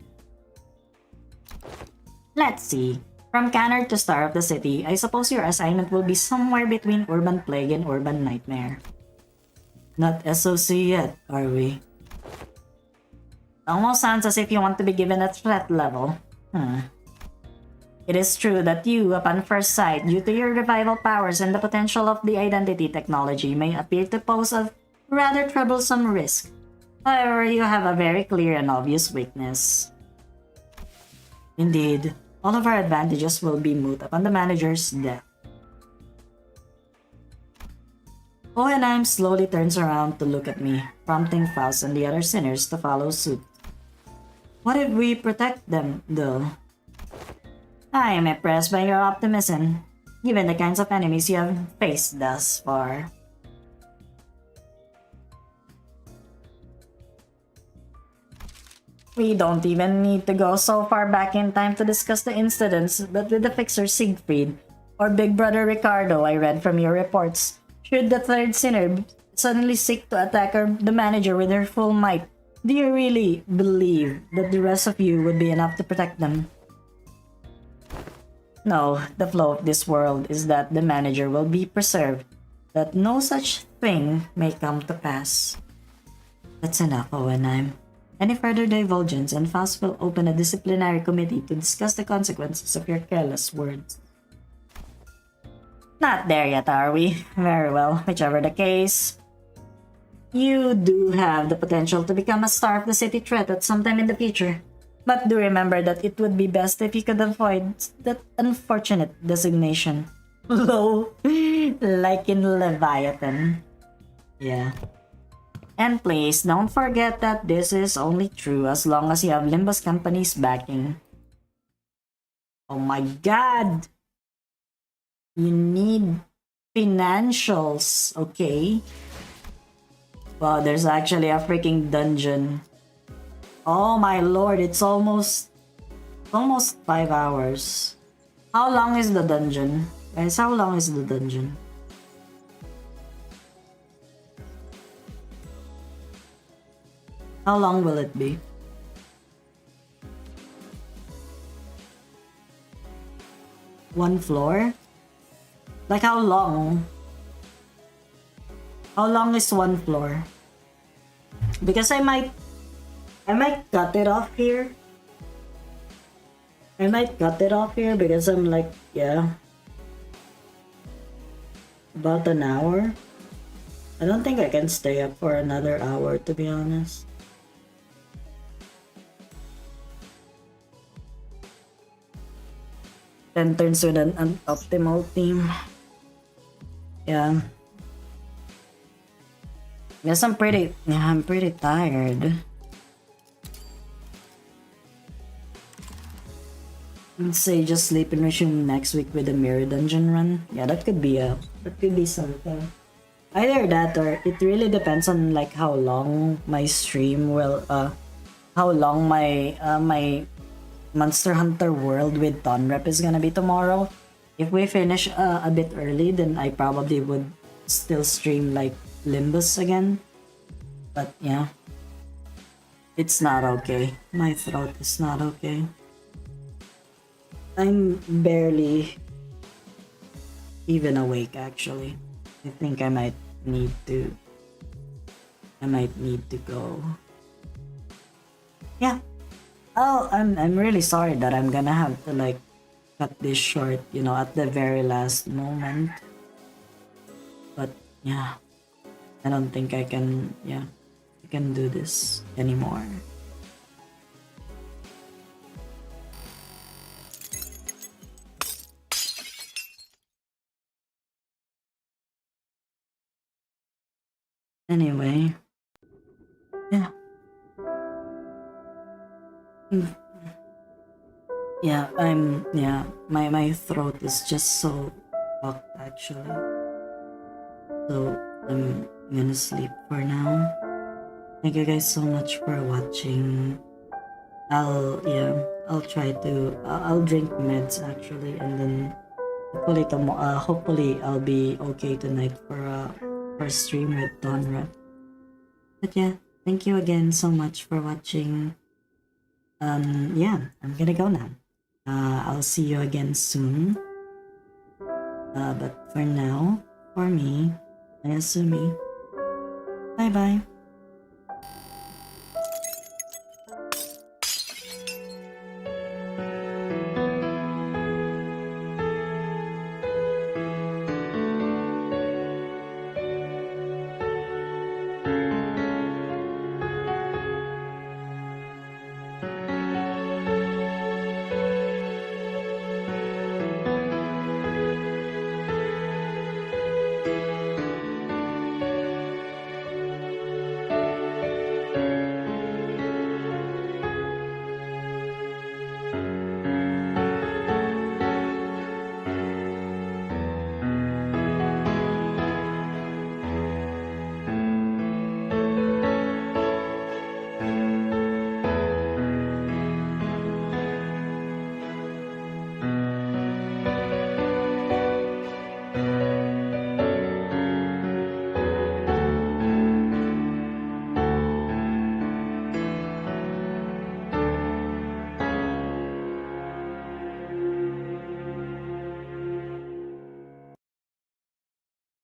Let's see. From Canard to Star of the City, I suppose your assignment will be somewhere between Urban Plague and Urban Nightmare. Not SOC yet, are we? Almost sounds as if you want to be given a threat level. It is true that you, upon first sight, due to your revival powers and the potential of the identity technology, may appear to pose a rather troublesome risk. However, you have a very clear and obvious weakness. Indeed. All of our advantages will be moot upon the manager's death. Hohenheim slowly turns around to look at me, prompting Faust and the other sinners to follow suit. What if we protect them, though? I am impressed by your optimism, given the kinds of enemies you have faced thus far. We don't even need to go so far back in time to discuss the incidents, but with the fixer Siegfried, or Big Brother Ricardo I read from your reports, should the third sinner suddenly seek to attack the manager with her full might, do you really believe that the rest of you would be enough to protect them? No, the flow of this world is that the manager will be preserved, that no such thing may come to pass. That's enough, Hohenheim. Any further divulgence and Faust will open a disciplinary committee to discuss the consequences of your careless words. Not there yet, are we? Very well, whichever the case. You do have the potential to become a star of the city threat at some time in the future. But do remember that it would be best if you could avoid that unfortunate designation. Low, like in Leviathan. Yeah. And please, don't forget that this is only true as long as you have Limbus Company's backing. Oh my god! You need financials, okay? Wow, there's actually a freaking dungeon. Oh my lord, it's almost 5 hours. How long is the dungeon? Guys, how long is the dungeon? How long will it be? One floor? Like how long? How long is one floor? Because I might cut it off here. I might cut it off here because I'm like, yeah. About an hour. I don't think I can stay up for another hour, to be honest. 10 turns with an optimal team. Yeah. Guess I'm pretty tired. Let's say just sleep and resume next week with a mirror dungeon run. Yeah, that could be something. Either that or it really depends on like how long my stream will how long my Monster Hunter World with Dawn Rep is gonna be tomorrow. If we finish a bit early, then I probably would still stream like Limbus again. But yeah, it's not okay. My throat is not okay. I'm barely even awake actually. I think I might need to go. Yeah. Oh, I'm really sorry that I'm gonna have to like cut this short, you know, at the very last moment. But yeah, I don't think I can do this anymore. Anyway, yeah. My throat is just so fucked actually. So I'm gonna sleep for now. Thank you guys so much for watching. I'll try to I'll drink meds actually, and then hopefully I'll be okay tonight for a stream with Donra. But yeah, thank you again so much for watching. Yeah, I'm gonna go now. I'll see you again soon. But for now, for me, Ayasumi. Bye bye.